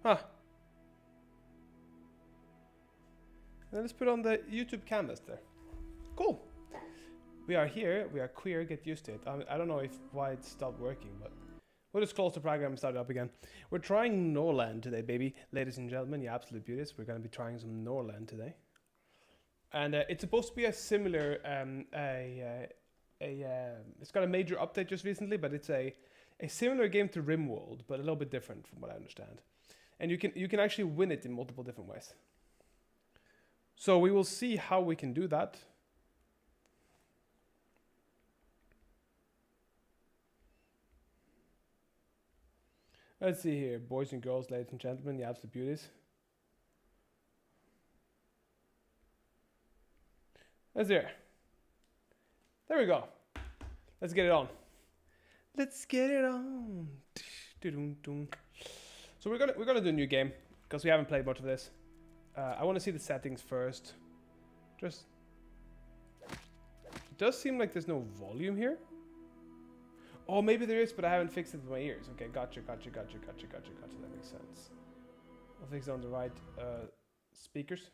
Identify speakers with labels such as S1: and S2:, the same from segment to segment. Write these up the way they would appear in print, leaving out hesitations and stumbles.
S1: Huh. And let's put on the YouTube canvas there. Cool. We are here. We are queer. Get used to it. I don't know why it stopped working, but we'll just close the program and start it up again. We're trying Norland today, baby. Ladies and gentlemen, you absolute beauties. We're going to be trying some Norland today. And it's supposed to be a similar, it's got a major update just recently, but it's a similar game to RimWorld, but a little bit different from what I understand. And you can actually win it in multiple different ways. So we will see how we can do that. Let's see here, boys and girls, ladies and gentlemen, the absolute beauties. Let's hear. There we go. Let's get it on. Let's get it on. So we're gonna do a new game because we haven't played much of this. I want to see the settings first. Just it does seem like there's no volume here. Oh, maybe there is, but I haven't fixed it with my ears. Okay, gotcha. That makes sense. I'll fix it on the right speakers.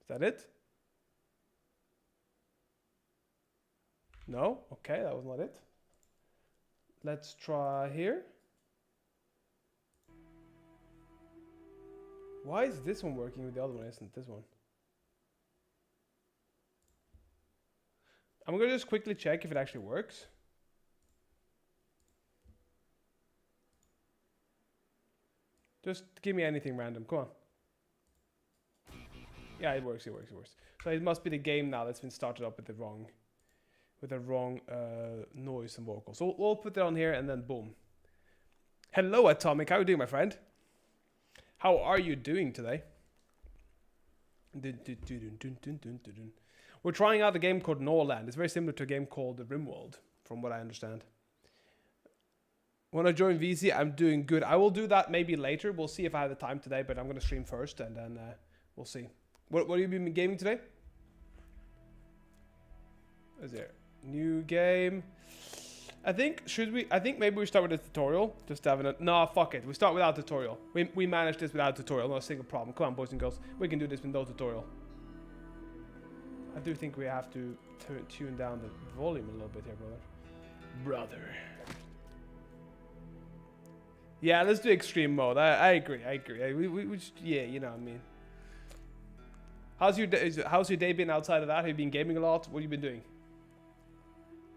S1: Is that it? No? Okay, that was not it. Let's try here. Why is this one working with the other one? Isn't this one? I'm gonna just quickly check if it actually works. Just give me anything random. Come on. Yeah, it works. So it must be the game now that's been started up with the wrong noise and vocals. So we'll put that on here and then boom. Hello, Atomic. How are you doing, my friend? How are you doing today? We're trying out a game called Norland. It's very similar to a game called RimWorld, from what I understand. When I join VC, I'm doing good. I will do that maybe later. We'll see if I have the time today, but I'm going to stream first, and then we'll see. What have you been gaming today? Is there new game? I think maybe we start with a tutorial. Just having a no, fuck it. We start without tutorial. We manage this without tutorial. Not a single problem. Come on, boys and girls. We can do this with no tutorial. I do think we have to tune down the volume a little bit here, brother. Yeah, let's do extreme mode. I agree. We just, yeah, you know what I mean. How's your day been outside of that? Have you been gaming a lot? What have you been doing?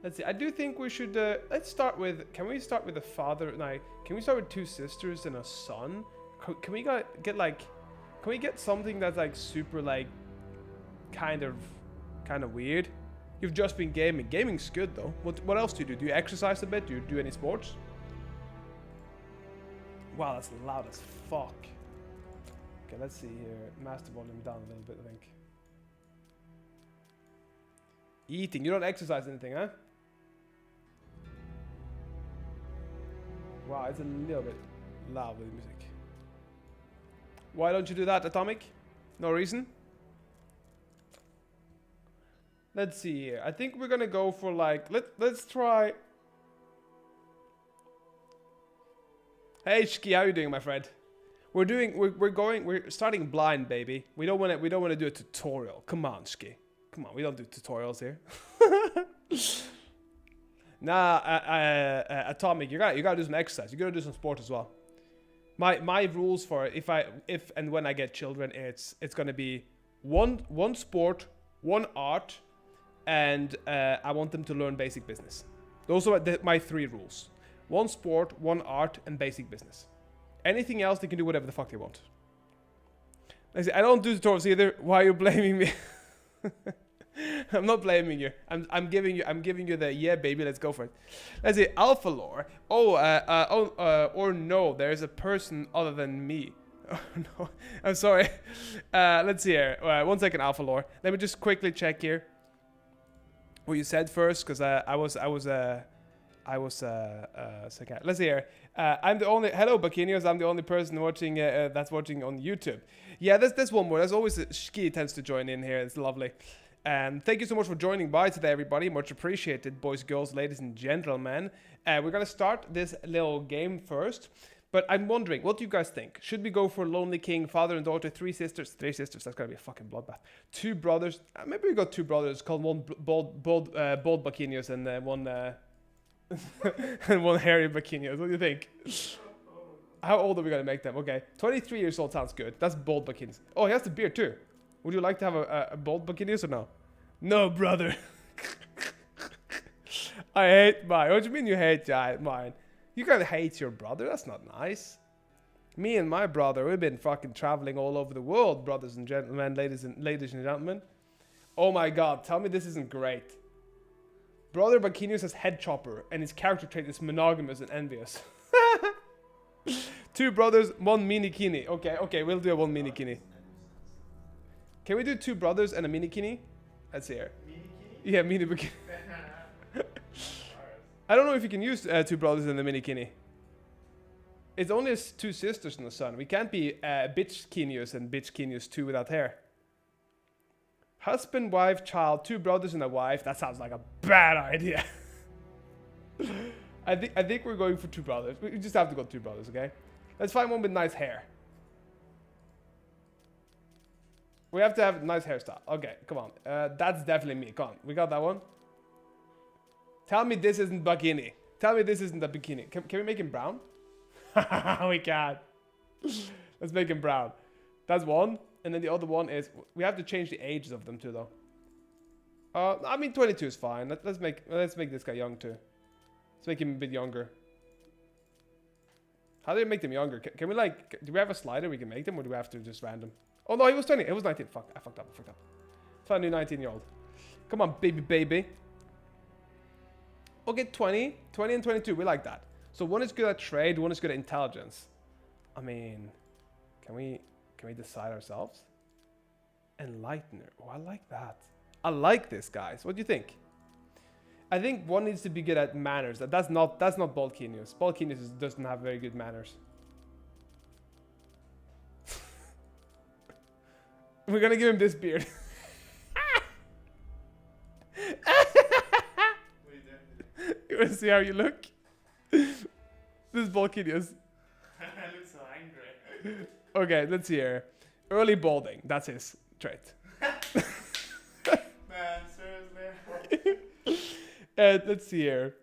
S1: Let's see. I do think we should. Let's start with. Can we start with a father? No, can we start with 2 sisters and a son? Can we get like? Can we get something that's like super like, kind of weird? You've just been gaming. Gaming's good though. What else do you do? Do you exercise a bit? Do you do any sports? Wow, that's loud as fuck. Okay, let's see here. Master volume down a little bit, I think. Eating. You don't exercise anything, huh? Wow, it's a little bit loud with music. Why don't you do that, Atomic? No reason? Let's see here. I think we're gonna go for like let's try. Hey Shki, how you doing, my friend? We're starting blind, baby. We don't want to do a tutorial. Come on, Shki. Come on, we don't do tutorials here. Nah, Atomic, you gotta do some exercise. You gotta do some sport as well. My rules for if and when I get children, it's gonna be one sport, one art, and I want them to learn basic business. Those are my 3 rules. 1 sport, 1 art, and basic business. Anything else, they can do whatever the fuck they want. I don't do tutorials either. Why are you blaming me? I'm not blaming you. I'm giving you the yeah, baby. Let's go for it. Let's see, Alpha Lore. Or no, there's a person other than me. Oh no, I'm sorry. Let's see here. 1 second, Alpha Lore. Let me just quickly check here what you said first, because I was second. Let's see here. I'm the only. Hello, Bikinios. I'm the only person watching. That's watching on YouTube. Yeah, there's one more. There's always Shki tends to join in here. It's lovely. And thank you so much for joining by today, everybody. Much appreciated, boys, girls, ladies, and gentlemen. We're gonna start this little game first. But I'm wondering, what do you guys think? Should we go for lonely king, father and daughter, three sisters? Three sisters, that's gonna be a fucking bloodbath. Two brothers. Maybe we got two brothers called one bald Bacchinius and one and one hairy Bacchinius. What do you think? How old are we gonna make them? Okay, 23 years old sounds good. That's bald Bacchinius. Oh, he has the beard too. Would you like to have a bald Bacchinius or no? No, brother. I hate mine. What do you mean you hate mine? You gotta hate your brother. That's not nice. Me and my brother, we've been fucking traveling all over the world, brothers and gentlemen, ladies and gentlemen. Oh my god, tell me this isn't great. Brother Bacchinius has head chopper, and his character trait is monogamous and envious. Two brothers, one mini-kini. Okay, we'll do a one mini-kini. Can we do two brothers and a mini-kini? Let's see here. Mini-kini? Yeah, mini-bikini. I don't know if you can use two brothers and a mini-kini. It's only two sisters in the sun. We can't be bitch-kinius and bitch-kinius 2 without hair. Husband, wife, child, two brothers and a wife. That sounds like a bad idea. I think we're going for two brothers. We just have to go two brothers, okay? Let's find one with nice hair. We have to have a nice hairstyle. Okay, come on. That's definitely me. Come on. We got that one. Tell me this isn't bikini. Tell me this isn't a bikini. Can we make him brown? We can. Let's make him brown. That's one. And then the other one is... We have to change the ages of them too, though. I mean, 22 is fine. Let's make this guy young too. Let's make him a bit younger. How do we make them younger? Can we like... Do we have a slider we can make them? Or do we have to just random? Oh no, he was 20. It was 19. Fuck, I fucked up. Find a new 19-year-old. Come on, baby. Okay, 20 and 22, we like that. So one is good at trade, one is good at intelligence. I mean, can we decide ourselves? Enlightener. Oh, I like that. I like this, guys. What do you think? I think one needs to be good at manners. That's not Balkinius. Balkinius doesn't have very good manners. We're gonna give him this beard. You want to see how you look? This is Balkinius.
S2: I look so angry.
S1: Okay, let's see here. Early balding. That's his trait.
S2: Man, seriously?
S1: Let's see here.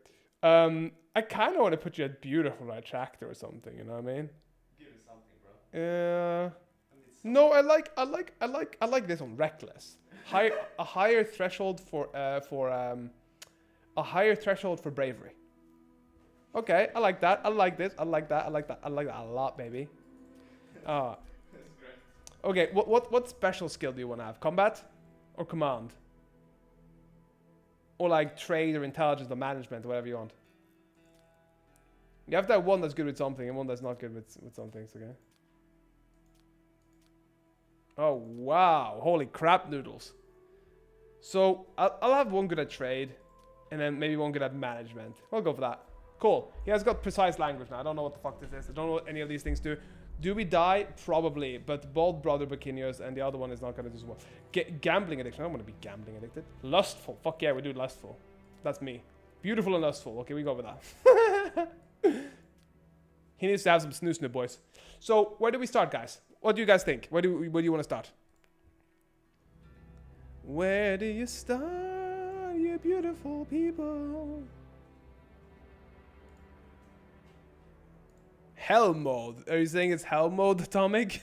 S1: I kind of want to put you at beautiful attractor or something. You know what I mean?
S2: Give it something, bro.
S1: No, I like this one. Reckless. A higher threshold for a higher threshold for bravery. Okay, I like that. I like this. I like that. I like that. I like that a lot, baby.
S2: That's great.
S1: Okay, what special skill do you want to have? Combat or command? Or like trade or intelligence or management or whatever you want. You have to have one that's good with something and one that's not good with some things, okay? Oh, wow. Holy crap noodles. So, I'll have one good at trade. And then maybe one good at management. We'll go for that. Cool. He has got precise language now. I don't know what the fuck this is. I don't know what any of these things do. Do we die? Probably. But bald brother Bacchinius and the other one is not going to do so well. Gambling addiction. I don't want to be gambling addicted. Lustful. Fuck yeah, we do lustful. That's me. Beautiful and lustful. Okay, we go with that. He needs to have some snoo boys. So, where do we start, guys? What do you guys think? Where do you want to start? Where do you start, you beautiful people? Hell mode. Are you saying it's hell mode, Atomic?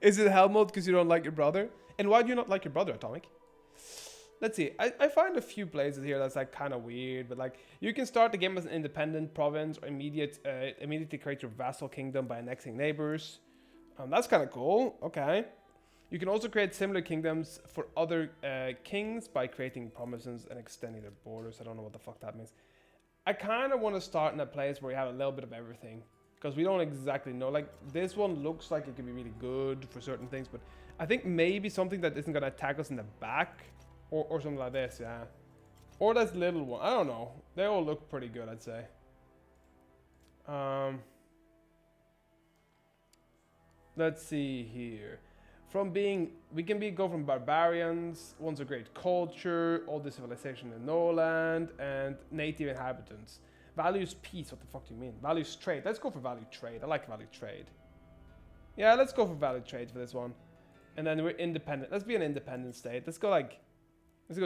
S1: Is it hell mode because you don't like your brother? And why do you not like your brother, Atomic? Let's see. I find a few places here that's like kind of weird, but like you can start the game as an independent province or immediately create your vassal kingdom by annexing neighbors. That's kind of cool. Okay. You can also create similar kingdoms for other kings by creating provinces and extending their borders. I don't know what the fuck that means. I kind of want to start in a place where we have a little bit of everything because we don't exactly know. Like this one looks like it could be really good for certain things, but I think maybe something that isn't going to attack us in the back or something like this, yeah. Or this little one. I don't know. They all look pretty good, I'd say. Let's see here. We can go from barbarians, ones of great culture, all the civilization in Norland, and native inhabitants. Values peace. What the fuck do you mean? Values trade. Let's go for value trade. I like value trade. Yeah, let's go for value trade for this one. And then we're independent. Let's be an independent state. Let's go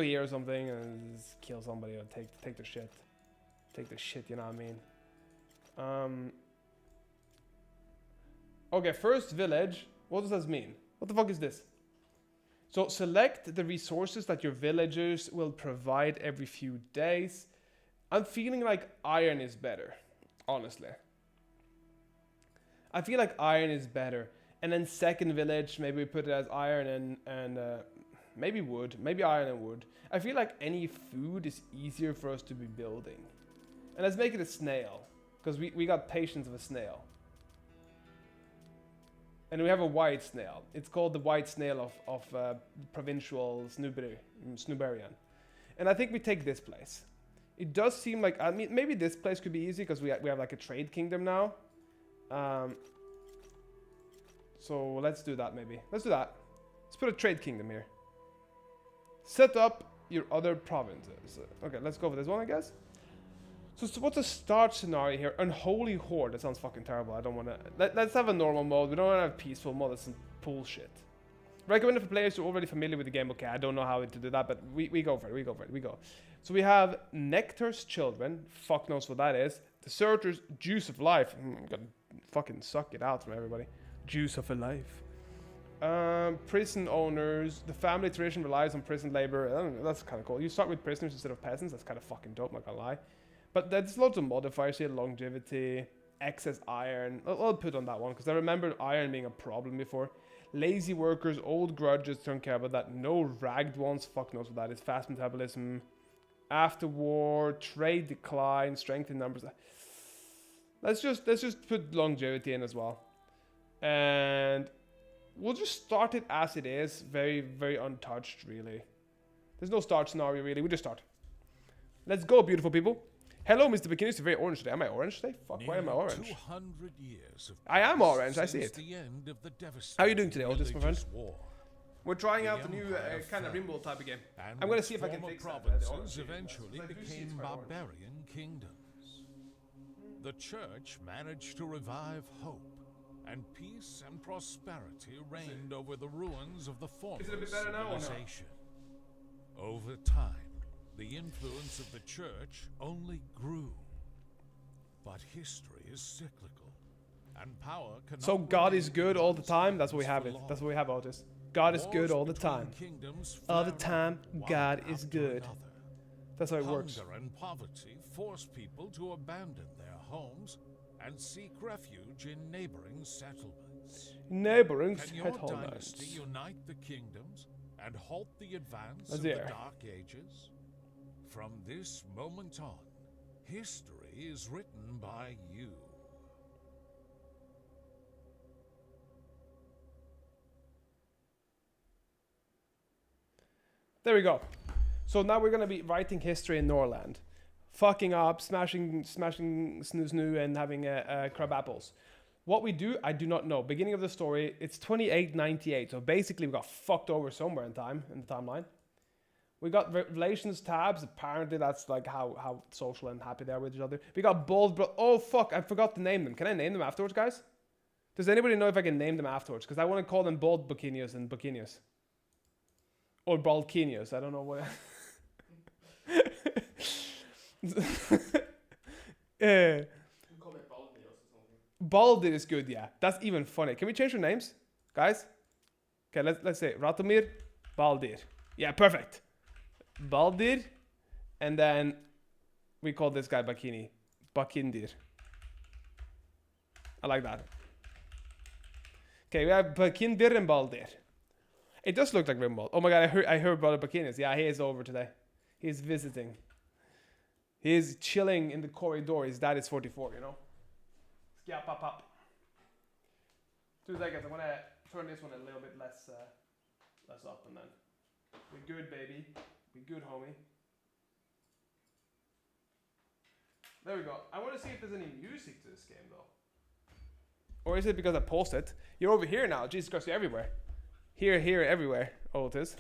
S1: here or something and just kill somebody or take their shit. Take their shit, you know what I mean? Okay, first village. What does this mean? What the fuck is this? So select the resources that your villagers will provide every few days. I'm feeling like iron is better, honestly. I feel like iron is better. And then second village, maybe we put it as iron and maybe wood. Maybe iron and wood. I feel like any food is easier for us to be building. And let's make it a snail. Because we got patience of a snail. And we have a white snail. It's called the white snail of provincial Snuberian. And I think we take this place. It does seem like, I mean, maybe this place could be easy because we have like a trade kingdom now. So let's do that maybe. Let's do that. Let's put a trade kingdom here. Set up your other provinces. Okay, let's go for this one, I guess. So what's the start scenario here? Unholy Horde. That sounds fucking terrible. I don't want to... Let's have a normal mode. We don't want to have peaceful mode. That's some bullshit. Recommended for players who are already familiar with the game. Okay, I don't know how to do that, but we go for it. We go for it. We go. So we have Nectar's Children. Fuck knows what that is. Deserters, Juice of Life. I'm gonna fucking suck it out from everybody. Juice of a Life. Prison owners. The family tradition relies on prison labor. That's kind of cool. You start with prisoners instead of peasants. That's kind of fucking dope, not gonna lie. But there's lots of modifiers here. Longevity, excess iron. I'll put on that one because I remember iron being a problem before. Lazy workers, old grudges, don't care about that. No ragged ones, fuck knows what that is. Fast metabolism. After war, trade decline, strength in numbers. Let's just put longevity in as well. And we'll just start it as it is. Very, very untouched, really. There's no start scenario, really. We just start. Let's go, beautiful people. Hello, Mr. Bikini. You're very orange today. Am I orange today? Fuck, why am I orange?
S3: 200 years of
S1: I am orange. I see it.
S3: the end of the
S1: How are you doing today, Otis, my friend?
S3: war.
S1: We're trying
S3: The
S1: out the new
S3: empire
S1: kind of
S3: fell,
S1: Rimble type of game.
S3: and
S1: I'm gonna
S3: its
S1: see if I can
S3: former
S1: fix that.
S3: provinces eventually became barbarian kingdoms. The church managed to revive hope, and peace and prosperity reigned over the ruins of the former
S1: Is it a bit better now or no?
S3: civilization. Over time, the influence of the church only grew. But history is cyclical, and power cannot
S1: So God is
S3: remain
S1: good all the
S3: in
S1: time. That's what we
S3: for
S1: have it.
S3: long.
S1: That's what we have, Otis. God is good
S3: Wars
S1: all the
S3: between
S1: time.
S3: kingdoms
S1: All the
S3: flared
S1: time,
S3: up,
S1: God
S3: one
S1: is
S3: after
S1: good.
S3: another.
S1: That's how it works.
S3: Hunger and poverty force people to abandon their homes and seek refuge in neighboring settlements.
S1: Neighboring
S3: Can your dynasty
S1: settlements.
S3: unite the kingdoms and halt the advance
S1: That's
S3: of
S1: the
S3: the
S1: air.
S3: Dark Ages? From this moment on, history is written by you.
S1: There we go. So now we're gonna be writing history in Norland, fucking up, smashing snoo and having crab apples. What we do, I do not know. Beginning of the story, it's 2898. So basically, we got fucked over somewhere in the timeline. We got relations tabs. Apparently, that's like how social and happy they are with each other. We got bold bro. Oh fuck! I forgot to name them. Can I name them afterwards, guys? Does anybody know if I can name them afterwards? Because I want to call them bold Bikinios and Bikinios. Or Balkinios. I don't know what.
S2: Call it Baldios or something.
S1: Baldir is good, yeah. That's even funny. Can we change their names, guys? Okay, let's say Ratomir, Baldir. Yeah, perfect. Baldir, and then we call this guy Bakini. Bakindir. I like that. Okay, we have Bakindir and Baldir. It does look like Rimble. Oh my god, I heard Brother Bakinis. Yeah, he is over today. He's visiting. He is chilling in the corridor. His dad is 44, you know? Skap up up. 2 seconds. I'm gonna turn this one a little bit less up, and then we're good, baby. We're good, homie. There we go. I want to see if there's any music to this game, though. Or is it because I paused it? You're over here now. Jesus Christ, you're everywhere. Here, everywhere. Otis.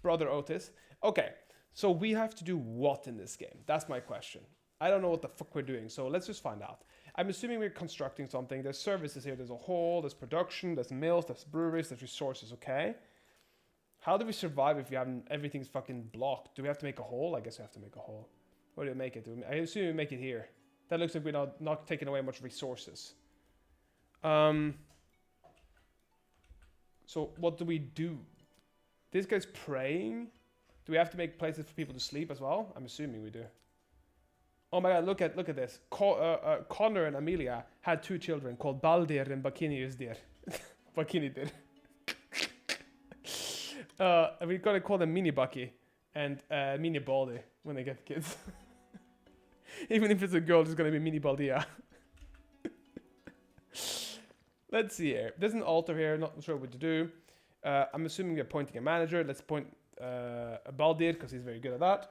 S1: Brother Otis. Okay, so we have to do what in this game? That's my question. I don't know what the fuck we're doing, so let's just find out. I'm assuming we're constructing something. There's services here. There's a hall, there's production, there's mills, there's breweries, there's resources, okay? How do we survive if we haven't, everything's fucking blocked? Do we have to make a hole? I guess we have to make a hole. Where do we make it? I assume we make it here. That looks like we're not taking away much resources. So what do we do? This guy's praying. Do we have to make places for people to sleep as well? I'm assuming we do. Oh my god, look at this. Connor and Amelia had 2 children called Baldir and Bakiniusdir. Bakinidir. We gotta call them Mini Bucky and Mini Baldi when they get kids. Even if it's a girl, it's gonna be Mini Baldia. Let's see here. There's an altar here, not sure what to do. I'm assuming we're appointing a manager. Let's appoint Baldir because he's very good at that.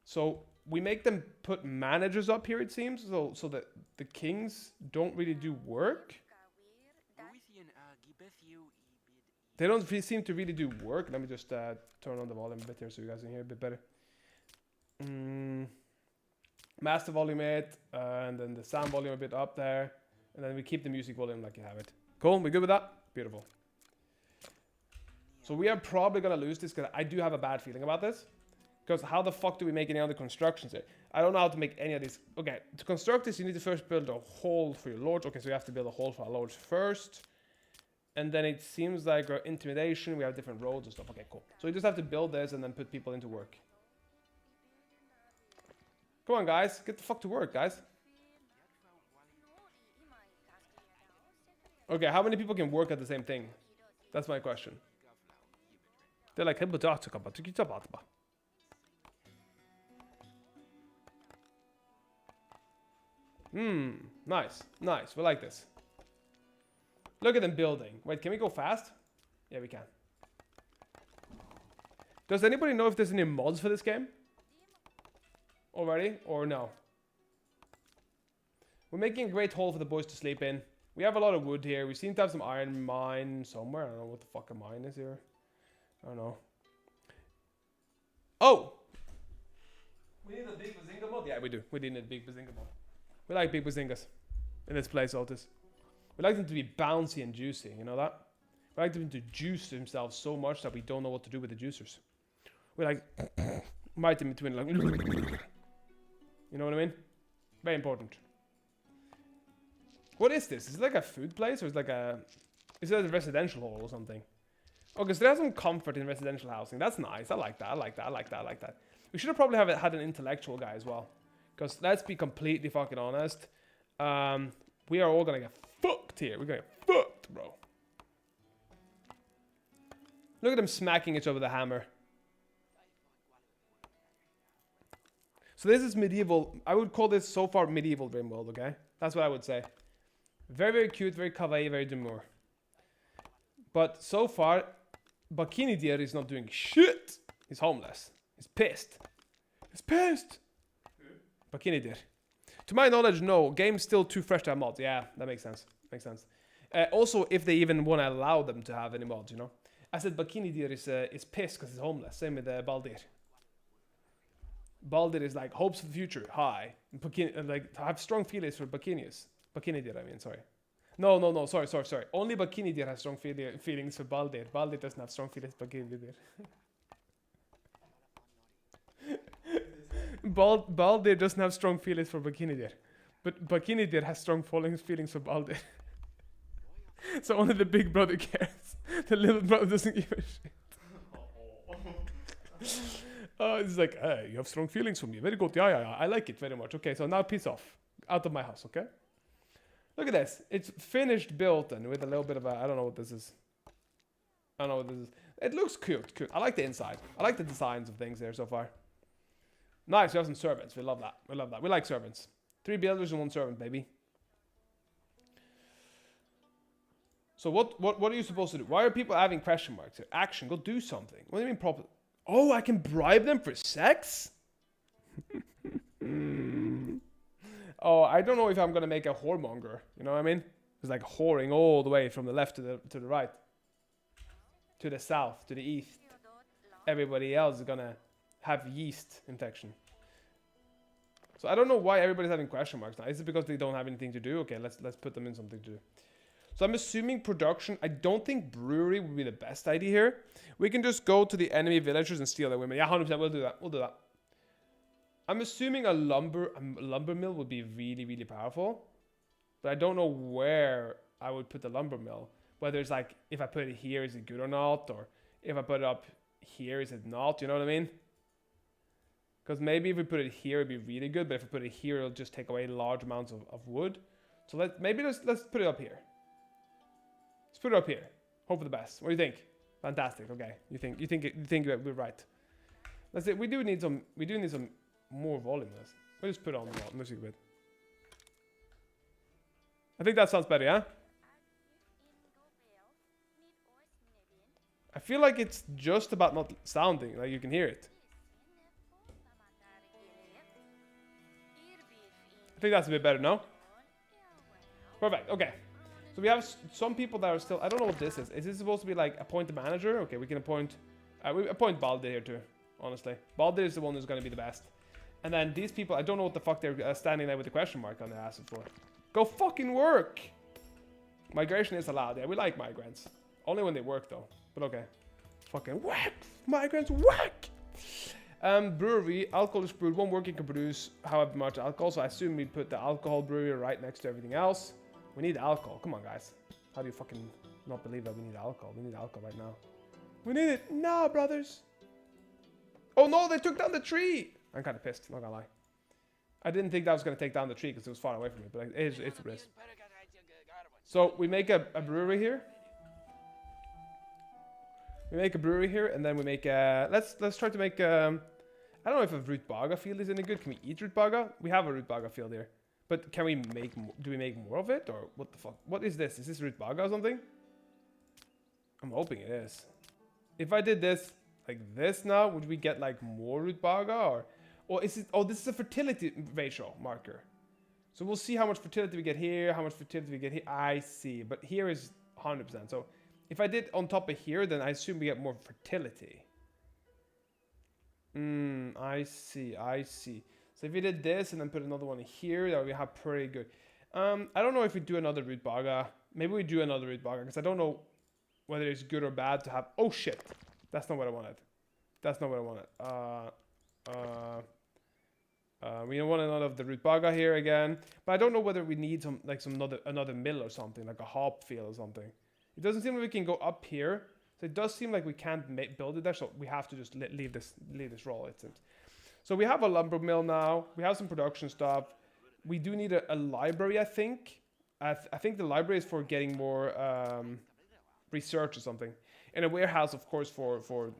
S1: So we make them put managers up here, it seems, so that the kings don't really do work. They don't seem to really do work. Let me just turn on the volume a bit here so you guys can hear a bit better. Master volume 8, and then the sound volume a bit up there. And then we keep the music volume like you have it. Cool, we good with that? Beautiful. So we are probably going to lose this because I do have a bad feeling about this. Because how the fuck do we make any other constructions here? I don't know how to make any of these. Okay, to construct this, you need to first build a hall for your lords. Okay, so we have to build a hall for our lords first. And then it seems like our intimidation, we have different roads and stuff. Okay, cool. So we just have to build this and then put people into work. Come on, guys. Get the fuck to work, guys. Okay, how many people can work at the same thing? That's my question. They're like, nice, nice. We like this. Look at them building. Wait, can we go fast? Yeah, we can. Does anybody know if there's any mods for this game? Already? Or no? We're making a great hole for the boys to sleep in. We have a lot of wood here. We seem to have some iron mine somewhere. I don't know what the fuck a mine is here. I don't know. Oh! We need a big bazinga mod? Yeah, we do. We need a big bazinga mod. We like big bazingas in this place, Otis. We like them to be bouncy and juicy, you know that? We like them to juice themselves so much that we don't know what to do with the juicers. We like bite in between, like, you know what I mean? Very important. What is this? Is it like a food place or is it like a... Is it a residential hall or something? Okay, so there's some comfort in residential housing. That's nice. I like that. I like that. I like that. I like that. We should have probably had an intellectual guy as well. Because let's be completely fucking honest. We are all gonna get fucked here. We're gonna get fucked, bro. Look at them smacking each other with a hammer. So this is medieval. I would call this so far medieval Dreamworld, okay? That's what I would say. Very, very cute, very kawaii, very demure. But so far, Bakini Deer is not doing shit. He's homeless. He's pissed. He's pissed. Bakini Deer. To my knowledge, no. Game's still too fresh to have mods. Yeah, that makes sense. Makes sense. Also, if they even want to allow them to have any mods, you know. I said Bakini Deer is pissed because he's homeless. Same with Baldir. Baldir is like, hopes for the future, high. Like, I have strong feelings for Bakinius. Bakini Deer, I mean, sorry. No, sorry. Only Bakini Deer has strong feelings for Baldir. Baldir doesn't have strong feelings for Bakini Deer. Baldir doesn't have strong feelings for Bakini Deer. But Bakini Deer has strong feelings for Baldir. So only the big brother cares. The little brother doesn't give a shit. It's like, hey, you have strong feelings for me. Very good. Yeah. I like it very much. Okay, so now peace off. Out of my house, okay? Look at this. It's finished built and with a little bit of a... I don't know what this is. It looks cute. I like the inside. I like the designs of things there so far. Nice, we have some servants. We love that. We like servants. 3 builders and 1 servant, baby. So what are you supposed to do? Why are people having question marks here? Action, go do something. What do you mean proper? Oh, I can bribe them for sex? Oh, I don't know if I'm gonna make a whoremonger. You know what I mean? It's like whoring all the way from the left to the right. To the south, to the east. Everybody else is gonna have yeast infection. So I don't know why everybody's having question marks now. Is it because they don't have anything to do? Okay, let's put them in something to do. So I'm assuming production. I don't think brewery would be the best idea here. We can just go to the enemy villagers and steal their women. Yeah, 100%. We'll do that. We'll do that. I'm assuming a lumber mill would be really, really powerful. But I don't know where I would put the lumber mill. Whether it's like, if I put it here, is it good or not? Or if I put it up here, is it not? You know what I mean? Because maybe if we put it here, it'd be really good. But if I put it here, it'll just take away large amounts of wood. So let's put it up here. Let's put it up here. Hope for the best. What do you think? Fantastic. Okay. You think we're right. Let's say we do need some more volume. We'll just put it on the wall. Music bit. I think that sounds better, yeah? I feel like it's just about not sounding, like you can hear it. I think that's a bit better now. Perfect, okay. So we have some people that are still, I don't know what this is. Is this supposed to be like appoint the manager? Okay, we can appoint, we appoint Baldi here too, honestly. Baldi is the one who's going to be the best. And then these people, I don't know what the fuck they're standing there with a question mark on their asses for. Go fucking work! Migration is allowed. Yeah, we like migrants. Only when they work though. But okay. Fucking whack! Migrants whack! Brewery. Alcohol is brewed. One worker can produce however much alcohol. So I assume we put the alcohol brewery right next to everything else. We need alcohol. Come on, guys. How do you fucking not believe that we need alcohol? We need alcohol right now. We need it now, brothers. Oh no, they took down the tree! I'm kind of pissed, not gonna lie. I didn't think that was gonna take down the tree because it was far away from me, but it's a risk. So we make a brewery here. We make a brewery here, and then we make a... Let's try to make... I don't know if a rutbaga field is any good. Can we eat rutbaga? We have a rutbaga field here. But can we make... Do we make more of it? Or what the fuck? What is this? Is this rutbaga or something? I'm hoping it is. If I did this like this now, would we get like more rutbaga? Or is it... Oh, this is a fertility ratio marker. So we'll see how much fertility we get here, how much fertility we get here. I see. But here is 100%. So if I did on top of here, then I assume we get more fertility. I see. So if we did this and then put another one here, that we have pretty good. I don't know if we do another rutbaga. Maybe we do another rutbaga because I don't know whether it's good or bad to have... Oh shit. That's not what I wanted. That's not what I wanted. We don't want another of the rutbaga here again. But I don't know whether we need another mill or something, like a hop field or something. It doesn't seem like we can go up here. So it does seem like we can't build it there. So we have to just leave this roll, it seems. So we have a lumber mill now. We have some production stuff. We do need a library, I think. I think the library is for getting more research or something. And a warehouse, of course, for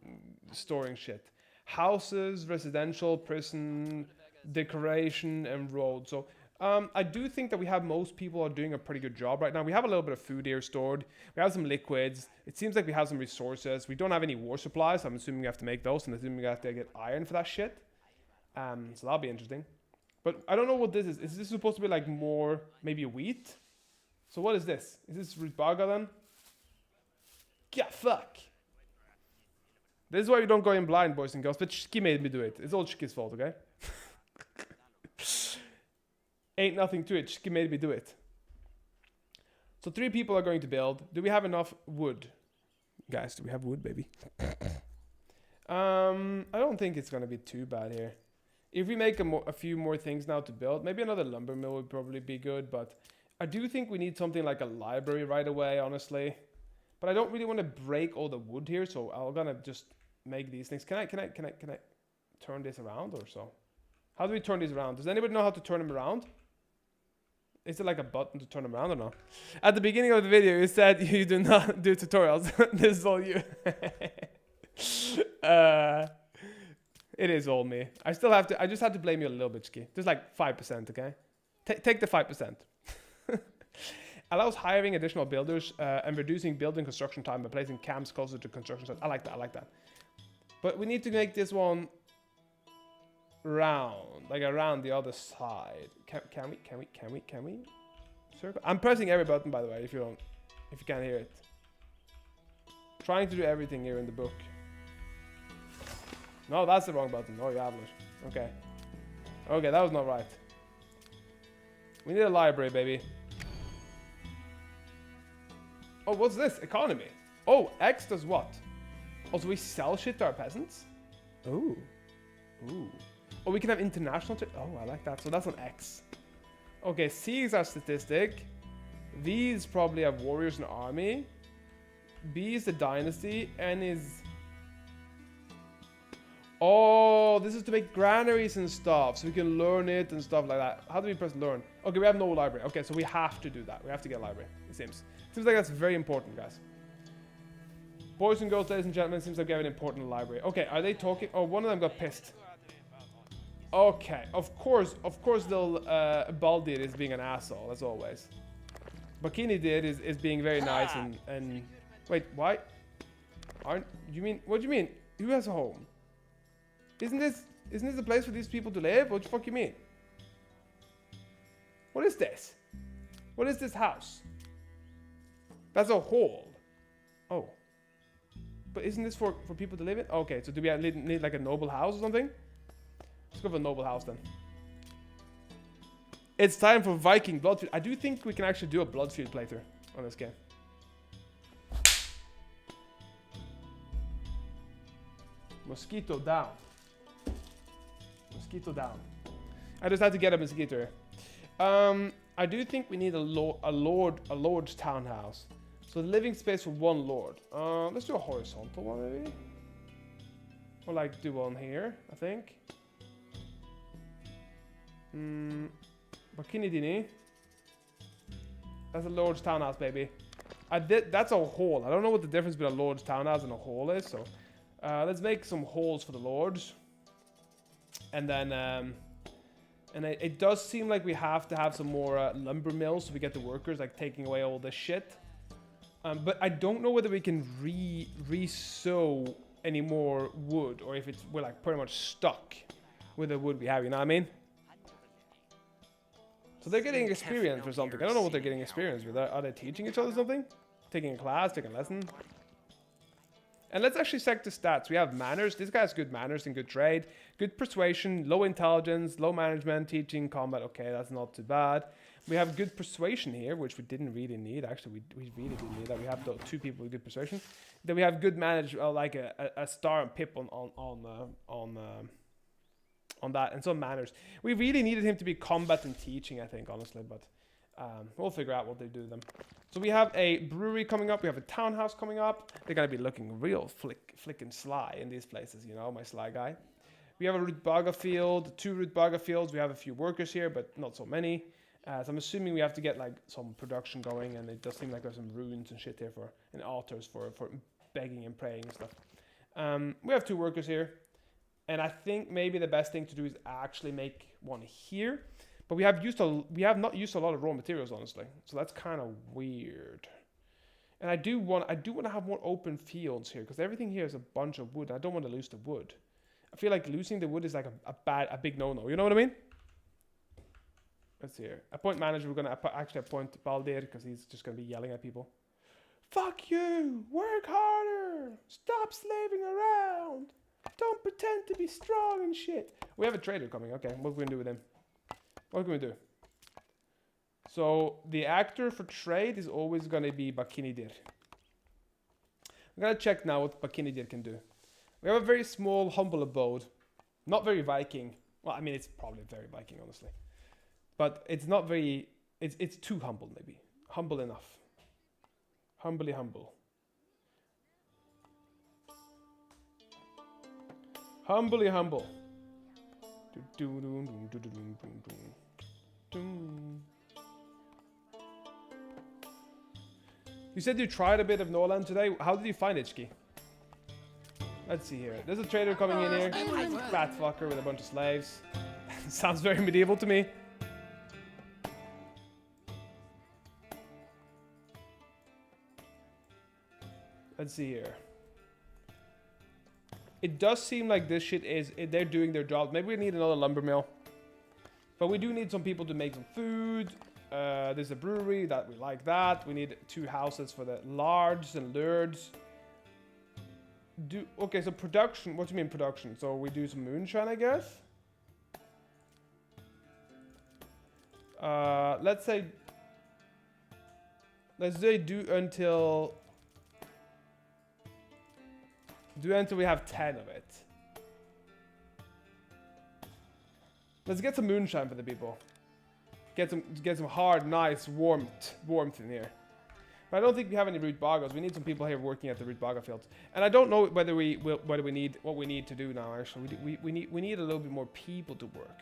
S1: storing shit. Houses, residential, prison, decoration, and road. So I do think that we have most people are doing a pretty good job right now. We have a little bit of food here stored. We have some liquids. It seems like we have some resources. We don't have any war supplies. So I'm assuming we have to make those. And I'm assuming we have to get iron for that shit. So that'll be interesting. But I don't know what this is. Is this supposed to be like more, maybe wheat? So what is this? Is this rutbaga then? Yeah, fuck. This is why you don't go in blind, boys and girls. But Shiki made me do it. It's all Shiki's fault, okay? Ain't nothing to it. Shiki made me do it. So 3 people are going to build. Do we have enough wood? Guys, do we have wood, baby? I don't think it's going to be too bad here. If we make a few more things now to build, maybe another lumber mill would probably be good. But I do think we need something like a library right away, honestly. But I don't really want to break all the wood here, so I'm gonna just make these things. Can I turn this around or so? How do we turn these around? Does anybody know how to turn them around? Is it like a button to turn them around or not? At the beginning of the video, you said you do not do tutorials. This is all you. It is all me. I just had to blame you a little bit, Ski. Just like 5%, okay? Take the 5%. Allows hiring additional builders and reducing building construction time by placing camps closer to construction sites. I like that. But we need to make this one round, like around the other side. Can we? Circle. I'm pressing every button, by the way, if you can't hear it. Trying to do everything here in the book. No, that's the wrong button. Oh, you have it. Okay. Okay, that was not right. We need a library, baby. Oh, what's this? Economy. Oh, X does what? Oh, so we sell shit to our peasants? Ooh. Ooh. Oh, we can have international trade. Oh, I like that. So that's an X. Okay, C is our statistic. V is probably have warriors and army. B is the dynasty. N is... Oh, this is to make granaries and stuff. So we can learn it and stuff like that. How do we press learn? Okay, we have no library. Okay, so we have to do that. We have to get a library, it seems. Seems like that's very important, guys. Boys and girls, ladies and gentlemen, seems like we have an important library. Okay, are they talking? Oh, one of them got pissed. Okay, of course, they'll, Baldir is being an asshole, as always. Bakini is being very nice and... Wait, why? What do you mean? Who has a home? Isn't this the place for these people to live? What the fuck you mean? What is this? What is this house? That's a hall. Oh. But isn't this for people to live in? Okay, so do we need like a noble house or something? Let's go for a noble house then. It's time for Viking Bloodfield. I do think we can actually do a Bloodfield playthrough on this game. Mosquito down. Mosquito down. I just had to get a mosquito here. I do think we need a lord's townhouse. So the living space for one lord. Let's do a horizontal one maybe. Or like do one here, I think. Bakini Dini. That's a lord's townhouse, baby. That's a hall. I don't know what the difference between a lord's townhouse and a hall is, so let's make some halls for the lords. And then it does seem like we have to have some more lumber mills so we get the workers like taking away all this shit. But I don't know whether we can re-sow any more wood or if we're like pretty much stuck with the wood we have, you know what I mean? So they're getting experience or something. I don't know what they're getting experience with. Are they teaching each other something? Taking a class, taking a lesson? And let's actually check the stats. We have manners. This guy has good manners and good trade. Good persuasion, low intelligence, low management, teaching, combat. Okay, that's not too bad. We have good persuasion here, which we didn't really need. Actually, we really didn't need that. We have two people with good persuasion. Then we have good manage, like a star and pip on that, and some manners. We really needed him to be combat and teaching, I think, honestly, but we'll figure out what they do then. So we have a brewery coming up. We have a townhouse coming up. They're going to be looking real flickin' sly in these places, you know, my sly guy. We have a Rutbaga field, 2 Rutbaga fields. We have a few workers here, but not so many. So I'm assuming we have to get like some production going, and it does seem like there's some ruins and shit here and altars for begging and praying and stuff. We have 2 workers here. And I think maybe the best thing to do is actually make one here. But we have not used a lot of raw materials, honestly. So that's kind of weird. And I do want to have more open fields here, because everything here is a bunch of wood. I don't want to lose the wood. I feel like losing the wood is like a big no-no. You know what I mean? Let's see here. Appoint manager. We're going to actually appoint Baldir, because he's just going to be yelling at people. Fuck you! Work harder! Stop slaving around! Don't pretend to be strong and shit. We have a trader coming. Okay, what are we going to do with him? What can we do? So the actor for trade is always going to be Bakinidir. I'm going to check now what Bakinidir can do. We have a very small, humble abode. Not very Viking. Well, I mean, it's probably very Viking, honestly. But it's not very... It's too humble, maybe. Humble enough. Humbly humble. Humbly humble. You said you tried a bit of Norland today. How did you find it, Ski? Let's see here. There's a trader coming in here. Fat fucker with a bunch of slaves. Sounds very medieval to me. Let's see here. It does seem like this shit they're doing their job. Maybe we need another lumber mill. But we do need some people to make some food. There's a brewery that we like that. We need 2 houses for the lards and lords. Okay, so production. What do you mean production? So we do some moonshine, I guess? Let's say do until we have 10 of it. Let's get some moonshine for the people. Get some hard, nice warmth in here. But I don't think we have any root boggles. We need some people here working at the root boggle fields. And I don't know whether we need what we need to do now. Actually, we need a little bit more people to work.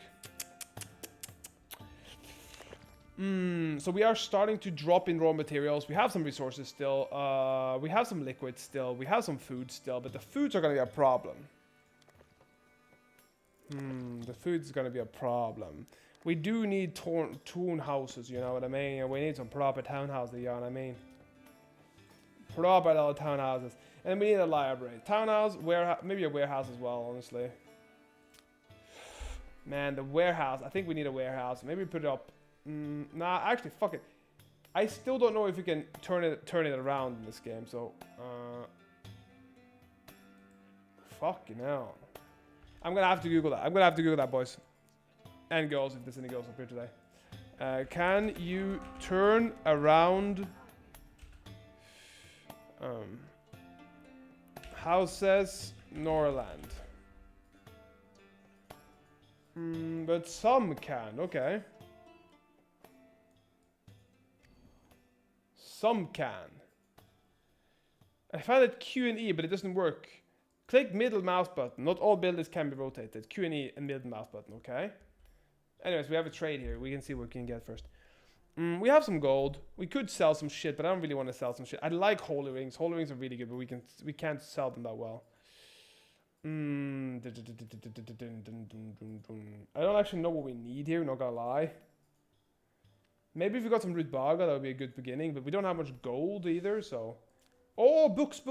S1: So we are starting to drop in raw materials. We have some resources still. We have some liquids still. We have some food still. But the foods are going to be a problem. The food's going to be a problem. We do need town houses, you know what I mean? We need some proper townhouses, you know what I mean? Proper little townhouses. And we need a library. Townhouse, warehouse, maybe a warehouse as well, honestly. Man, the warehouse. I think we need a warehouse. Maybe put it up. Nah, actually, fuck it. I still don't know if we can turn it around in this game, so... fucking hell. I'm gonna have to Google that. I'm gonna have to Google that, boys. And girls, if there's any girls up here today. Can you turn around... houses Norland? But some can, okay. Some can. I found it Q and E, but it doesn't work. Click middle mouse button. Not all buildings can be rotated. Q and E and middle mouse button, okay? Anyways, we have a trade here. We can see what we can get first. We have some gold. We could sell some shit, but I don't really want to sell some shit. I like holy rings. Holy rings are really good, but we can't sell them that well. I don't actually know what we need here, not gonna lie. Maybe if we got some root baga, that would be a good beginning, but we don't have much gold either, so... Oh, books,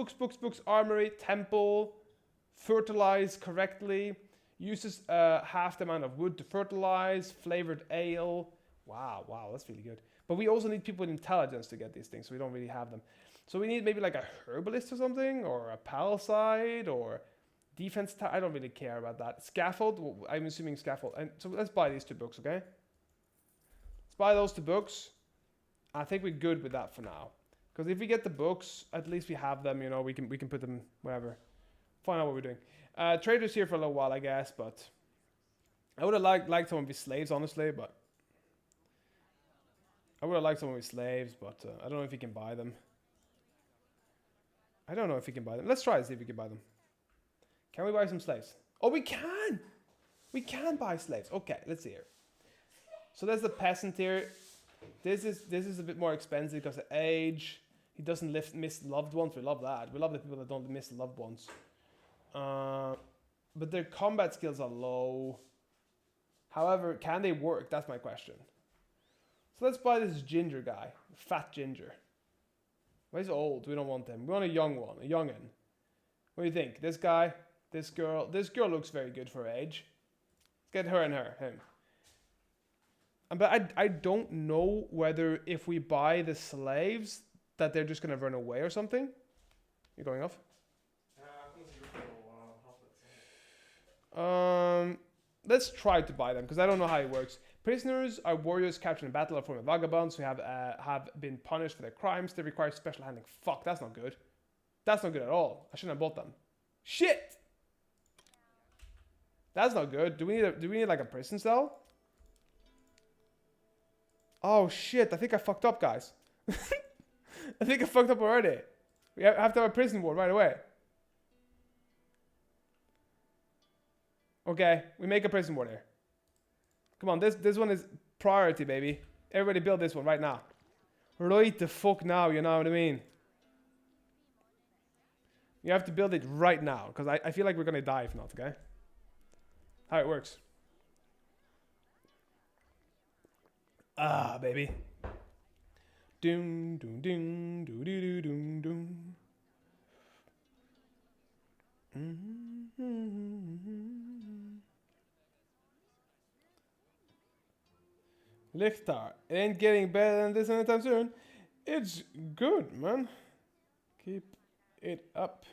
S1: armory, temple, fertilize correctly, uses half the amount of wood to fertilize, flavored ale. Wow, that's really good. But we also need people with intelligence to get these things, so we don't really have them. So we need maybe like a herbalist or something, or a palisade, or defense. I don't really care about that. Scaffold, well, I'm assuming scaffold. And so let's buy these 2 books, okay? Let's buy those 2 books. I think we're good with that for now. Because if we get the books, at least we have them, you know, we can put them wherever. Find out what we're doing. Traders here for a little while, I guess, but... I would have liked someone with slaves, honestly, but... I would have liked someone with slaves, but I don't know if we can buy them. Let's try to see if we can buy them. Can we buy some slaves? Oh, we can! We can buy slaves. Okay, let's see here. So there's the peasant here. This is a bit more expensive because of age. He doesn't miss loved ones. We love that. We love the people that don't miss loved ones. But their combat skills are low. However, can they work? That's my question. So let's buy this ginger guy. Fat ginger. Well, he's old. We don't want him. We want a young one. A youngin. What do you think? This guy? This girl? This girl looks very good for her age. Let's get her and him. But I don't know whether if we buy the slaves that they're just going to run away or something. You're going off? Let's try to buy them because I don't know how it works. Prisoners are warriors captured in battle or former vagabonds who have been punished for their crimes. They require special handling. Fuck, that's not good. That's not good at all. I shouldn't have bought them. Shit! That's not good. Do we need like a prison cell? Oh shit, I think I fucked up, guys. I think I fucked up already. We have to have a prison ward right away. Okay, we make a prison ward here. Come on, this one is priority, baby. Everybody build this one right now. Right the fuck now, you know what I mean? You have to build it right now, because I feel like we're gonna die if not, okay? How it works. Ah, baby. Doom, doom, doom, doo, doo, doo, doom, doom. Lichtar. It ain't getting better than this anytime soon. It's good, man. Keep it up,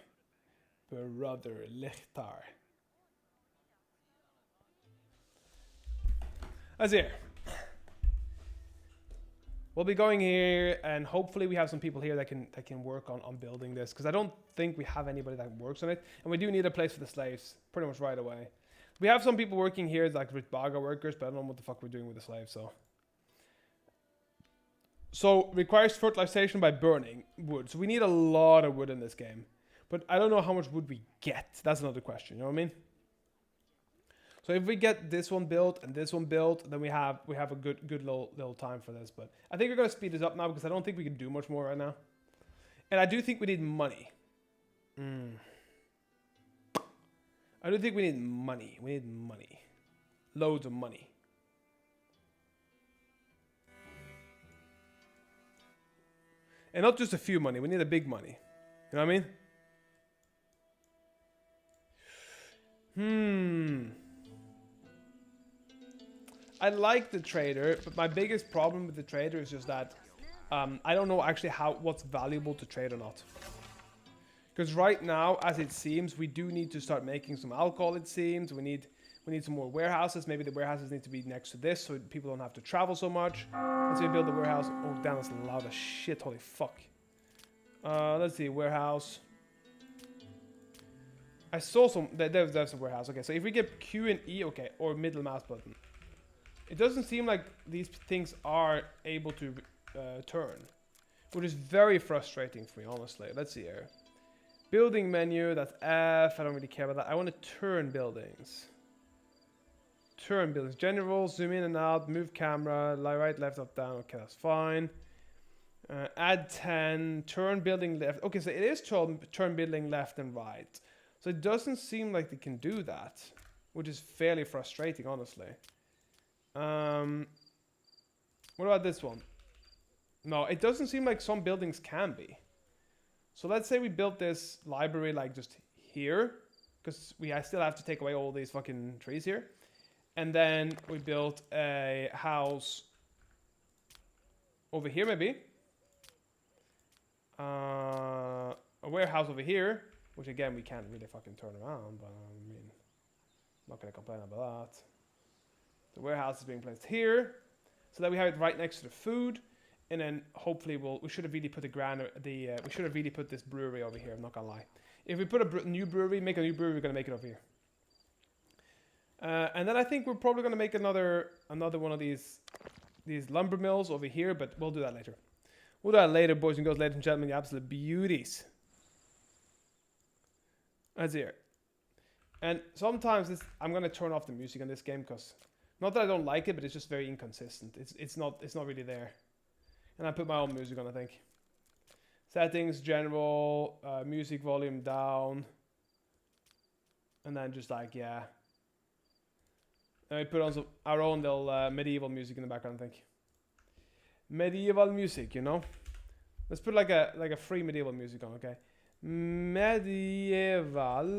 S1: brother Lichtar. Let's hear. we'll be going here, and hopefully we have some people here that can work on building this, because I don't think we have anybody that works on it, and we do need a place for the slaves pretty much right away. We have some people working here, like Ritbaga workers, but I don't know what the fuck we're doing with the slaves. So requires fertilization by burning wood. So we need a lot of wood in this game, but I don't know how much wood we get. That's another question. You know what I mean? So if we get this one built and this one built, then we have a good little time for this. But I think we're gonna speed this up now because I don't think we can do much more right now, and I do think we need money. I do think we need money. We need money, loads of money. And not just a few money, we need a big money. You know what I mean? I like the trader, but my biggest problem with the trader is just that I don't know actually what's valuable to trade or not. Because right now, as it seems, we do need to start making some alcohol, it seems. We need some more warehouses. Maybe the warehouses need to be next to this so people don't have to travel so much. Let's see, build the warehouse. Oh, damn, that's loud as shit. Holy fuck. Let's see, warehouse. I saw some, there's a warehouse. Okay, so if we get Q and E, okay, or middle mouse button. It doesn't seem like these things are able to turn, which is very frustrating for me, honestly. Let's see here. Building menu, that's F. I don't really care about that. I want to turn buildings. Turn buildings. General, zoom in and out, move camera, right, left, up, down. Okay, that's fine. Add 10, turn building left. Okay, so it is turn building left and right. So it doesn't seem like they can do that, which is fairly frustrating, honestly. What about this one? No, it doesn't seem like some buildings can be. So let's say we built this library like just here, because I still have to take away all these fucking trees here. And then we built a house over here maybe. A warehouse over here, which again we can't really fucking turn around, but I mean, I'm not gonna complain about that. The warehouse is being placed here, so that we have it right next to the food. And then hopefully we should have really put we should have really put this brewery over here. I'm not gonna lie. If we put a new brewery, make a new brewery, we're gonna make it over here. And then I think we're probably gonna make another one of these lumber mills over here, but we'll do that later. We'll do that later, boys and girls, ladies and gentlemen, you absolute beauties. That's here. And sometimes I'm gonna turn off the music on this game because not that I don't like it, but it's just very inconsistent. It's not really there. And I put my own music on, I think. Settings, general, music volume down. And then just like, yeah. And we put on our own little medieval music in the background, I think. Medieval music, you know? Let's put like a free medieval music on, okay? Medieval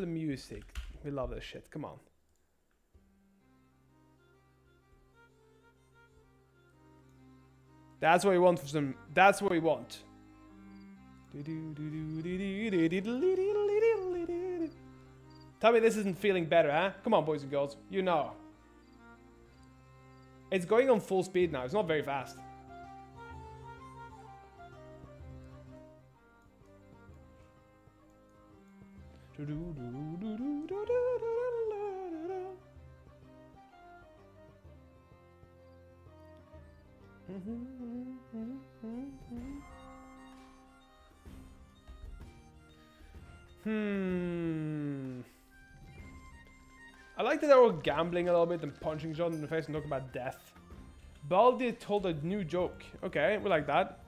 S1: music. We love this shit, come on. That's what we want for some. That's what we want. Tell me this isn't feeling better, huh? Come on, boys and girls. You know. It's going on full speed now. It's not very fast. I like that they're all gambling a little bit and punching each other in the face and talking about death. Baldi told a new joke. Okay, we like that.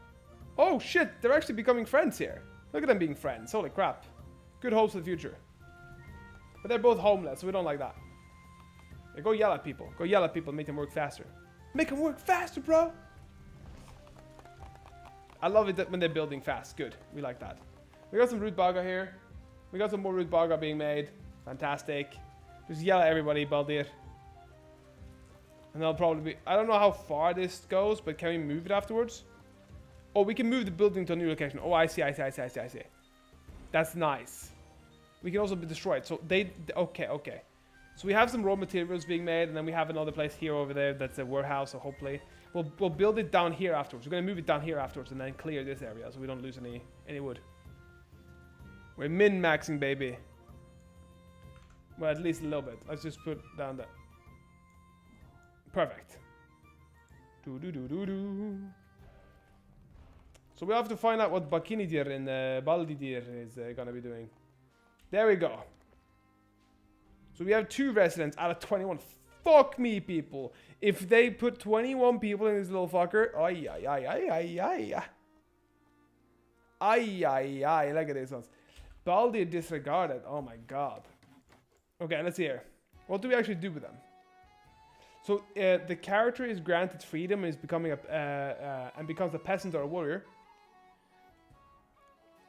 S1: Oh shit, they're actually becoming friends here. Look at them being friends. Holy crap. Good hopes for the future. But they're both homeless, so we don't like that. Yeah, go yell at people. Go yell at people and make them work faster. Make them work faster, bro! I love it when they're building fast. Good. We like that. We got some root baga here. We got some more root baga being made. Fantastic. Just yell at everybody, Baldir. And they'll probably be... I don't know how far this goes, but can we move it afterwards? Oh, we can move the building to a new location. Oh, I see. That's nice. We can also be destroyed. So they... Okay. So we have some raw materials being made, and then we have another place here over there that's a warehouse, so hopefully we'll build it down here afterwards. We're going to move it down here afterwards and then clear this area so we don't lose any wood. We're min-maxing, baby. Well, at least a little bit. Let's just put down that. Perfect. Do. So we have to find out what Bakinidir and Baldidir is going to be doing. There we go. So we have 2 residents out of 21. Fuck me, people. If they put 21 people in this little fucker. Ay, ay, ay, ay, ay, ay. Ay, ay, ay. Look at this one. Baldir disregarded. Oh my god. Okay, let's see here. What do we actually do with them? So the character is granted freedom and is becoming and becomes a peasant or a warrior.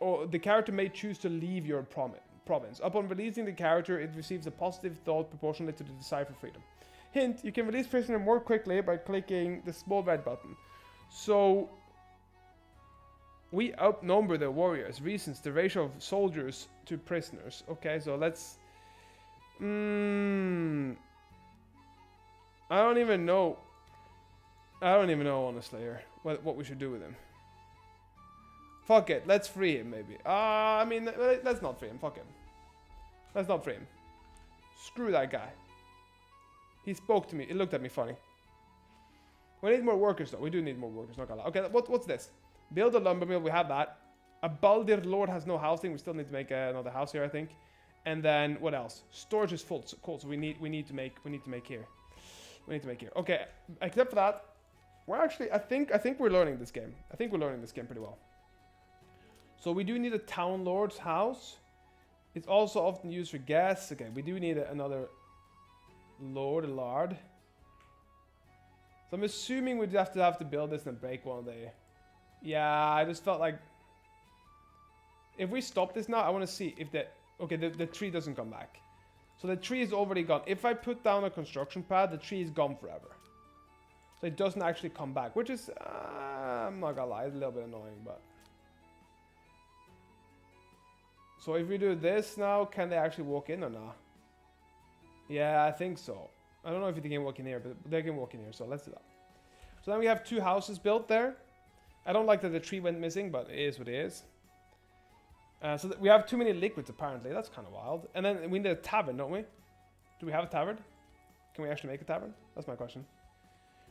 S1: Or the character may choose to leave your province. Upon releasing the character, it receives a positive thought proportionally to the desire for freedom. Hint, you can release prisoner more quickly by clicking the small red button. So we outnumber the warriors. Reasons, the ratio of soldiers to prisoners. Okay, so let's... I don't even know, honestly, here, what we should do with him. Fuck it, let's free him, maybe. I mean, let's not free him, fuck him. Let's not free him. Screw that guy. He spoke to me, he looked at me funny. We need more workers, though. We do need more workers, not gonna lie. Okay, what's this? Build a lumber mill, we have that. A Baldir Lord has no housing, we still need to make another house here, I think. And then, what else? Storage is full, so cool, so we need to make here. Okay, except for that, we're actually, I think we're learning this game. I think we're learning this game pretty well. So we do need a town lord's house. It's also often used for guests. Okay, we do need another lord. So I'm assuming we'd have to build this and break one day. Yeah, I just felt like if we stop this now, I want to see if the tree doesn't come back. So the tree is already gone. If I put down a construction pad, the tree is gone forever. So it doesn't actually come back, which is, I'm not gonna lie, it's a little bit annoying, but. So if we do this now, can they actually walk in or not? Yeah, I think so. I don't know if they can walk in here, but they can walk in here, so let's do that. So then we have 2 houses built there. I don't like that the tree went missing, but it is what it is. So we have too many liquids, apparently. That's kind of wild. And then we need a tavern, don't we? Do we have a tavern? Can we actually make a tavern? That's my question.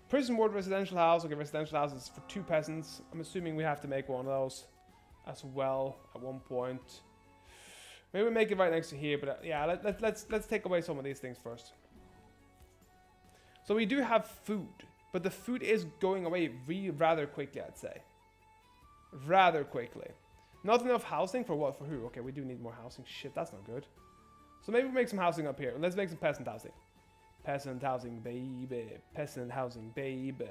S1: Prison ward residential house. Okay, residential house is for 2 peasants. I'm assuming we have to make one of those as well at one point. Maybe we make it right next to here, but yeah, let's take away some of these things first. So we do have food, but the food is going away rather quickly, I'd say. Rather quickly. Not enough housing for what? For who? Okay, we do need more housing. Shit, that's not good. So maybe we make some housing up here. Let's make some peasant housing. Peasant housing, baby. Peasant housing, baby.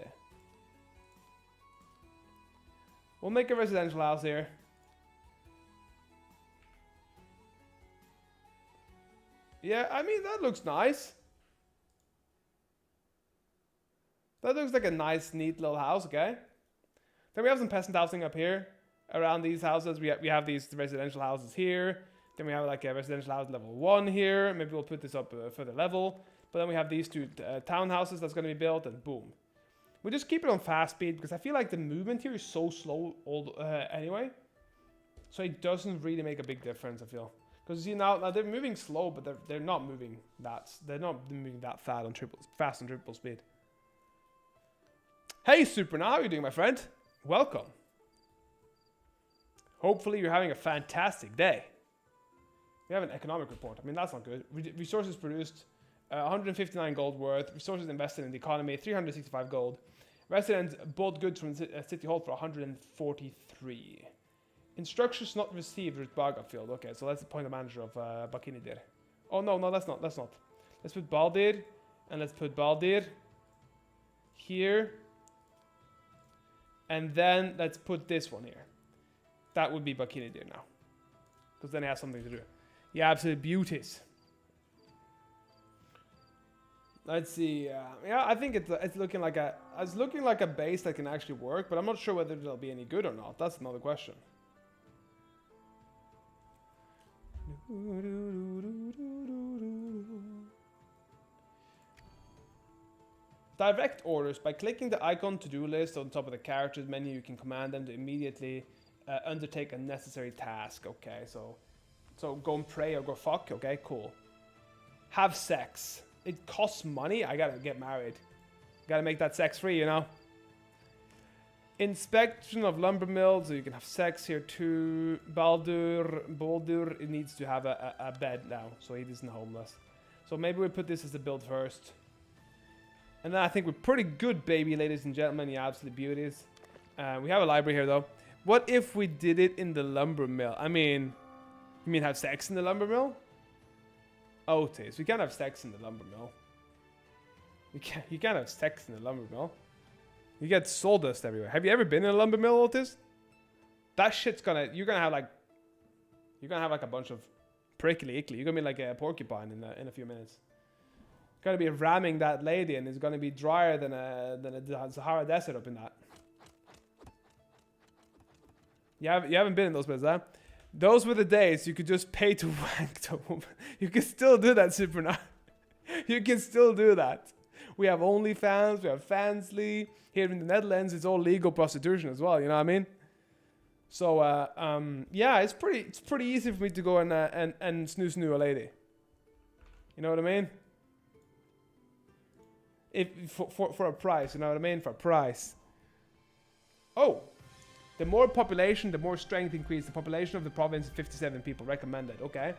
S1: We'll make a residential house here. Yeah, I mean, that looks nice. That looks like a nice, neat little house, okay? Then we have some peasant housing up here. Around these houses, we have these residential houses here. Then we have like a residential house level 1 here. Maybe we'll put this up a further level. But then we have these 2 townhouses that's going to be built, and boom. We just keep it on fast speed because I feel like the movement here is so slow anyway. So it doesn't really make a big difference, I feel. Because you see now they're moving slow, but they're not moving that fast on triple speed. Hey Super, how are you doing, my friend? Welcome. Hopefully you're having a fantastic day. We have an economic report. I mean, that's not good. Resources produced, 159 gold worth. Resources invested in the economy, 365 gold. Residents bought goods from City Hall for 143. Instructions not received with Bagafield. Okay, so that's the point of manager of Bakinidir. Oh, no, that's not. Let's put Baldir, and let's put Baldir here. And then let's put this one here. That would be Bakinidir now. Because then it has something to do. Yeah, absolute beauties. Let's see. Yeah, I think it's looking like a base that can actually work, but I'm not sure whether it'll be any good or not. That's another question. Direct orders. By clicking the icon to-do list on top of the characters menu, you can command them to immediately undertake a necessary task. Okay, so go and pray or go fuck. Okay, cool. Have sex. It costs money. I gotta get married. Gotta make that sex free, you know. Inspection of lumber mills. So you can have sex here too. Baldur, it needs to have a bed now, so he isn't homeless. So maybe we put this as a build first. And then I think we're pretty good, baby, ladies and gentlemen, you absolute beauties. We have a library here, though. What if we did it in the lumber mill? I mean, you mean have sex in the lumber mill? Otis, we can't have sex in the lumber mill. You can't have sex in the lumber mill. You get sawdust everywhere. Have you ever been in a lumber mill, Otis? That shit's gonna... You're gonna have like a bunch of prickly ickly. You're gonna be like a porcupine in a few minutes. Gonna be ramming that lady, and it's gonna be drier than a Sahara desert up in that. You haven't been in those places, huh? Those were the days you could just pay to wank to a woman. You can still do that, Superna. You can still do that. We have OnlyFans, we have Fansly. Here in the Netherlands, it's all legal prostitution as well. You know what I mean? So yeah, it's pretty easy for me to go and snoo a lady. You know what I mean? If for a price, you know what I mean? For a price. Oh, the more population, the more strength increase. The population of the province is 57 people. Recommended. Okay,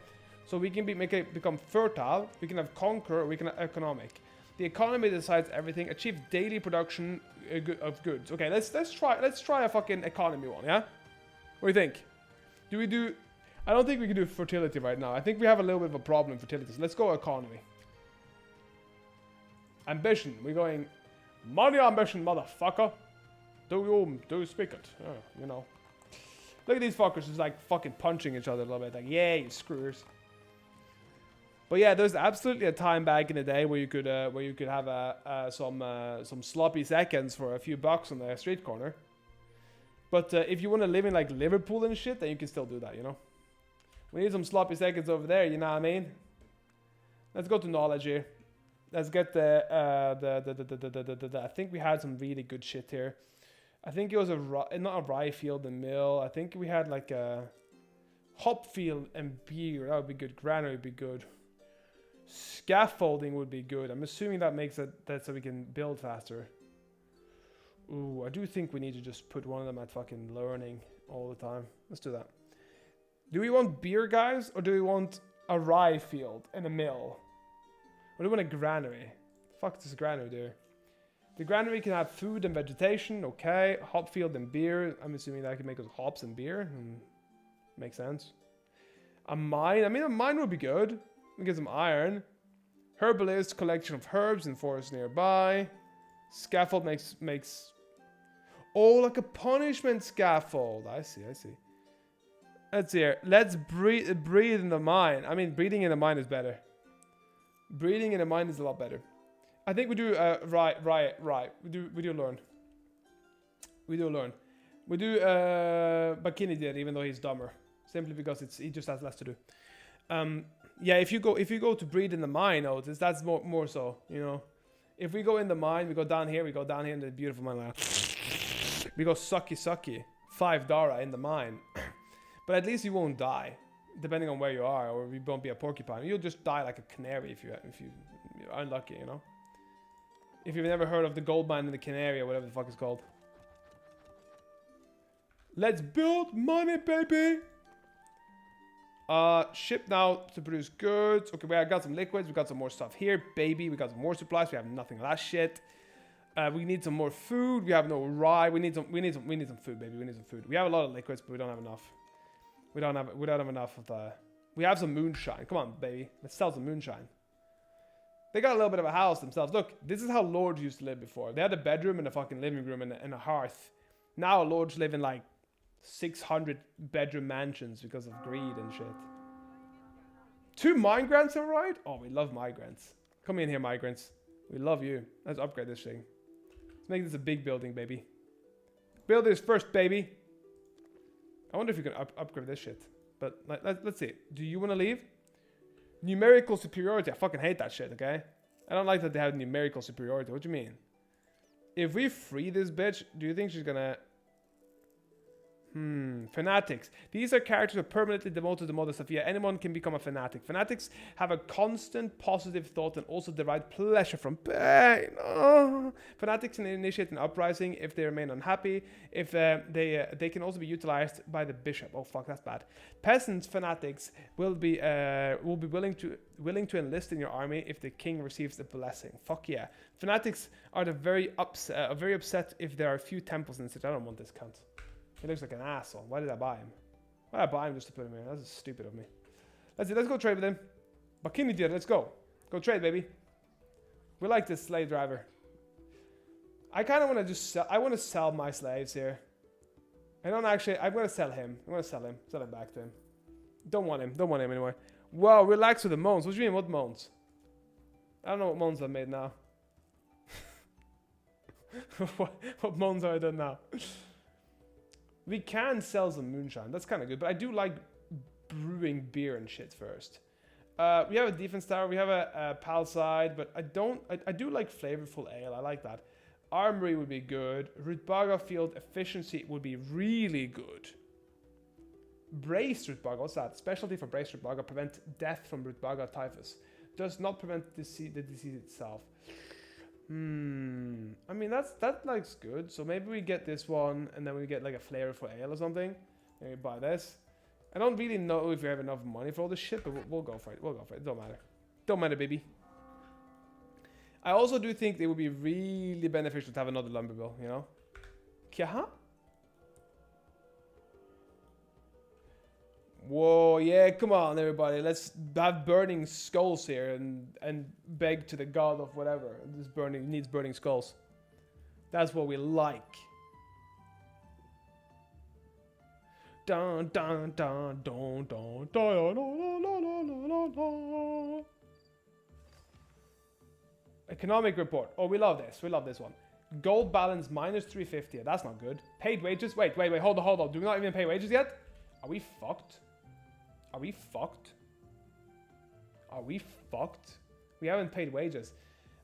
S1: so we can become fertile. We can have conquer. Or we can have economic. The economy decides everything. Achieve daily production of goods. Okay, let's try a fucking economy one. Yeah, what do you think? Do we do? I don't think we can do fertility right now. I think we have a little bit of a problem in fertility. So let's go economy. Ambition. We're going money ambition, motherfucker. Do you speak it? You know. Look at these fuckers just like fucking punching each other a little bit. Like, yeah, you screwers. But yeah, there's absolutely a time back in the day where you could have some sloppy seconds for a few bucks on the street corner. But if you want to live in like Liverpool and shit, then you can still do that, you know. We need some sloppy seconds over there, you know what I mean? Let's go to knowledge here. Let's get the I think we had some really good shit here. I think it was not a rye field and mill. I think we had like a hop field and beer. That would be good. Granary would be good. Scaffolding would be good. I'm assuming that makes that so we can build faster. Ooh, I do think we need to just put one of them at fucking learning all the time. Let's do that. Do we want beer, guys, or do we want a rye field and a mill? Or do we want a granary? Fuck this granary there. The granary can have food and vegetation. Okay. Hop field and beer. I'm assuming that can make us hops and beer. Makes sense. A mine. I mean, a mine would be good. We get some iron. Herbalist. Collection of herbs in forests nearby. Scaffold makes... Oh, like a punishment scaffold. I see. Let's see here. Let's breathe in the mine. I mean, breathing in the mine is better. Breathing in the mine is a lot better. I think we do right. We do learn. We do Bakini did, even though he's dumber. Simply because he just has less to do. Yeah, if you go to breathe in the mine, Otis, that's more so, you know. If we go in the mine, we go down here in the beautiful mine. Like, we go sucky. 5 Dara in the mine. But at least you won't die. Depending on where you are, or you won't be a porcupine. You'll just die like a canary if you're unlucky, you know. If you've never heard of the gold mine in the Canary or whatever the fuck it's called. Let's build money, baby. Ship now to produce goods. Okay, we got some liquids. We got some more stuff here, baby. We got some more supplies. We have nothing of that shit. We need some more food. We have no rye. We need some food, baby. We need some food. We have a lot of liquids, but we don't have enough. We don't have enough of the... We have some moonshine. Come on, baby. Let's sell some moonshine. They got a little bit of a house themselves. Look, this is how lords used to live before. They had a bedroom and a fucking living room and a hearth. Now lords live in like 600 bedroom mansions because of greed and shit. 2 migrants, alright? Oh, we love migrants. Come in here, migrants. We love you. Let's upgrade this thing. Let's make this a big building, baby. Build this first, baby. I wonder if you can upgrade this shit. But let's see. Do you want to leave? Numerical superiority. I fucking hate that shit, okay? I don't like that they have numerical superiority. What do you mean? If we free this bitch, do you think she's gonna... Fanatics. These are characters who are permanently demoted to Mother Sophia. Anyone can become a fanatic. Fanatics have a constant positive thought and also derive pleasure from pain. Oh. Fanatics can initiate an uprising if they remain unhappy. If they can also be utilized by the bishop. Oh fuck, that's bad. Peasants, fanatics will be willing to enlist in your army if the king receives a blessing. Fuck yeah. Fanatics are very upset if there are a few temples in the city. I don't want this cunt. He looks like an asshole. Why did I buy him? Why did I buy him just to put him here? That's stupid of me. Let's go trade with him. Bakini dear, let's go. Go trade, baby. We like this slave driver. I kind of want to just sell. I want to sell my slaves here. I don't actually. I'm going to sell him. I'm going to sell him. Sell him back to him. Don't want him. Don't want him anymore. Wow, relax with the moans. What do you mean, what moans? I don't know what moans I've made now. what moans have I done now? We can sell some moonshine. That's kind of good. But I do like brewing beer and shit first. We have a defense tower. We have a pal side. But I do like flavorful ale. I like that. Armory would be good. Rutbaga field efficiency would be really good. Braced Rutbaga. What's that? Specialty for braced Rutbaga. Prevent death from Rutbaga typhus. Does not prevent the disease itself. I mean that looks good. So maybe we get this one and then we get like a flavorful ale or something. Maybe buy this. I don't really know if we have enough money for all this shit, but we'll go for it. We'll go for it. Don't matter. Don't matter, baby. I also do think it would be really beneficial to have another lumber mill, you know? Kya? Whoa, yeah, come on everybody. Let's have burning skulls here and beg to the god of whatever. This needs burning skulls. That's what we like. Dun dun dun dun dun dun dun. Economic report. Oh, we love this. We love this one. Gold balance minus 350. That's not good. Paid wages. Wait. Hold on. Do we not even pay wages yet? Are we fucked? Are we fucked? Are we fucked? We haven't paid wages.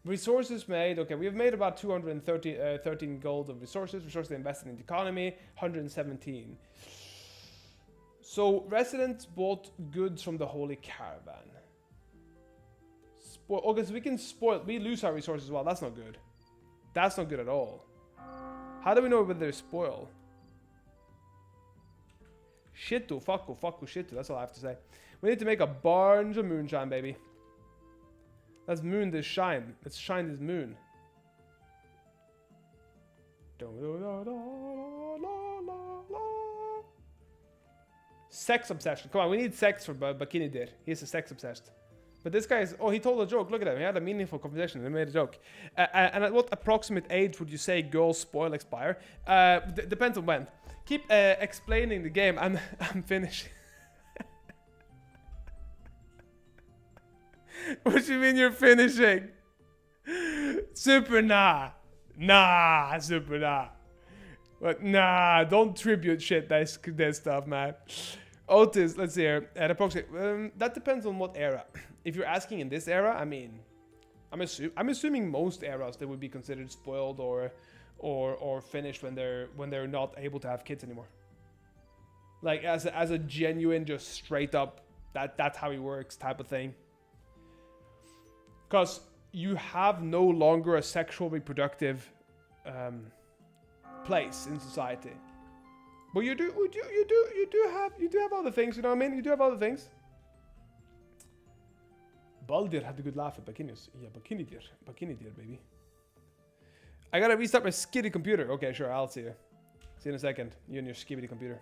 S1: Resources made. Okay, we've made about 213 gold of resources. Resources invested in the economy. 117. So residents bought goods from the Holy Caravan. Okay, so we can spoil. We lose our resources as well. That's not good. That's not good at all. How do we know whether they're spoiled? Shittu, fucku, shittu. That's all I have to say. We need to make a bunch of moonshine, baby. Let's moon this shine. Let's shine this moon. Sex obsession. Come on, we need sex for Bakini Dir. He's a sex obsessed. But this guy is... Oh, he told a joke. Look at him. He had a meaningful conversation. He made a joke. And at what approximate age would you say girls spoil expire? Depends on when. Keep explaining the game. I'm finished. What do you mean you're finishing? Super nah. Nah, super nah. But nah, don't tribute shit this stuff, man. Otis, let's see here. At approximate, that depends on what era. If you're asking in this era, I mean, I'm assuming most eras they would be considered spoiled or finished when they're not able to have kids anymore. Like as a genuine, just straight up that's how he works type of thing. Because you have no longer a sexual reproductive place in society. But you do have other things, you know what I mean? You do have other things. Baldir had a good laugh at Bakinius. Yeah, Bakini dear, baby. I gotta restart my skitty computer. Okay, sure, I'll see you. See you in a second. You and your skibidi computer.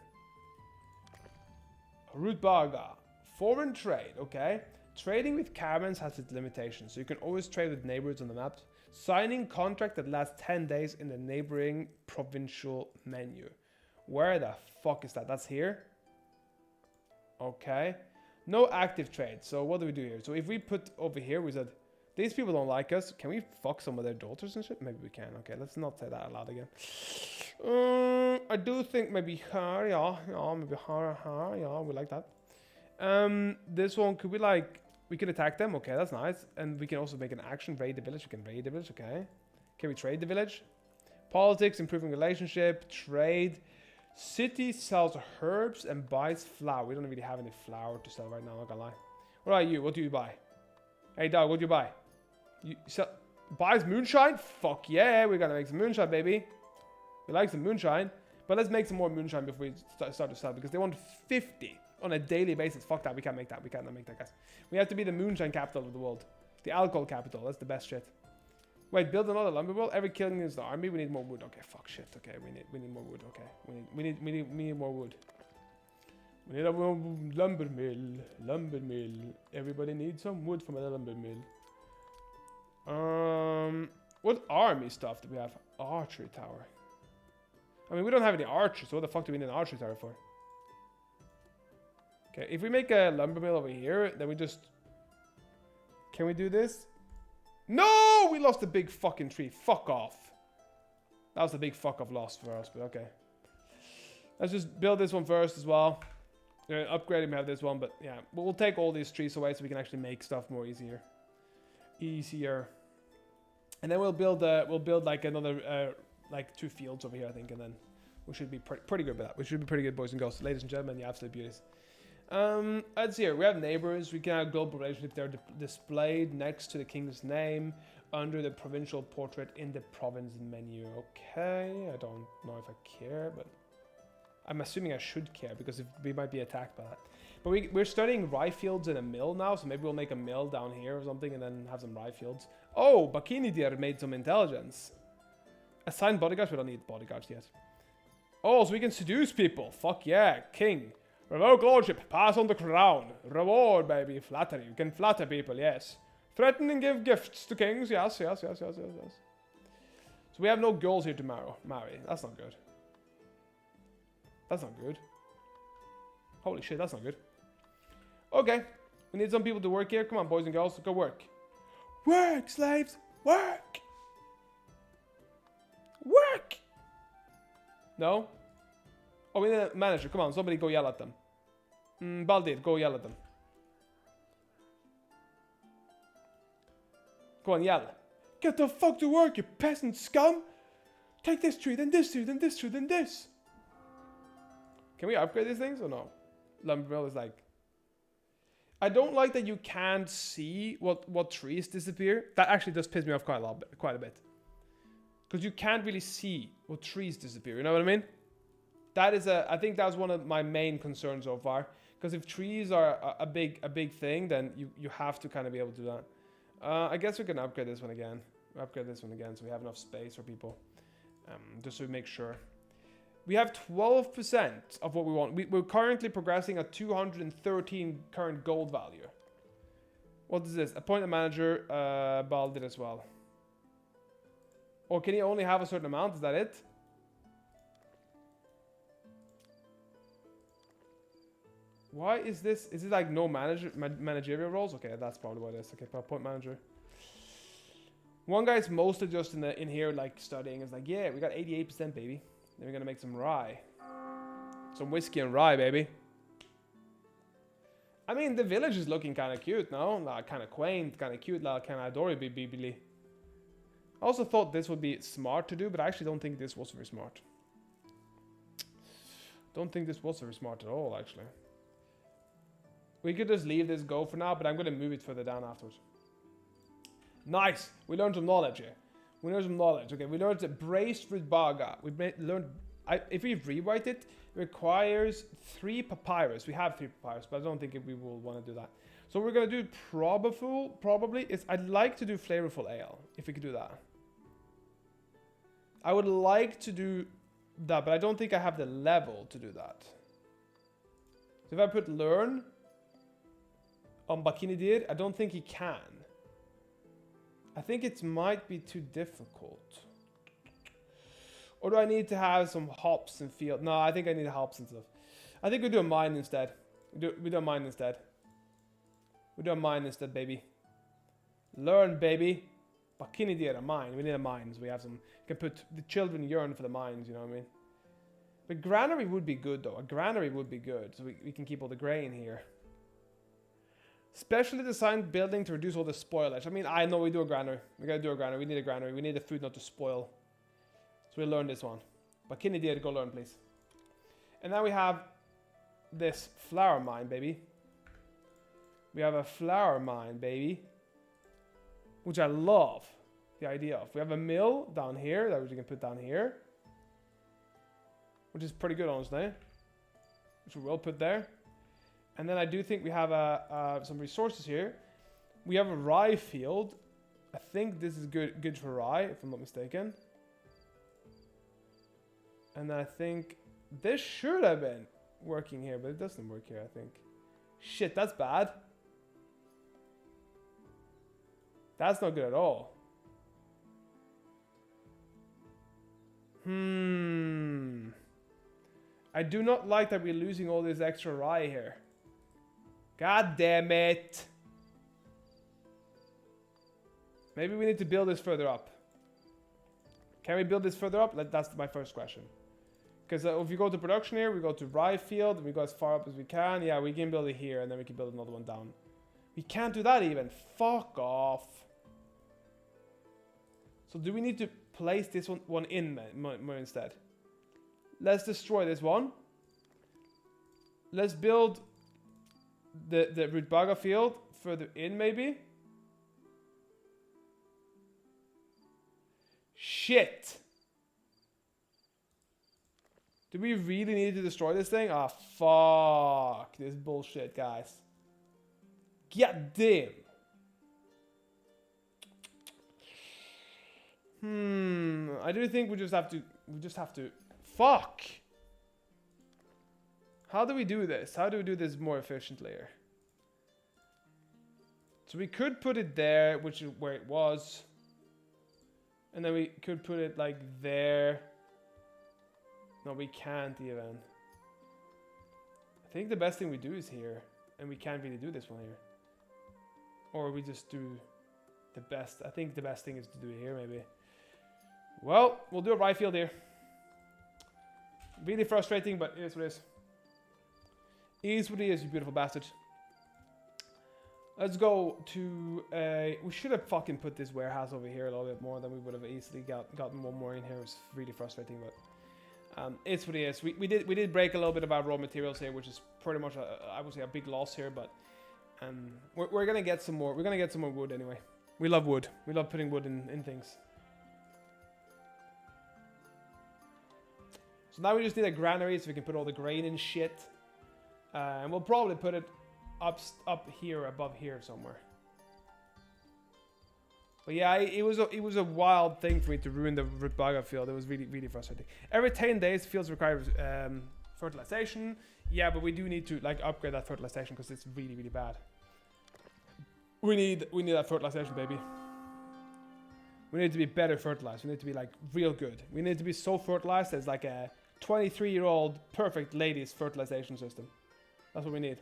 S1: Rutbaga. Foreign trade, okay. Trading with caravans has its limitations, so you can always trade with neighbors on the map. Signing contract that lasts 10 days in the neighboring provincial menu. Where the fuck is that? That's here? Okay. No active trade. So what do we do here? So if we put over here, we said, these people don't like us. Can we fuck some of their daughters and shit? Maybe we can. Okay, let's not say that out loud again. I do think maybe her, yeah, maybe her, yeah, we like that. This one, could we like We can attack them. Okay, that's nice. And we can also make an action. Raid the village. We can raid the village. Okay. Can we trade the village? Politics, improving relationship, trade. City sells herbs and buys flour. We don't really have any flour to sell right now, not gonna lie. What are you? What do you buy? Hey dog, what do you buy? You sell, buys moonshine? Fuck yeah, we're gonna make some moonshine, baby. We like some moonshine. But let's make some more moonshine before we start to sell, because they want 50 on a daily basis. Fuck that, we can't make that. We cannot make that, guys. We have to be the moonshine capital of the world. The alcohol capital, that's the best shit. Wait, build another lumber mill. Every killing is the army. We need more wood. Okay, fuck shit. Okay, we need more wood. Okay, we need more wood. We need a lumber mill. Lumber mill. Everybody needs some wood from a lumber mill. What army stuff do we have? Archery tower. I mean, we don't have any archers. So what the fuck do we need an archery tower for? Okay, if we make a lumber mill over here, then we just... Can we do this? No! We lost a big fucking tree. Fuck off. That was a big fuck off loss for us, but okay. Let's just build this one first as well. Upgrading, we have this one, but yeah. We'll take all these trees away so we can actually make stuff more easier. And then we'll build like another, like 2 fields over here, I think, and then we should be pretty good with that. We should be pretty good, boys and girls. Ladies and gentlemen, the absolute beauties. Let's see here. We have neighbors. We can have global relationship. They're displayed next to the king's name under the provincial portrait in the province menu. Okay, I don't know if I care, but I'm assuming I should care because we might be attacked by that. But we're studying rye fields in a mill now, so maybe we'll make a mill down here or something and then have some rye fields. Oh, Bakini dear made some intelligence. Assign bodyguards. We don't need bodyguards yet. Oh, so we can seduce people. Fuck yeah, king. Revoke lordship, pass on the crown. Reward, baby, flattery. You can flatter people, yes. Threaten and give gifts to kings, yes. So we have no girls here to marry. That's not good. That's not good. Holy shit, that's not good. Okay, we need some people to work here. Come on, boys and girls, go work. Work, slaves, work. Work. No? Oh, we need a manager. Come on, somebody go yell at them. Baldir, go yell at them. Go on, yell. Get the fuck to work, you peasant scum! Take this tree, then this tree, then this tree, then this. Can we upgrade these things or no? Lumber mill is like... I don't like that you can't see what trees disappear. That actually does piss me off quite a bit. Because you can't really see what trees disappear, you know what I mean? That is I think that's one of my main concerns so far. Because if trees are a big thing, then you have to kind of be able to do that. I guess we can upgrade this one again. Upgrade this one again so we have enough space for people. Just so we make sure. We have 12% of what we want. We're currently progressing at 213 current gold value. What is this? Appoint a manager. Bal did as well. Or can he only have a certain amount? Is that it? Why is this? Is it like no managerial roles? Okay, that's probably what it is. Okay, appoint manager. One guy's mostly just in here like studying. It's like, yeah, we got 88%, baby. Then we're gonna make some rye. Some whiskey and rye, baby. I mean, the village is looking kind of cute now. Like, kind of quaint, kind of cute, like kind of adorable, baby. I also thought this would be smart to do, but I actually don't think this was very smart. Don't think this was very smart at all, actually. We could just leave this go for now, but I'm going to move it further down afterwards. Nice! We learned some knowledge here. We learned some knowledge. Okay, we learned that braced with baga. We learned... if we rewrite it, it requires 3 papyrus. We have 3 papyrus, but I don't think we will want to do that. So what we're going to do probably is... I'd like to do flavorful ale, if we could do that. I would like to do that, but I don't think I have the level to do that. So if I put learn on Bakinidir, I don't think he can. I think it might be too difficult. Or do I need to have some hops and field? No, I think I need hops and stuff. I think we do a mine instead. We do a mine instead. We do a mine instead, baby. Learn, baby. Bakinidir, a mine. We need a mine, so we have some... You can put... The children yearn for the mines, you know what I mean? But granary would be good, though. A granary would be good, so we can keep all the grain here. Specially designed building to reduce all the spoilage. I mean, I know we do a granary. We gotta do a granary. We need a granary. We need the food not to spoil. So we learn this one. But Kinney did, go learn, please. And now we have this flower mine, baby. We have a flower mine, baby. Which I love the idea of. We have a mill down here that we can put down here. Which is pretty good, honestly. Which we will put there. And then I do think we have some resources here. We have a rye field. I think this is good for rye, if I'm not mistaken. And I think this should have been working here, but it doesn't work here, I think. Shit, that's bad. That's not good at all. I do not like that we're losing all this extra rye here. God damn it. Maybe we need to build this further up. Can we build this further up? That's my first question. Because if you go to production here, we go to rye field, and we go as far up as we can. Yeah, we can build it here, and then we can build another one down. We can't do that even. Fuck off. So do we need to place this one in more instead? Let's destroy this one. Let's build the Rutbaga field further in, maybe. Shit. Do we really need to destroy this thing? Ah, fuck. This bullshit, guys. God damn. I do think we just have to. Fuck. How do we do this? How do we do this more efficiently here? So we could put it there, which is where it was. And then we could put it like there. No, we can't even. I think the best thing we do is here. And we can't really do this one here. Or we just do the best. I think the best thing is to do it here, maybe. Well, we'll do a rye field here. Really frustrating, but it is what it is. It is what it is, you beautiful bastard. Let's go to we should have fucking put this warehouse over here a little bit more, than we would have easily gotten one more in here. It was really frustrating, but it's what it is. We did break a little bit of our raw materials here, which is pretty much I would say a big loss here, but we're gonna get some more. We're gonna get some more wood anyway. We love wood. We love putting wood in things. So now we just need a granary so we can put all the grain and shit. And we'll probably put it up here, above here somewhere. But yeah, it was a wild thing for me to ruin the Rutbaga field. It was really, really frustrating. Every 10 days, fields require fertilization. Yeah, but we do need to like upgrade that fertilization because it's really, really bad. We need that fertilization, baby. We need to be better fertilized. We need to be like real good. We need to be so fertilized as like a 23-year-old perfect lady's fertilization system. That's what we need.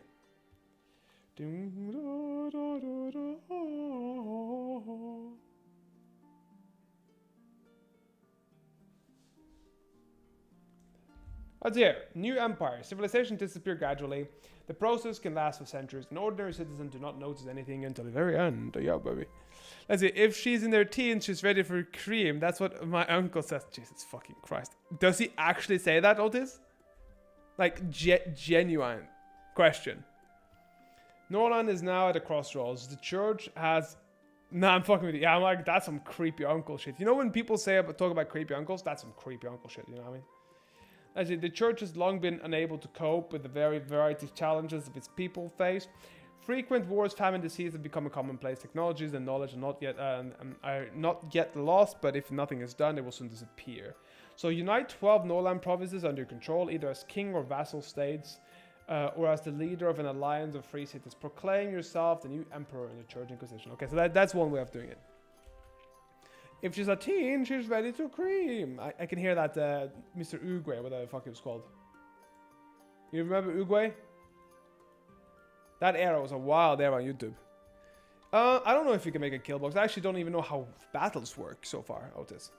S1: Let's hear. New empire. Civilization disappear gradually. The process can last for centuries. An ordinary citizen do not notice anything until the very end. Yeah, baby. Let's see. If she's in her teens, she's ready for cream. That's what my uncle says. Jesus fucking Christ. Does he actually say that, Otis? Like, genuine question. Norland is now at a crossroads. The church has... Nah, I'm fucking with you. Yeah, I'm like, that's some creepy uncle shit. You know when people talk about creepy uncles? That's some creepy uncle shit, you know what I mean? As the church has long been unable to cope with the variety of challenges of its people face. Frequent wars, famine, disease have become a commonplace. Technologies and knowledge are not yet lost, but if nothing is done, they will soon disappear. So unite 12 Norland provinces under your control, either as king or vassal states, or as the leader of an alliance of free cities. Proclaim yourself the new emperor in the Church Inquisition. Okay, so that's one way of doing it. If she's a teen, she's ready to cream. I can hear that Mr. Uguay, whatever the fuck it was called. You remember Uguay? That era was a wild era on YouTube. I don't know if you can make a kill box. I actually don't even know how battles work so far, Otis.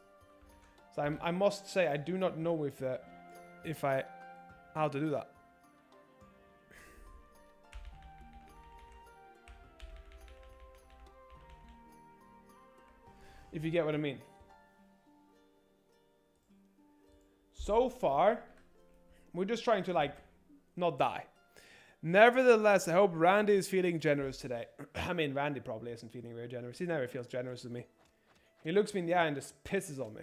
S1: So I must say I do not know how to do that. If you get what I mean. So far, we're just trying to like not die. Nevertheless, I hope Randy is feeling generous today. I mean, Randy probably isn't feeling very generous. He never feels generous with me. He looks me in the eye and just pisses on me.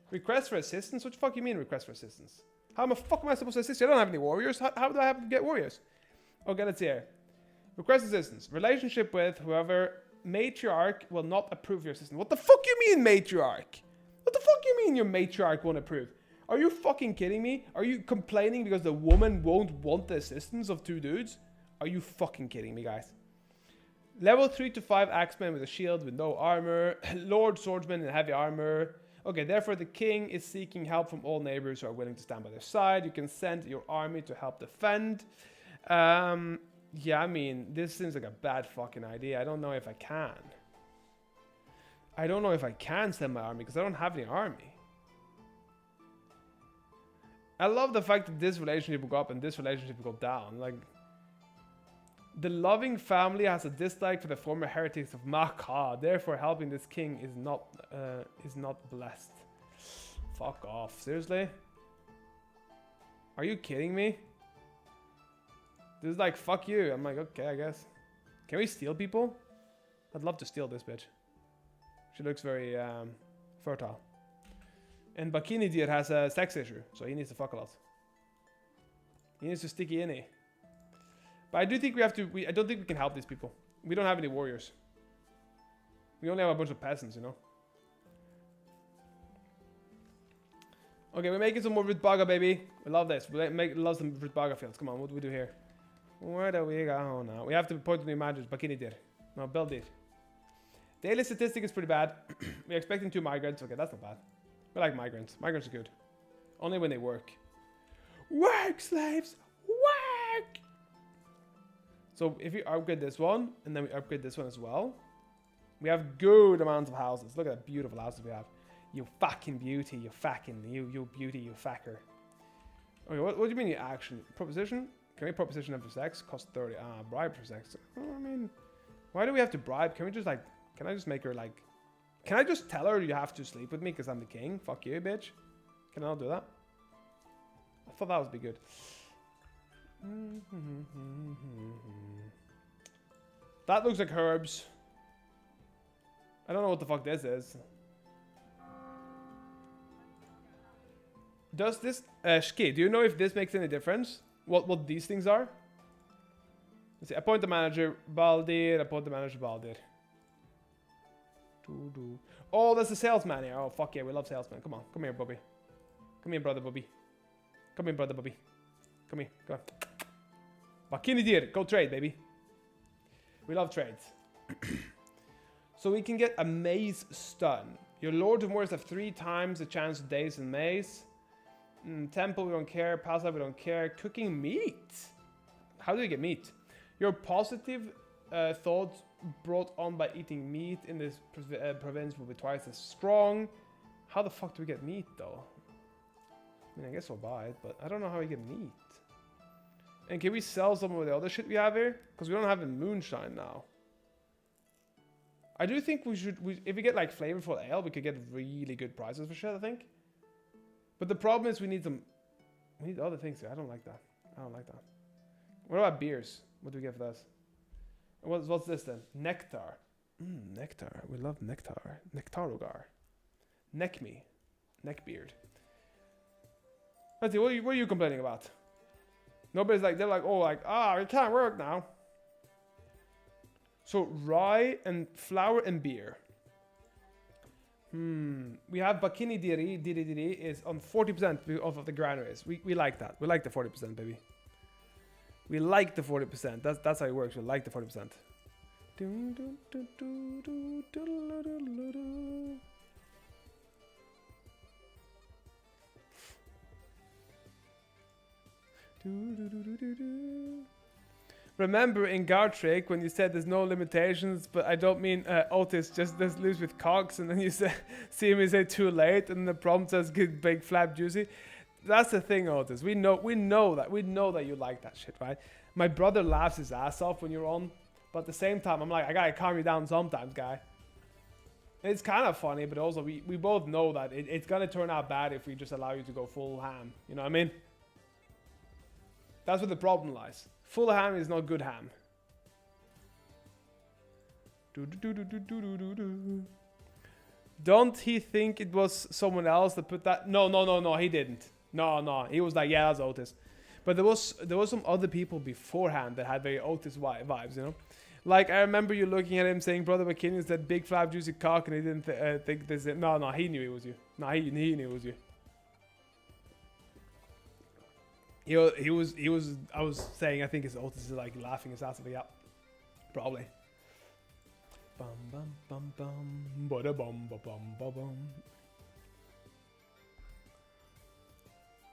S1: Request for assistance? What the fuck you mean request for assistance? How the fuck am I supposed to assist you? I don't have any warriors. How do I have to get warriors? Okay, let's see here. Request assistance. Relationship with whoever matriarch will not approve your assistance. What the fuck you mean matriarch? What the fuck you mean your matriarch won't approve? Are you fucking kidding me? Are you complaining because the woman won't want the assistance of 2 dudes? Are you fucking kidding me, guys? Level 3 to 5 axeman with a shield with no armor. Lord swordsman in heavy armor. Okay, therefore the king is seeking help from all neighbors who are willing to stand by their side. You can send your army to help defend. Yeah, I mean, this seems like a bad fucking idea. I don't know if I can. I don't know if I can send my army because I don't have any army. I love the fact that this relationship will go up and this relationship will go down. Like, the loving family has a dislike for the former heretics of Maka. Therefore, helping this king is not blessed. Fuck off. Seriously? Are you kidding me? This is like, fuck you. I'm like, okay, I guess. Can we steal people? I'd love to steal this bitch. She looks very fertile. And Bikini Deer has a sex issue, so he needs to fuck a lot. He needs to sticky innie. But I do think we have to. I don't think we can help these people. We don't have any warriors. We only have a bunch of peasants, you know. Okay, we're making some more Rutbaga, baby. We love this. We love some Rutbaga fields. Come on, what do we do here? Where do we go now? We have to point to new managers. Bikini Deer. No, Bell Deer. Daily statistic is pretty bad. We're expecting 2 migrants. Okay, that's not bad. We like migrants. Migrants are good. Only when they work. Work, slaves! Work! So if we upgrade this one, and then we upgrade this one as well, we have good amounts of houses. Look at that beautiful houses we have. You fucking beauty, you fucking, you beauty, you fucker. Okay, what do you mean you action? Proposition? Can we proposition them for sex? Cost 30. Bribe for sex. I mean, why do we have to bribe? Can we just like, can I just make her like, can I just tell her you have to sleep with me because I'm the king? Fuck you, bitch. Can I not do that? I thought that would be good. That looks like herbs. I don't know what the fuck this is. Does this... Shki, do you know if this makes any difference? What these things are? Let's see. Appoint the manager, Baldir. Appoint the manager, Baldir. Oh, that's a salesman here. Oh, fuck yeah, we love salesmen. Come on, come here, Bubby. Come here, brother Bubby. Come here, brother Bubby. Come here, go on. Bakini deer, go trade, baby. We love trades. So we can get a maze stun. Your lords and warriors have 3 times the chance of days in maze. Temple, we don't care. Pasta, we don't care. Cooking meat. How do we get meat? Your positive thoughts brought on by eating meat in this province will be twice as strong. How the fuck do we get meat though? I mean, I guess we'll buy it, but I don't know how we get meat. And can we sell some of the other shit we have here? Because we don't have the moonshine now. I do think we should, if we get like flavorful ale, we could get really good prices for shit, I think. But the problem is we need other things here. I don't like that. I don't like that. What about beers? What do we get for this? What's this then? Nectar. Nectar. We love nectar. Nectarogar. Neck me. Neckbeard. Let's see, what are you complaining about? Nobody's like, they're like, oh, like, it can't work now. So rye and flour and beer. We have Bakini Diri is on 40% of the granaries. We like that. We like the 40%, baby. We like the 40%. That's how it works. We like the 40%. Remember in Gartrick when you said there's no limitations, but I don't mean Otis just lives with cogs, and then you see me say too late, and the prompt says good big flap juicy. That's the thing, Otis. We know that you like that shit, right? My brother laughs his ass off when you're on, but at the same time, I'm like, I gotta calm you down sometimes, guy. It's kind of funny, but also we both know that it's gonna turn out bad if we just allow you to go full ham. You know what I mean? That's where the problem lies. Full ham is not good ham. Don't he think it was someone else that put that? No, he didn't. No, he was like, yeah, that's Otis. But there was some other people beforehand that had very Otis vibes, you know? Like, I remember you looking at him saying, Brother McKinney said big flap juicy cock, and he didn't think this. No, he knew it was you. No, he knew it was you. He was, I was saying, I think his Otis is like laughing his ass off. Yeah, probably. Bum bum bum bum, bada bum bum bum bum.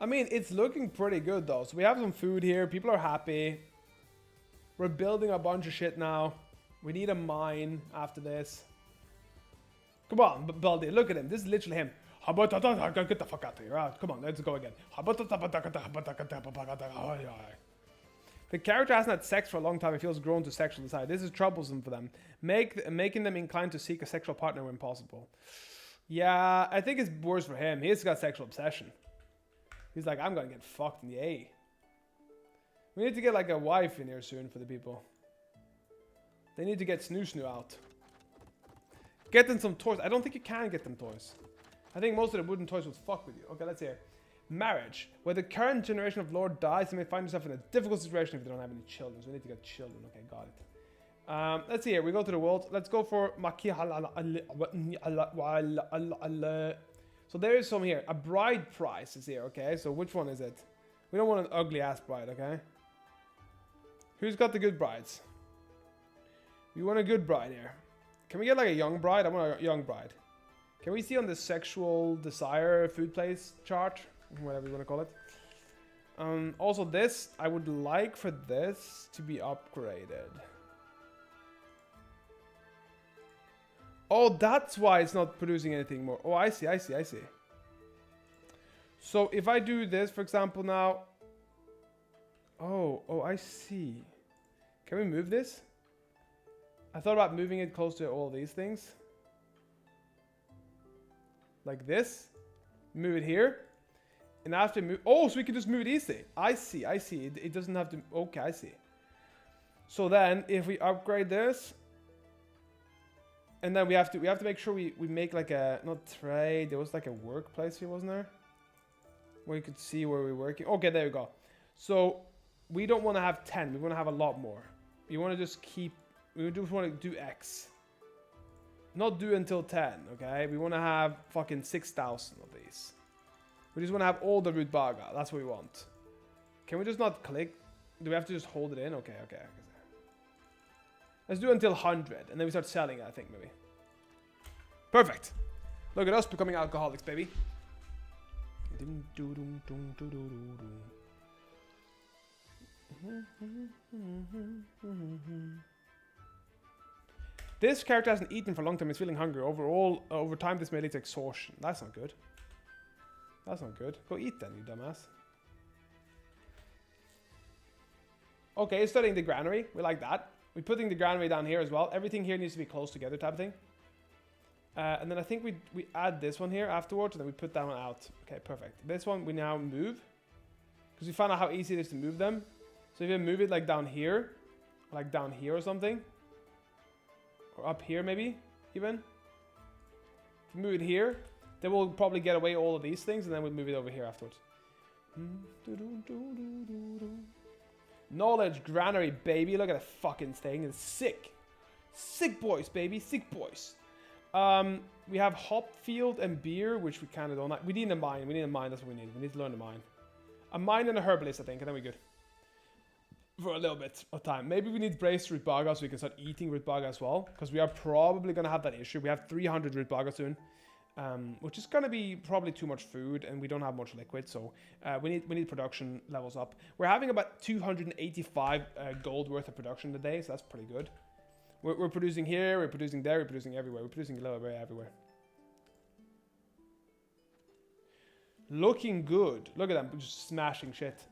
S1: I mean, it's looking pretty good though. So we have some food here. People are happy. We're building a bunch of shit now. We need a mine after this. Come on, Baldi, look at him. This is literally him. Get the fuck out of here. Come on, let's go again. The character hasn't had sex for a long time. It feels grown to sexual desire. This is troublesome for them. Making them inclined to seek a sexual partner when possible. Yeah, I think it's worse for him. He's got sexual obsession. He's like, I'm gonna get fucked in the A. We need to get like a wife in here soon for the people. They need to get Snoo out. Get them some toys. I don't think you can get them toys. I think most of the wooden toys will fuck with you. Okay, let's hear. Marriage. Where the current generation of Lord dies, you may find yourself in a difficult situation if you don't have any children. So we need to get children. Okay, got it. Let's see here. We go to the world. Let's go for So there is some here. A bride price is here, okay? So which one is it? We don't want an ugly ass bride, okay? Who's got the good brides? We want a good bride here. Can we get like a young bride? I want a young bride. Can we see on the sexual desire food place chart? Whatever you want to call it. Also this, I would like for this to be upgraded. Oh, that's why it's not producing anything more. Oh, I see. So if I do this, for example, now. Oh, I see. Can we move this? I thought about moving it close to all these things. Like this. Move it here. And after move. Oh, so we can just move it easily. I see. It doesn't have to. Okay, I see. So then, if we upgrade this. And then we have to make sure we make like a, not trade, there was like a workplace here, wasn't there? Where you could see where we're working. Okay, there we go. So we don't want to have 10, we want to have a lot more. You want to just keep, we just want to do X. Not do until 10, okay? We want to have fucking 6,000 of these. We just want to have all the root baga, that's what we want. Can we just not click? Do we have to just hold it in? Okay. Let's do until 100, and then we start selling it, I think, maybe. Perfect. Look at us becoming alcoholics, baby. This character hasn't eaten for a long time. He's feeling hungry. Over time, this may lead to exhaustion. That's not good. Go eat then, you dumbass. Okay, studying the granary. We like that. We're putting the granary down here as well. Everything here needs to be close together type of thing. And then I think we add this one here afterwards, and then we put that one out. Okay, perfect. This one we now move. Because we found out how easy it is to move them. So if you move it like down here or something. Or up here maybe, even. If we move it here, then we'll probably get away all of these things, and then we'll move it over here afterwards. Knowledge granary, baby. Look at the fucking thing. It's sick. Sick boys, baby. Sick boys. We have hop field and beer, which we kind of don't like. We need a mine. That's what we need. We need to learn to mine. A mine and a herbalist, I think, and then we're good. For a little bit of time. Maybe we need braised root baga so we can start eating root baga as well. Because we are probably going to have that issue. We have 300 root baga soon. Which is going to be probably too much food, and we don't have much liquid, so we need production levels up. We're having about 285 gold worth of production today, so that's pretty good. We're producing here, we're producing there, we're producing everywhere. We're producing a little bit everywhere. Looking good. Look at them, just smashing shit.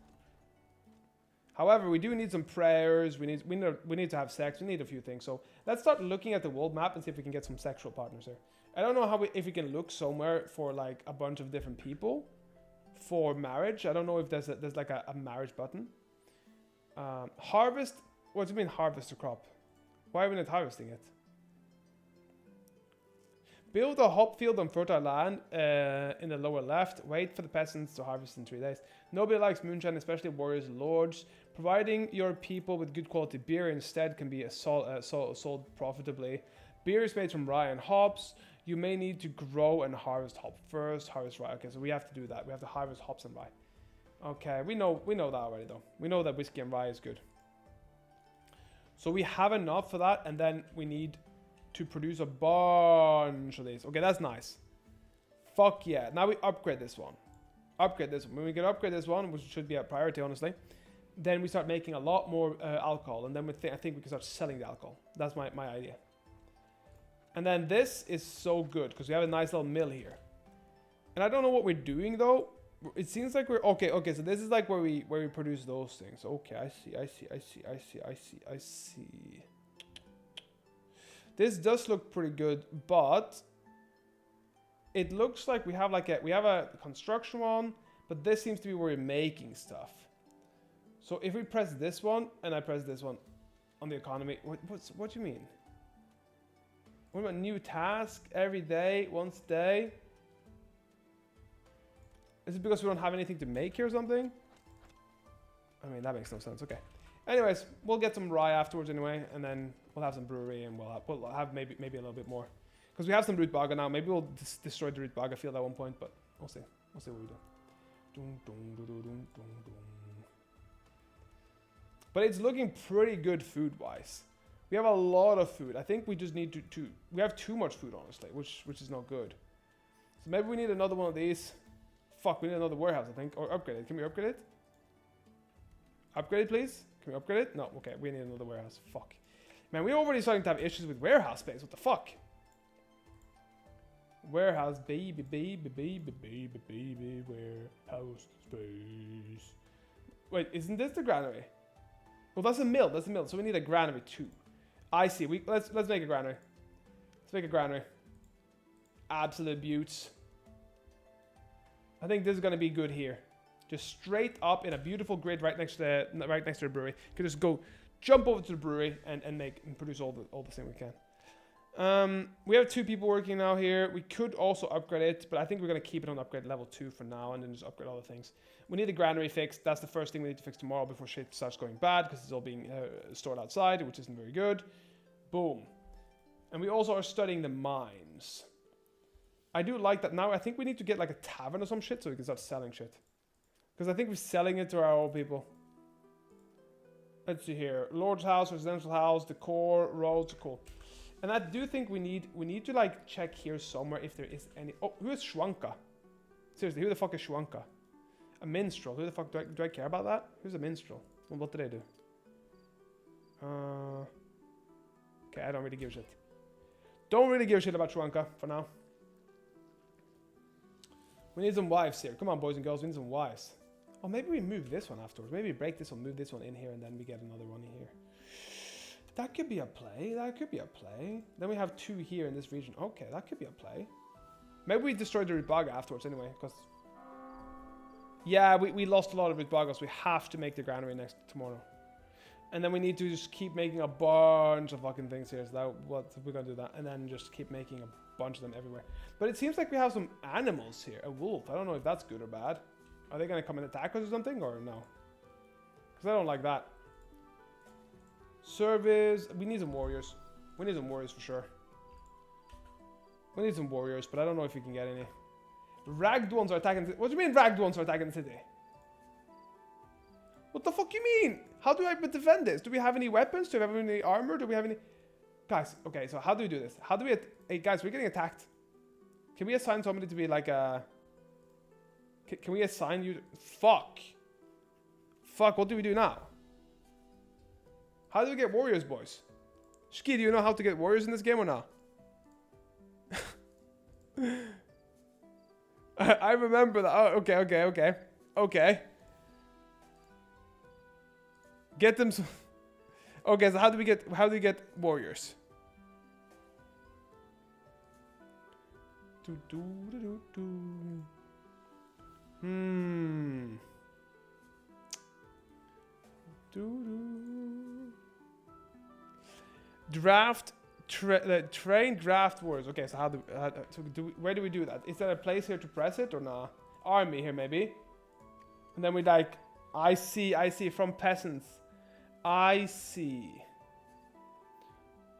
S1: However, we do need some prayers. We need to have sex. We need a few things. So let's start looking at the world map and see if we can get some sexual partners here. I don't know if we can look somewhere for like a bunch of different people for marriage. I don't know if there's like a marriage button. Harvest. What do you mean harvest a crop? Why are we not harvesting it? Build a hop field on fertile land in the lower left. Wait for the peasants to harvest in 3 days. Nobody likes moonshine, especially warriors and lords. Providing your people with good quality beer instead can be sold profitably. Beer is made from rye and hops. You may need to grow and harvest hop first. Harvest rye. Okay, so we have to do that. We have to harvest hops and rye. Okay, we know that already though. We know that whiskey and rye is good. So we have enough for that, and then we need to produce a bunch of these. Okay, that's nice. Fuck yeah. Now we upgrade this one. Upgrade this one. When we can upgrade this one, which should be a priority, honestly, then we start making a lot more alcohol, and then I think we can start selling the alcohol. That's my idea. And then this is so good because we have a nice little mill here. And I don't know what we're doing though. It seems like we're okay. So this is like where we produce those things. Okay, I see. This does look pretty good, but it looks like we have a construction one, but this seems to be where we're making stuff. So if we press this one and I press this one on the economy, what do you mean? What about new task every day, once a day? Is it because we don't have anything to make here or something? I mean, that makes no sense. Okay. Anyways, we'll get some rye afterwards anyway, and then we'll have some brewery, and we'll have maybe a little bit more. Because we have some root baga now. Maybe we'll destroy the root baga field at one point, but we'll see. We'll see what we do. But it's looking pretty good food-wise. We have a lot of food. I think we just need to we have too much food, honestly, which is not good. So maybe we need another one of these. Fuck, we need another warehouse, I think. Or upgrade it. Can we upgrade it? Upgrade it, please? Can we upgrade it? No, okay, we need another warehouse. Fuck. Man, we're already starting to have issues with warehouse space. What the fuck? Warehouse, baby, warehouse space. Wait, isn't this the granary? Well, that's a mill. That's a mill. So we need a granary too. I see. Let's make a granary. Let's make a granary. Absolute beauts. I think this is gonna be good here. Just straight up in a beautiful grid right next to the brewery. You can just go jump over to the brewery and produce all the thing we can. We have 2 people working now here. We could also upgrade it, but I think we're gonna keep it on upgrade level 2 for now, and then just upgrade other things. We need the granary fixed. That's the first thing we need to fix tomorrow before shit starts going bad, because it's all being stored outside, which isn't very good. Boom. And we also are studying the mines. I do like that. Now I think we need to get like a tavern or some shit so we can start selling shit. Because I think we're selling it to our old people. Let's see here. Lord's house, residential house, decor, roads, cool. And I do think we need to like check here somewhere if there is any. Oh, who is Schwanka? Seriously, who the fuck is Schwanka? A minstrel. Who the fuck do I care about that? Who's a minstrel? Well, what did they do? Okay, I don't really give a shit. Don't really give a shit about Schwanka for now. We need some wives here. Come on, boys and girls, we need some wives. Oh, maybe we move this one afterwards. Maybe we break this one, move this one in here, and then we get another one in here. That could be a play. That could be a play. Then we have 2 here in this region. Okay, that could be a play. Maybe we destroy the Rutbaga afterwards anyway, because... Yeah, we lost a lot of Rutbagas. We have to make the granary tomorrow. And then we need to just keep making a bunch of fucking things here. So we're going to do that. And then just keep making a bunch of them everywhere. But it seems like we have some animals here. A wolf. I don't know if that's good or bad. Are they going to come and attack us or something? Or no? Because I don't like that. Service. We need some warriors. We need some warriors for sure. We need some warriors, but I don't know if we can get any. Ragged ones are attacking the city. What do you mean ragged ones are attacking the city? What the fuck you mean? How do I defend this? Do we have any weapons? Do we have any armor? Do we have any... Guys, okay, so how do we do this? How do we... Hey, guys, we're getting attacked. Can we assign somebody to be like a... Can we assign you... Fuck. Fuck, what do we do now? How do we get warriors, boys? Shki, do you know how to get warriors in this game or not? I remember that. Oh, okay. Get them some... Okay, so how do we get warriors? Draft, train draft warriors. Okay, so where do we do that? Is there a place here to press it or not? Army here maybe. And then we like, I see from peasants. I see.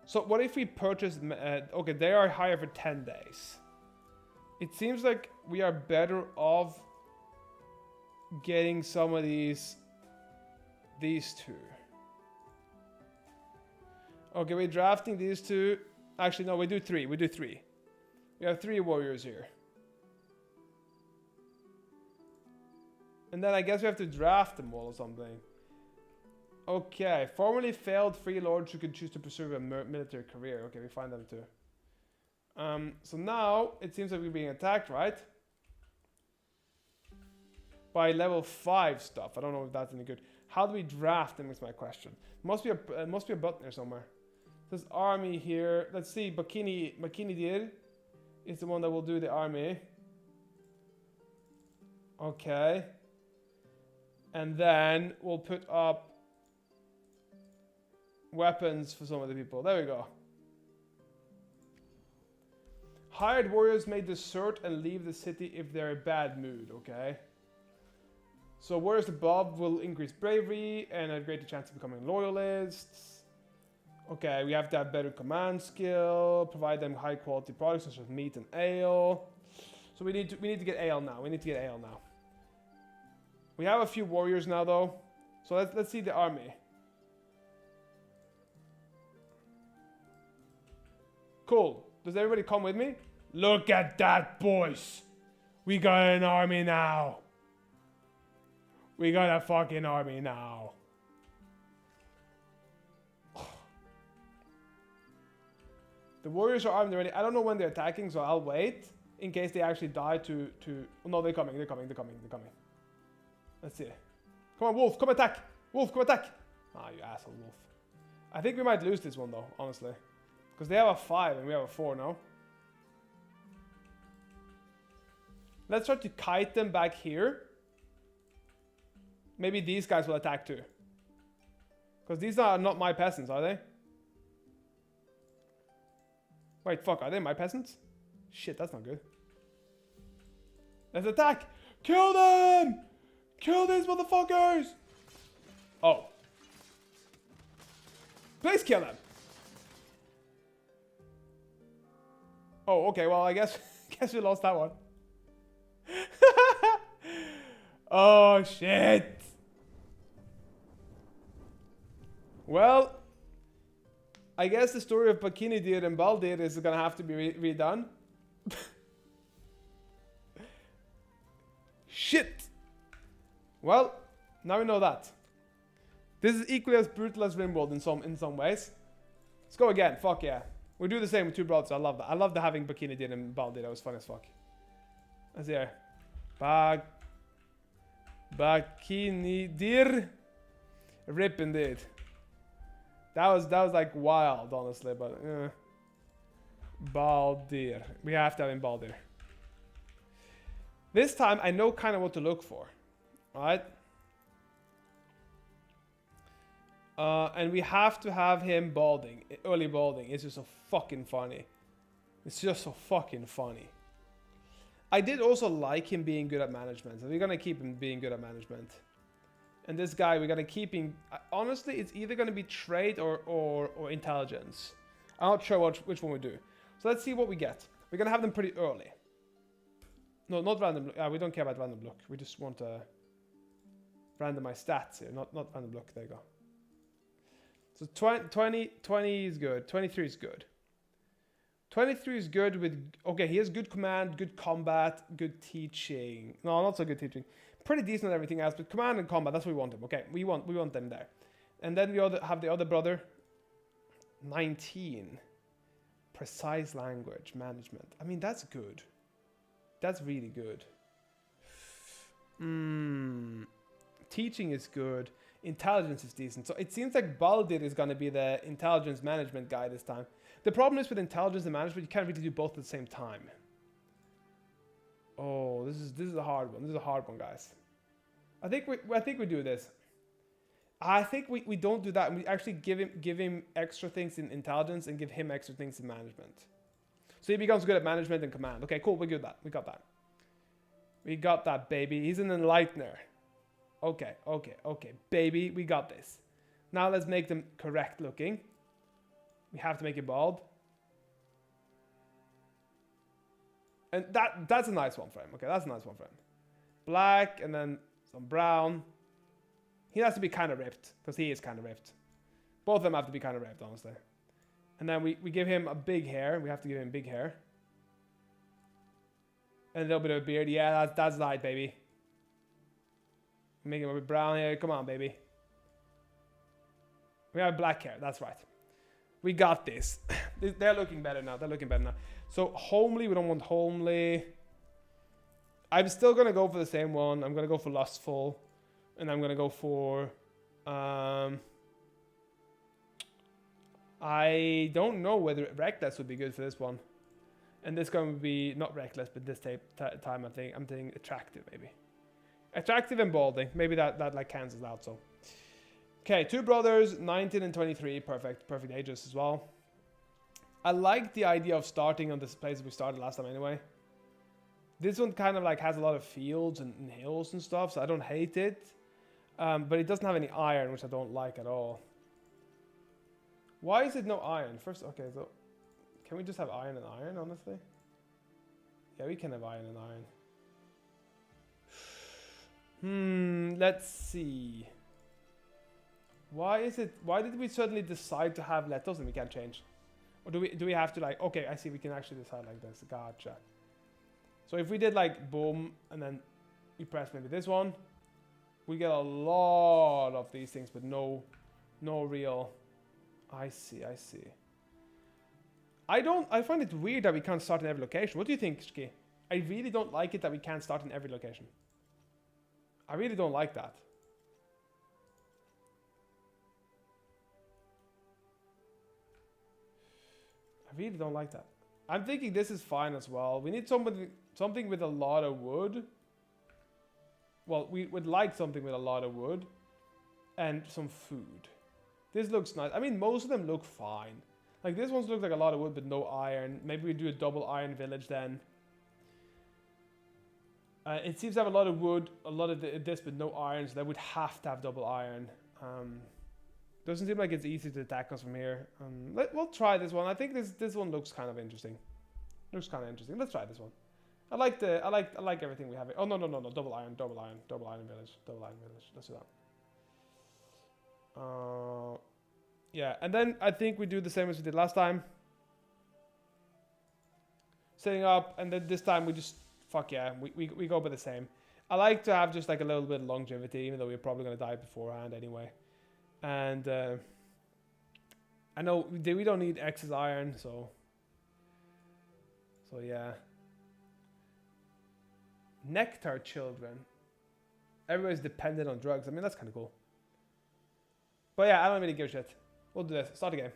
S1: So what if we purchase, okay, they are hired for 10 days. It seems like we are better off getting some of these two. Okay, we're drafting these two. Actually, no, we do three. We have 3 warriors here. And then I guess we have to draft them all or something. Okay, formerly failed free lords who could choose to pursue a military career. Okay, we find them too. So now it seems like we're being attacked, right? By level 5 stuff. I don't know if that's any good. How do we draft them is my question. Must be a button here somewhere. This army here. Let's see. Bakinidir is the one that will do the army. Okay. And then we'll put up weapons for some of the people. There we go. Hired warriors may desert and leave the city if they're in a bad mood. Okay. So warriors above will increase bravery and a greater chance of becoming loyalists. Okay, we have to have better command skill. Provide them high quality products such as meat and ale. So we need to get ale now. We have a few warriors now though. So let's see the army. Cool. Does everybody come with me? Look at that, boys. We got an army now. We got a fucking army now. The warriors are armed already. I don't know when they're attacking, so I'll wait in case they actually die to... Oh, no, they're coming. Let's see. Come on, Wolf, come attack. Wolf, come attack. Ah, you asshole, Wolf. I think we might lose this one, though, honestly. Because they have a 5 and we have a 4 now. Let's try to kite them back here. Maybe these guys will attack too. Because these are not my peasants, are they? Wait, fuck, are they my peasants? Shit, that's not good. Let's attack! Kill them! Kill these motherfuckers! Oh. Please kill them! Oh, okay, well, I guess we lost that one. Oh, shit! Well, I guess the story of Bakinidir and Baldir is gonna have to be redone. Shit! Well, now we know that. This is equally as brutal as Rimworld in some ways. Let's go again. Fuck yeah. We do the same with 2 brothers. I love that. I love the having Bakinidir and Baldir. That was fun as fuck. Let's see here. Bakinidir. Rip indeed. That was like wild, honestly, but Baldir. We have to have him Baldir. This time I know kind of what to look for. Alright? And we have to have him balding. Early balding. It's just so fucking funny. It's just so fucking funny. I did also like him being good at management. So we're gonna keep him being good at management. And this guy, we're gonna keep him... Honestly, it's either gonna be trade or intelligence. I'm not sure which one we do. So let's see what we get. We're gonna have them pretty early. No, not random. We don't care about random look. We just want to randomize stats here. Not random look. There you go. So 20 is good. 23 is good. 23 is good with... Okay, he has good command, good combat, good teaching. No, not so good teaching. Pretty decent at everything else, but command and combat, that's what we want him. Okay, we want them there. And then we have the other brother. 19. Precise language management. I mean, that's good. That's really good. Teaching is good. Intelligence is decent. So it seems like Baldir is going to be the intelligence management guy this time. The problem is with intelligence and management, you can't really do both at the same time. Oh, this is a hard one. This is a hard one, guys. I think we do this. I think we don't do that, and we actually give him extra things in intelligence and give him extra things in management. So he becomes good at management and command. Okay, cool. We got that. We got that. We got that, baby. He's an enlightener. Okay, baby. We got this. Now let's make them correct looking. We have to make it bald. And that's a nice one for him. Okay, that's a nice one for him. Black and then some brown. He has to be kind of ripped, because he is kind of ripped. Both of them have to be kind of ripped, honestly. And then we give him a big hair. We have to give him big hair. And a little bit of a beard. Yeah, that's light, baby. Make him a bit brown hair. Come on, baby. We have black hair. That's right. We got this. They're looking better now. They're looking better now. So, homely. We don't want homely. I'm still going to go for the same one. I'm going to go for lustful. And I'm going to go for... I don't know whether reckless would be good for this one. And this going to be not reckless, but this time I'm thinking attractive, maybe. Attractive and balding. Maybe that like cancels out, so. Okay, two brothers, 19 and 23. Perfect ages as well. I like the idea of starting on this place we started last time anyway. This one kind of like has a lot of fields and hills and stuff, so I don't hate it. But it doesn't have any iron, which I don't like at all. Why is it no iron? First, okay, so can we just have iron and iron, honestly? Yeah, we can have iron and iron. Let's see. Why did we suddenly decide to have letters and we can't change? Or do we have to like, okay, I see, we can actually decide like this. Gotcha. So if we did like boom and then we press maybe this one, we get a lot of these things, but no real. I see. I find it weird that we can't start in every location. What do you think, Shki? I really don't like it that we can't start in every location. I really don't like that. I really don't like that. I'm thinking this is fine as well. We need something with a lot of wood. Well, we would like something with a lot of wood and some food. This looks nice. I mean, most of them look fine. Like, this one looks like a lot of wood, but no iron. Maybe we do a double iron village then. It seems to have a lot of wood, a lot of this, but no iron, so that would have to have double iron. Doesn't seem like it's easy to attack us from here. We'll try this one. I think this one looks kind of interesting. Let's try this one. I like everything we have. Oh no, double iron village. Let's do that. Yeah, and then I think we do the same as we did last time. Setting up, and then this time we just, fuck yeah, we go by the same. I like to have just like a little bit of longevity, even though we're probably going to die beforehand anyway. And I know we don't need excess iron, so yeah. Nectar children. Everybody's dependent on drugs. I mean, that's kind of cool. But yeah, I don't really give a shit. We'll do this. Start the game.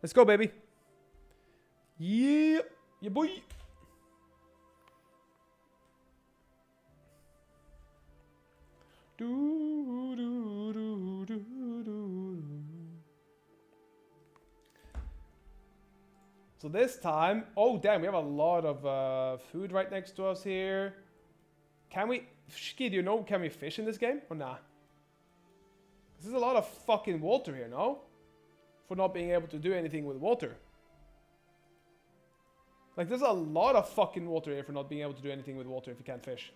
S1: Let's go, baby. Yeah. Yeah, boy. So this time, oh damn, we have a lot of food right next to us here. Can we, Shki, do you know, can we fish in this game or nah? There's a lot of fucking water here, no? For not being able to do anything with water. Like, there's a lot of fucking water here for not being able to do anything with water if you can't fish.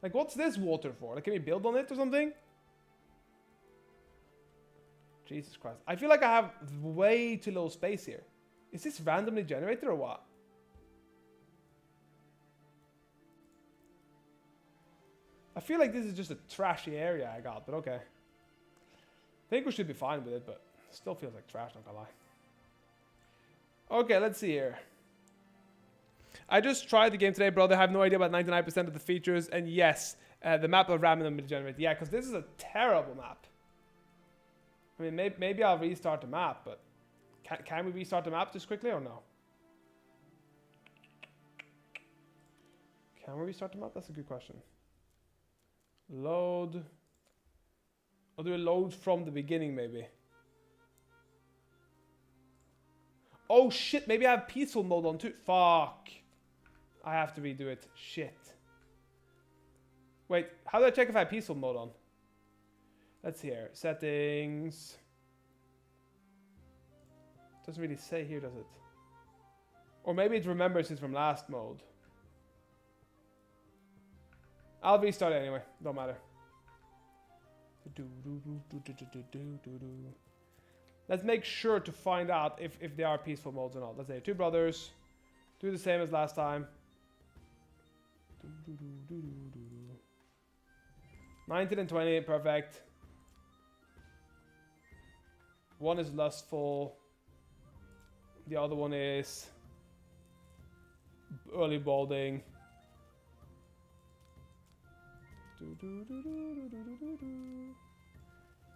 S1: Like, what's this water for? Like, can we build on it or something? Jesus Christ. I feel like I have way too little space here. Is this randomly generated or what? I feel like this is just a trashy area I got, but okay. I think we should be fine with it, but it still feels like trash, not gonna lie. Okay, let's see here. I just tried the game today, brother. I have no idea about 99% of the features. And yes, the map of randomly generated. Yeah, because this is a terrible map. I mean, maybe I'll restart the map, but can we restart the map just quickly or no? Can we restart the map? That's a good question. Load. I'll do a load from the beginning, maybe. Oh shit, maybe I have peaceful mode on too. Fuck. I have to redo it. Shit. Wait, how do I check if I have peaceful mode on? Let's see here. Settings. Doesn't really say here, does it? Or maybe it remembers it from last mode. I'll restart it anyway. Don't matter. Let's make sure to find out if they are peaceful modes or not. Let's say 2 brothers. Do the same as last time. 19 and 20, perfect. 1 is lustful. The other one is early balding.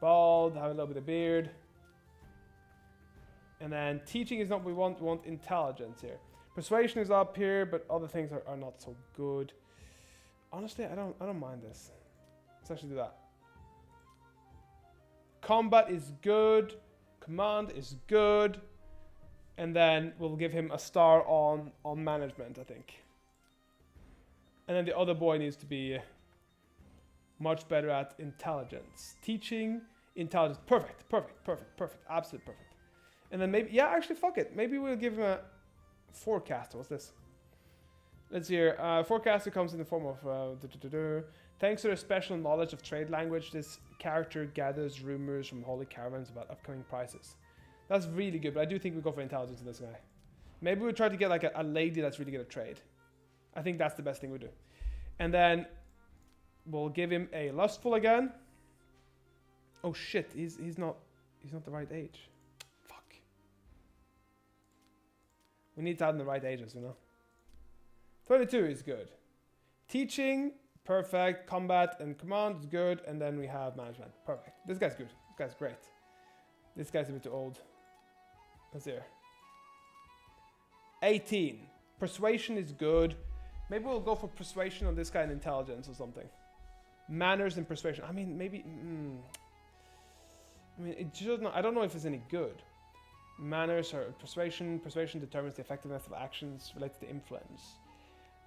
S1: Bald, have a little bit of beard. And then teaching is not what we want. We want intelligence here. Persuasion is up here, but other things are not so good. Honestly, I don't mind this. Let's actually do that. Combat is good. Command is good. And then we'll give him a star on management, I think. And then the other boy needs to be much better at intelligence. Teaching, intelligence. Perfect, perfect, perfect, perfect. Absolutely perfect. And then maybe, yeah, actually, fuck it. Maybe we'll give him a forecaster. What's this? Let's see here. Forecaster comes in the form of... Thanks to their special knowledge of trade language, this character gathers rumors from holy caravans about upcoming prices. That's really good, but I do think we go for intelligence in this guy. Maybe we'll try to get like a lady that's really good at trade. I think that's the best thing we do. And then we'll give him a lustful again. Oh shit, he's not the right age. Fuck. We need to add in the right ages, you know. 22 is good. Teaching, perfect. Combat and command is good. And then we have management. Perfect. This guy's good. This guy's great. This guy's a bit too old. Let's see here. 18. Persuasion is good. Maybe we'll go for persuasion on this guy and intelligence or something. Manners and persuasion. I mean, maybe... I mean, it just not, I don't know if it's any good. Manners or persuasion. Persuasion determines the effectiveness of actions related to influence.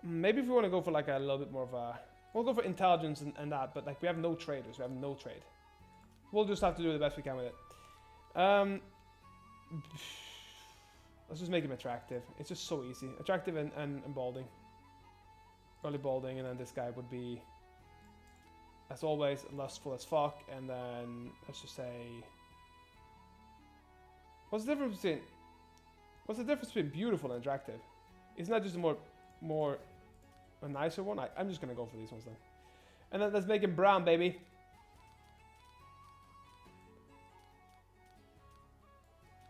S1: Maybe if we want to go for like a little bit more of a... We'll go for intelligence and that, but like we have no traders. We have no trade. We'll just have to do the best we can with it. Let's just make him attractive. It's just so easy. Attractive and balding. Early balding, and then this guy would be, as always, lustful as fuck. And then let's just say, what's the difference between beautiful and attractive? Isn't that just a nicer one? I'm just gonna go for these ones then. And then let's make him brown, baby.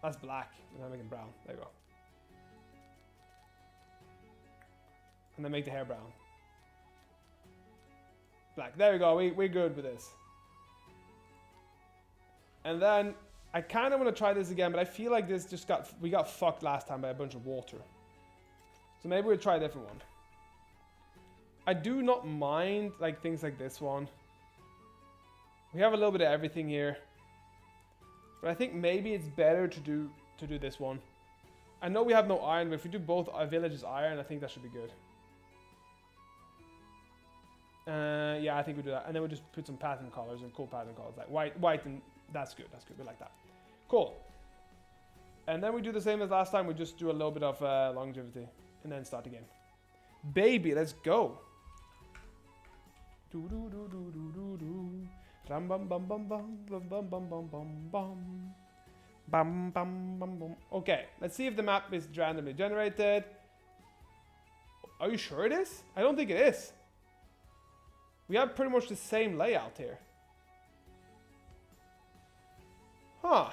S1: That's black. And then make him brown. There you go. And then make the hair brown. Black. There we go. We're good with this. And then I kind of want to try this again, but I feel like this just we got fucked last time by a bunch of water. So maybe we'll try a different one. I do not mind like things like this one. We have a little bit of everything here. But I think maybe it's better to do this one. I know we have no iron, but if we do both our villages iron, I think that should be good. Yeah, I think we do that. And then we just put some pattern colors and cool pattern colors. Like white, and that's good. That's good. We like that. Cool. And then we do the same as last time. We just do a little bit of longevity. And then start the game. Baby, let's go. Ram bum bum bum bum bum bum bum bum bum bum. Bum bum bum bum. Okay, let's see if the map is randomly generated. Are you sure it is? I don't think it is. We have pretty much the same layout here. Huh.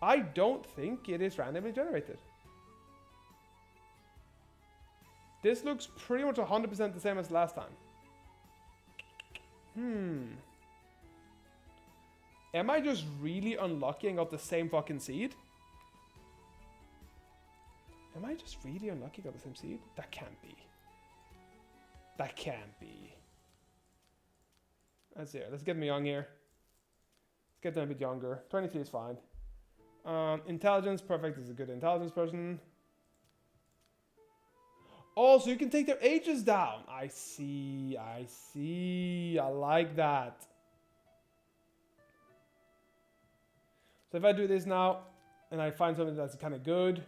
S1: I don't think it is randomly generated. This looks pretty much 100% the same as last time. Am I just really unlucky and got the same fucking seed? Am I just really unlucky and got the same seed? That can't be. That can't be. Let's see. Let's get them young here. Let's get them a bit younger. 23 is fine. Intelligence, perfect. Is a good intelligence person. Oh, so you can take their ages down. I see. I see. I like that. So if I do this now, and I find something that's kind of good,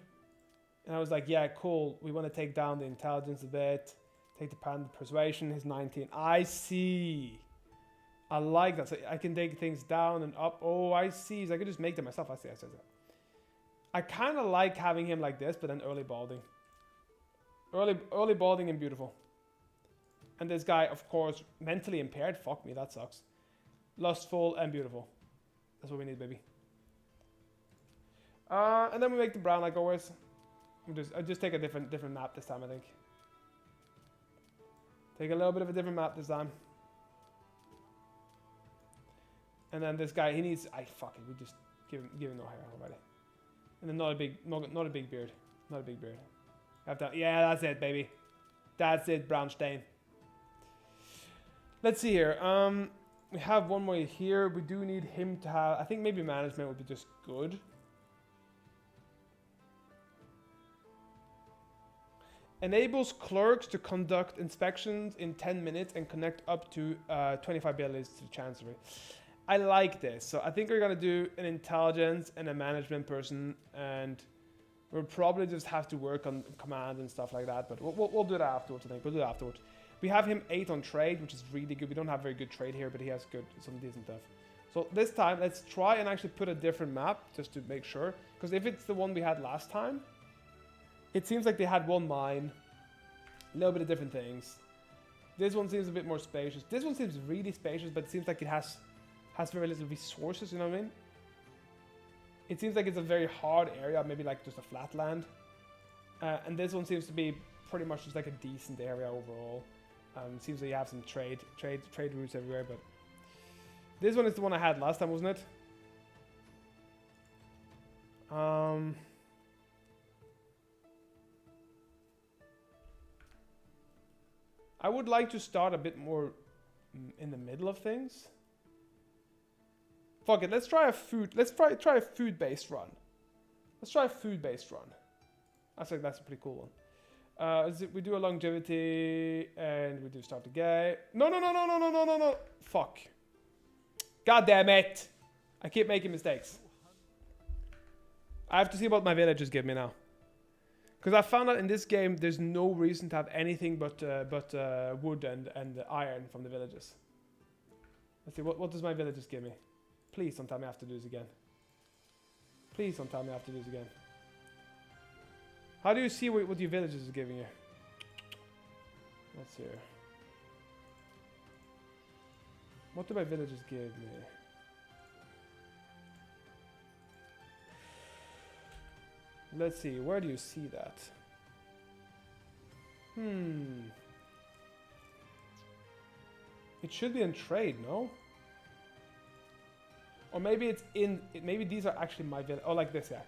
S1: and I was like, yeah, cool. We want to take down the intelligence a bit. Take the persuasion. He's 19. I see. I like that. So I can take things down and up. Oh, I see. So I can just make them myself. I see. I kind of like having him like this, but then early balding. Early balding and beautiful. And this guy, of course, mentally impaired. Fuck me, that sucks. Lustful and beautiful. That's what we need, baby. And then we make the brown like always. I just take a different map this time, I think. Take a little bit of a different map this time. And then this guy, he needs. Fuck it. We just give him no hair already. And then not a big beard. Not a big beard. Yeah, that's it, baby. That's it, Brownstein. Let's see here. We have one more here. We do need him to have. I think maybe management would be just good. Enables clerks to conduct inspections in 10 minutes and connect up to 25 abilities to the chancery. I like this. So I think we're going to do an intelligence and a management person, and we'll probably just have to work on command and stuff like that, but we'll do that afterwards, I think. We'll do it afterwards. We have him 8 on trade, which is really good. We don't have very good trade here, but he has some decent stuff. So this time, let's try and actually put a different map, just to make sure. Because if it's the one we had last time, it seems like they had one mine, a little bit of different things. This one seems a bit more spacious. This one seems really spacious, but it seems like it has very little resources, you know what I mean? It seems like it's a very hard area, maybe like just a flat land. And this one seems to be pretty much just like a decent area overall. Seems like you have some trade routes everywhere, but this one is the one I had last time, wasn't it? I would like to start a bit more in the middle of things. Fuck it, let's try a food-based run. Let's try a food-based run. I think that's a pretty cool one. We do a longevity and we do start the game. No. Fuck. God damn it. I keep making mistakes. I have to see what my villagers give me now. Because I found out in this game there's no reason to have anything but wood and iron from the villagers. Let's see, what does my villagers give me? Please don't tell me I have to do this again. Please don't tell me I have to do this again. How do you see what your villagers are giving you? Let's see here. What do my villagers give me? Let's see, where do you see that? It should be in trade, no? Or maybe it's in, maybe these are actually my village. Oh, like this, yeah.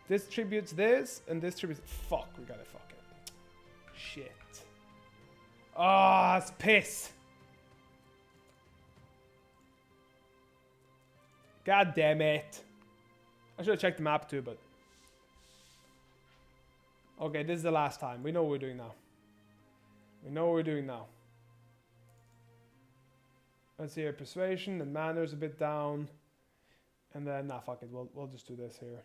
S1: This tributes this, and this tributes, fuck, we gotta fuck it. Shit. Ah, it's piss. God damn it. I should have checked the map too, but. Okay, this is the last time. We know what we're doing now. We know what we're doing now. Let's see here, persuasion and manners a bit down. And then, nah, fuck it, we'll just do this here.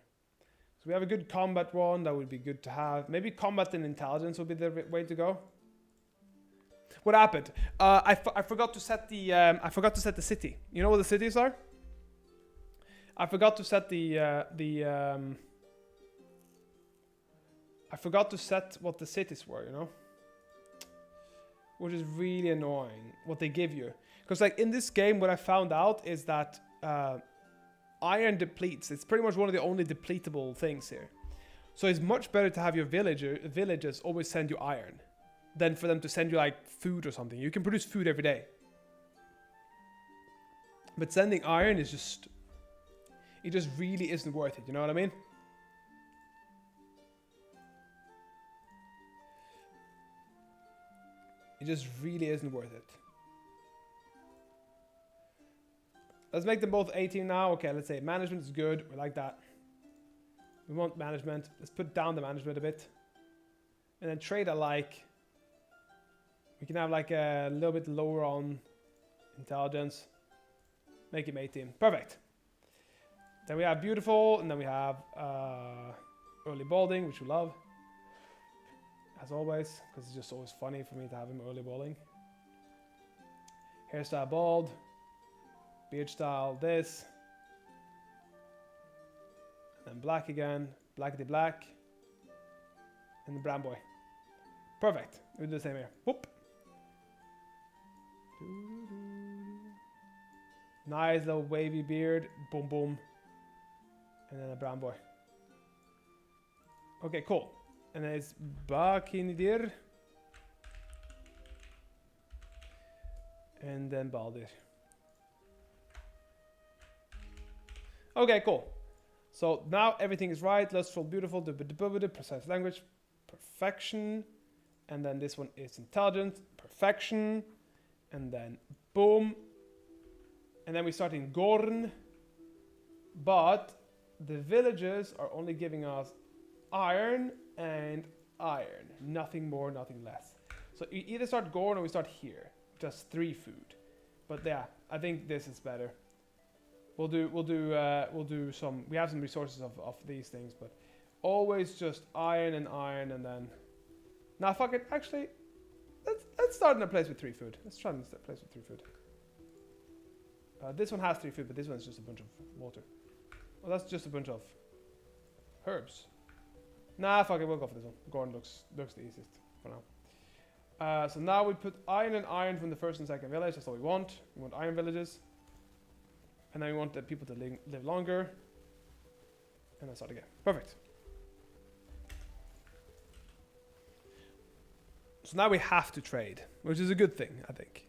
S1: So we have a good combat one, that would be good to have. Maybe combat and intelligence would be the way to go. What happened? I forgot to set the city. You know what the cities are? I forgot to set I forgot to set what the cities were, you know? Which is really annoying, what they give you. Because like in this game, what I found out is that iron depletes. It's pretty much one of the only depletable things here. So it's much better to have your villagers always send you iron. than for them to send you like food or something. You can produce food every day. But sending iron is just... It just really isn't worth it, you know what I mean? It just really isn't worth it. Let's make them both 18 now. Okay, let's say management is good. We like that. We want management. Let's put down the management a bit. And then trade alike. We can have like a little bit lower on intelligence. Make him 18. Perfect. Then we have beautiful. And then we have early balding, which we love. As always. Because it's just always funny for me to have him early balding. Hairstyle bald. Beard style this. And then black again. Blackety black. And the brown boy. Perfect. We'll do the same here. Whoop. Nice little wavy beard. Boom, boom. And then a brown boy. Okay, cool. And then it's Bakinidir. And then Baldir. Okay, cool. So now everything is right. Lustful, beautiful, precise language, perfection. And then this one is intelligent, perfection. And then boom. And then we start in Gorn. But the villages are only giving us iron and iron. Nothing more, nothing less. So you either start Gorn or we start here. Just 3 food. But yeah, I think this is better. We'll do some. We have some resources of these things, but always just iron and then. Nah, fuck it. Actually, let's start in a place with 3 food. Let's try in a place with 3 food. This one has 3 food, but this one's just a bunch of water. Well, that's just a bunch of herbs. Nah, fuck it. We'll go for this one. Gorn looks the easiest for now. So now we put iron and iron from the first and second village. That's all we want. We want iron villages. And then we want the people to live longer. And then start again. Perfect. So now we have to trade, which is a good thing, I think.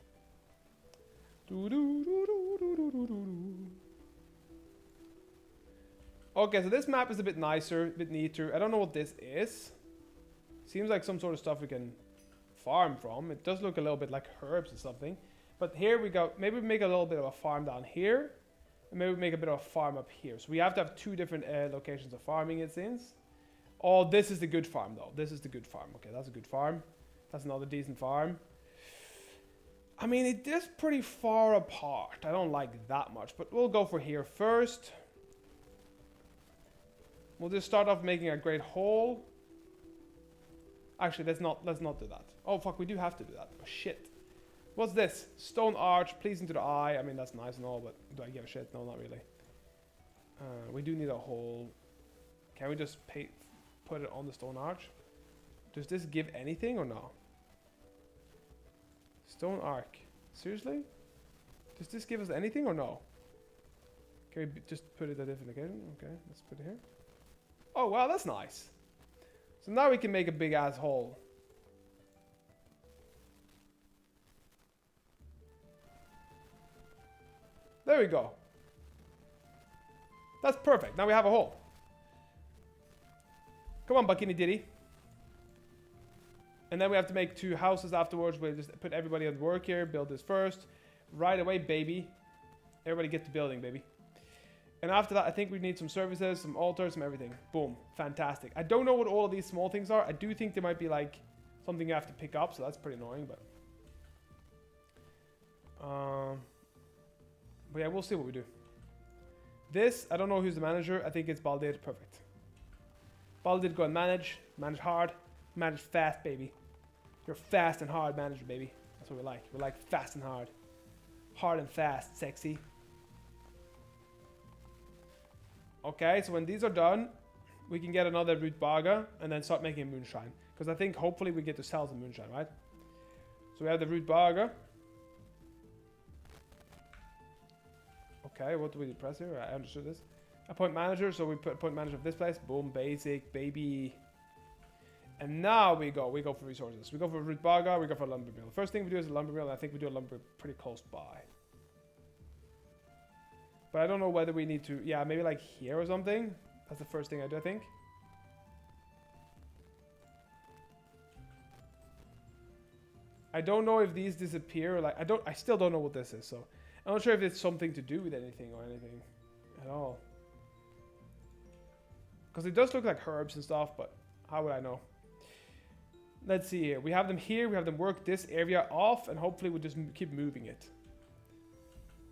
S1: Okay, so this map is a bit nicer, a bit neater. I don't know what this is. Seems like some sort of stuff we can farm from. It does look a little bit like herbs or something. But here we go. Maybe we make a little bit of a farm down here. And maybe we make a bit of a farm up here. So we have to have 2 different locations of farming, it seems. Oh, this is the good farm, though. This is the good farm. Okay, that's a good farm. That's another decent farm. I mean, it is pretty far apart. I don't like that much. But we'll go for here first. We'll just start off making a great hole. Actually, let's not do that. Oh, fuck, we do have to do that. Oh, shit. What's this? Stone arch, pleasing to the eye. I mean, that's nice and all, but do I give a shit? No, not really. We do need a hole. Can we just put it on the stone arch? Does this give anything or no? Stone arc. Seriously? Does this give us anything or no? Can we just put it at a different location? Okay, let's put it here. Oh, wow, that's nice. So now we can make a big ass hole. There we go. That's perfect. Now we have a hole. Come on, Bakini Diddy. And then we have to make 2 houses afterwards. We'll just put everybody at work here. Build this first. Right away, baby. Everybody get to building, baby. And after that, I think we need some services, some altars, some everything. Boom. Fantastic. I don't know what all of these small things are. I do think they might be like something you have to pick up. So that's pretty annoying, but yeah, we'll see what we do. This, I don't know who's the manager. I think it's Baldir. Perfect. Baldir, go and manage. Manage hard. Manage fast, baby. You're fast and hard manager, baby. That's what we like. We like fast and hard. Hard and fast, sexy. Okay, so when these are done, we can get another root baga and then start making moonshine. Because I think hopefully we get to sell some moonshine, right? So we have the root baga. Okay, what do we press here? I understood this. Appoint manager, so we put appoint manager of this place. Boom, basic, baby. And now we go for resources. We go for Rutbaga, we go for a lumber mill. First thing we do is a lumber mill, and I think we do a lumber pretty close by. But I don't know whether we need to, yeah, maybe like here or something. That's the first thing I do, I think. I don't know if these disappear, like, I still don't know what this is, so. I'm not sure if it's something to do with anything or anything at all. Because it does look like herbs and stuff, but how would I know? Let's see here. We have them here. We have them work this area off, and hopefully we'll just keep moving it.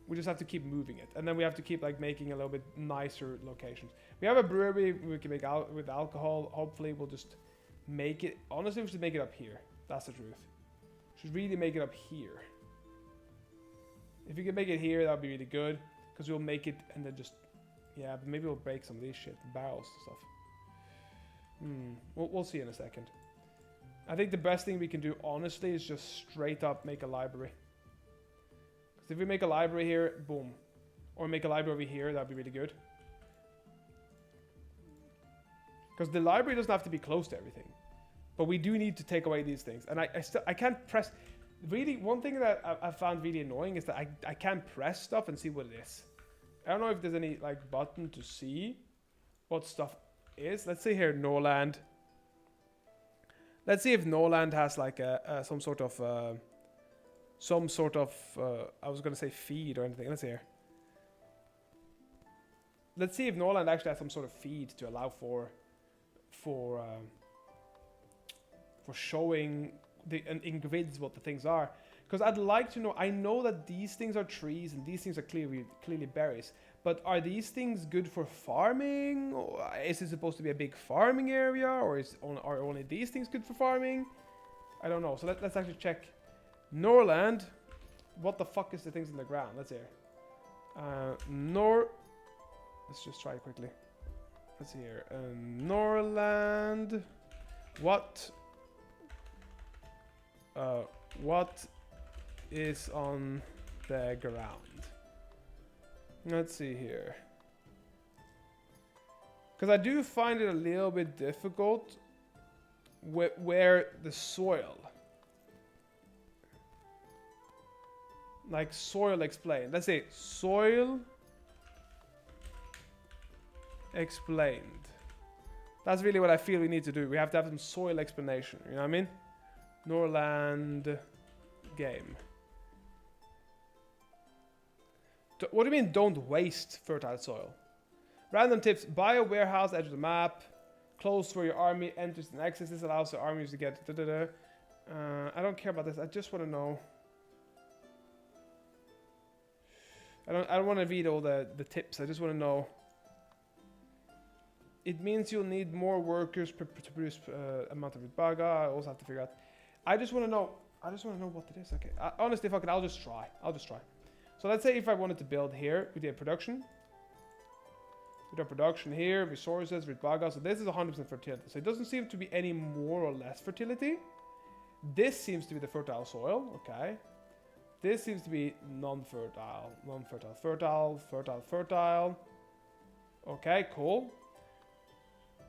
S1: We just have to keep moving it. And then we have to keep like making a little bit nicer locations. We have a brewery we can make out with alcohol. Hopefully we'll just make it. Honestly, we should make it up here. That's the truth. We should really make it up here. If you can make it here, that would be really good. Because we'll make it and then just... Yeah, but maybe we'll break some of these shit. Barrels and stuff. We'll see in a second. I think the best thing we can do, honestly, is just straight up make a library. Because if we make a library here, boom. Or make a library over here, that would be really good. Because the library doesn't have to be close to everything. But we do need to take away these things. And I can't press... Really, one thing that I found really annoying is that I can't press stuff and see what it is. I don't know if there's any like button to see what stuff is. Let's see here, Norland. Let's see if Norland has like some sort of I was gonna say feed or anything. Let's see here. Let's see if Norland actually has some sort of feed to allow for showing in grids what the things are. Because I'd like to know, I know that these things are trees and these things are clearly berries, but are these things good for farming? Or is it supposed to be a big farming area, or are only these things good for farming? I don't know. So let's actually check. Norland, what the fuck is the things in the ground? Let's hear. Let's just try it quickly. Let's see here. Norland, what is on the ground? Let's see here. Because I do find it a little bit difficult where the soil. Like soil explained. Let's say soil explained. That's really what I feel we need to do. We have to have some soil explanation. You know what I mean? Norland game. What do you mean don't waste fertile soil? Random tips. Buy a warehouse edge of the map. Close where your army enters and exits. This allows the armies to get... I don't care about this. I just want to know. I don't want to read all the tips. I just want to know. It means you'll need more workers to produce amount of Rutbaga. I also have to figure out. I just want to know what it is. Okay. Honestly, fuck it. I'll just try. So let's say if I wanted to build here, we did production. We did production here, resources, Rutbaga. So this is 100% fertility. So it doesn't seem to be any more or less fertility. This seems to be the fertile soil. Okay. This seems to be non-fertile. Fertile. Okay, cool.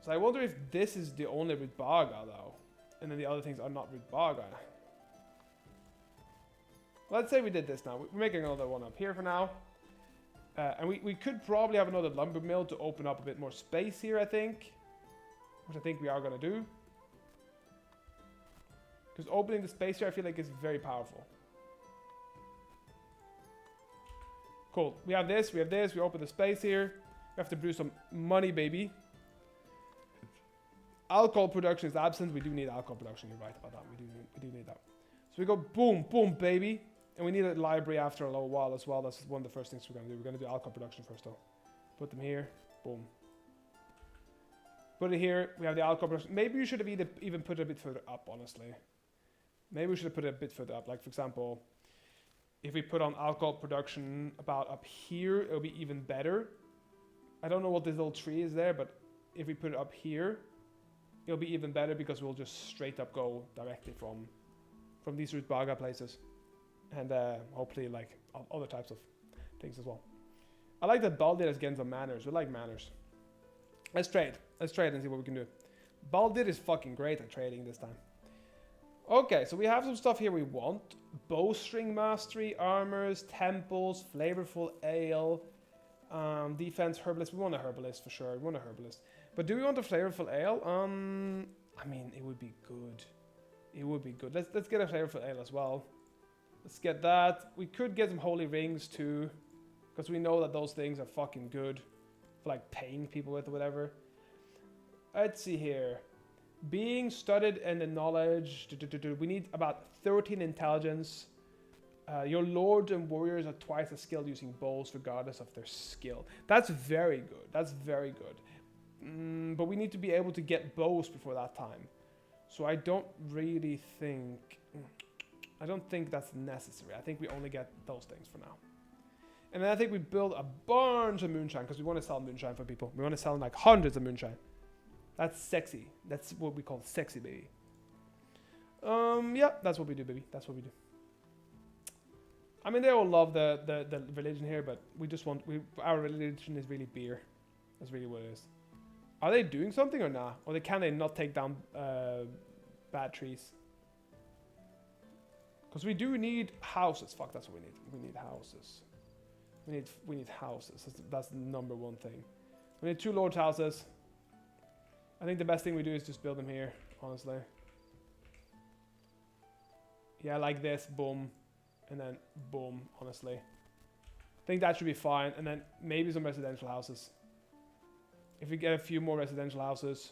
S1: So I wonder if this is the only Rutbaga though. And then the other things are not Rutbaga. Let's say we did this now. We're making another one up here for now. And we could probably have another lumber mill to open up a bit more space here, I think. Which I think we are going to do. Because opening the space here, I feel like is very powerful. Cool. We have this. We open the space here. We have to brew some money, baby. Alcohol production is absent. We do need alcohol production. You're right about that. We do need that. So we go boom, boom, baby. And we need a library after a little while as well. That's one of the first things we're going to do. We're going to do alcohol production first though. Put them here. Boom. Put it here. We have the alcohol production. Maybe we should have even put it a bit further up, honestly. Maybe we should have put it a bit further up. Like, for example, if we put on alcohol production about up here, it'll be even better. I don't know what this little tree is there, but if we put it up here, it'll be even better because we'll just straight up go directly from these Rutbaga places. And hopefully like other types of things as well. I like that Baldi is getting some manners. We like manners. Let's trade and see what we can do. Baldir is fucking great at trading this time. Okay, so we have some stuff here we want. Bowstring mastery, armors, temples, flavorful ale, defense, herbalist. We want a herbalist for sure. We want a herbalist. But do we want a flavorful ale? I mean, it would be good. It would be good. Let's get a flavorful ale as well. Let's get that. We could get some holy rings too, because we know that those things are fucking good for like paying people with or whatever. Let's see here. Being studied in the knowledge. We need about 13 intelligence. Your lords and warriors are twice as skilled using bows regardless of their skill. That's very good. That's very good. But we need to be able to get bows before that time. So I don't really think... I don't think that's necessary. I think we only get those things for now. And then I think we build a bunch of moonshine because we want to sell moonshine for people. We want to sell like hundreds of moonshine. That's sexy. That's what we call sexy, baby. Yeah, that's what we do, baby. That's what we do. I mean, they all love the religion here, but we just want... our religion is really beer. That's really what it is. Are they doing something or not? Or can they not take down bad trees? Because we do need houses. Fuck, that's what we need. We need houses. We need houses. That's the number one thing. We need 2 lord's houses. I think the best thing we do is just build them here, honestly. Yeah, like this, boom, and then boom, honestly. I think that should be fine, and then maybe some residential houses. If we get a few more residential houses.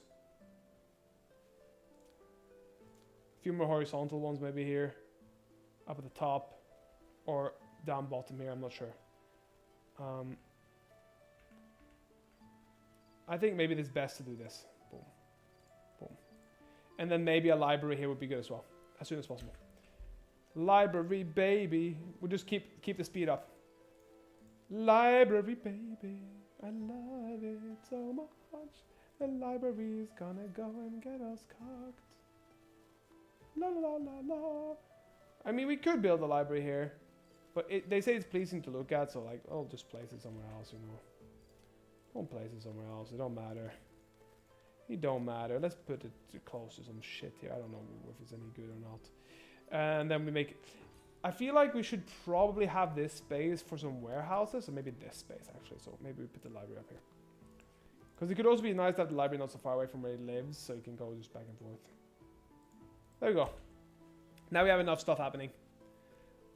S1: A few more horizontal ones maybe here. Up at the top. Or down bottom here, I'm not sure. I think maybe it's best to do this. Boom. Boom. And then maybe a library here would be good as well. As soon as possible. Library, baby. We'll just keep the speed up. Library, baby. I love it so much. The library's gonna go and get us cocked. La la la la. I mean, we could build a library here. But they say it's pleasing to look at, so like, I'll just place it somewhere else, you know. Won't place it somewhere else. It don't matter. It don't matter. Let's put it close to some shit here. I don't know if it's any good or not. And then we make... I feel like we should probably have this space for some warehouses, or maybe this space actually. So maybe we put the library up here. Because it could also be nice to have the library not so far away from where he lives, so you can go just back and forth. There we go. Now we have enough stuff happening.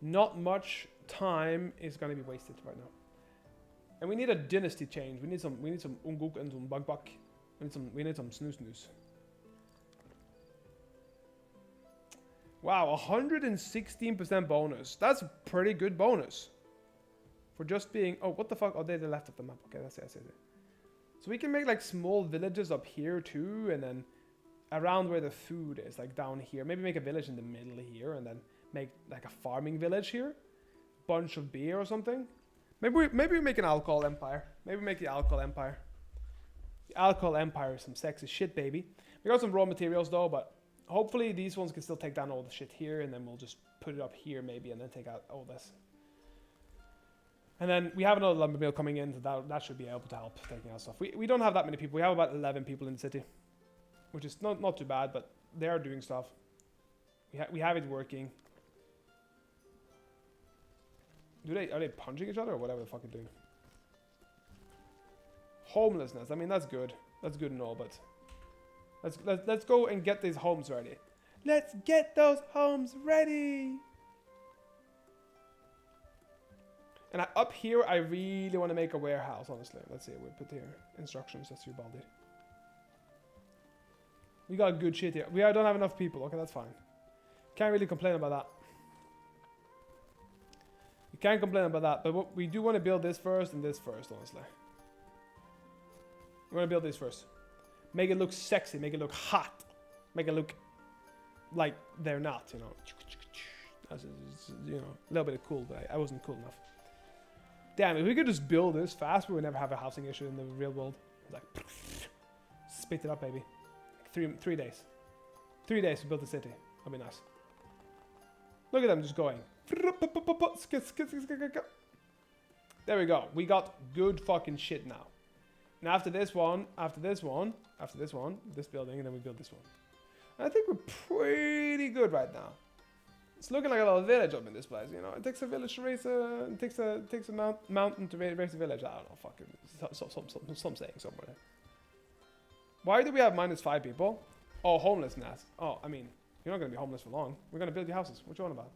S1: Not much time is going to be wasted right now. And we need a dynasty change. We need some unguk and some bug. We need some snooze. Wow, 116% bonus. That's a pretty good bonus. For just being... Oh, what the fuck? Oh, they're the left of the map. Okay, that's it. So we can make like small villages up here too, and then around where the food is, like down here. Maybe make a village in the middle here, and then make like a farming village here. Bunch of beer or something. Maybe we make an alcohol empire. Maybe we make the alcohol empire. The alcohol empire is some sexy shit, baby. We got some raw materials though, but hopefully these ones can still take down all the shit here, and then we'll just put it up here maybe, and then take out all this. And then we have another lumber mill coming in, so that should be able to help taking out stuff. We don't have that many people. We have about 11 people in the city, which is not too bad, but they are doing stuff. We have it working. Are they punching each other or whatever the fuck they're doing? Homelessness. I mean, that's good. That's good and all, but let's go and get these homes ready. Let's get those homes ready. And up here, I really want to make a warehouse, honestly. Let's see, we'll put here instructions. That's your baldy. We got good shit here. We don't have enough people. Okay, that's fine. Can't really complain about that. We can't complain about that, but we do want to build this first and this first, honestly. We want to build this first. Make it look sexy, make it look hot. Make it look like they're not, you know. That's, you know, a little bit of cool, but I wasn't cool enough. Damn, if we could just build this fast, we would never have a housing issue in the real world. Like, spit it up, baby. 3 days. 3 days to build the city. That'd be nice. Look at them just going. There we go. We got good fucking shit now. And after this one, this building, and then we build this one. And I think we're pretty good right now. It's looking like a little village up in this place, you know. It takes a village to raise a... It takes a mountain to raise a village. I don't know, fucking... Some saying somewhere. Why do we have -5 people? Oh, homelessness. Oh, I mean, you're not going to be homeless for long. We're going to build your houses. What you on about?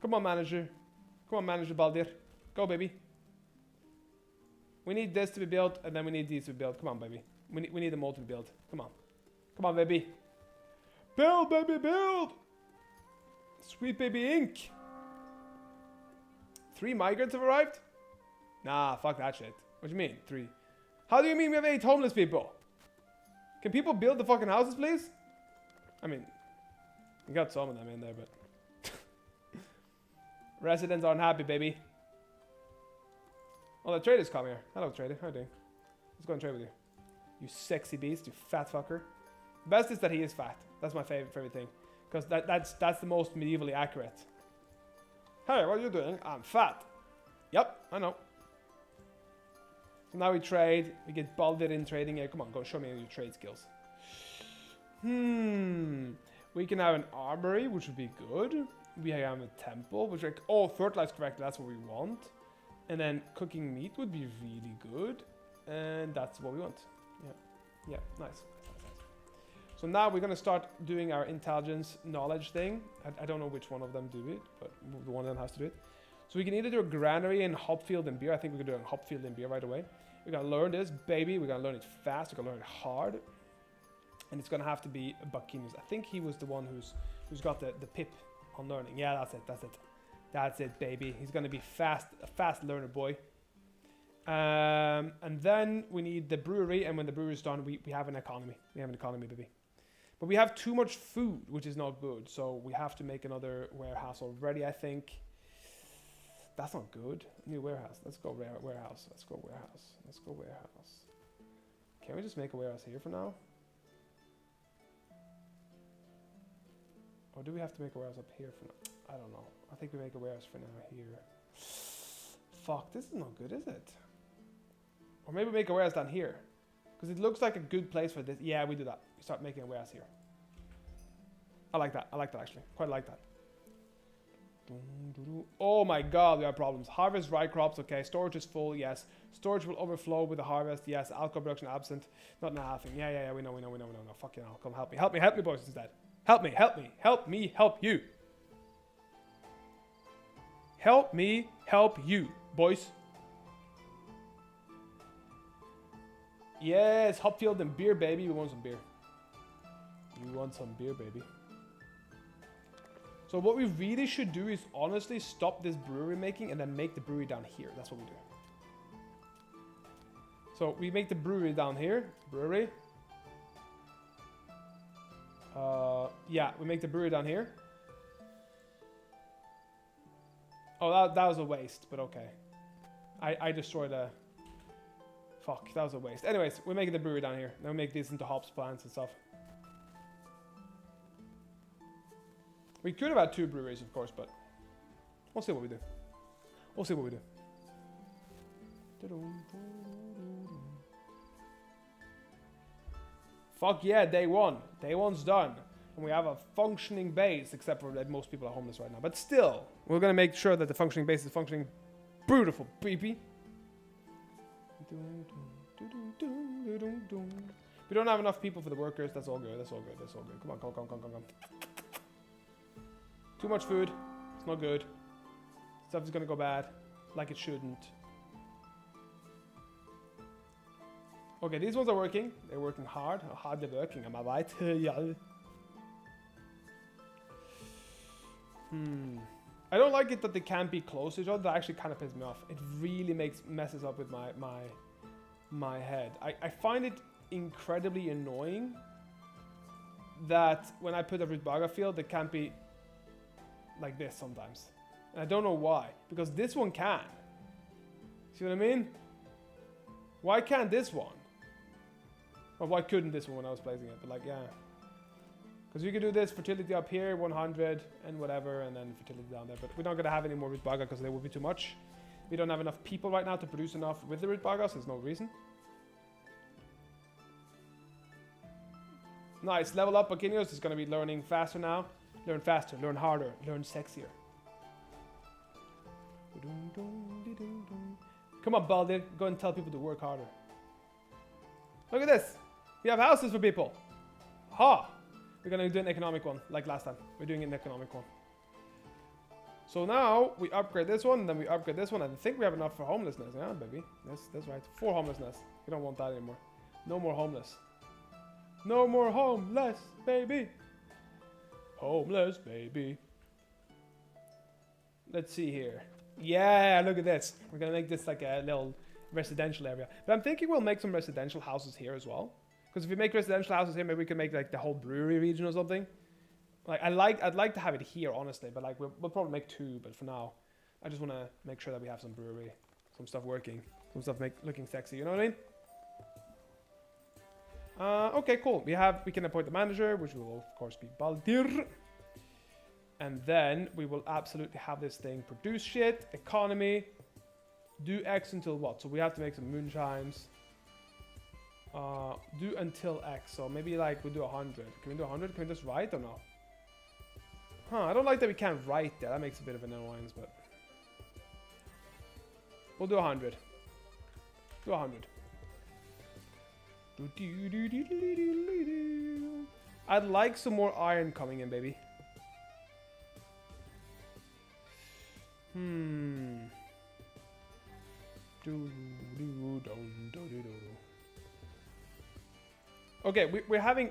S1: Come on, manager. Come on, manager Baldir. Go, baby. We need this to be built, and then we need these to be built. Come on, baby. We need them all to be built. Come on. Come on, baby. Build, baby, build! Sweet baby Inc. 3 migrants have arrived? Nah, fuck that shit. What do you mean, 3? How do you mean we have 8 homeless people? Can people build the fucking houses, please? I mean, we got some of them in there, but... Residents aren't happy, baby. Oh, the trader's come here. Hello, trader. How are you doing? Let's go and trade with you. You sexy beast, you fat fucker. Best is that he is fat. That's my favorite thing. Because that's the most medievally accurate. Hey, what are you doing? I'm fat. Yep, I know. So now we trade. We get Baldir in trading here. Come on, go show me your trade skills. We can have an armory, which would be good. We have a temple, which like, oh, fertilize correctly. That's what we want. And then cooking meat would be really good. And that's what we want. Yeah, nice. So now we're going to start doing our intelligence knowledge thing. I don't know which one of them do it, but the one of them has to do it. So we can either do a granary in hopfield and beer. I think we can do a hopfield and beer right away. We're going to learn this, baby. We're going to learn it fast. We're going to learn it hard. And it's going to have to be Buckinus. I think he was the one who's got the pip on learning. Yeah, that's it, baby. He's going to be a fast learner boy. And then we need the brewery, and when the brewery is done, we have an economy. We have an economy, baby. But we have too much food, which is not good. So we have to make another warehouse already, I think. That's not good. New warehouse. Let's go warehouse. Let's go warehouse. Can we just make a warehouse here for now? Or do we have to make a warehouse up here for now? I don't know. I think we make a warehouse for now here. Fuck, this is not good, is it? Or maybe make a warehouse down here. Because it looks like a good place for this. Yeah, we do that. We start making a warehouse here. I like that actually. Quite like that. Oh my god, we have problems. Harvest rye crops, okay. Storage is full, yes. Storage will overflow with the harvest, yes. Alcohol production absent. Not in halving. Yeah, we know. Fucking hell. Come help me, boys, instead. Help me, help you. Help me, help you, boys. Yes, hopfield and beer, baby. We want some beer. You want some beer, baby. So what we really should do is honestly stop this brewery making and then make the brewery down here. That's what we do. So we make the brewery down here. Brewery. Yeah, we make the brewery down here. Oh, that was a waste, but okay. I destroyed a... Fuck, that was a waste. Anyways, we're making the brewery down here. Then we make these into hops plants and stuff. We could have had 2 breweries, of course, but we'll see what we do. Fuck yeah, day 1. Day 1's done. And we have a functioning base, except for that most people are homeless right now. But still, we're going to make sure that the functioning base is functioning beautiful, baby. We don't have enough people for the workers. That's all good. Come on. Too much food. It's not good. Stuff is going to go bad. Like it shouldn't. Okay, these ones are working. They're working hard. How hard they're working. Am I right? Yeah. I don't like it that they can't be close to each other. That actually kind of pisses me off. It really messes up with my head. I find it incredibly annoying that when I put a Rutbaga field, it can't be like this sometimes. And I don't know why. Because this one can. See what I mean? Why can't this one? Or why couldn't this one when I was placing it? But like, yeah. Because we could do this fertility up here, 100 and whatever, and then fertility down there. But we're not going to have any more Rutbaga because there would be too much. We don't have enough people right now to produce enough with the Rudbaga, so there's no reason. Nice, level up Buccaneers is going to be learning faster now. Learn faster, learn harder, learn sexier. Come on, Baldir, go and tell people to work harder. Look at this. We have houses for people. Ha! We're going to do an economic one, like last time. We're doing an economic one. So now we upgrade this one, and then we upgrade this one. I think we have enough for homelessness. Yeah, baby. That's right. 4 homelessness. We don't want that anymore. No more homeless. No more homeless, baby. Homeless, baby. Let's see here. Yeah, look at this. We're going to make this like a little residential area. But I'm thinking we'll make some residential houses here as well. Because if we make residential houses here, maybe we can make like the whole brewery region or something. Like I'd like to have it here, honestly, but like we'll probably make 2. But for now, I just want to make sure that we have some brewery, some stuff working, some stuff looking sexy. You know what I mean? Okay, cool. We can appoint the manager, which will of course be Baldir, and then we will absolutely have this thing produce shit. Economy, do X until what? So we have to make some moonshines. Do until X. So maybe like we'll do 100. Can we do 100? Can we just write or no? Huh, I don't like that we can't write there. That makes a bit of an annoyance, but we'll do 100. Do 100. I'd like some more iron coming in, baby. Okay,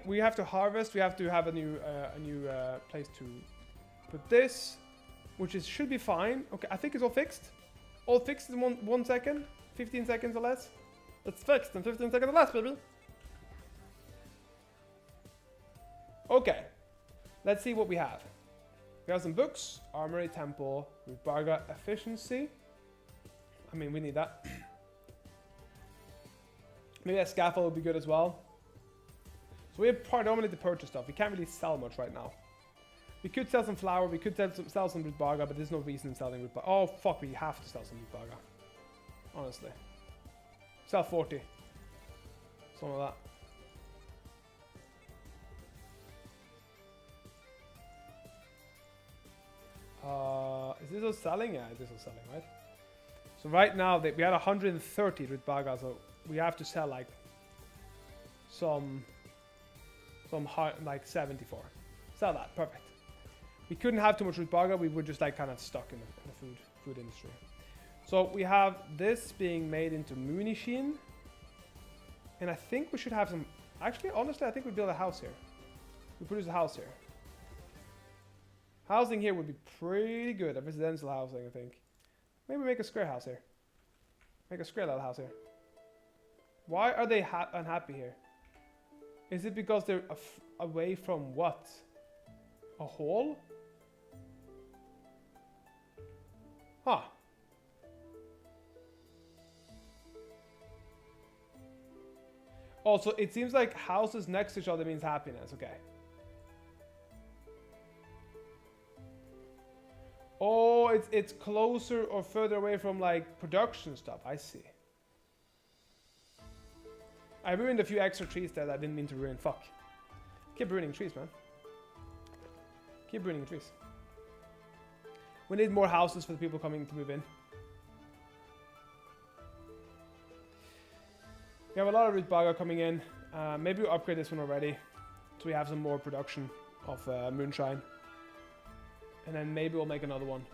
S1: we have to harvest. We have to have a new place to put this, which should be fine. Okay, I think it's all fixed. All fixed in 1 second, 15 seconds or less. It's fixed in 15 seconds or less, baby. Okay, let's see what we have. We have some books, armory, temple, Rudbarga, efficiency. I mean, we need that. Maybe a scaffold would be good as well. So we have predominantly to purchase stuff. We can't really sell much right now. We could sell some flour, we could sell some Rudbarga, but there's no reason in selling Rudbarga. Oh fuck, we have to sell some Rudbarga. Honestly. Sell 40. Something like that. Is this all selling? Yeah, this is selling, right? So right now we had 130 Rudbarga, so we have to sell like some like 74. Sell that, perfect. We couldn't have too much Rudbarga, we were just like kind of stuck in the food industry. So we have this being made into Munishin. And I think we should have some, actually, honestly, I think we build a house here. We produce a house here. Housing here would be pretty good, a residential housing, I think. Maybe make a square house here. Make a square little house here. Why are they unhappy here? Is it because they're away from what? A hall? Huh. Also, it seems like houses next to each other means happiness. Okay. Oh, it's closer or further away from like production stuff. I see. I ruined a few extra trees that I didn't mean to ruin. Fuck. Keep ruining trees, man. Keep ruining trees. We need more houses for the people coming to move in. We have a lot of Rudbarga coming in. Maybe we'll upgrade this one already, so we have some more production of moonshine. And then maybe we'll make another one.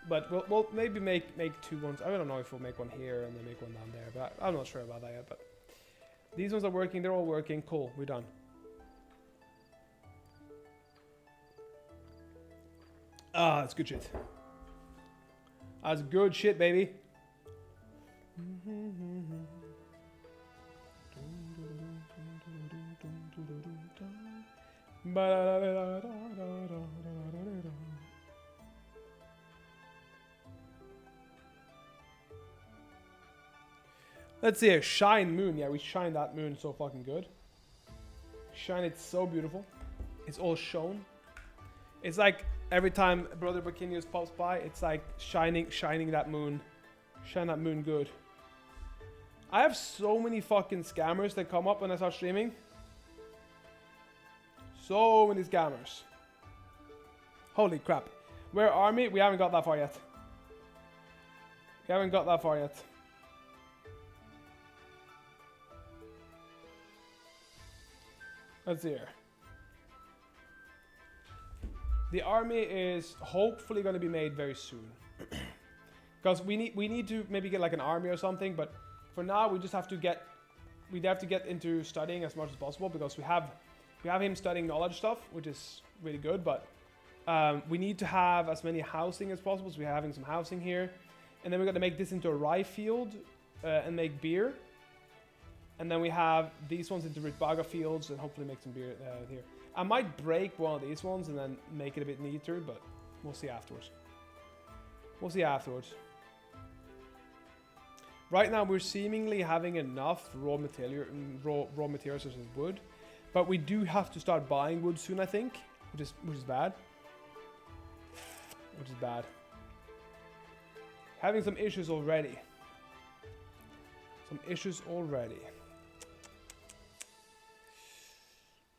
S1: But we'll maybe make 2 ones. I don't know if we'll make one here and then make one down there, but I'm not sure about that yet. But these ones are working. They're all working. Cool. We're done. Ah, that's good shit. That's good shit, baby. Let's see here. Shine moon. Yeah, we shine that moon so fucking good. Shine it so beautiful. It's all shown. It's like every time Brother Burkinius pops by, it's like shining that moon Shine that moon good. I have so many fucking scammers that come up when I start streaming. So many scammers. Holy crap. Where army? We haven't got that far yet. We haven't got that far yet. Let's see here. The army is hopefully going to be made very soon. Because we need to maybe get like an army or something, but for now we just have to get into studying as much as possible, because we have him studying knowledge stuff, which is really good, but we need to have as many housing as possible, so we're having some housing here. And then we're going to make this into a rye field and make beer. And then we have these ones into Rutbaga fields and hopefully make some beer here. I might break one of these ones and then make it a bit neater, but we'll see afterwards. We'll see afterwards. Right now we're seemingly having enough raw materials such as wood, but we do have to start buying wood soon, I think, which is bad. Which is bad. Having some issues already. Some issues already.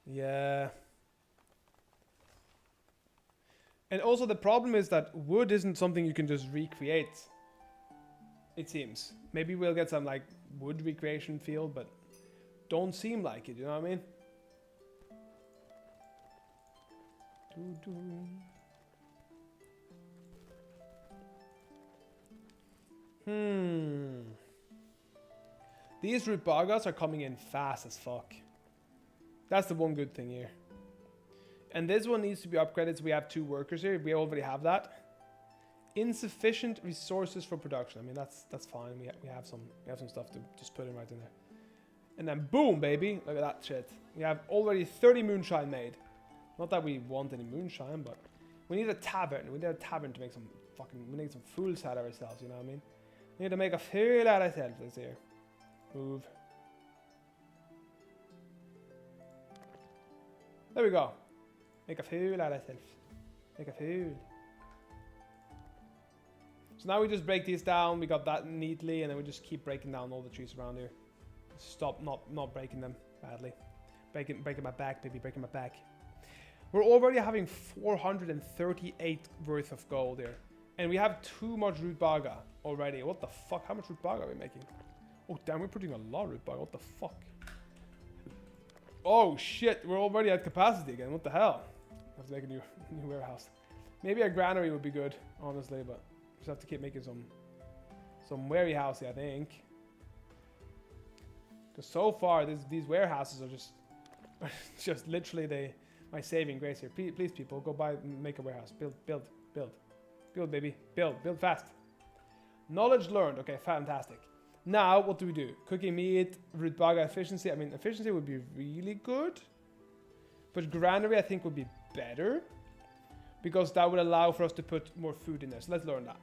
S1: Yeah. And also the problem is that wood isn't something you can just recreate. It seems. Maybe we'll get some like wood recreation field, but don't seem like it, you know what I mean? These Rutbagas are coming in fast as fuck. That's the one good thing here. And this one needs to be upgraded, so we have 2 workers here. We already have that. Insufficient resources for production. I mean, that's fine. We have some stuff to just put in right in there. And then boom, baby. Look at that shit. We have already 30 moonshine made. Not that we want any moonshine, but we need a tavern. We need a tavern to make some we need some fools out of ourselves, you know what I mean? We need to make a fool out of ourselves. Let's see here. Move. There we go. Make a fool out of ourselves. Make a fool. So now we just break these down. We got that neatly, and then we just keep breaking down all the trees around here. Stop not breaking them badly. Breaking my back, baby. Breaking my back. We're already having 438 worth of gold here. And we have too much Rutbaga already. What the fuck? How much Rutbaga are we making? Oh, damn, we're putting a lot of Rutbaga. What the fuck? Oh, shit. We're already at capacity again. What the hell? I have to make a new warehouse. Maybe a granary would be good, honestly, but just have to keep making some warehousey, I think. Because so far, these warehouses are just literally my saving grace here. Please, people, go make a warehouse. Build, baby. Build fast. Knowledge learned. Okay, fantastic. Now, what do we do? Cooking meat, Rutbaga efficiency. I mean, efficiency would be really good. But granary, I think, would be better. Because that would allow for us to put more food in there. So let's learn that.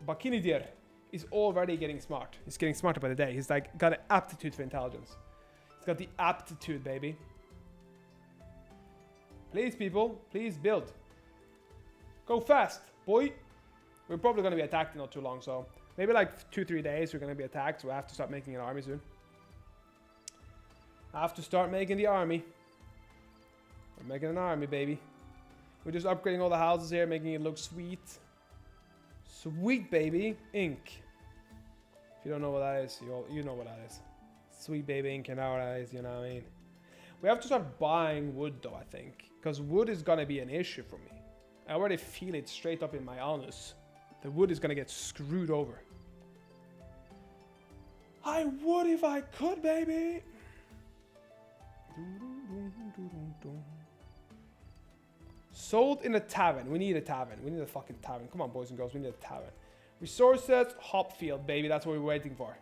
S1: Bakinidir is already getting smart. He's getting smarter by the day. He's like got an aptitude for intelligence. He's got the aptitude, baby. Please, people, please build. Go fast, boy. We're probably going to be attacked in not too long, so maybe like 2-3 days we're going to be attacked, so I have to start making an army soon. I have to start making the army. We're making an army, baby. We're just upgrading all the houses here, making it look sweet. Sweet, baby. Ink. If you don't know what that is, you know what that is. Sweet baby ink in our eyes, you know what I mean? We have to start buying wood, though, I think. Because wood is going to be an issue for me. I already feel it straight up in my anus. The wood is going to get screwed over. I would if I could, baby. Sold in a tavern. We need a tavern. We need a fucking tavern. Come on, boys and girls. We need a tavern. Resources, hop field, baby. That's what we're waiting for.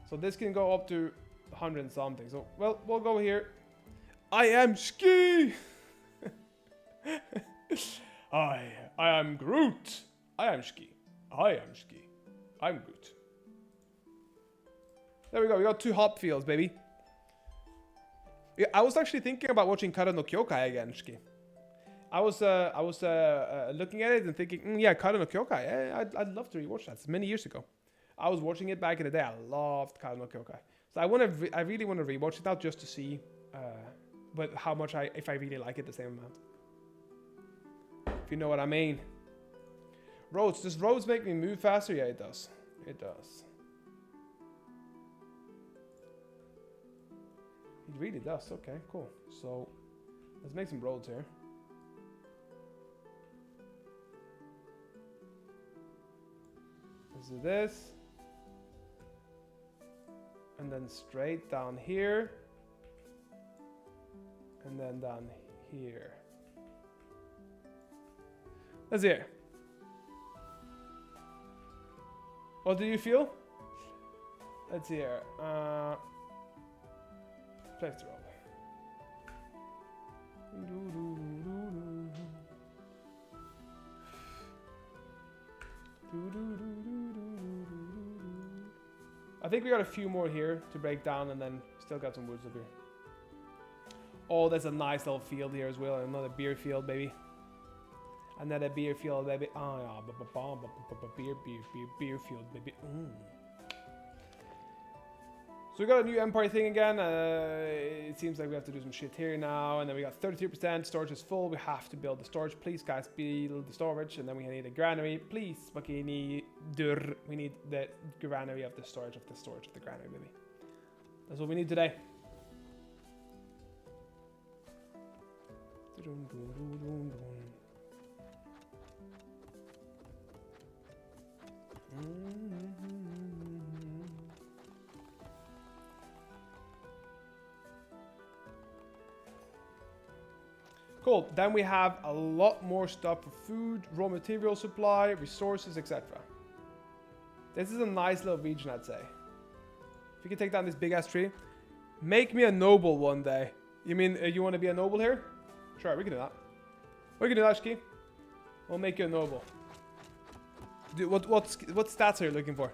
S1: So this can go up to 100 and something. So, well, we'll go here. I am Ski. I am Groot. I am Ski. I am Ski. I'm Groot. There we go. We got 2 hop fields, baby. Yeah, I was actually thinking about watching Kara no Kyokai again, Ski. I was looking at it and thinking, yeah, Kaido no Kyokai. I'd love to rewatch that. It's many years ago. I was watching it back in the day. I loved Kaido no Kyokai. So I really want to rewatch it now just to see, but how much if I really like it the same amount. If you know what I mean. Roads. Does roads make me move faster? Yeah, it does. It does. It really does. Okay, cool. So let's make some roads here. Let's do this. And then straight down here. And then down here. Let's hear. What do you feel? Let's hear. Place the road. I think we got a few more here to break down, and then still got some woods up here. Oh, there's a nice little field here as well. Another beer field, baby. Another beer field, baby. Oh, yeah. Beer field, baby. So we got a new Empire thing again. It seems like we have to do some shit here now. And then we got 33%. Storage is full. We have to build the storage. Please, guys, build the storage. And then we need a granary. Please, we need the granary of the storage of the granary, baby. That's what we need today. Cool. Then we have a lot more stuff for food, raw material supply, resources, etc. This is a nice little region, I'd say. If you can take down this big ass tree, make me a noble one day. You mean you want to be a noble here? Sure, we can do that. We can do that, Shki. We'll make you a noble. Dude, what stats are you looking for?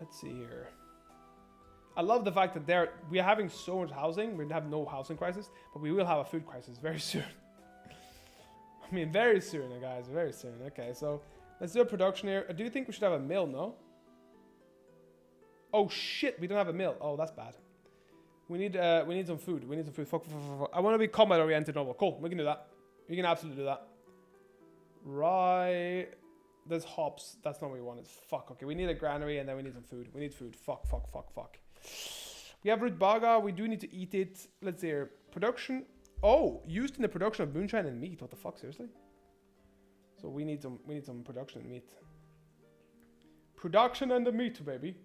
S1: Let's see here. I love the fact that we're having so much housing. We have no housing crisis, but we will have a food crisis very soon. I mean, very soon, guys. Very soon. Okay, so let's do a production here. Do you think we should have a mill? No. Oh shit, we don't have a mill. Oh, that's bad. We need some food. We need some food. Fuck. I want to be combat oriented noble. Cool, we can do that. We can absolutely do that. Right. There's hops. That's not what we wanted. Fuck. Okay, we need a granary and then we need some food. We need food. Fuck. We have rutabaga. We do need to eat it. Let's see here. Production. Oh, used in the production of moonshine and meat. What the fuck? Seriously? So we need some production and meat. Production and the meat, baby.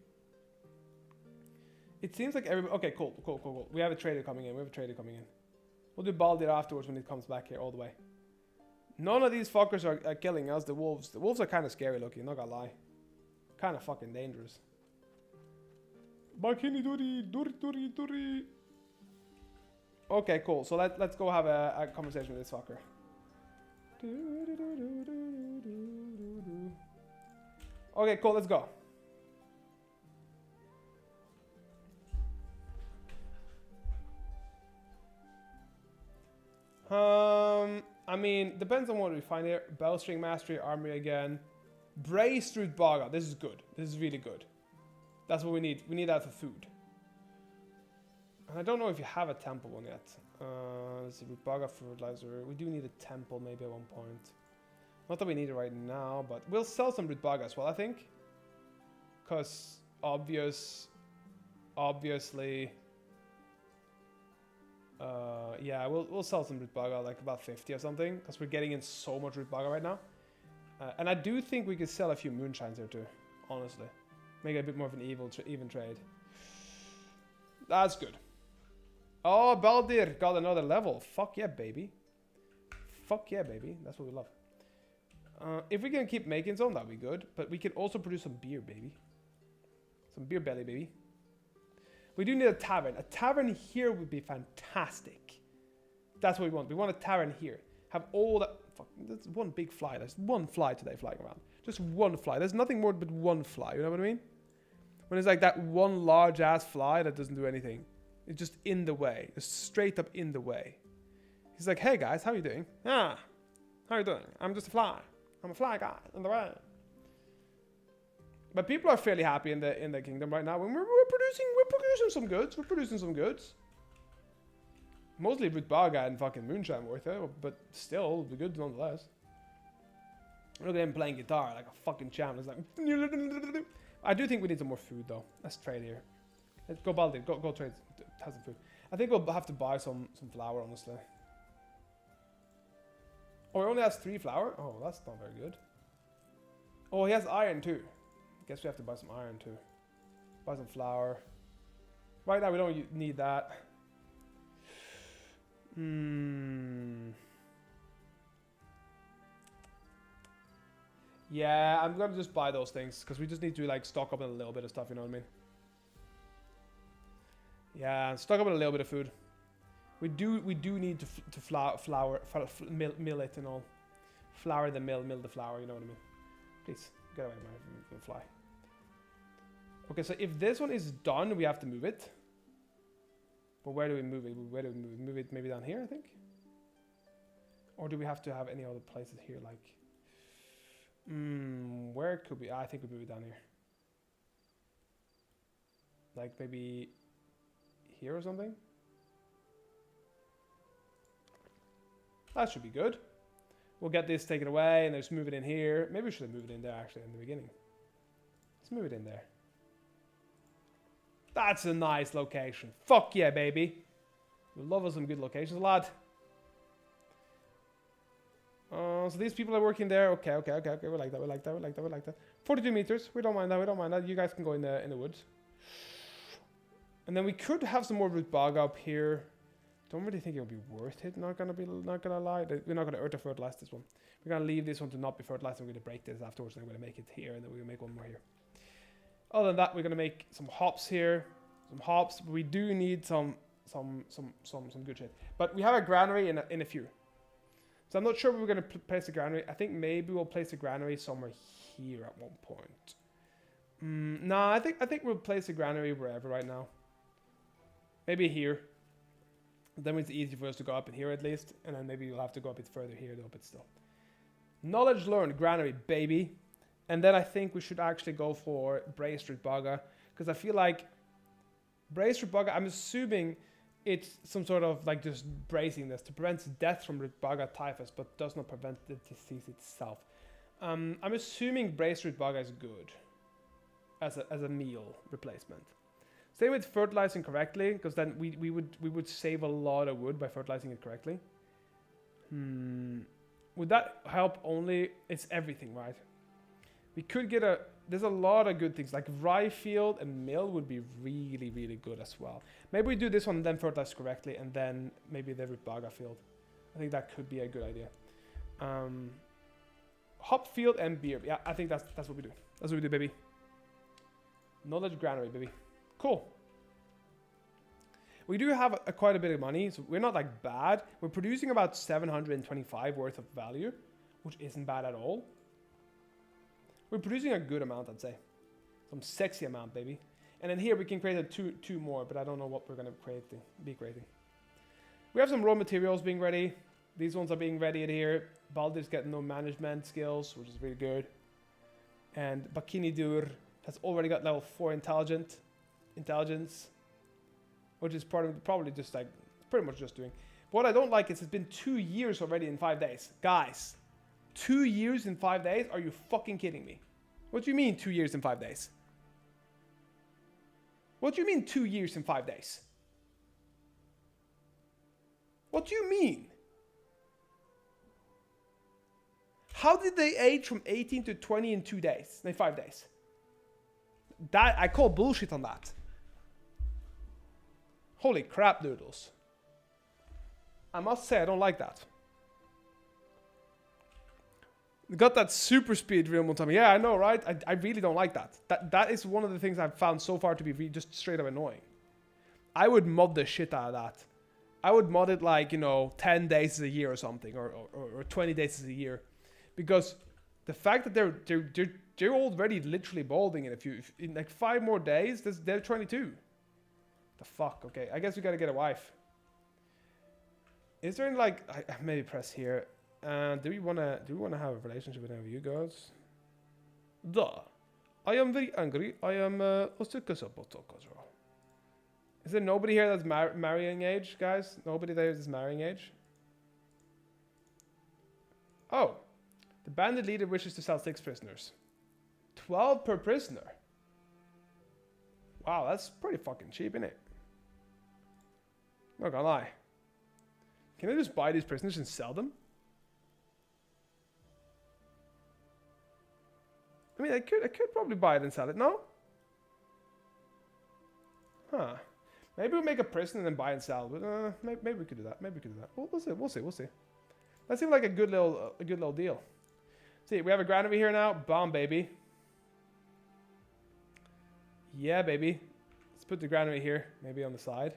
S1: It seems like everybody... Okay, cool. We have a trader coming in. We'll do Baldir afterwards when it comes back here all the way. None of these fuckers are killing us. The wolves. The wolves are kind of scary looking, not gonna lie. Kind of fucking dangerous. Bakini duri. Okay, cool. So let's go have a conversation with this fucker. Okay, cool. Let's go. I mean, depends on what we find here. Bowstring Mastery, Armory again. Braced Rutabaga. This is good. This is really good. That's what we need. We need that for food. And I don't know if you have a temple one yet. Let's see, Rutabaga fertilizer. We do need a temple maybe at one point. Not that we need it right now, but we'll sell some Rutabaga as well, I think. Because obviously... yeah, we'll sell some Rutabaga, like about 50 or something, because we're getting in so much Rutabaga right now. And I do think we could sell a few moonshines here too, honestly. Make it a bit more of an even trade. That's good. Oh, Baldir got another level. Fuck yeah, baby. Fuck yeah, baby. That's what we love. If we can keep making some, that'd be good. But we can also produce some beer, baby. Some beer belly, baby. We do need a tavern. A tavern here would be fantastic. That's what we want. We want a tavern here. Have all that... Fuck, that's one big fly. There's one fly today flying around. Just one fly. There's nothing more but one fly. You know what I mean? When it's like that one large ass fly that doesn't do anything. It's just in the way. Just straight up in the way. He's like, hey guys, how you doing? Ah, how you doing? I'm just a fly. I'm a fly guy in the way. But people are fairly happy in the kingdom right now. When we're producing some goods. We're producing some goods. Mostly Rutbaga and fucking Moonshine worth it, but still the goods nonetheless. Look at him playing guitar like a fucking champ. It's like I do think we need some more food though. Let's trade here. Let's go Baldi, go trade. Have some food. I think we'll have to buy some flour, honestly. Oh, he only has 3 flour? Oh, that's not very good. Oh, he has iron too. Guess we have to buy some iron too. Buy some flour. Right now we don't need that. Yeah, I'm gonna just buy those things because we just need to like stock up on a little bit of stuff. You know what I mean? Yeah, stock up on a little bit of food. We do need to mill it and all. Flour the mill the flour. You know what I mean? Please get away from my fly. Okay, so if this one is done, we have to move it. But where do we move it? Where do we move it? Move it maybe down here, I think. Or do we have to have any other places here? Like, where could we? I think we move it down here. Like maybe here or something. That should be good. We'll get this taken away and just move it in here. Maybe we should have moved it in there actually in the beginning. Let's move it in there. That's a nice location. Fuck yeah, baby. We love us some good locations, lad. So these people are working there. Okay. We like that. 42 meters. We don't mind that. You guys can go in the woods. And then we could have some more Rutbaga up here. Don't really think it would be worth it. Not gonna lie. We're not gonna fertilize this one. We're gonna leave this one to not be fertilized. And we're gonna break this afterwards. And I'm gonna make it here, and then we're gonna make one more here. Other than that, we're gonna make some hops here. Some hops. But we do need some good shit. But we have a granary in a few. So I'm not sure where we're gonna place the granary. I think maybe we'll place the granary somewhere here at one point. Nah, I think we'll place the granary wherever right now. Maybe here. Then it's easy for us to go up in here at least. And then maybe we'll have to go a bit further here though, but still. Knowledge learned, granary, baby. And then I think we should actually go for Braced Rutbaga. Because I feel like Braced Rutbaga, I'm assuming it's some sort of like just bracing this to prevent death from Rutbaga typhus, but does not prevent the disease itself. I'm assuming Braced Rutbaga is good as a meal replacement. Same with fertilizing correctly, because then we would save a lot of wood by fertilizing it correctly. Would that help only? It's everything, right? We could get there's a lot of good things, like rye field and mill would be really, really good as well. Maybe we do this one and then fertilize correctly, and then maybe the Rutbaga field. I think that could be a good idea. Hop field and beer. Yeah, I think that's what we do. That's what we do, baby. Knowledge granary, baby. Cool. We do have quite a bit of money, so we're not like bad. We're producing about 725 worth of value, which isn't bad at all. We're producing a good amount, I'd say. Some sexy amount, baby. And then here we can create two more, but I don't know what we're gonna be creating. We have some raw materials being ready. These ones are being readied here. Baldir's getting no management skills, which is really good. And Bakini Dur has already got level 4 intelligence, which is probably just like pretty much just doing. What I don't like is it's been 2 years already in 5 days, guys. 2 years in 5 days? Are you fucking kidding me? What do you mean 2 years in 5 days? What do you mean 2 years in 5 days? What do you mean? How did they age from 18 to 20 in 2 days? No, 5 days. That I call bullshit on that. Holy crap noodles. I must say I don't like that. Got that super speed real time. Yeah, I know, right? I really don't like that. That is one of the things I've found so far to be just straight up annoying. I would mod the shit out of that. I would mod it like, 10 days a year or something, or 20 days a year. Because The fact that they're already literally balding in like 5 more days. They're 22. The fuck. Okay, I guess we gotta get a wife. Is there any, like, I maybe press here? Do we wanna have a relationship with any of you guys? Duh. I am very angry. I am Is there nobody here that's marrying age, guys? Nobody there is marrying age? Oh. The bandit leader wishes to sell 6 prisoners. 12 per prisoner. Wow, that's pretty fucking cheap, isn't it? Not gonna lie. Can I just buy these prisoners and sell them? I mean, I could probably buy it and sell it, no? Huh. Maybe we'll make a prison and then buy and sell. But maybe we could do that. Maybe we could do that. We'll see. That seems like a good little deal. See, we have a granary here now. Bomb, baby. Yeah, baby. Let's put the granary here, maybe on the side.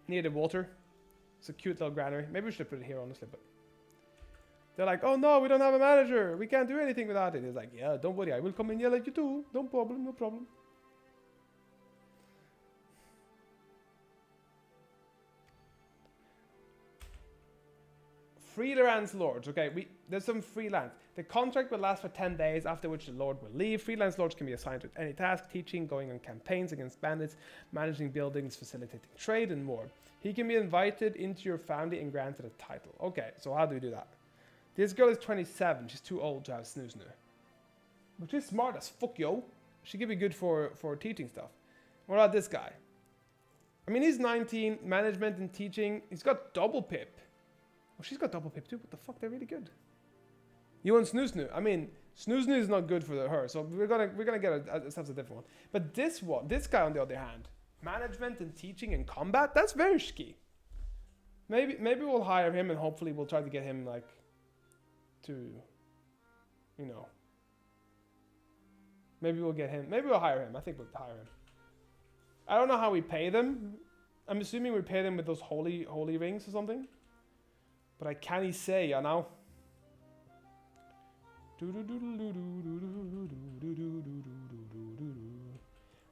S1: Needed water. It's a cute little granary. Maybe we should put it here, honestly, but they're like, oh no, we don't have a manager. We can't do anything without it. It's like, yeah, don't worry. I will come and yell at you too. No problem, no problem. Freelance lords. Okay, there's some freelance. The contract will last for 10 days, after which the lord will leave. Freelance lords can be assigned to any task, teaching, going on campaigns against bandits, managing buildings, facilitating trade, and more. He can be invited into your family and granted a title. Okay, so how do we do that? This girl is 27. She's too old to have snoo. But she's smart as fuck, yo. She could be good for teaching stuff. What about this guy? I mean, he's 19, management and teaching. He's got double pip. Oh, she's got double pip too. What the fuck? They're really good. You want snoo? I mean, snoo is not good for her, so we're gonna get ourselves a different one. But this guy on the other hand, management and teaching and combat, that's very ski. Maybe we'll hire him and hopefully we'll try to get him like to, you know. Maybe we'll get him. Maybe we'll hire him. I think we'll hire him. I don't know how we pay them. I'm assuming we pay them with those holy rings or something. But I can't say, you know.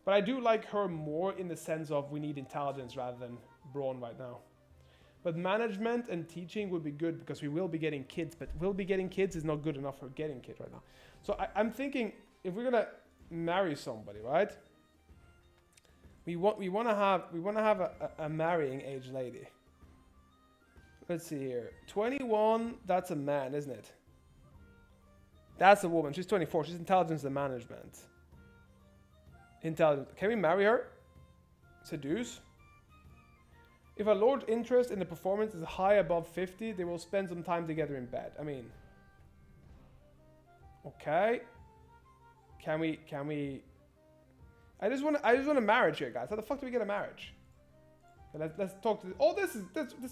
S1: But I do like her more in the sense of we need intelligence rather than brawn right now. But management and teaching would be good because we will be getting kids. But will be getting kids is not good enough for getting kids right now. So I'm thinking if we're gonna marry somebody, right? We want to have a marrying age lady. Let's see here. 21, that's a man, isn't it? That's a woman. She's 24. She's intelligence and management. Intelligence. Can we marry her? Seduce? If a lord's interest in the performance is high above 50, they will spend some time together in bed. I mean, okay. Can we? I just want a marriage here, guys. How the fuck do we get a marriage? Okay, let's talk to. Oh, this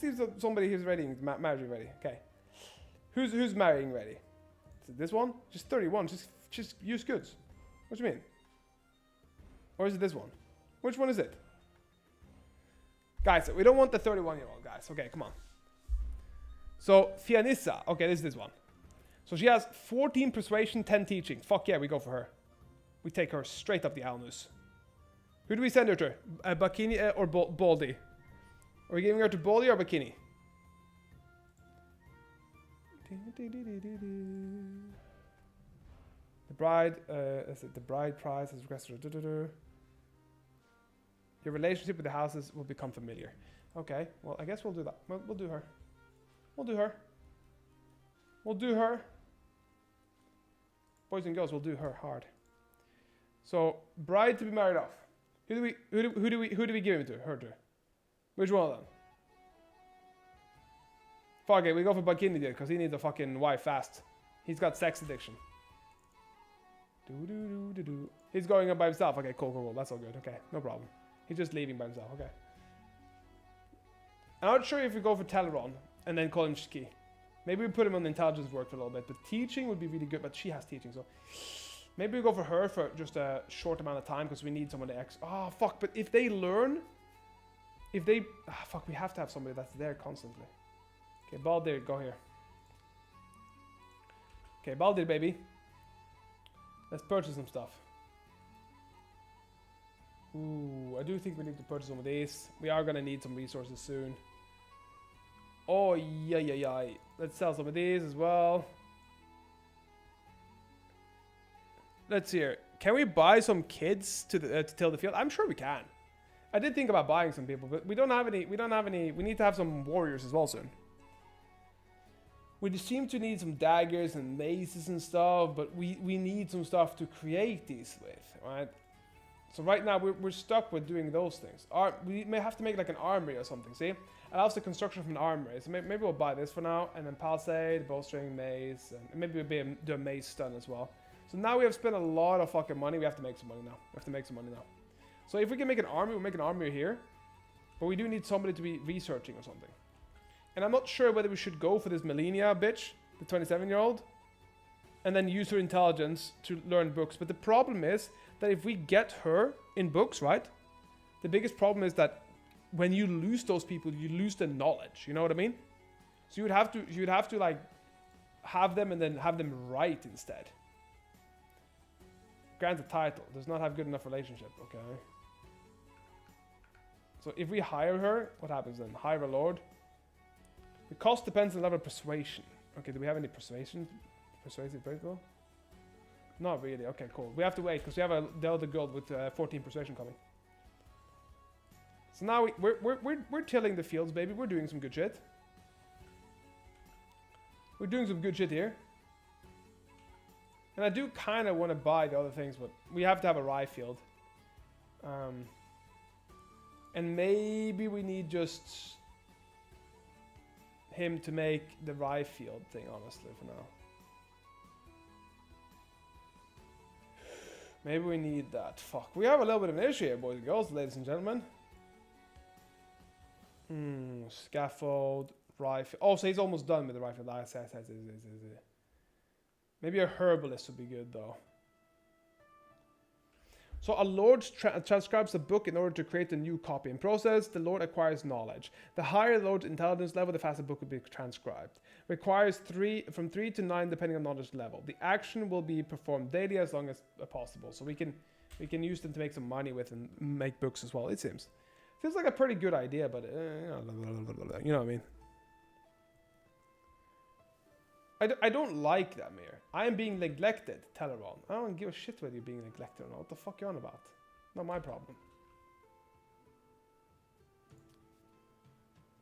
S1: seems somebody who's ready, marriage ready. Okay, who's marrying ready? Is it this one? She's 31. She's used goods. What do you mean? Or is it this one? Which one is it? Guys, we don't want the 31-year-old, guys. Okay, come on. So, Fianissa. Okay, this is this one. So she has 14 persuasion, 10 teaching. Fuck yeah, we go for her. We take her straight up the Alnus. Who do we send her to? Bikini or Baldy? Are we giving her to Baldy or Bikini? The bride, the bride prize is requested. Your relationship with the houses will become familiar. Okay, well, I guess we'll do that. We'll do her. We'll do her. We'll do her. Boys and girls, we'll do her hard. So, bride to be married off. Who do we give him to? Her to? Which one of them? Fuck it, we go for Bikini there because he needs a fucking wife fast. He's got sex addiction. He's going up by himself. Okay, cool. That's all good. Okay, no problem. He's just leaving by himself. Okay. I'm not sure if we go for Teleron and then call him Shiki. Maybe we put him on intelligence work for a little bit, but teaching would be really good. But she has teaching, so maybe we go for her for just a short amount of time because we need someone to Oh fuck! But if they learn, fuck, we have to have somebody that's there constantly. Okay, Baldir, go here. Okay, Baldir, baby. Let's purchase some stuff. Ooh, I do think we need to purchase some of these. We are gonna need some resources soon. Oh, yeah. Let's sell some of these as well. Let's see here. Can we buy some kids to till the field? I'm sure we can. I did think about buying some people, but we don't have any. We need to have some warriors as well soon. We just seem to need some daggers and maces and stuff, but we need some stuff to create these with, right? So right now we're stuck with doing those things. We may have to make like an armory or something. See, allows the construction of an armory. So maybe we'll buy this for now, and then palisade, bowstring, mace, and maybe we'll do a mace stun as well. So now we have spent a lot of fucking money. We have to make some money now. So if we can make an army, we'll make an army here. But we do need somebody to be researching or something. And I'm not sure whether we should go for this Melania bitch, the 27-year-old, and then use her intelligence to learn books. But the problem is that if we get her in books, right? The biggest problem is that when you lose those people, you lose the knowledge. You know what I mean? So you'd have to like have them and then have them write instead. Grant a title. Does not have good enough relationship. Okay. So if we hire her, what happens then? Hire a lord. The cost depends on the level of persuasion. Okay, do we have any persuasion? Persuasive people? Not really. Okay, cool. We have to wait because we have the other guild with 14 persuasion coming. So now we're tilling the fields, baby. We're doing some good shit. We're doing some good shit here. And I do kind of want to buy the other things, but we have to have a rye field. And maybe we need just him to make the rye field thing, honestly, for now. Maybe we need that. Fuck. We have a little bit of an issue here, boys and girls, ladies and gentlemen. Scaffold, rye field. Oh, so he's almost done with the rye field. Maybe a herbalist would be good, though. So a lord transcribes a book in order to create a new copy. In process, the lord acquires knowledge. The higher the lord's intelligence level, the faster the book will be transcribed. Requires from 3 to 9 depending on knowledge level. The action will be performed daily as long as possible. So we can use them to make some money with and make books as well, it seems. Feels like a pretty good idea, but you know what I mean. I don't like them here. I am being neglected, Teleron. I don't give a shit whether you're being neglected or not. What the fuck you on about? Not my problem.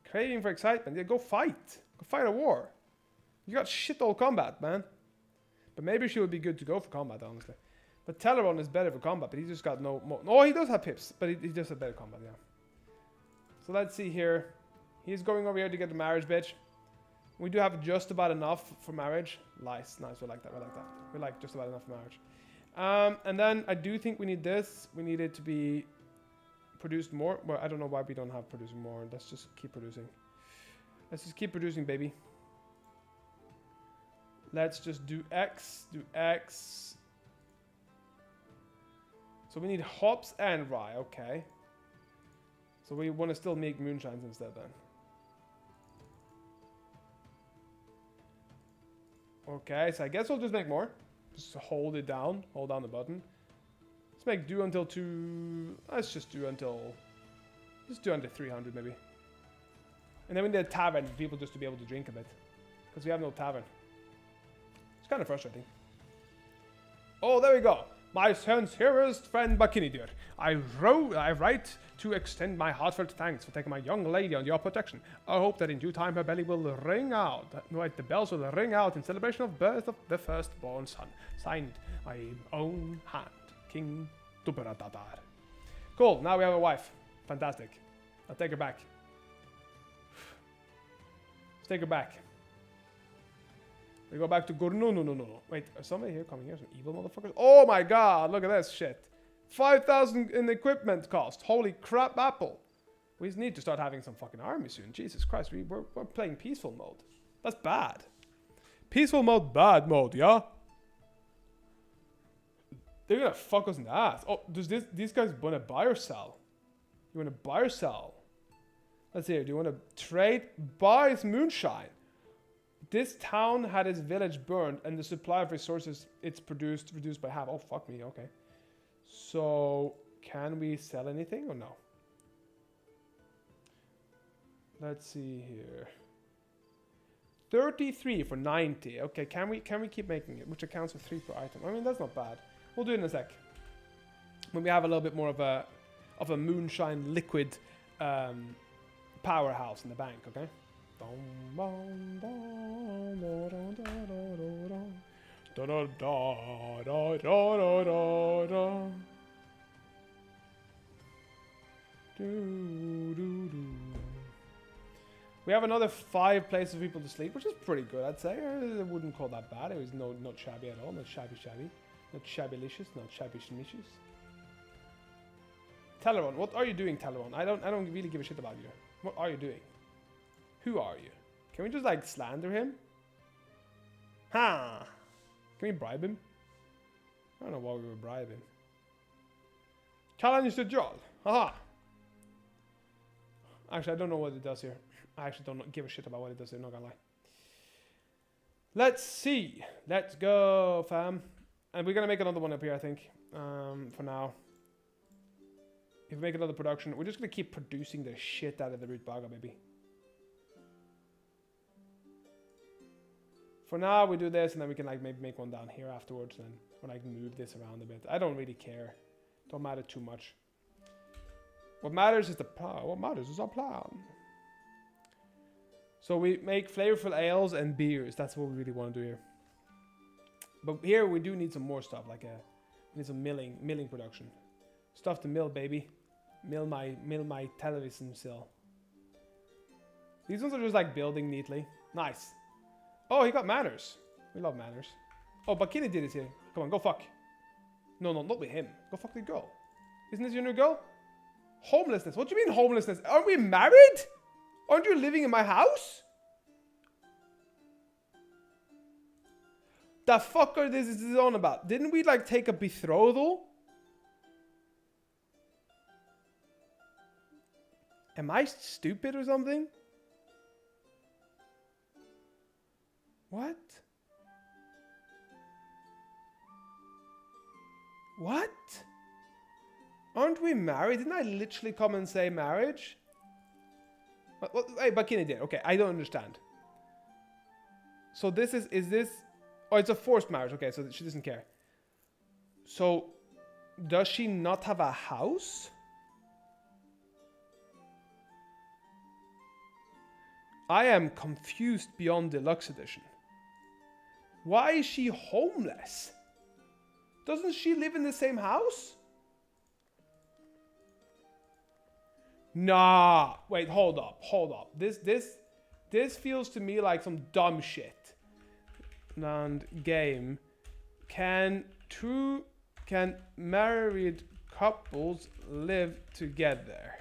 S1: Craving for excitement. Yeah, go fight. Go fight a war. You got shit all combat, man. But maybe she would be good to go for combat, honestly. But Teleron is better for combat, but he just got no more. Oh, he does have pips, but he just has better combat, yeah. So let's see here. He's going over here to get the marriage, bitch. We do have just about enough for marriage. Nice, we like that, we like just about enough for marriage. And then I do think we need this. We need it to be produced more. Well, I don't know why we don't have producing more. Let's just keep producing. Let's just keep producing, baby. Let's just do X, So we need hops and rye, okay. So we want to still make moonshines instead then. Okay, so I guess we'll just make more. Just hold it down. Hold down the button. Let's make do until 2... Let's just do until... Just do until 300 maybe. And then we need a tavern for people just to be able to drink a bit. Because we have no tavern. It's kind of frustrating. Oh, there we go. My sincerest friend Bakinidir. I write to extend my heartfelt thanks for taking my young lady under your protection. I hope that in due time her belly will ring out. Right, the bells will ring out in celebration of birth of the firstborn son. Signed, my own hand, King Duberadadar. Cool, now we have a wife. Fantastic. I'll take her back. Let's take her back. We go back to no. Wait, is somebody here coming here? Some evil motherfuckers? Oh my god, look at this shit. 5,000 in equipment cost. Holy crap, Apple. We need to start having some fucking army soon. Jesus Christ, we're playing peaceful mode. That's bad. Peaceful mode, bad mode, yeah? They're gonna fuck us in the ass. Oh, does these guys wanna buy or sell? You wanna buy or sell? Let's see here. Do you wanna trade? Buys moonshine. This town had its village burned and the supply of resources it's produced reduced by half. Oh, fuck me. Okay. So, can we sell anything or no? Let's see here. 33 for 90. Okay, can we keep making it? Which accounts for 3 per item. I mean, that's not bad. We'll do it in a sec. When we have a little bit more of a moonshine liquid powerhouse in the bank, okay? We have another 5 places for people to sleep, which is pretty good, I'd say. I wouldn't call that bad. It was not shabby at all. Not shabby. Not shabby-licious. Not shabby-schmicious. Teleron, what are you doing, Teleron? I don't really give a shit about you. What are you doing? Who are you? Can we just like slander him? Ha! Can we bribe him? I don't know why we would bribe him. Challenge the job. Haha. Actually, I don't know what it does here. I actually don't give a shit about what it does here, not gonna lie. Let's see. Let's go, fam. And we're gonna make another one up here, I think. For now. If we make another production, we're just gonna keep producing the shit out of the root baga, baby. For now, we do this, and then we can like maybe make one down here afterwards, and or like move this around a bit. I don't really care. Don't matter too much. What matters is the plan. What matters is our plan. So we make flavorful ales and beers. That's what we really want to do here. But here we do need some more stuff, like we need some milling production. Stuff to mill, baby. Mill my television still. These ones are just like building neatly. Nice. Oh, he got manners. We love manners. Oh, Bakini did it here. Come on, go fuck. No, not with him. Go fuck the girl. Isn't this your new girl? Homelessness. What do you mean homelessness? Aren't we married? Aren't you living in my house? The fuck are this is on about? Didn't we like take a betrothal? Am I stupid or something? What? What? Aren't we married? Didn't I literally come and say marriage? What? Hey, Bakini did. Okay, I don't understand. So this is this... Oh, it's a forced marriage. Okay, so she doesn't care. So, does she not have a house? I am confused beyond deluxe edition. Why is she homeless? Doesn't she live in the same house? Nah. Wait, hold up. This feels to me like some dumb shit. And game. Can married couples live together?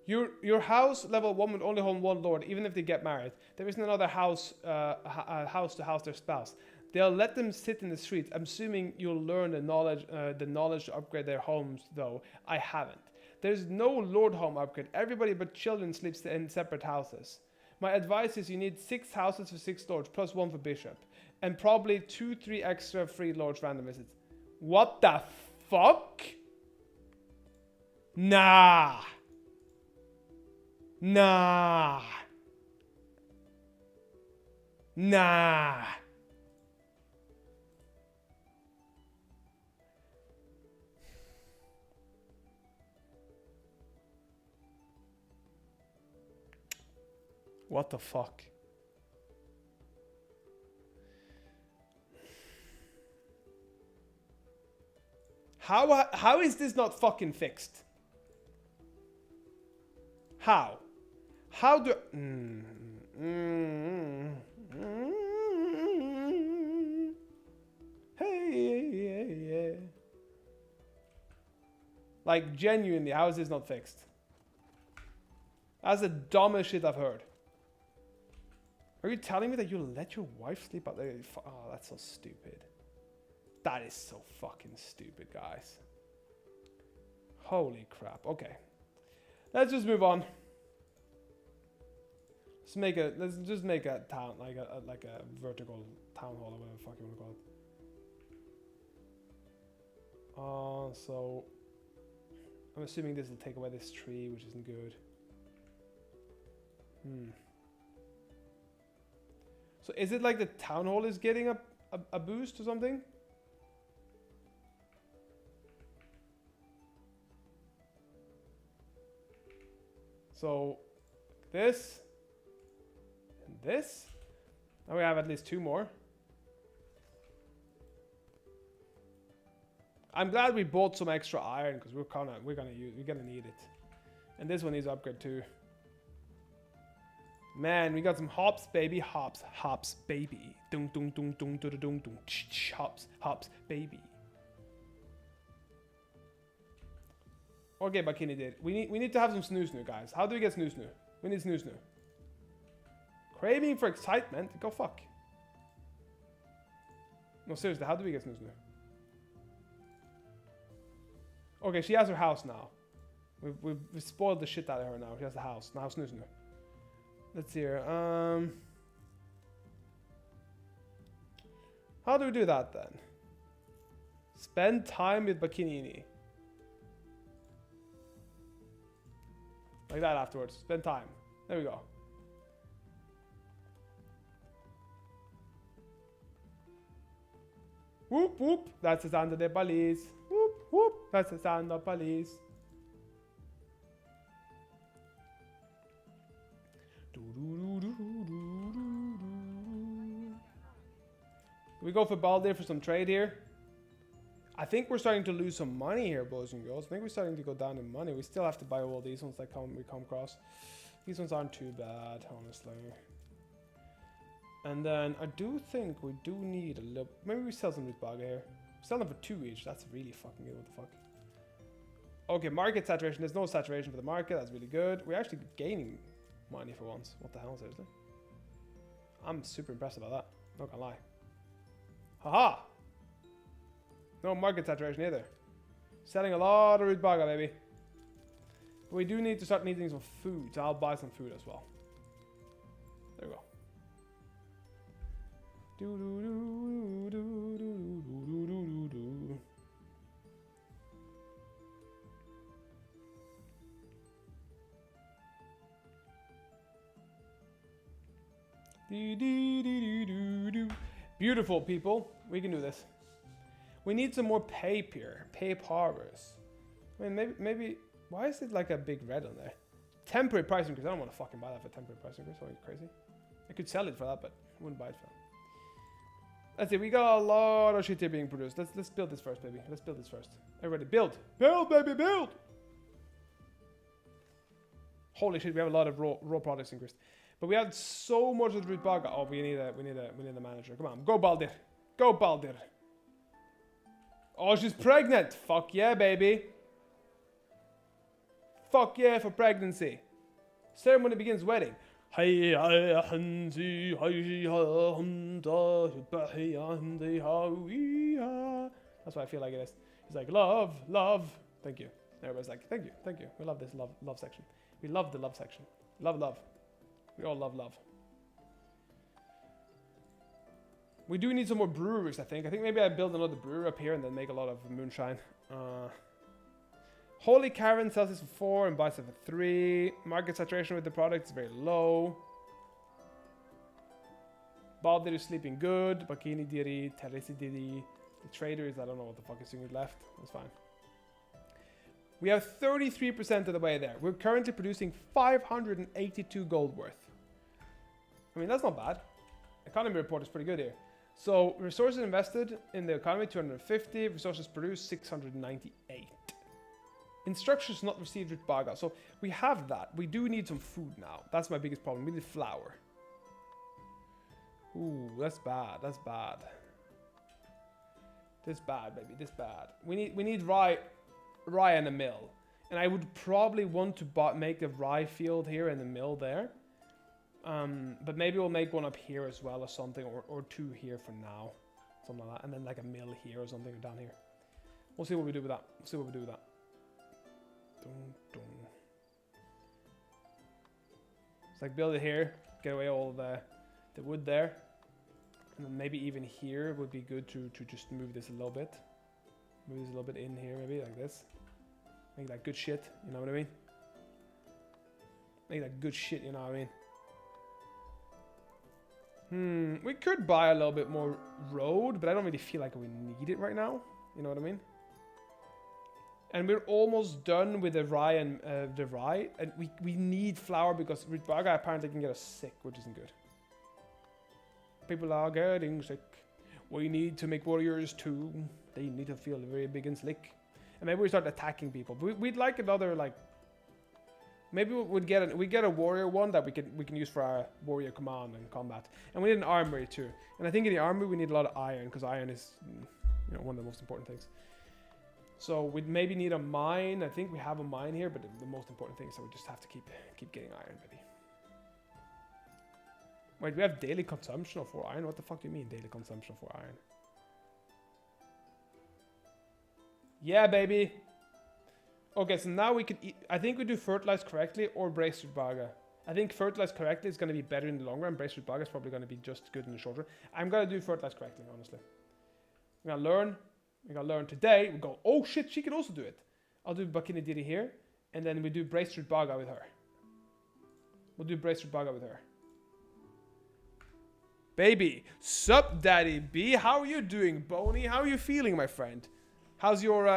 S1: Your house level 1 would only hold 1 lord, even if they get married. There isn't another house to house their spouse. They'll let them sit in the streets. I'm assuming you'll learn the knowledge to upgrade their homes, though. I haven't. There's no lord home upgrade. Everybody but children sleeps in separate houses. My advice is you need 6 houses for 6 lords, plus 1 for bishop. And probably 2-3 extra free lords random visits. What the fuck? Nah. What the fuck? How is this not fucking fixed? How? How do... Hey. Like, genuinely, how is this not fixed? That's the dumbest shit I've heard. Are you telling me that you'll let your wife sleep out there? Oh, that's so stupid. That is so fucking stupid, guys. Holy crap. Okay. Let's just move on. Let's just make a town, like a vertical town hall or whatever the fuck you want to call it. So I'm assuming this will take away this tree, which isn't good. So is it like the town hall is getting a boost or something? So this and this. Now we have at least 2 more. I'm glad we bought some extra iron because we're gonna need it. And this one needs upgrade too. Man, we got some hops, baby. Hops, baby. Dung dung dung dung dung dung dung. Hops, baby. Okay, Bakini did. We need to have some snoo, guys. How do we get snoo? We need snoo. Craving for excitement? Go fuck. No, seriously, how do we get snoo? Okay, she has her house now. We've spoiled the shit out of her now. She has the house. Now snoo. Let's see here. How do we do that then? Spend time with Bakinini. Like that afterwards. Spend time. There we go. Whoop whoop. That's the sound of the police. Whoop whoop. That's the sound of police. We go for Baldir for some trade here. I think we're starting to lose some money here, boys and girls. I think we're starting to go down in money. We still have to buy all these ones that we come across. These ones aren't too bad, honestly. And then I do think we do need a little... Maybe we sell some Rutbaga here. Sell them for 2 each. That's really fucking good. What the fuck? Okay, market saturation. There's no saturation for the market. That's really good. We're actually gaining money for once. What the hell, seriously? I'm super impressed about that. Not gonna lie. Haha! No market saturation either. Selling a lot of Rutbaga, baby. But we do need to start needing some food, so I'll buy some food as well. There we go. Beautiful, people. We can do this. We need some more papers. I mean, maybe. Why is it like a big red on there? Temporary price increase. I don't want to fucking buy that for temporary price increase. Are you crazy? I could sell it for that, but I wouldn't buy it for that. Let's see. We got a lot of shit here being produced. Let's build this first, baby. Let's build this first. Everybody, build, baby, build. Holy shit, we have a lot of raw products increased. But we had so much of the Rutbaga. Oh, we need a manager. Come on, go Baldir. Go Baldir. Oh, she's pregnant. Fuck yeah, baby. Fuck yeah for pregnancy. Ceremony begins wedding. That's what I feel like it is. He's like, love, love. Thank you. Everybody's like, thank you, thank you. We love this love section. We love the love section. Love, love. We all love love. We do need some more breweries, I think. I think maybe I build another brewery up here and then make a lot of moonshine. Holy Caravan sells this for 4 and buys it for 3. Market saturation with the product is very low. Baldir is sleeping good. Bakini Diri, Teresi Diri. The trader is, I don't know what the fuck is doing left. That's fine. We have 33% of the way there. We're currently producing 582 gold worth. I mean, that's not bad. Economy report is pretty good here. So, resources invested in the economy, 250. Resources produced, 698. Instructions not received with Baga. So, we have that. We do need some food now. That's my biggest problem. We need flour. Ooh, that's bad. That's bad. This bad, baby. This bad. We need rye and a mill. And I would probably want to make the rye field here and the mill there. But maybe we'll make one up here as well or something, or 2 here for now. Something like that. And then like a mill here or something down here. We'll see what we do with that. We'll see what we do with that. Dun, dun. It's like build it here. Get away all the wood there. And then maybe even here would be good to just move this a little bit. Move this a little bit in here, maybe like this. Make that good shit, you know what I mean? Make that good shit, you know what I mean? We could buy a little bit more road, but I don't really feel like we need it right now. You know what I mean? And we're almost done with the rye and we need flour because Rutbaga apparently can get us sick, which isn't good. People are getting sick. We need to make warriors too. They need to feel very big and slick. And maybe we start attacking people. But we'd like another like. Maybe we get a warrior one that we can use for our warrior command and combat. And we need an armory too. And I think in the armory we need a lot of iron because iron is, you know, one of the most important things. So we'd maybe need a mine. I think we have a mine here, but the most important thing is that we just have to keep getting iron, baby. Wait, we have daily consumption of 4 iron? What the fuck do you mean daily consumption of 4 iron? Yeah, baby. Okay, so now we can eat. I think we do fertilize correctly or brace Rutbaga. I think fertilize correctly is going to be better in the long run. Brace Rutbaga is probably going to be just good in the short run. I'm going to do fertilize correctly, honestly. We're going to learn. We're going to learn today. We go, oh shit, she can also do it. I'll do Bakini Diri here. And then we do brace Rutbaga with her. We'll do brace Rutbaga with her. Baby, sup daddy B, how are you doing, Boney? How are you feeling, my friend? How's your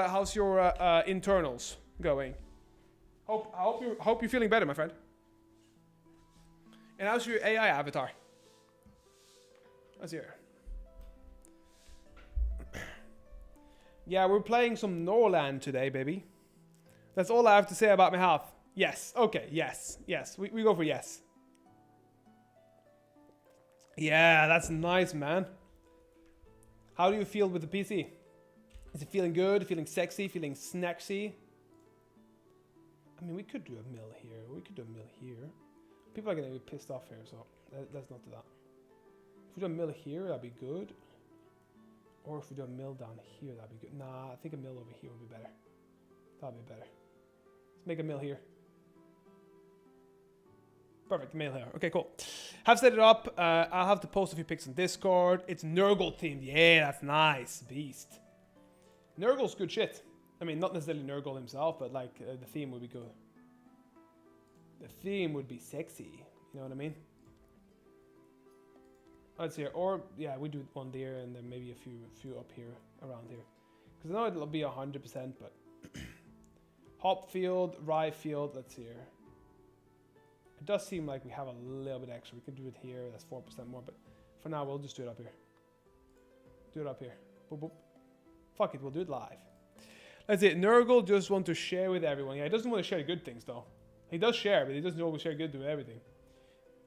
S1: internals going? Hope you're feeling better, my friend. And how's your AI avatar? Let's hear. Yeah, we're playing some Norland today, baby. That's all I have to say about my health. Yes. Okay. Yes. Yes. We go for yes. Yeah, that's nice, man. How do you feel with the PC? Is it feeling good? Feeling sexy? Feeling snacksy? I mean, we could do a mill here. We could do a mill here. People are going to be pissed off here, so let's not do that. If we do a mill here, that'd be good. Or if we do a mill down here, that'd be good. Nah, I think a mill over here would be better. That'd be better. Let's make a mill here. Perfect, mill here. Okay, cool. Have set it up. I'll have to post a few pics on Discord. It's Nurgle themed. Yeah, that's nice. Beast. Nurgle's good shit. I mean, not necessarily Nurgle himself, but like the theme would be good. The theme would be sexy. You know what I mean? Let's see. Or yeah, we do one there and then maybe a few up here around here. Because I know it'll be 100%, but hop field, rye field. Let's see here. It does seem like we have a little bit extra. We could do it here. That's 4% more, but for now we'll just do it up here. Do it up here. Boop boop. Fuck it, we'll do it live. That's it. Nurgle just wants to share with everyone. Yeah, he doesn't want to share good things though. He does share, but he doesn't always share good with everything.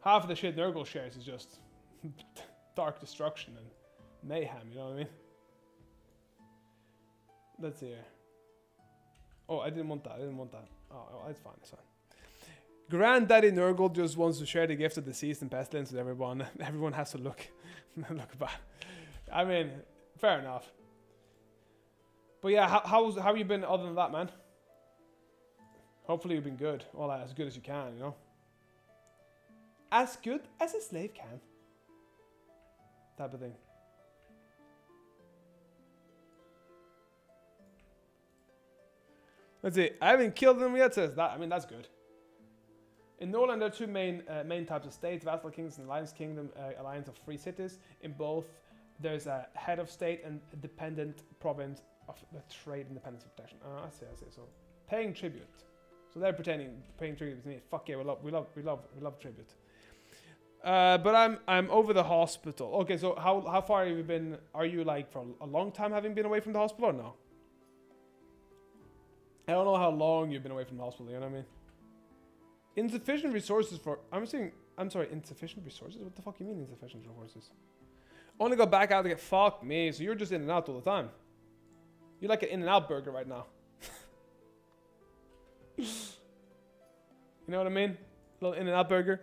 S1: Half of the shit Nurgle shares is just dark destruction and mayhem, you know what I mean? Let's see here. Oh, I didn't want that. Oh, it's fine, it's fine. Granddaddy Nurgle just wants to share the gift of disease and pestilence with everyone. Everyone has to look bad. I mean, fair enough. But yeah, how have you been other than that, man? Hopefully you've been good. Well, as good as you can, you know? As good as a slave can. Type of thing. Let's see. I haven't killed them yet, says that. I mean, that's good. In Norland, there are two main types of states: vassal kingdoms and alliance kingdom, alliance of free cities. In both, there's a head of state and a dependent province of the trade independence and protection. I see. So paying tribute. So they're paying tribute to me. Fuck yeah, we love tribute. But I'm over the hospital. Okay, so how far have you been? Are you like for a long time having been away from the hospital or no? I don't know how long you've been away from the hospital. You know what I mean? Insufficient resources for. I'm sorry. Insufficient resources. What the fuck you mean insufficient resources? Only got back out to get. Fuck me. So you're just in and out all the time. You're like an In-N-Out burger right now. You know what I mean? A little In-N-Out burger.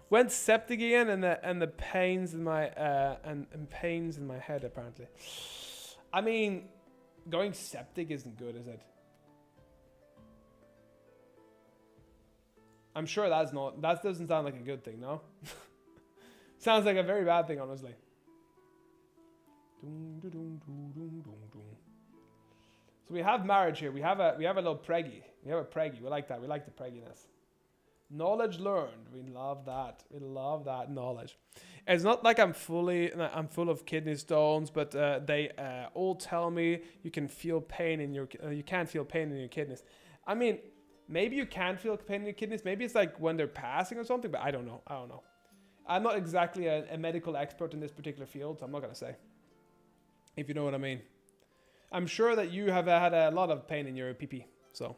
S1: Went septic again, and the pains in my and pains in my head apparently. I mean, going septic isn't good, is it? I'm sure that doesn't sound like a good thing, no? Sounds like a very bad thing, honestly. So we have marriage here. We have a little preggy. We have a preggy. We like that. We like the pregginess. Knowledge learned. We love that. We love that knowledge. It's not like I'm full of kidney stones, but they all tell me you can feel pain in you can't feel pain in your kidneys. I mean, maybe you can feel pain in your kidneys. Maybe it's like when they're passing or something, but I don't know. I'm not exactly a medical expert in this particular field, so I'm not gonna say. If you know what I mean. I'm sure that you have had a lot of pain in your pee-pee, so.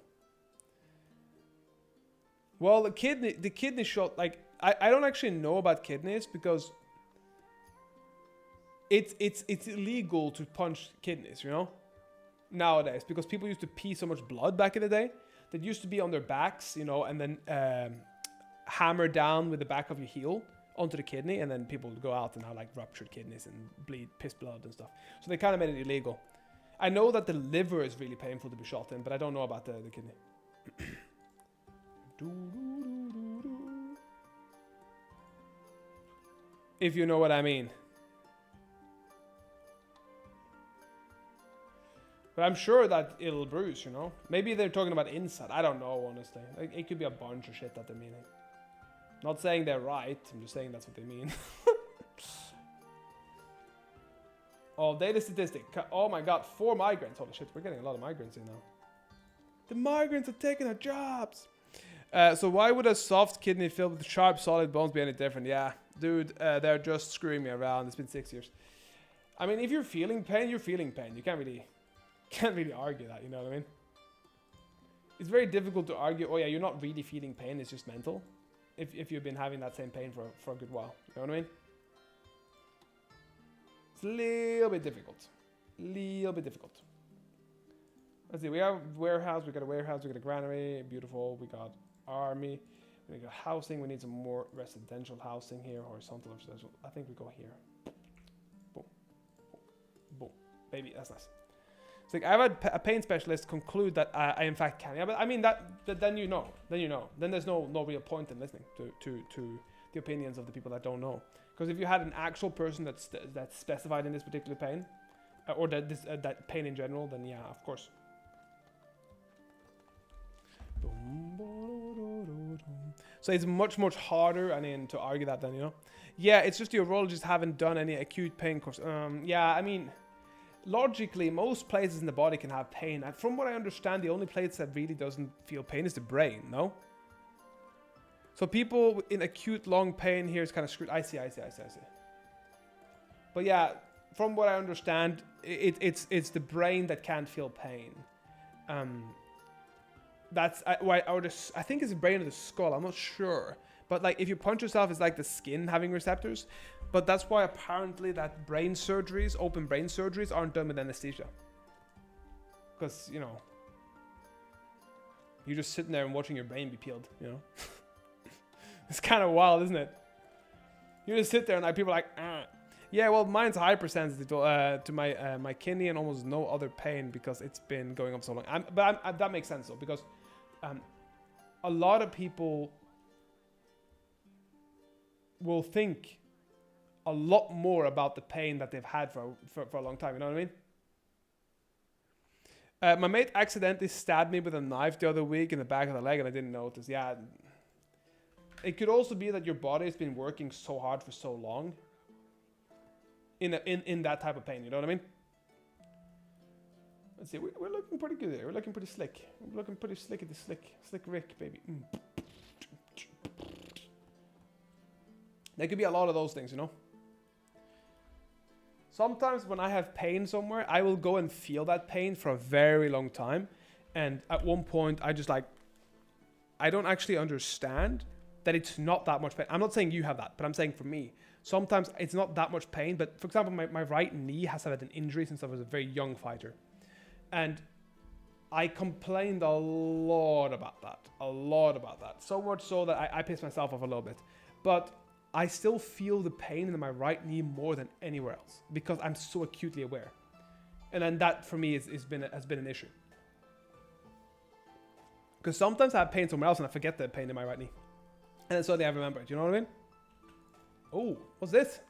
S1: Well, the kidney shot, like, I don't actually know about kidneys because it's illegal to punch kidneys, you know, nowadays, because people used to pee so much blood back in the day that used to be on their backs, you know, and then hammer down with the back of your heel onto the kidney, and then people would go out and have like ruptured kidneys and bleed piss blood and stuff. So they kind of made it illegal. I know that the liver is really painful to be shot in, but I don't know about the kidney. If you know what I mean. But I'm sure that it'll bruise, you know. Maybe they're talking about inside. I don't know, honestly. Like, it could be a bunch of shit that they're meaning. Not saying they're right. I'm just saying that's what they mean. Oh, data statistic. Oh my god, 4 migrants. Holy shit, we're getting a lot of migrants in now. The migrants are taking our jobs. So why would a soft kidney filled with sharp, solid bones be any different? Yeah, dude, they're just screwing me around. It's been 6 years. I mean, if you're feeling pain, you're feeling pain. You can't really argue that, you know what I mean? It's very difficult to argue, oh yeah, you're not really feeling pain, it's just mental. If you've been having that same pain for a good while. You know what I mean? It's a little bit difficult. Let's see, we have warehouse, we got a granary, beautiful, we got army, we got housing, we need some more residential housing here, horizontal residential. I think we go here. Boom. Boom. Baby, that's nice. It's like, I've had a pain specialist conclude that I in fact can. Yeah, but I mean, that then you know. Then there's no real point in listening to the opinions of the people that don't know. Because if you had an actual person that's specified in this particular pain, or that pain in general, then yeah, of course. So it's much harder, I mean, to argue that then, you know. Yeah, it's just the urologists haven't done any acute pain course. Yeah, I mean, logically, most places in the body can have pain. And from what I understand, the only place that really doesn't feel pain is the brain, no? So people in acute long pain here is kind of screwed. I see. But yeah, from what I understand, it's the brain that can't feel pain. That's why I think it's the brain of the skull. I'm not sure. But like, if you punch yourself, it's like the skin having receptors. But that's why apparently that brain surgeries, open brain surgeries, aren't done with anesthesia. Because, you know, you're just sitting there and watching your brain be peeled, you know. It's kind of wild, isn't it? You just sit there and like, people are like, ah. Yeah, well, mine's hypersensitive to my kidney and almost no other pain because it's been going on so long. That makes sense though, because a lot of people will think a lot more about the pain that they've had for a long time. You know what I mean? My mate accidentally stabbed me with a knife the other week in the back of the leg, and I didn't notice. Yeah, it could also be that your body has been working so hard for so long in that type of pain. You know what I mean? Let's see. We're looking pretty good here. We're looking pretty slick. We're looking pretty slick at the slick Rick, baby. There could be a lot of those things, you know. Sometimes when I have pain somewhere, I will go and feel that pain for a very long time. And at one point, I just like, I don't actually understand that it's not that much pain. I'm not saying you have that, but I'm saying for me, sometimes it's not that much pain. But for example, my right knee has had an injury since I was a very young fighter. And I complained a lot about that. So much so that I pissed myself off a little bit. But I still feel the pain in my right knee more than anywhere else because I'm so acutely aware. And then that for me has been an issue. Because sometimes I have pain somewhere else and I forget the pain in my right knee. And then suddenly I remember it. You know what I mean? Oh, what's this?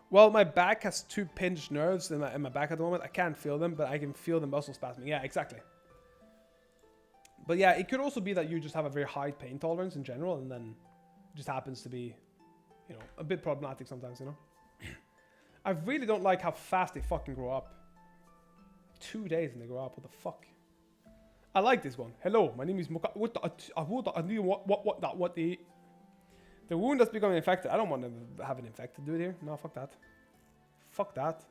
S1: Well, my back has 2 pinched nerves in my back at the moment. I can't feel them, but I can feel the muscle spasming. Yeah, exactly. But yeah, it could also be that you just have a very high pain tolerance in general, and then it just happens to be, you know, a bit problematic sometimes, you know? I really don't like how fast they fucking grow up. 2 days and they grow up. What the fuck? I like this one. Hello, my name is Moka. What the wound that's becoming infected. I don't want to have an infected dude here. No, fuck that. Fuck that.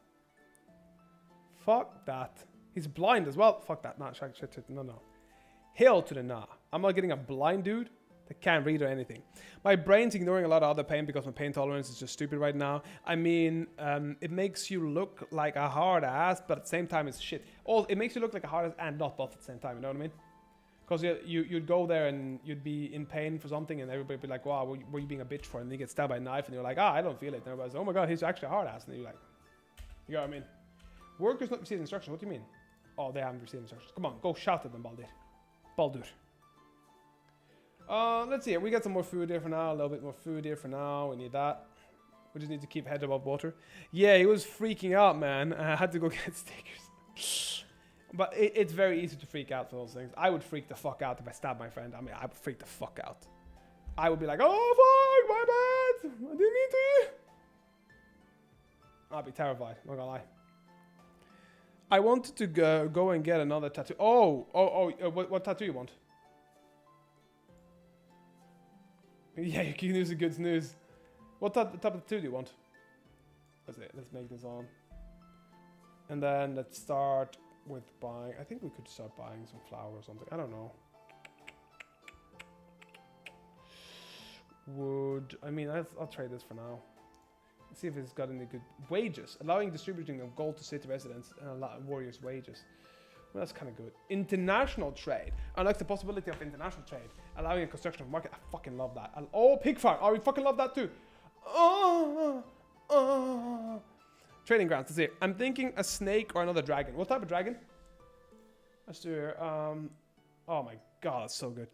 S1: Fuck that. He's blind as well. Fuck that. No, shit. No. Hail to the nah. I'm not getting a blind dude that can't read or anything. My brain's ignoring a lot of other pain because my pain tolerance is just stupid right now. I mean, it makes you look like a hard ass, but at the same time it's shit. Oh, it makes you look like a hard ass and not buff at the same time, you know what I mean? Because you'd go there and you'd be in pain for something and everybody would be like, wow, were you being a bitch for it? And you get stabbed by a knife and you're like, I don't feel it. And everybody's like, oh my god, he's actually a hard ass. And you're like, you know what I mean? Workers not received instructions. What do you mean? Oh, they haven't received instructions. Come on, go shout at them, Baldur. Let's see. We got some more food here for now. A little bit more food here for now. We need that. We just need to keep head above water. Yeah, he was freaking out, man. I had to go get stickers. But it's very easy to freak out for those things. I would freak the fuck out if I stabbed my friend. I mean, I would freak the fuck out. I would be like, oh fuck, my bad. I didn't mean to. I'd be terrified, not gonna lie. I wanted to go and get another tattoo. What tattoo you want? Yeah, you can use a good snooze. What type of tattoo do you want? Let's make this on. And then let's start with buying. I think we could start buying some flour or something. I don't know. I mean, I'll trade this for now. Let's see if it's got any good wages. Allowing distributing of gold to city residents and allow warriors' wages. Well, that's kind of good. International trade. Unlocks the possibility of international trade. Allowing a construction of market. I fucking love that. Oh, pig farm. Oh, we fucking love that too. Trading grounds. Let's see. I'm thinking a snake or another dragon. What type of dragon? Let's do here. Oh my god, that's so good.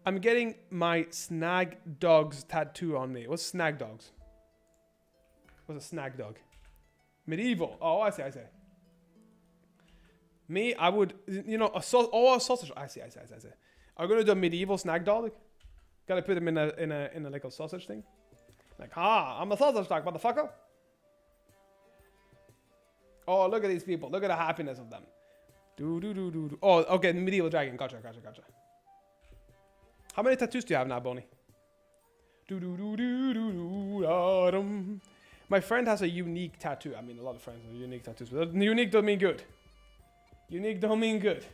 S1: I'm getting my snag dogs tattoo on me. What's snag dogs? What's a snag dog? Medieval. Oh, I see. Me, I would, you know, a sausage. I see. Are we gonna do a medieval snag dog? Gotta put him in a like a sausage thing. Like, I'm a sausage dog, motherfucker. Oh, look at these people. Look at the happiness of them. Oh, okay, medieval dragon. Gotcha. How many tattoos do you have now, Bonnie? My friend has a unique tattoo. I mean, a lot of friends have unique tattoos, but unique don't mean good. Unique don't mean good.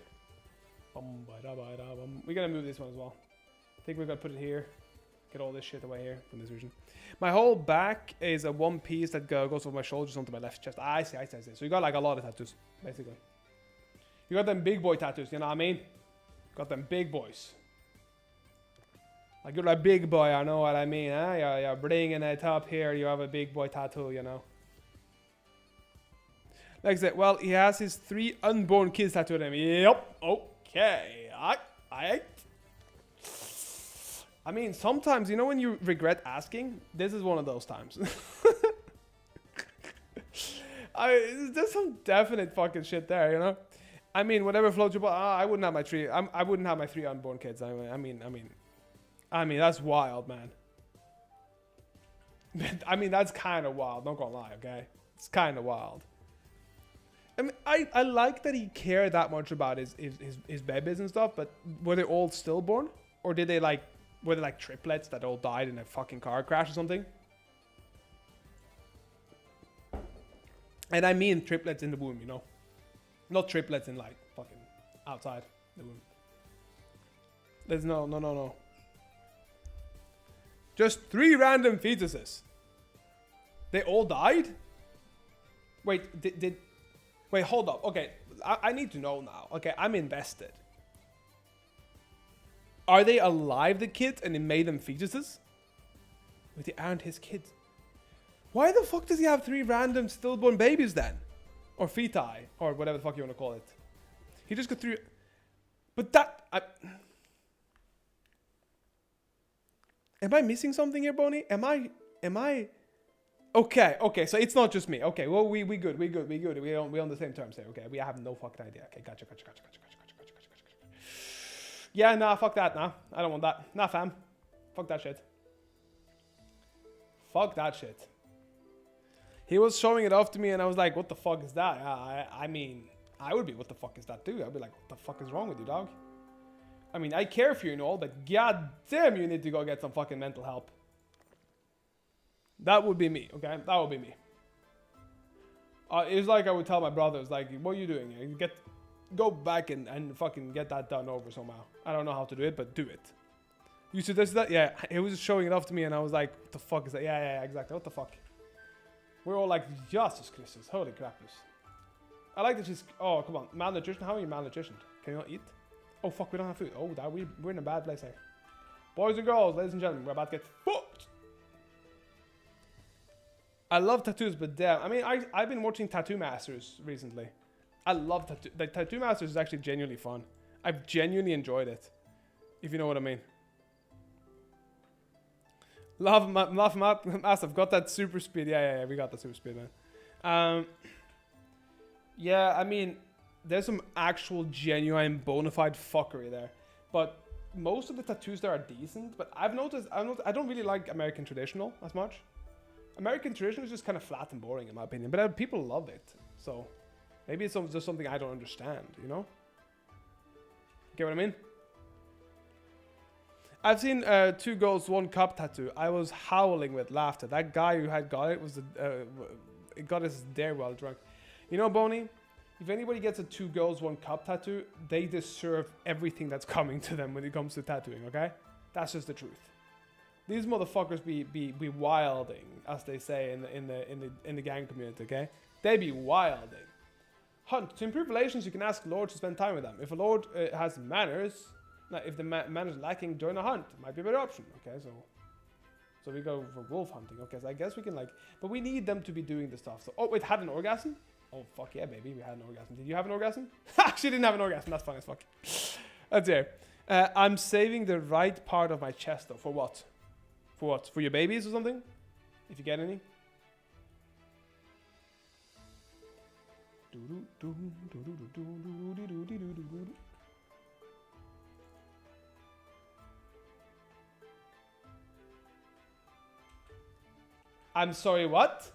S1: We gotta move this one as well. I think we're gonna put it here. Get all this shit away here from this region. My whole back is a one piece that goes over my shoulders onto my left chest. I see. So you got like a lot of tattoos, basically. You got them big boy tattoos, you know what I mean? Got them big boys. Like you're a big boy, I know what I mean, huh? You're bringing it up here, you have a big boy tattoo, you know. Like I said, well, he has his 3 unborn kids tattooed on him. Yep, okay. I mean, sometimes, you know when you regret asking? This is one of those times. There's some definite fucking shit there, you know? I mean, whatever floats your boat. I wouldn't have my 3. I wouldn't have my 3 unborn kids. I mean, that's wild, man. I mean, that's kind of wild. Not gonna lie, okay? It's kind of wild. I mean, I like that he cared that much about his babies and stuff. But were they all stillborn, or were they like triplets that all died in a fucking car crash or something? And I mean triplets in the womb, you know, not triplets in like fucking outside the womb. There's no. Just 3 random fetuses. They all died? Wait, wait, hold up. Okay, I need to know now. Okay, I'm invested. Are they alive, the kids, and it made them fetuses? But they aren't his kids. Why the fuck does he have 3 random stillborn babies then? Or feti, or whatever the fuck you want to call it. He just got 3... But that... Am I missing something here, Bonnie? Am I? Okay, so it's not just me. Okay, well, we good. We on the same terms here. Okay, we have no fucking idea. Okay, gotcha. Yeah, nah, fuck that, nah. I don't want that. Nah, fam. Fuck that shit. Fuck that shit. He was showing it off to me and I was like, what the fuck is that? I mean, I would be, what the fuck is that too? I'd be like, what the fuck is wrong with you, dog? I mean, I care for you and all, but god damn, you need to go get some fucking mental help. That would be me, okay? That would be me. It's like I would tell my brothers, like, what are you doing? Go back and fucking get that done over somehow. I don't know how to do it, but do it. You suggested that? Yeah, he was showing it off to me and I was like, what the fuck is that? Yeah, exactly. What the fuck? We're all like, Jesus Christus, holy crapus. I like that she's, oh, come on. Malnutrition? How are you malnutritioned? Can you not eat? Oh, fuck, we don't have food. Oh, we're in a bad place here. Boys and girls, ladies and gentlemen, we're about to get fucked. I love tattoos, but damn. I mean, I've been watching Tattoo Masters recently. I love tattoo. The Tattoo Masters is actually genuinely fun. I've genuinely enjoyed it. If you know what I mean. Love Massive. Got that super speed. Yeah, we got that super speed, man. Yeah, I mean, there's some actual genuine bona fide fuckery there. But most of the tattoos there are decent. But I've noticed I don't really like American traditional as much. American traditional is just kind of flat and boring in my opinion. But people love it. So maybe it's just something I don't understand, you know? Get what I mean? I've seen 2 Girls 1 Cup tattoo. I was howling with laughter. That guy who had got it was got his dare while drunk. You know, Boney, if anybody gets a 2 Girls 1 Cup tattoo, they deserve everything that's coming to them when it comes to tattooing. Okay, that's just the truth. These motherfuckers be wilding, as they say in the gang community. Okay, they be wilding. Hunt. To improve relations, you can ask Lord to spend time with them. If a Lord has manners. Now, if the manners lacking, join a hunt. Might be a better option. Okay, so we go for wolf hunting. Okay, so I guess we can like, but we need them to be doing the stuff. So, oh, wait, had an orgasm? Oh, fuck yeah, baby, we had an orgasm. Did you have an orgasm? Ha, she didn't have an orgasm. That's fine as fuck. That's it. I'm saving the right part of my chest though. For what? For what? For your babies or something? If you get any. I'm sorry, what?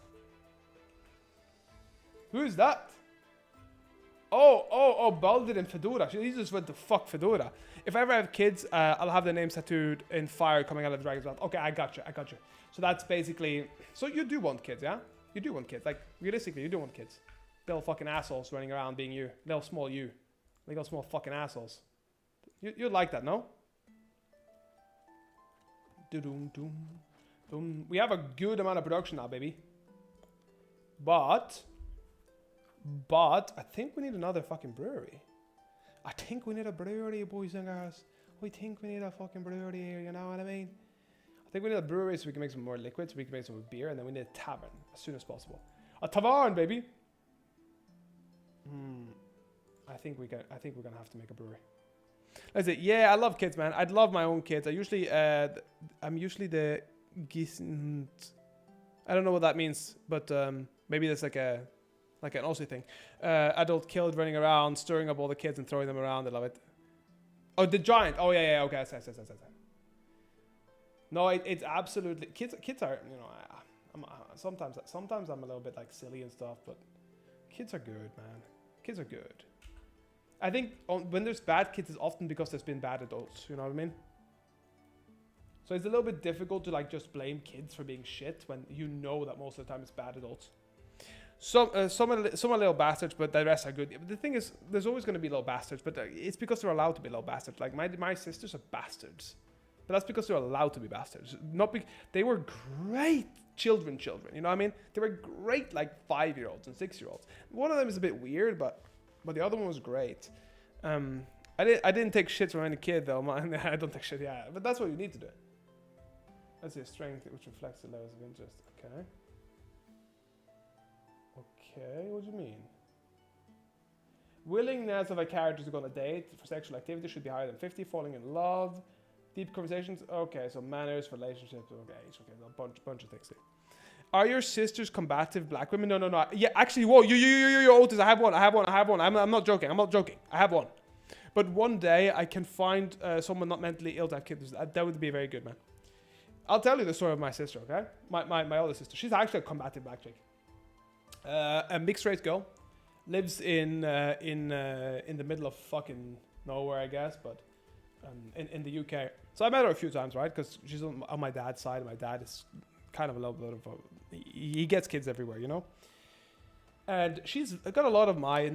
S1: Who is that? Oh, Baldur and Fedora. He just went to fuck Fedora. If I ever have kids, I'll have their names tattooed in fire coming out of the dragon's mouth. Okay, I got you. So that's basically... So you do want kids, yeah? You do want kids. Like, realistically, you do want kids. Little fucking assholes running around being you. Little small you. Little small fucking assholes. You'd like that, no? Do-doom-doom. We have a good amount of production now, baby. But I think we need another fucking brewery. I think we need a brewery, boys and girls. We think we need a fucking brewery here, you know what I mean? I think we need a brewery so we can make some more liquids, so we can make some beer, and then we need a tavern as soon as possible. A tavern, baby! I think we're gonna have to make a brewery. That's it. Yeah, I love kids, man. I'd love my own kids. I'm usually the I don't know what that means, but maybe that's like an Aussie thing. Adult kid running around, stirring up all the kids and throwing them around. I love it. Oh, the giant. Oh yeah. Okay, no, it's absolutely kids are, you know, sometimes I'm a little bit like silly and stuff, but kids are good, man. Kids are good. I think when there's bad kids, it's often because there's been bad adults. You know what I mean? So it's a little bit difficult to like just blame kids for being shit when you know that most of the time it's bad adults. Some are little bastards, but the rest are good. The thing is, there's always going to be little bastards, but it's because they're allowed to be little bastards. Like my sisters are bastards, but that's because they're allowed to be bastards. They were great children. You know what I mean? They were great like 5-year-olds and 6-year-olds. One of them is a bit weird, but the other one was great. I didn't take shit from any kid though. I don't take shit. Yeah, but that's what you need to do. Let's see, strength, which reflects the levels of interest. Okay. Okay, what do you mean? Willingness of a character to go on a date for sexual activity should be higher than 50. Falling in love. Deep conversations. Okay, so manners, relationships. Okay, a bunch of things. Here. Are your sisters combative black women? No. Yeah, actually, whoa, you, Otis. I have one. I'm not joking. I have one. But one day I can find someone not mentally ill to have kids. That would be very good, man. I'll tell you the story of my sister, okay? My older sister. She's actually a combative black chick. A mixed race girl. Lives in the middle of fucking nowhere, I guess, but in the UK. So I met her a few times, right? Because she's on my dad's side. My dad is kind of a little bit of he gets kids everywhere, you know. And she's got a lot of my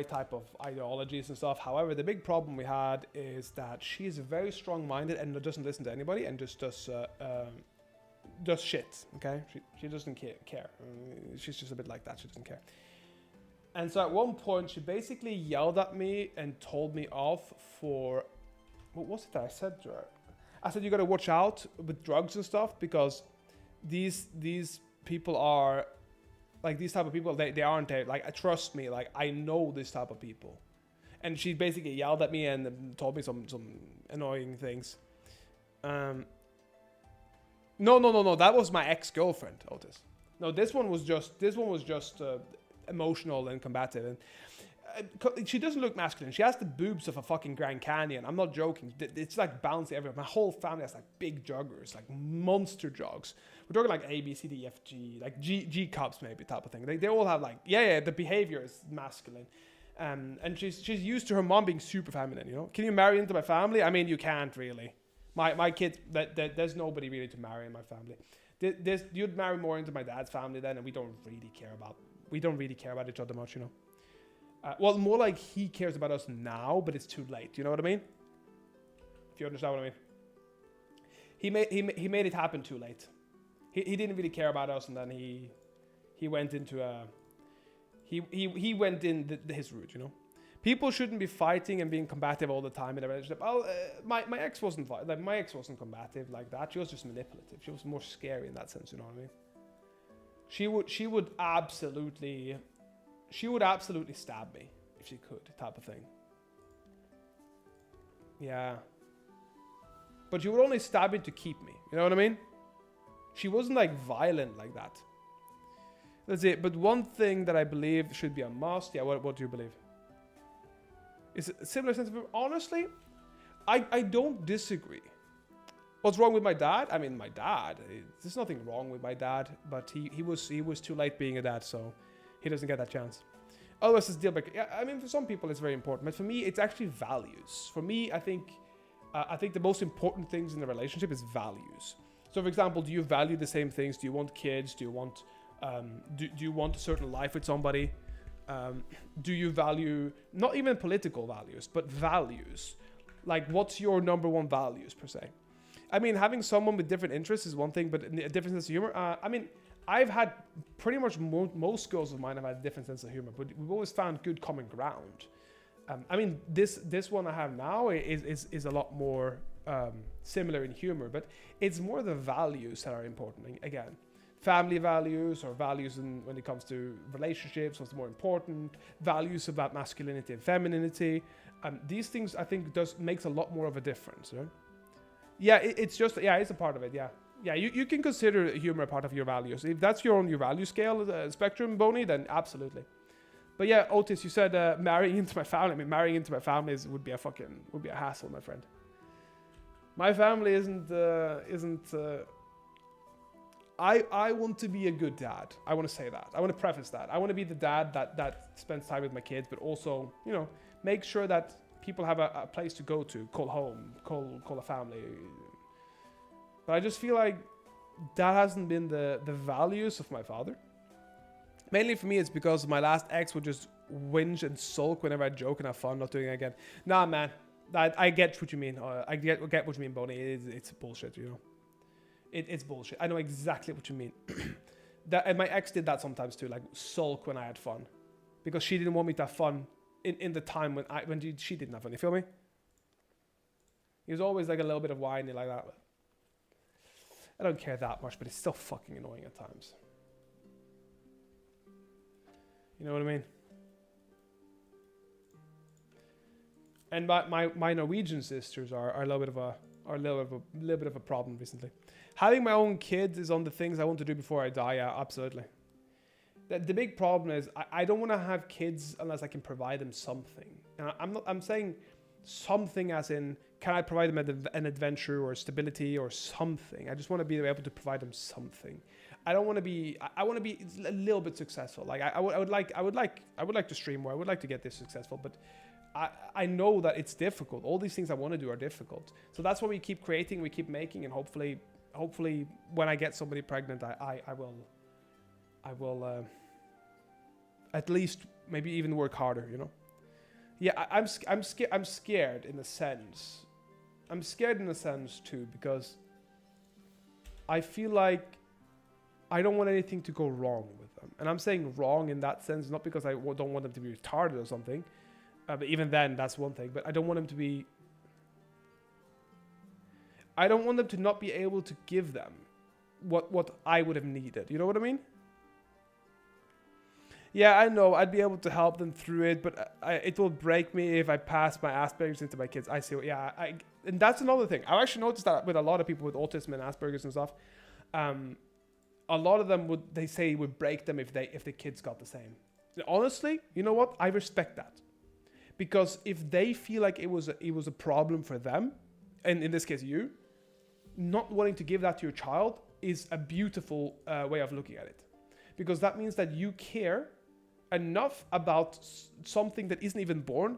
S1: type of ideologies and stuff. However, the big problem we had is that she's very strong-minded and doesn't listen to anybody and just does shit. Okay, she doesn't care. She's just a bit like that. She doesn't care. And so at one point, she basically yelled at me and told me off for what was it that I said to her? I said, you got to watch out with drugs and stuff because these people are like these type of people. They aren't like trust me. Like I know this type of people, and she basically yelled at me and told me some annoying things. No. That was my ex-girlfriend, Otis. No, this one was just emotional and combative. And she doesn't look masculine. She has the boobs of a fucking Grand Canyon. I'm not joking. It's like bouncy everywhere. My whole family has like big joggers, like monster jogs. We're talking like A, B, C, D, F, G, like G cups maybe type of thing. They all have like, the behavior is masculine. And she's used to her mom being super feminine, you know? Can you marry into my family? I mean, you can't really. My kids, there's nobody really to marry in my family. You'd marry more into my dad's family then, and we don't really care about each other much, you know? Well, more like he cares about us now, but it's too late. You know what I mean? If you understand what I mean. He made it happen too late. He didn't really care about us, and then he went into he went in his route. You know, people shouldn't be fighting and being combative all the time in a relationship. My ex wasn't my ex wasn't combative like that. She was just manipulative. She was more scary in that sense. You know what I mean? She would absolutely stab me if she could, type of thing. Yeah. But she would only stab me to keep me. You know what I mean? She wasn't like violent like that. That's it. But one thing that I believe should be a must. Yeah, what do you believe? Is it a similar sense of... Honestly, I don't disagree. What's wrong with my dad? I mean, my dad. There's nothing wrong with my dad, but he was too late being a dad, so he doesn't get that chance. Otherwise, it's deal breaker. Yeah, I mean, for some people, it's very important, but for me, it's actually values. For me, I think the most important things in a relationship is values. So, for example, do you value the same things? Do you want kids? Do you want do you want a certain life with somebody? Do you value not even political values, but values? Like, what's your number one values per se? I mean, having someone with different interests is one thing, but a different sense of humor. I mean, I've had pretty much most girls of mine have had a different sense of humor, but we've always found good common ground. I mean, this one I have now is a lot more similar in humor, but it's more the values that are important. Again, family values or values when it comes to relationships, what's more important, values about masculinity and femininity. These things I think makes a lot more of a difference. Right? Yeah, it's a part of it. Yeah, you can consider humor a part of your values. If that's on your value scale spectrum, Boney, then absolutely. But yeah, Otis, you said marrying into my family. I mean, marrying into my family would be a hassle, my friend. My family isn't. I want to be a good dad. I want to say that. I want to preface that. I want to be the dad that spends time with my kids, but also, make sure that people have a place to go to, call home, call a family. But I just feel like that hasn't been the values of my father. Mainly for me, it's because my last ex would just whinge and sulk whenever I joke and have fun not doing it again. Nah, man. I get what you mean. I get what you mean, Bonnie. It's bullshit, It's bullshit. I know exactly what you mean. And my ex did that sometimes too, like sulk when I had fun. Because she didn't want me to have fun in the time when she didn't have fun. You feel me? He was always like a little bit of whiny like that. I don't care that much, but it's still fucking annoying at times. You know what I mean? And my Norwegian sisters are a little bit of a problem recently. Having my own kids is on the things I want to do before I die. Yeah, absolutely. The big problem is I don't want to have kids unless I can provide them something. And I'm saying something as in, can I provide them an adventure or stability or something? I just want to be able to provide them something. I don't want to be. I want to be a little bit successful. Like I would like to stream more. I would like to get this successful, but I know that it's difficult. All these things I want to do are difficult. So that's why we keep creating, we keep making, and hopefully when I get somebody pregnant, I will at least maybe even work harder, you know? Yeah, I'm scared in a sense. I'm scared in a sense too, because I feel like I don't want anything to go wrong with them. And I'm saying wrong in that sense, not because I don't want them to be retarded or something. But even then, that's one thing. But I don't want them to be... I don't want them to not be able to give them what I would have needed. You know what I mean? Yeah, I know. I'd be able to help them through it, but it will break me if I pass my Asperger's into my kids. I see. Yeah, and that's another thing. I've actually noticed that with a lot of people with autism and Asperger's and stuff. A lot of them they say it would break them if the kids got the same. Honestly, you know what? I respect that. Because if they feel like it was a problem for them, and in this case you, not wanting to give that to your child is a beautiful way of looking at it. Because that means that you care enough about something that isn't even born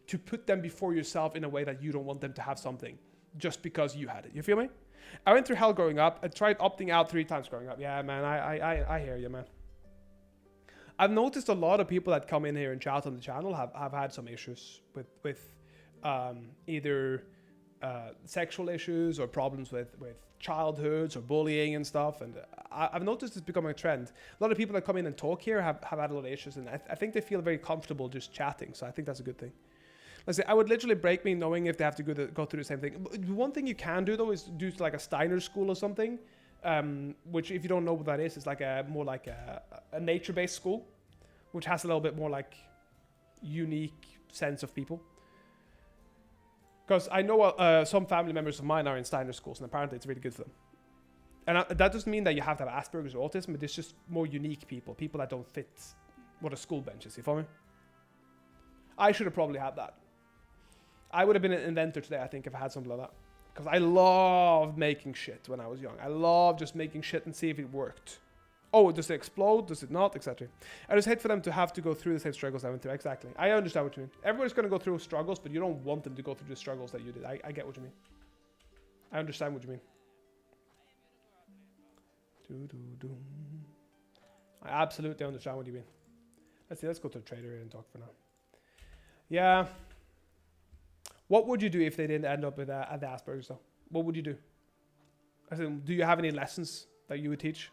S1: to put them before yourself in a way that you don't want them to have something just because you had it. You feel me? I went through hell growing up. I tried opting out 3 times growing up. Yeah, man, I hear you, man. I've noticed a lot of people that come in here and chat on the channel have had some issues with either sexual issues or problems with childhoods or bullying and stuff. And I've noticed it's becoming a trend. A lot of people that come in and talk here have had a lot of issues, and I think they feel very comfortable just chatting. So I think that's a good thing. Let's say I would literally break me knowing if they have to go through the same thing. One thing you can do though is do like a Steiner school or something. Which, if you don't know what that is, it's like more like a nature-based school, which has a little bit more like unique sense of people. Because I know some family members of mine are in Steiner schools, and apparently it's really good for them. And that doesn't mean that you have to have Asperger's or autism, but it's just more unique people that don't fit what a school bench is. You follow me? I should have probably had that. I would have been an inventor today, I think, if I had something like that. Because I loved making shit when I was young. I loved just making shit and see if it worked. Oh, does it explode? Does it not? Etc. I just hate for them to have to go through the same struggles I went through. Exactly. I understand what you mean. Everybody's going to go through struggles, but you don't want them to go through the struggles that you did. I get what you mean. I understand what you mean. I absolutely understand what you mean. Let's see. Let's go to the trader and talk for now. Yeah. What would you do if they didn't end up with the Asperger's though? What would you do? I said, do you have any lessons that you would teach?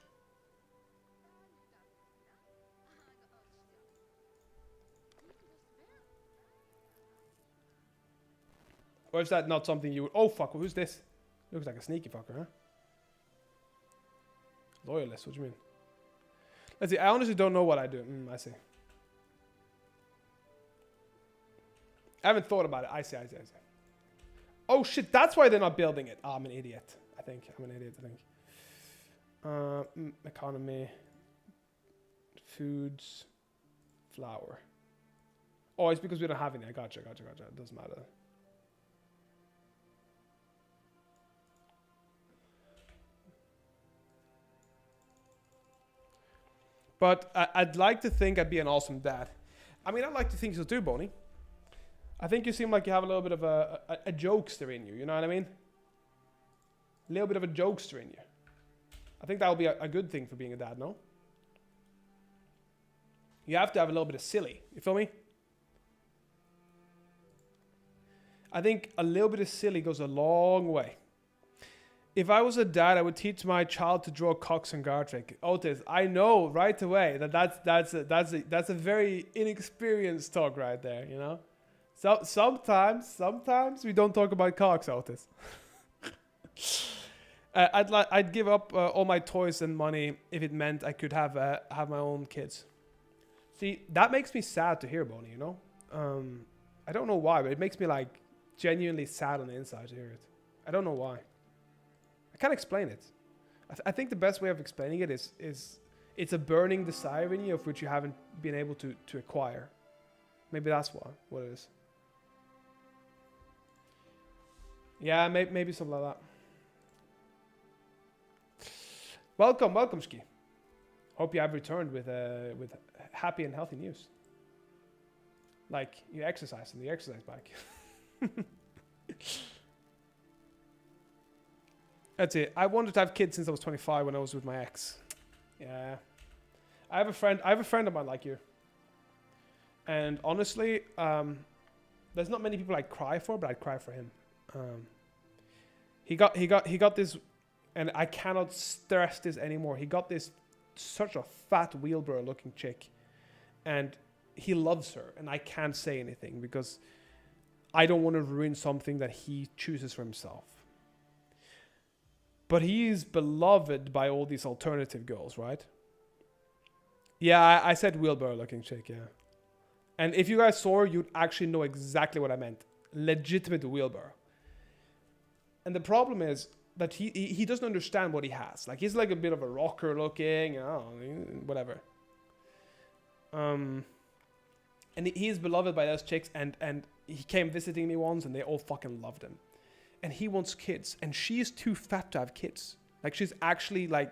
S1: Or is that not something you would... Oh, fuck, who's this? Looks like a sneaky fucker, huh? Loyalist, what do you mean? Let's see, I honestly don't know what I do. I see. I haven't thought about it. I see. Oh, shit, that's why they're not building it. Oh, I'm an idiot, I think. Economy. Foods. Flour. Oh, it's because we don't have any. I gotcha. It doesn't matter. But I'd like to think I'd be an awesome dad. I mean, I'd like to think so too, Bonnie. I think you seem like you have a little bit of a jokester in you, you know what I mean? A little bit of a jokester in you. I think that will be a good thing for being a dad, no? You have to have a little bit of silly, you feel me? I think a little bit of silly goes a long way. If I was a dad, I would teach my child to draw cocks and Gartrick. Otis, I know right away that's a very inexperienced talk right there, you know? So sometimes we don't talk about cocks, Otis. I'd give up all my toys and money if it meant I could have my own kids. See, that makes me sad to hear, Bonnie, you know? I don't know why, but it makes me like genuinely sad on the inside to hear it. I don't know why. I can't explain it. I think the best way of explaining it is it's a burning desire in you of which you haven't been able to acquire. Maybe that's what it is. Yeah, maybe something like that. Welcome, Ski. Hope you have returned with happy and healthy news. Like you exercise in the exercise bike. That's it. I wanted to have kids since I was 25 when I was with my ex. Yeah. I have a friend of mine like you. And honestly, there's not many people I'd cry for, but I'd cry for him. He got this, and I cannot stress this anymore. He got this such a fat wheelbarrow looking chick, and he loves her, and I can't say anything because I don't want to ruin something that he chooses for himself. But he is beloved by all these alternative girls, right? Yeah, I said wheelbarrow looking chick, yeah. And if you guys saw her, you'd actually know exactly what I meant. Legitimate wheelbarrow. And the problem is that he doesn't understand what he has. Like, he's like a bit of a rocker looking, whatever. And he is beloved by those chicks, and he came visiting me once, and they all fucking loved him. And he wants kids, and she is too fat to have kids. Like, she's actually, like,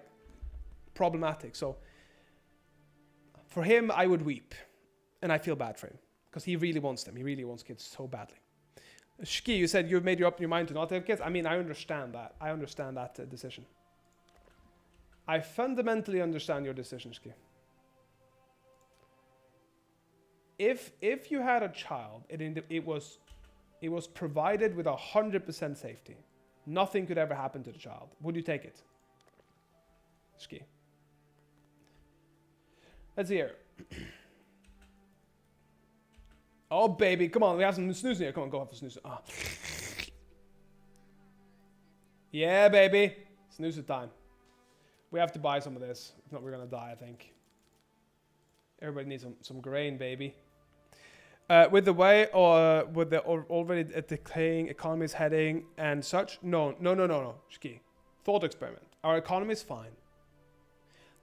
S1: problematic. So, for him, I would weep. And I feel bad for him, because he really wants them. He really wants kids so badly. Shki, you said you've made up your mind to not have kids. I mean, I understand that. I understand that decision. I fundamentally understand your decision, Shki. If you had a child, it was provided with 100% safety. Nothing could ever happen to the child. Would you take it? Shki. Let's hear. Oh, baby, come on, we have some snooze here. Come on, go have a snooze. Ah. Yeah, baby. Snooze time. We have to buy some of this. If not, we're going to die, I think. Everybody needs some grain, baby. With the way with the already decaying economy is heading and such, no. Shki. Thought experiment. Our economy is fine.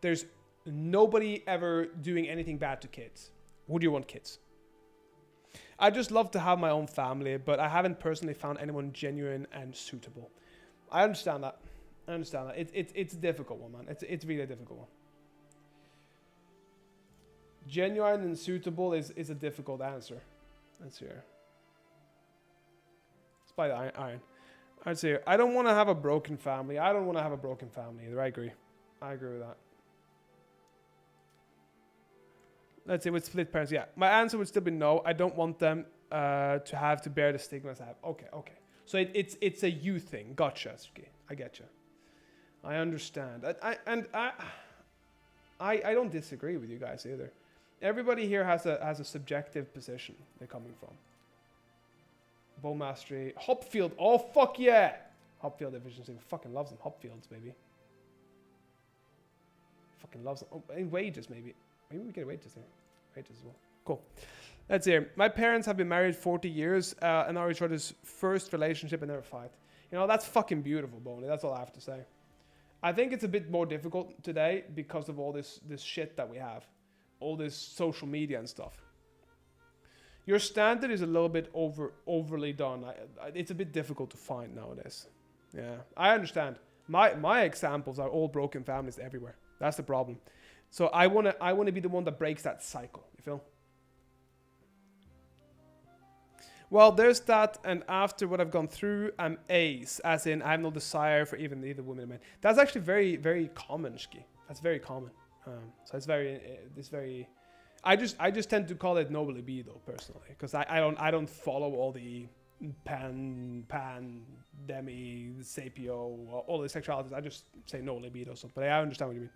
S1: There's nobody ever doing anything bad to kids. Would you want kids? I just love to have my own family, but I haven't personally found anyone genuine and suitable. I understand that. It's a difficult one, man. It's really a difficult one. Genuine and suitable is a difficult answer. Let's hear. It's by the iron. Let's see. I don't want to have a broken family. I don't want to have a broken family either. I agree with that. Let's say with split parents, yeah. My answer would still be no. I don't want them to have to bear the stigmas I have. Okay. So it's a you thing. Gotcha, Suki. I get you. I understand. I don't disagree with you guys either. Everybody here has a subjective position they're coming from. Bow mastery. Hopfield. Oh, fuck yeah. Hopfield efficiency. Fucking loves them. Hopfields, baby. Fucking loves them. Oh, and wages, maybe. Maybe we get wages there. Wages as well. Cool. Let's see. My parents have been married 40 years and are each other's first relationship and never fight. You know, that's fucking beautiful, Boney. That's all I have to say. I think it's a bit more difficult today because of all this shit that we have. All this social media and stuff. Your standard is a little bit overly done. It's a bit difficult to find nowadays. Yeah, I understand. My examples are all broken families everywhere. That's the problem. So I wanna be the one that breaks that cycle. You feel? Well, there's that, and after what I've gone through, I'm ace, as in I have no desire for either women or men. That's actually very, very common, Shki. That's very common. So it's very. I just tend to call it no libido personally, because I don't follow all the pan, demi, sapio, all the sexualities. I just say no libido. So, but I understand what you mean.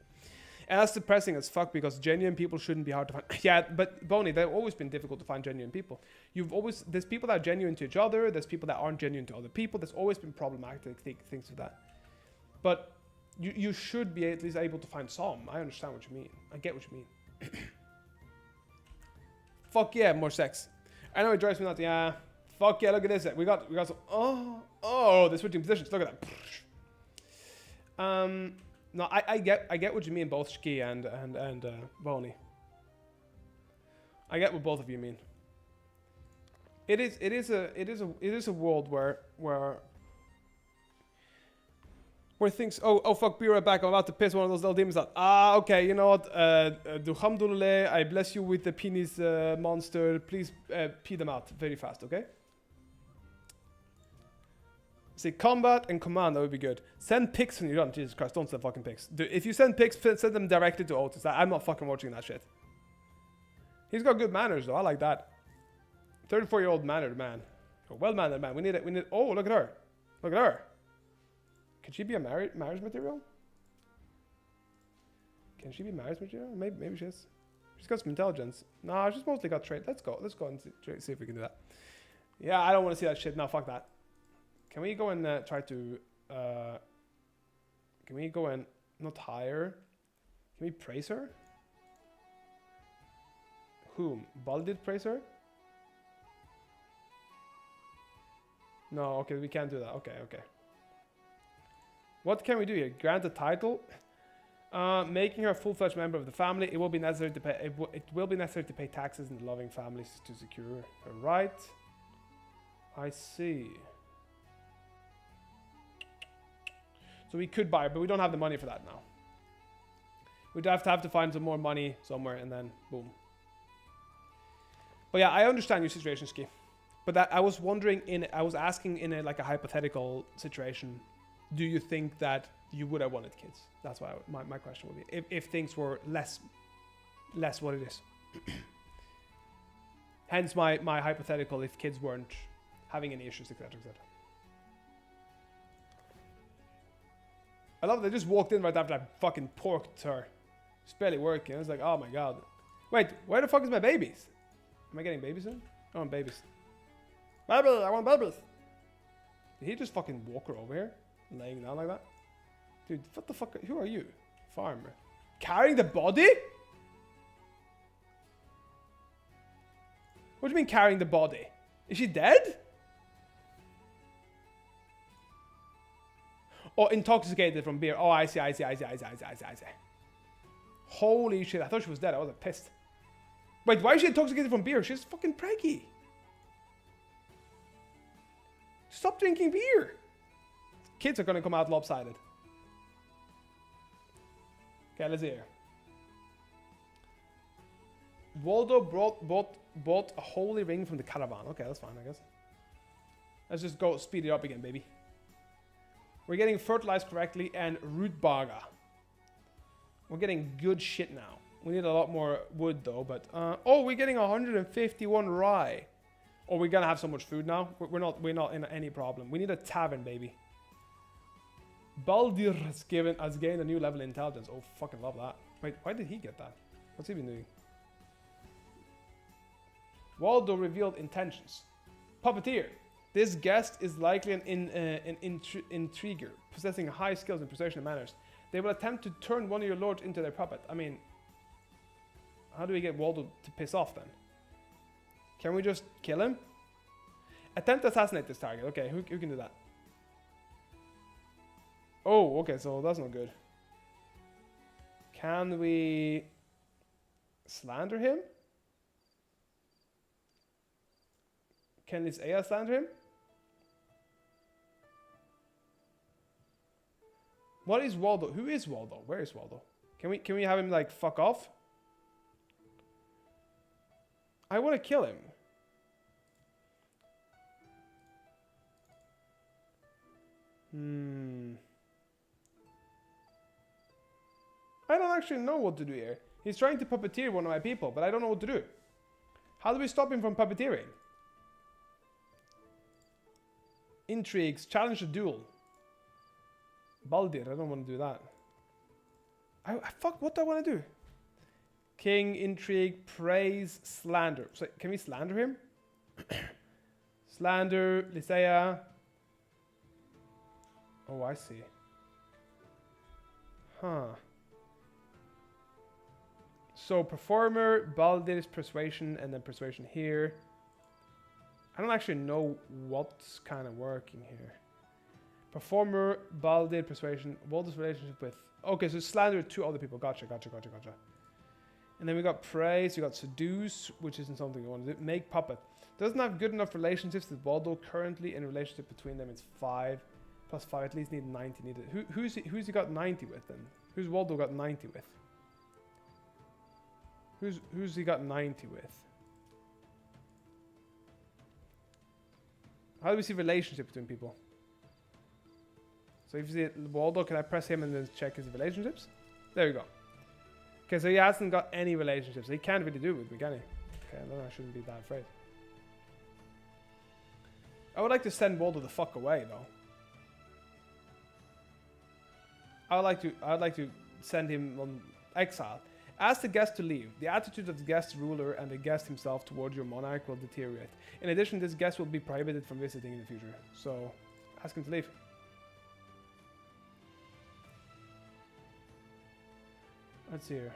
S1: And that's depressing as fuck because genuine people shouldn't be hard to find. Yeah, but Boney, they've always been difficult to find genuine people. There's people that are genuine to each other. There's people that aren't genuine to other people. There's always been problematic things with that. But you should be at least able to find some. I understand what you mean. I get what you mean. Fuck yeah, more sex. I know it drives me nuts. Yeah. Fuck yeah, look at this. We got some. Oh, they're switching positions. Look at that. No, I get what you mean, both Ski and Boney. I get what both of you mean. It is a world where things. Oh fuck, be right back. I'm about to piss one of those little demons out. Okay, you know what? Alhamdulillah, I bless you with the penis monster. Please pee them out very fast, okay? See, combat and command, that would be good. Send pics when you're done. Jesus Christ, don't send fucking pics. Dude, if you send pics, send them directly to Otis. I'm not fucking watching that shit. He's got good manners, though. I like that. 34-year-old mannered man. A well-mannered man. We need. Oh, look at her. Look at her. Can she be a marriage material? Can she be marriage material? Maybe she is. She's got some intelligence. No, she's mostly got trade. Let's go and see if we can do that. Yeah, I don't want to see that shit. No, fuck that. Can we go and try to... can we go and... Not hire? Can we praise her? Whom? Bal did praise her? No, okay, we can't do that. Okay. What can we do here? Grant a title? Making her a full-fledged member of the family. It will be necessary to pay... It will be necessary to pay taxes in the loving families to secure her right. I see. So we could buy it, but we don't have the money for that now. We'd have to find some more money somewhere, and then boom. But yeah, I understand your situation, Ski. But that I was wondering, I was asking in a hypothetical situation, do you think that you would have wanted kids? That's why my question would be. If things were less what it is. Hence my hypothetical if kids weren't having any issues, etc., etc. I love they just walked in right after I fucking porked her. It's barely working. I was like, oh my god. Wait, where the fuck is my babies? Am I getting babies soon? I want babies. Baby, I want babies. Did he just fucking walk her over here? Laying down like that? Dude, what the fuck? Who are you? Farmer. Carrying the body? What do you mean carrying the body? Is she dead? Oh, intoxicated from beer. Oh, I see. Holy shit, I thought she was dead. I was pissed. Wait, why is she intoxicated from beer? She's fucking preggy. Stop drinking beer. Kids are gonna come out lopsided. Okay, let's see here. Waldo bought a holy ring from the caravan. Okay, that's fine, I guess. Let's just go speed it up again, baby. We're getting fertilized correctly and root baga. We're getting good shit now. We need a lot more wood though, but oh, we're getting 151 rye. Oh, we're gonna have so much food now. We're not in any problem. We need a tavern, baby. Baldir has gained a new level of intelligence. Oh, fucking love that. Wait, why did he get that? What's he been doing? Waldo revealed intentions. Puppeteer. This guest is likely an intriguer, possessing high skills in persuasion and manners. They will attempt to turn one of your lords into their puppet. I mean, how do we get Waldo to piss off then? Can we just kill him? Attempt to assassinate this target. Okay, who can do that? Oh, okay, so that's not good. Can we slander him? Can this Aya slander him? What is Waldo? Who is Waldo? Where is Waldo? Can we have him like fuck off? I want to kill him. I don't actually know what to do here. He's trying to puppeteer one of my people, but I don't know what to do. How do we stop him from puppeteering? Intrigues. Challenge a duel. Baldir. I don't want to do that. Fuck, what do I want to do? King, intrigue, praise, slander. So, can we slander him? Slander, Lysaea. Oh, I see. Huh. So, performer, Baldir's persuasion, and then persuasion here. I don't actually know what's kind of working here. Performer, Baldid, persuasion, Waldo's relationship with... Okay, so slander two other people. Gotcha. And then we got praise, we got seduce, which isn't something we want to do. Make puppet. Doesn't have good enough relationships with Waldo. Currently, in relationship between them, it's 5. Plus 5, at least need 90 needed. Who's he got 90 with then? Who's Waldo got 90 with? Who's he got 90 with? How do we see relationship between people? So if you see Waldo, can I press him and then check his relationships? There we go. Okay, so he hasn't got any relationships. So he can't really do it with me, can he? Okay, then I shouldn't be that afraid. I would like to send Waldo the fuck away, though. I would like to send him on exile. Ask the guest to leave. The attitude of the guest ruler and the guest himself towards your monarch will deteriorate. In addition, this guest will be prohibited from visiting in the future. So, ask him to leave. Let's see here.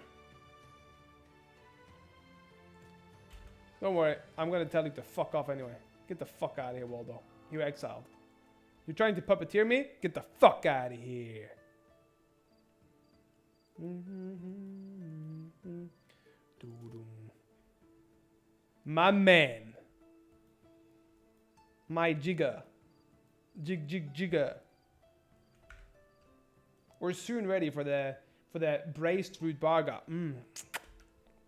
S1: Don't worry, I'm gonna tell you to fuck off anyway. Get the fuck out of here, Waldo. You're exiled. You're trying to puppeteer me? Get the fuck out of here. My man. My jigger. Jigger. We're soon ready for the braised root barga.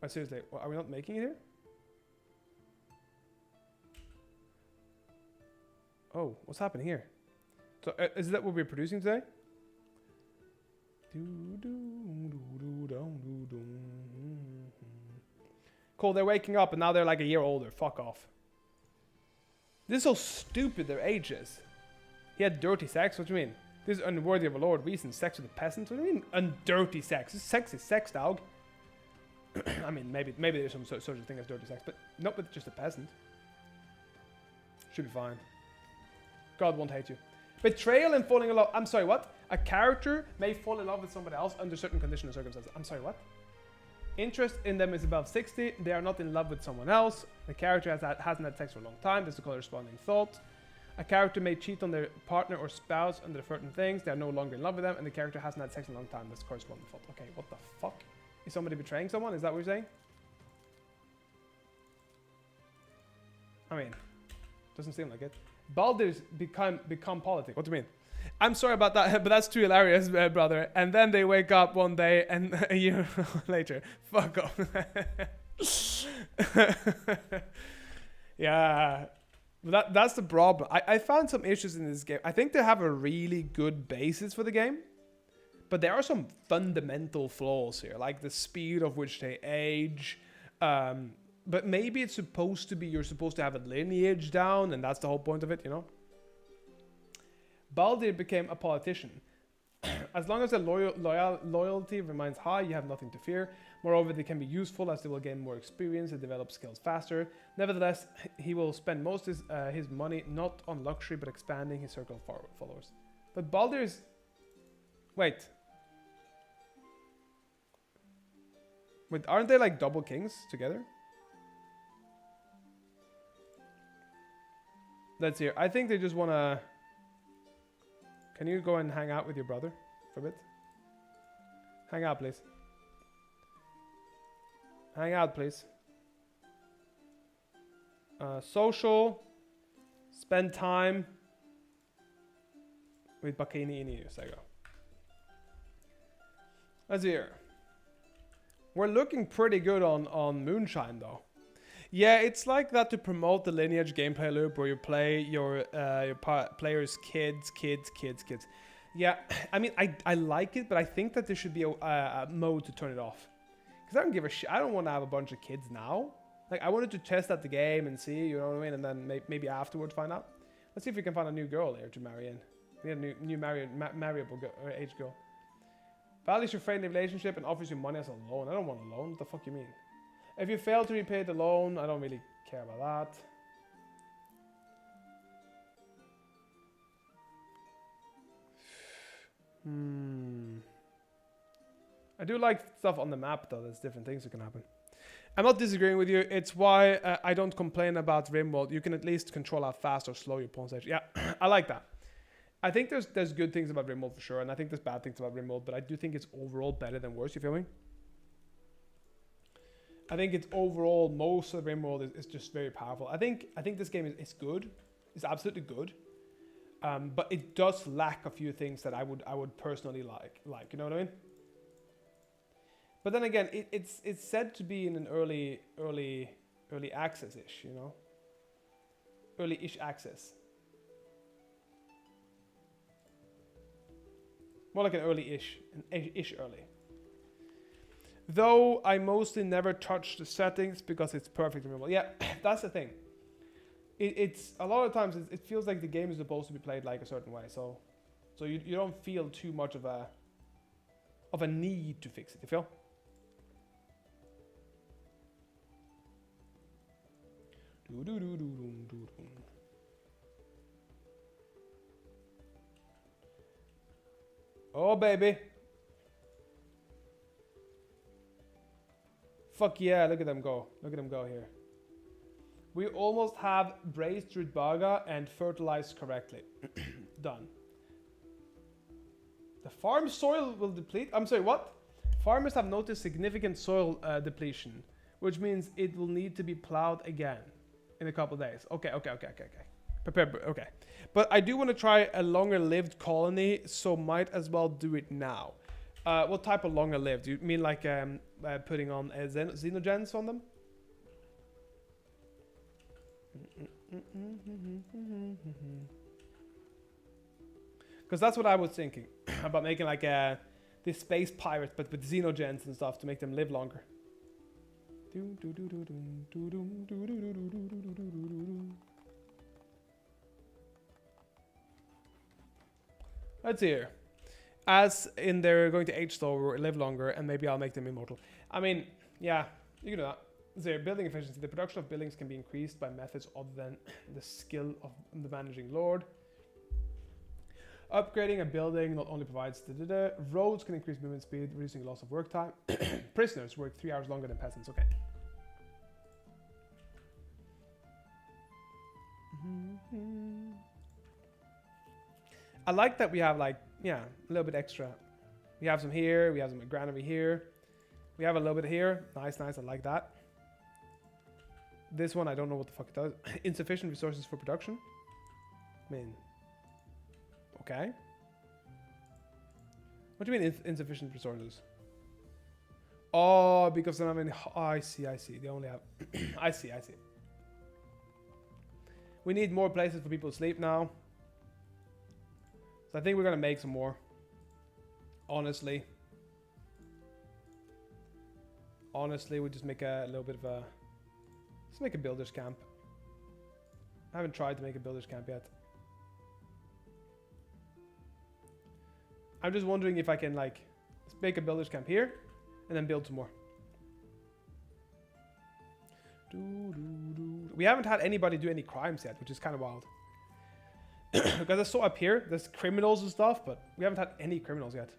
S1: But seriously, are we not making it here? Oh, what's happening here? So is that what we're producing today? Cool, they're waking up and now they're like a year older. Fuck off. This is so stupid, their ages. He had dirty sex? What do you mean? This is unworthy of a lord. Recent sex with a peasant? What do you mean undirty sex? Sex is sex, dog. I mean, maybe there's some such a thing as dirty sex, but not with just a peasant. Should be fine. God won't hate you. Betrayal and falling in love. I'm sorry, what? A character may fall in love with somebody else under certain conditions and circumstances. I'm sorry, what? Interest in them is above 60. They are not in love with someone else. The character hasn't had sex for a long time. There's the corresponding thought. A character may cheat on their partner or spouse under certain things. They are no longer in love with them, and the character hasn't had sex in a long time. That's the corresponding thought. Okay, what the fuck? Is somebody betraying someone? Is that what you're saying? I mean, doesn't seem like it. Balders become politic. What do you mean? I'm sorry about that, but that's too hilarious, brother. And then they wake up one day and a year later, fuck off. Yeah, that's the problem. I found some issues in this game. I think they have a really good basis for the game, but there are some fundamental flaws here, like the speed of which they age. But maybe it's supposed to be, you're supposed to have a lineage down, and that's the whole point of it, you know? Baldir became a politician. As long as the loyalty remains high, you have nothing to fear. Moreover, they can be useful as they will gain more experience and develop skills faster. Nevertheless, he will spend most of his money not on luxury, but expanding his circle of followers. But Baldir is... Wait, aren't they like double kings together? Let's hear. I think they just want to... Can you go and hang out with your brother for a bit? Hang out, please. Hang out, please. Social. Spend time with Bakini Inius. There you go. Let's hear. We're looking pretty good on Moonshine, though. Yeah, it's like that to promote the lineage gameplay loop where you play your players' kids. Yeah, I mean, I like it, but I think that there should be a mode to turn it off. Because I don't give a shit. I don't want to have a bunch of kids now. Like, I wanted to test out the game and see, you know what I mean? And then maybe afterwards find out. Let's see if we can find a new girl here to marry in. We need a new marryable age girl. Values your friendly relationship and offers you money as a loan. I don't want a loan. What the fuck you mean? If you fail to repay the loan, I don't really care about that. I do like stuff on the map, though. There's different things that can happen. I'm not disagreeing with you. It's why I don't complain about Rimworld. You can at least control how fast or slow your pawn stage. Yeah, I like that. I think there's good things about Rimworld for sure, and I think there's bad things about Rimworld, but I do think it's overall better than worse. You feel me? I think it's overall most of Rimworld is just very powerful. I think this game is good. It's absolutely good, but it does lack a few things that I would personally like. You know what I mean? But then again, it's said to be in an early access-ish, you know? Early-ish access. More like an early-ish, ish early. Though I mostly never touch the settings because it's perfect and remote. Yeah, that's the thing. It's a lot of times it feels like the game is supposed to be played like a certain way, so you don't feel too much of a need to fix it. You feel? Oh baby. Fuck yeah, look at them go. Look at them go here. We almost have braced Rudbaga and fertilized correctly. Done. The farm soil will deplete. I'm sorry, what? Farmers have noticed significant soil depletion, which means it will need to be plowed again in a couple days. Okay. Prepare, okay. But I do want to try a longer lived colony, so might as well do it now. What type of longer lived? Do you mean like putting on xenogens on them? Because that's what I was thinking about, making like this space pirate, but with xenogens and stuff to make them live longer. Let's see here. As in they're going to age slower or live longer, and maybe I'll make them immortal. I mean, yeah, you can do that. Their building efficiency. The production of buildings can be increased by methods other than the skill of the managing lord. Upgrading a building not only provides roads can increase movement speed, reducing loss of work time. Prisoners work 3 hours longer than peasants. Okay. I like that we have like, yeah, a little bit extra. We have some here, we have some granary here. We have a little bit here. Nice, I like that. This one, I don't know what the fuck it does. Insufficient resources for production. I mean, okay. What do you mean insufficient resources? Oh, because then I'm in, oh, I see. They only have, I see. We need more places for people to sleep now. So I think we're gonna make some more. Honestly, we just make a little bit of a, let's make a builder's camp. I haven't tried to make a builder's camp yet. I'm just wondering if I can like, let's make a builder's camp here and then build some more. We haven't had anybody do any crimes yet, which is kind of wild. Because I saw up here, there's criminals and stuff, but we haven't had any criminals yet.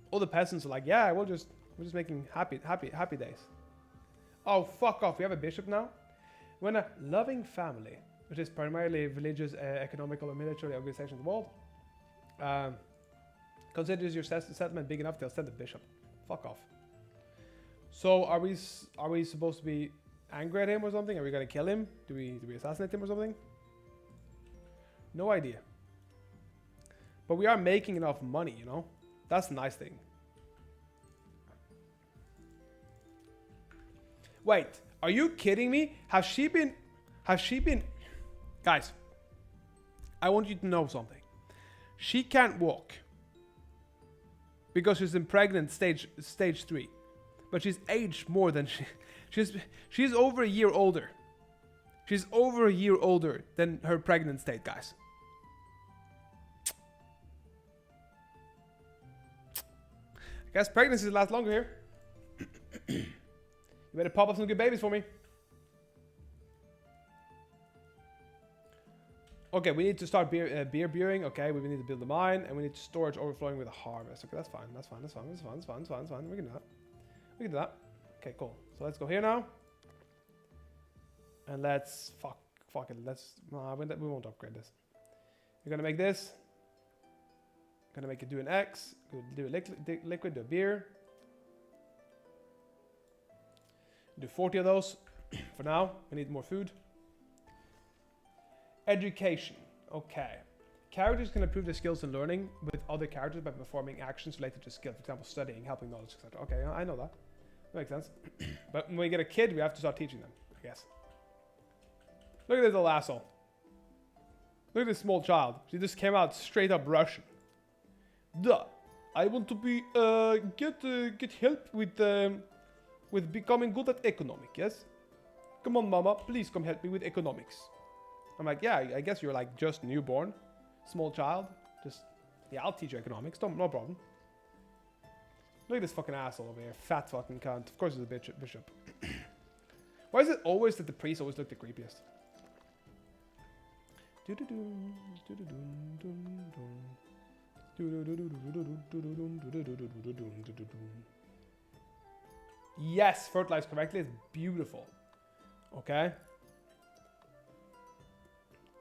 S1: All the peasants are like, yeah, we're just making happy days. Oh, fuck off. We have a bishop now. When a loving family, which is primarily religious, economical, or military organization in the world, considers your settlement big enough, they'll send a bishop. Fuck off. So are we supposed to be angry at him or something? Are we gonna kill him? Do we assassinate him or something? No idea. But we are making enough money, you know? That's the nice thing. Wait, are you kidding me? Has she been... Guys, I want you to know something. She can't walk. Because she's in pregnant stage 3. But she's aged more than she's over a year older. She's over a year older than her pregnant state, guys. I guess pregnancies last longer here. You better pop up some good babies for me. Okay, we need to start beer brewing. Okay, we need to build a mine, and we need storage overflowing with a harvest. Okay, that's fine. We can do that. We can do that. Okay, cool. So let's go here now. And let's fuck it. We won't upgrade this. We're gonna make this. Gonna make it do an X. Do a liquid, do a beer. Do 40 of those for now. We need more food. Education. Okay. Characters can improve their skills in learning with other characters by performing actions related to skill. For example, studying, helping knowledge, etc. Okay, I know that. That makes sense. But when we get a kid, we have to start teaching them, I guess. Look at this little asshole. Look at this small child. She just came out straight up Russian. Duh. I want to be get help with becoming good at economic, yes? Come on, mama, please come help me with economics. I'm like, yeah, I guess you're like just newborn, small child. Just, yeah, I'll teach you economics, no problem. Look at this fucking asshole over here, fat fucking cunt. Of course he's a bishop. Why is it always that the priests always look the creepiest? Yes, fertilized correctly. It's beautiful. Okay.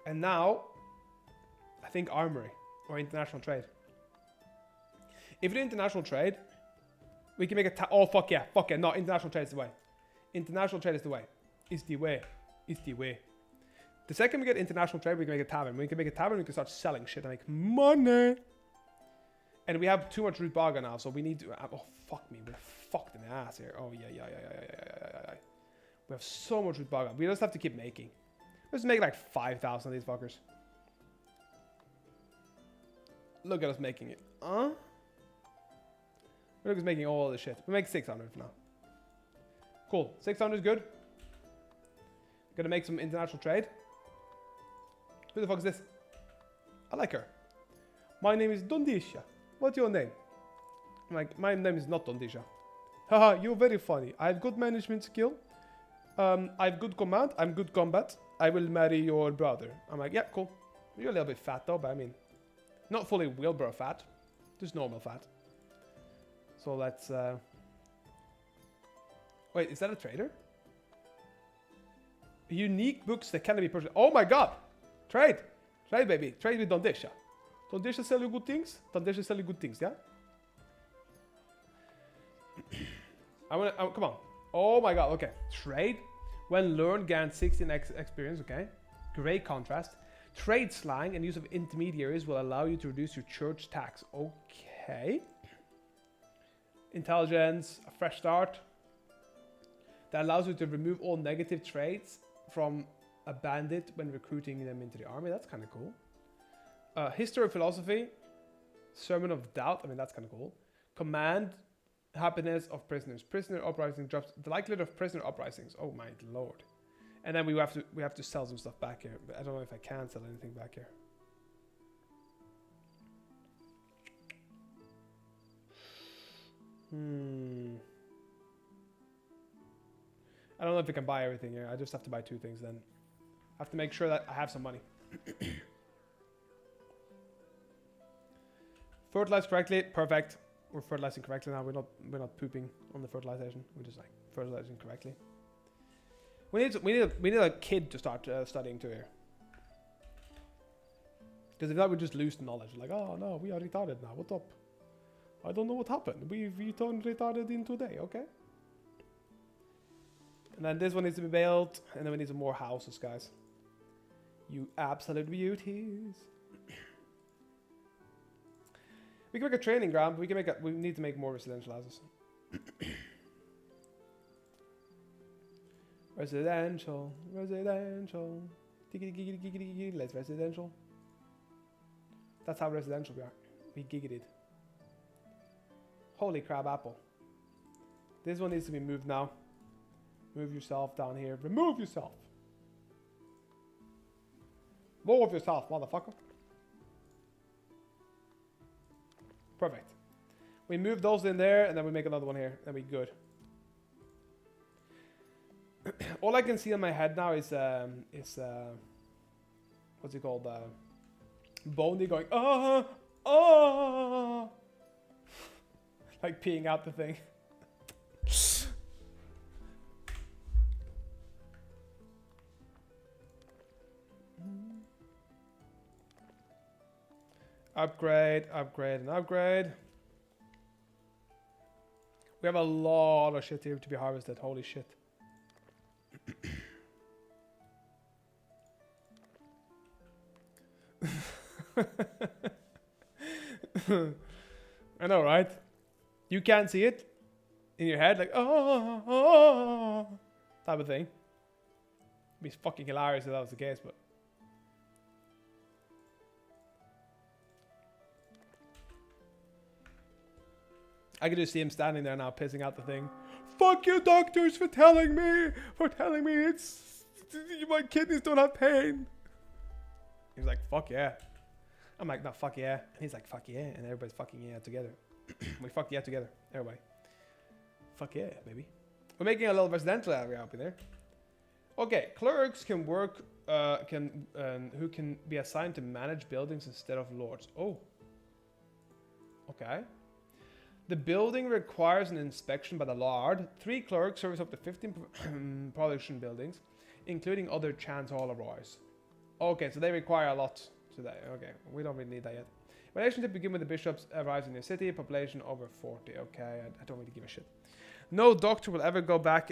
S1: And now, I think armory or international trade. If we do international trade, we can make a oh fuck yeah, no, international trade is the way. International trade is the way. It's the way. It's the way. The second we get international trade, we can make a tavern. When we can make a tavern, we can start selling shit and make money. And we have too much root baga now, so we need to. Oh fuck me, we're fucked in the ass here. Oh yeah. We have so much root baga. We just have to keep making. Let's make like 5,000 of these fuckers. Look at us making it. Look at us making all this shit. We make 600 for now. Cool. 600 is good. Gonna make some international trade. Who the fuck is this? I like her. My name is Dondisha. What's your name? I'm like, my name is not Dondisha. Haha, you're very funny. I have good management skill. I have good command. I'm good combat. I will marry your brother. I'm like, yeah, cool. You're a little bit fat though, but I mean, not fully wheelbarrow fat, just normal fat. So let's. Wait, is that a trader? Unique books that cannot be purchased. Oh my god! Trade! Trade, baby. Trade with Dondisha. Dondisha sell you good things? Dondisha sell you good things, yeah? Come on. Oh my god, okay. Trade. When learned, gain 16x experience, okay. Great contrast. Trade slang and use of intermediaries will allow you to reduce your church tax. Okay. Intelligence, a fresh start. That allows you to remove all negative traits from a bandit when recruiting them into the army. That's kind of cool. History of philosophy. Sermon of doubt. I mean, that's kind of cool. Command. Happiness of prisoners. Prisoner uprising drops the likelihood of prisoner uprisings. Oh my lord. And then we have to sell some stuff back here. But I don't know if I can sell anything back here. I don't know if we can buy everything here. I just have to buy 2 things then. I have to make sure that I have some money. Fertilize correctly. Perfect. We're fertilizing correctly now. We're not pooping on the fertilization. We're just like fertilizing correctly. We need a kid to start studying too here. Because if not, we just lose the knowledge. Like, oh no, we are retarded now. What's up? I don't know what happened. We turned retarded in today. Okay. And then this one needs to be built, and then we need some more houses, guys. You absolute beauties. We can make a training ground, but we need to make more residential houses. Residential. Let's residential. That's how residential we are. We gigged. Holy crab apple. This one needs to be moved now. Move yourself down here. Remove yourself. Move yourself, motherfucker. Perfect. We move those in there, and then we make another one here, and we're good. All I can see in my head now is what's it called? Boney going, like peeing out the thing. Upgrade, upgrade, and upgrade. We have a lot of shit here to be harvested. Holy shit. I know, right? You can't see it in your head, like, oh, type of thing. It'd be fucking hilarious if that was the case, but. I could just see him standing there now, pissing out the thing. Fuck you, doctors, for telling me it's my kidneys don't have pain. He's like, fuck yeah. I'm like, no, fuck yeah. And he's like, fuck yeah. And everybody's fucking yeah together. We fuck yeah together. Everybody. Fuck yeah, baby. We're making a little residential area up in there. Okay, clerks can work, who can be assigned to manage buildings instead of lords. Oh. Okay. The building requires an inspection by the Lord. 3 clerks service up to 15 production buildings, including other chance hall roys. Okay, so they require a lot today. Okay, we don't really need that yet. Relationship begin with the bishops arrives in the city, population over 40. Okay, I don't really give a shit. No doctor will ever go back.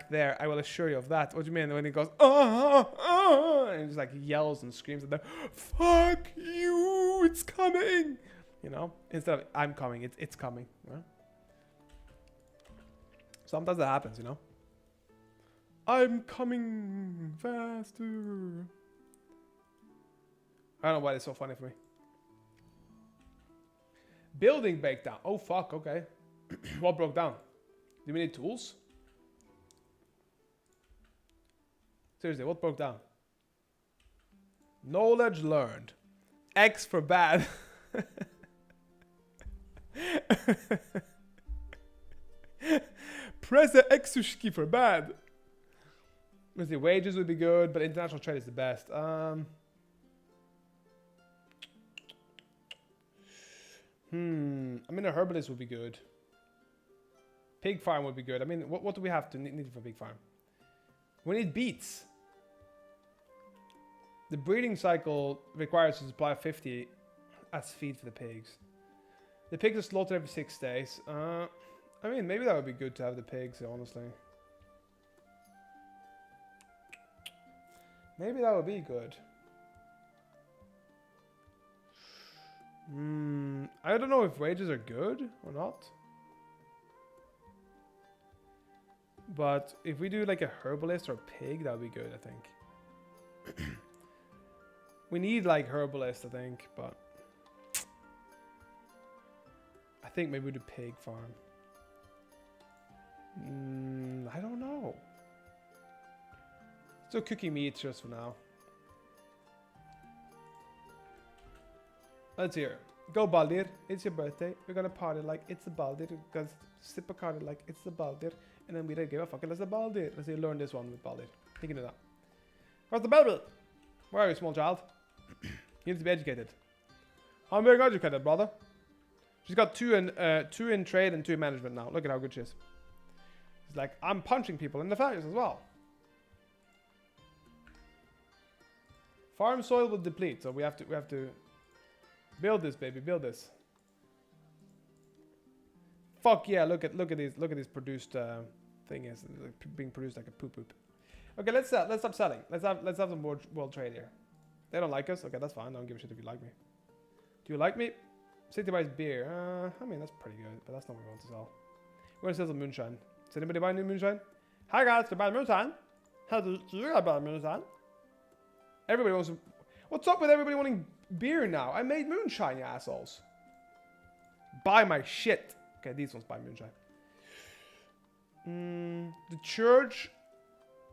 S1: There. I will assure you of that. What do you mean when he goes and he just like yells and screams at them? Fuck you! It's coming. You know, instead of I'm coming, it's coming. You know? Sometimes that happens. You know. I'm coming faster. I don't know why it's so funny for me. Building breakdown. Oh fuck. Okay. What broke down? Do we need tools? Seriously, what broke down? Knowledge learned. X for bad. Press the X key for bad. Let's see, wages would be good, but international trade is the best. I mean, a herbalist would be good. Pig farm would be good. I mean, what do we have to need for pig farm? We need beets. The breeding cycle requires a supply of 50 as feed for the pigs. The pigs are slaughtered every 6 days. I mean, maybe that would be good to have the pigs, honestly. Maybe that would be good. I don't know if wages are good or not. But if we do like a herbalist or a pig, that would be good, I think. We need like herbalist, I think, but I think maybe we do pig farm. I don't know. So cooking meat just for now. Let's hear. Go Baldir, it's your birthday. We're gonna party like it's the Baldir. We're gonna sip a card like it's the Baldir. And then we don't give a fuck, let's the Baldir. Let's see, learn this one with Baldir. You can do that. Where's the Baldir? Where are you, small child? You need to be educated. I'm being educated, brother. She's got 2 in trade and 2 in management now. Look at how good she is. It's like, I'm punching people in the face as well. Farm soil will deplete, so we have to build this, baby, build this. Fuck yeah! Look at these produced thingies being produced like a poop. Okay, let's stop selling. Let's have some world trade here. They don't like us. Okay, that's fine. I don't give a shit if you like me. Do you like me? City buys beer. I mean that's pretty good, but that's not what we want to sell. We're gonna sell some moonshine. Does anybody buy new moonshine? Hi guys, to buy moonshine. How do you buy moonshine? Everybody wants. What's up with everybody wanting beer now? I made moonshine, you assholes. Buy my shit. Okay, these ones buy moonshine. The church.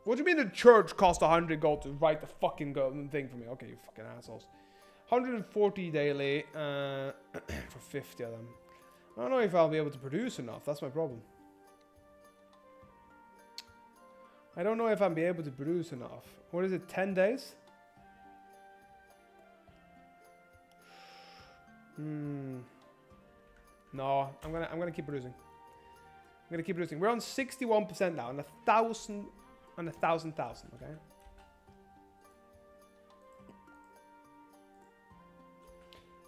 S1: What do you mean the church cost 100 gold to write the fucking thing for me? Okay, you fucking assholes. 140 daily for 50 of them. I don't know if I'll be able to produce enough. That's my problem. I don't know if I'll be able to produce enough. What is it? 10 days? No, I'm gonna keep producing. I'm gonna keep producing. We're on 61% now, and 1,000 on 1,000,000. Okay.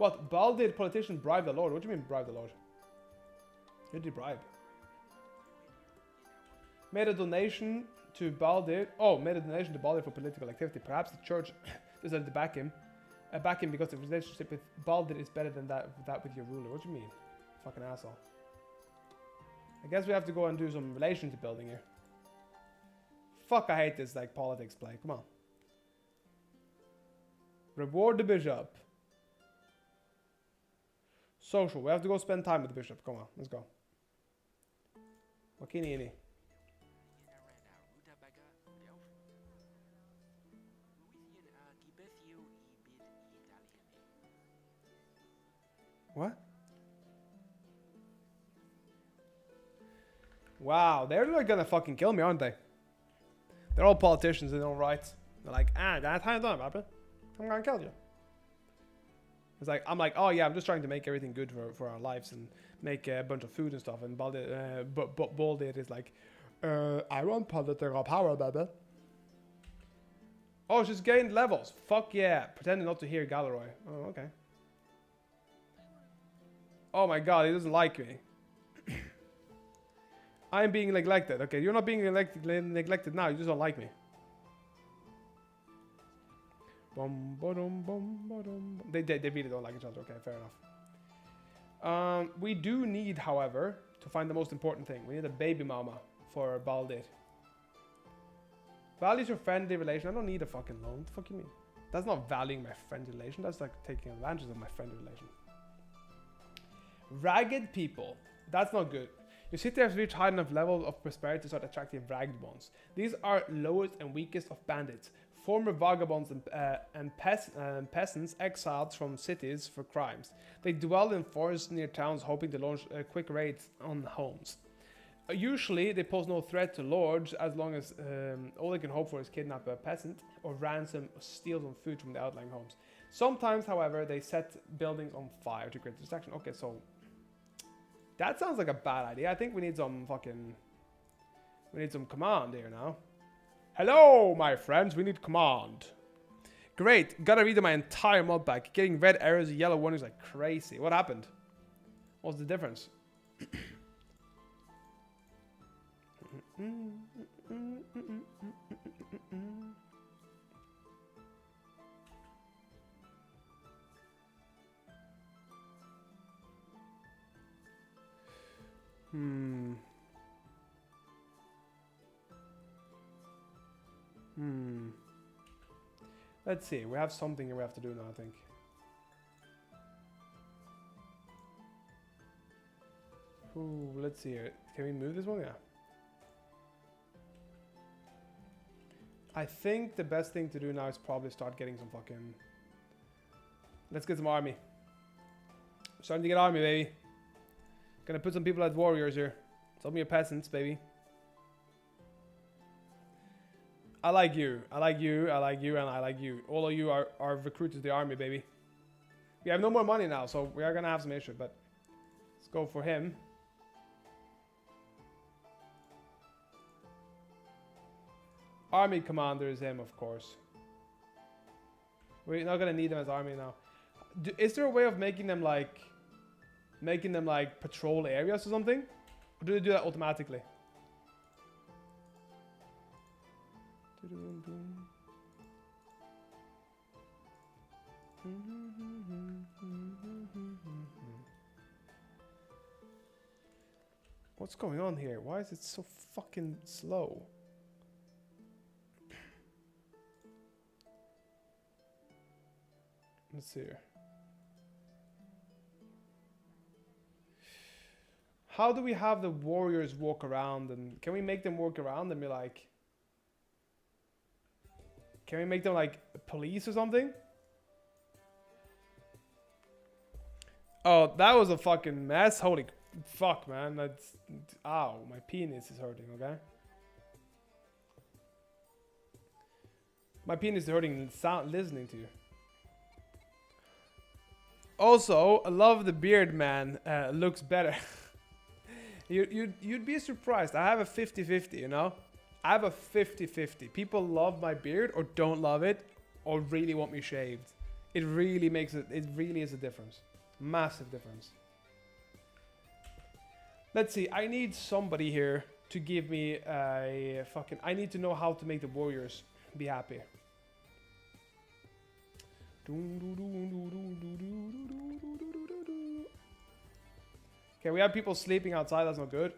S1: What? Baldid politician bribe the Lord? What do you mean bribe the Lord? Who did he bribe? Made a donation to Baldid. Oh, made a donation to Baldid for political activity. Perhaps the church decided to back him. Back him because the relationship with Baldid is better than that with your ruler. What do you mean? Fucking asshole. I guess we have to go and do some relationship building here. Fuck, I hate this like politics play. Come on. Reward the bishop. Social. We have to go spend time with the bishop. Come on, let's go. Wakini. What? Wow, they're like gonna fucking kill me, aren't they? They're all politicians in their own rights. They're like, that's how you done, Papa. I'm gonna kill you. It's like, I'm like, oh yeah, I'm just trying to make everything good for our lives and make a bunch of food and stuff. And Baldid is like, I want political power, baby. Oh, she's gained levels. Fuck yeah. Pretending not to hear Galeroy. Oh, okay. Oh my god, he doesn't like me. I'm being neglected. Okay, you're not being neglected now. You just don't like me. They really don't like each other. Okay, fair enough. We do need, however, to find the most important thing. We need a baby mama for Baldid. Values your friendly relation. I don't need a fucking loan. What the fuck you mean? That's not valuing my friendly relation. That's like taking advantage of my friendly relation. Ragged people. That's not good. Your city has reached high enough level of prosperity to start attracting ragged ones. These are lowest and weakest of bandits. Former vagabonds and peasants exiled from cities for crimes. They dwell in forests near towns hoping to launch quick raids on homes. Usually they pose no threat to lords as long as all they can hope for is kidnap a peasant or ransom or steal some food from the outlying homes. Sometimes, however, they set buildings on fire to create distraction. Okay, so that sounds like a bad idea. I think we need some command here now. Hello, my friends. We need command. Great. Gotta read my entire mod pack. Getting red arrows and yellow warnings like crazy. What happened? What's the difference? Let's see. We have something we have to do now, I think. Ooh, let's see here. Can we move this one? Yeah. I think the best thing to do now is probably start getting some fucking... Let's get some army. Starting to get army, baby. Gonna put some people as warriors here. Some of your peasants, baby. I like you. I like you. I like you. And I like you. All of you are recruited to the army, baby. We have no more money now, so we are gonna have some issue, but let's go for him. Army commander is him, of course. We're not gonna need them as army now. Is there a way of making them like patrol areas or something? Or do they do that automatically? What's going on here? Why is it so fucking slow? Let's see here. How do we have the warriors walk around, and can we make them walk around and be like... Can we make them like police or something? Oh, that was a fucking mess. Holy fuck, man. That's... Ow, my penis is hurting, okay? My penis is hurting listening to you. Also, I love the beard, man. Looks better. You'd be surprised. I have a 50-50, you know? I have a 50-50. People love my beard or don't love it or really want me shaved. It really makes it. It really is a difference. Massive difference. Let's see. I need somebody here to give me a fucking. I need to know how to make the warriors be happy. Okay, we have people sleeping outside. That's not good.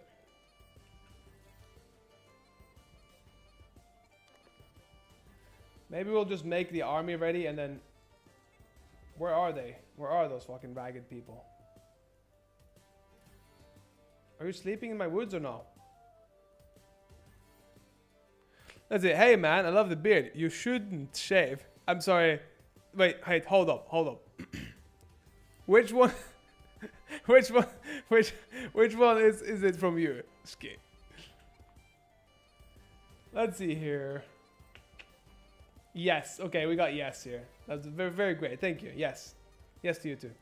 S1: Maybe we'll just make the army ready and then... Where are they? Where are those fucking ragged people? Are you sleeping in my woods or no? That's it. Hey man, I love the beard. You shouldn't shave. I'm sorry. Wait, hold up. Which one? which one is it from you? Skip. Let's see here. Yes. Okay, we got yes here. That's very, very great. Thank you. Yes. Yes to you too.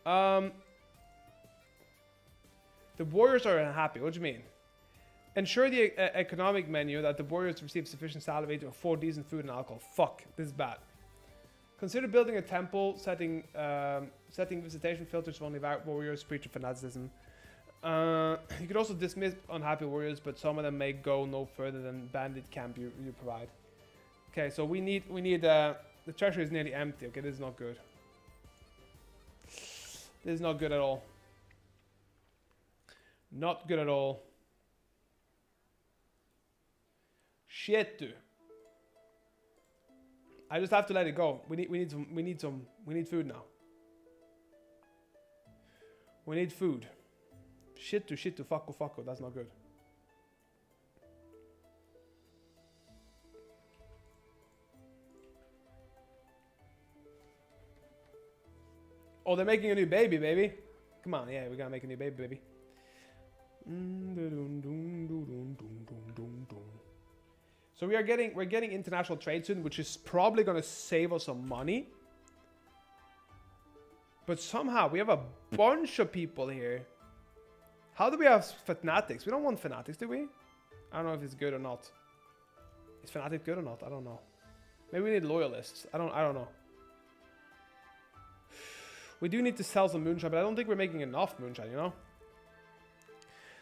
S1: The warriors are unhappy. What do you mean? Ensure the economic menu that the warriors receive sufficient salary to afford decent food and alcohol. Fuck, this is bad. Consider building a temple, setting visitation filters for only warriors, preach of fanaticism. You could also dismiss unhappy warriors, but some of them may go no further than bandit camp you provide. Okay, so we need the treasury is nearly empty. Okay, this is not good. This is not good at all. Not good at all. Shit, dude. I just have to let it go. We need food now. We need food. Shit to fucko. That's not good. Oh, they're making a new baby. Come on, yeah, we gotta make a new baby. So we're getting international trade soon, which is probably gonna save us some money. But somehow we have a bunch of people here. How do we have fanatics? We don't want fanatics, do we? I don't know if it's good or not. Is fanatic good or not? I don't know. Maybe we need loyalists. I don't know. We do need to sell some moonshine, but I don't think we're making enough moonshine, you know?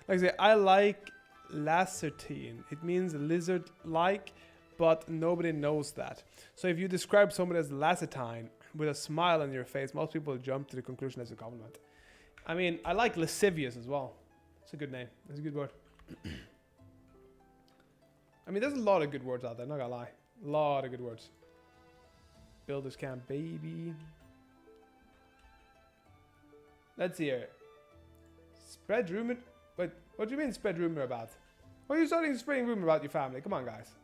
S1: Like I say, I like lacertine. It means lizard-like, but nobody knows that. So if you describe someone as lacertine with a smile on your face, most people jump to the conclusion as a compliment. I mean, I like lascivious as well. It's a good name. It's a good word. I mean, there's a lot of good words out there, not gonna lie. A lot of good words. Builders camp, baby. Let's see here. Spread rumor. Wait, what do you mean spread rumor about? Why are you starting spreading rumor about your family? Come on, guys.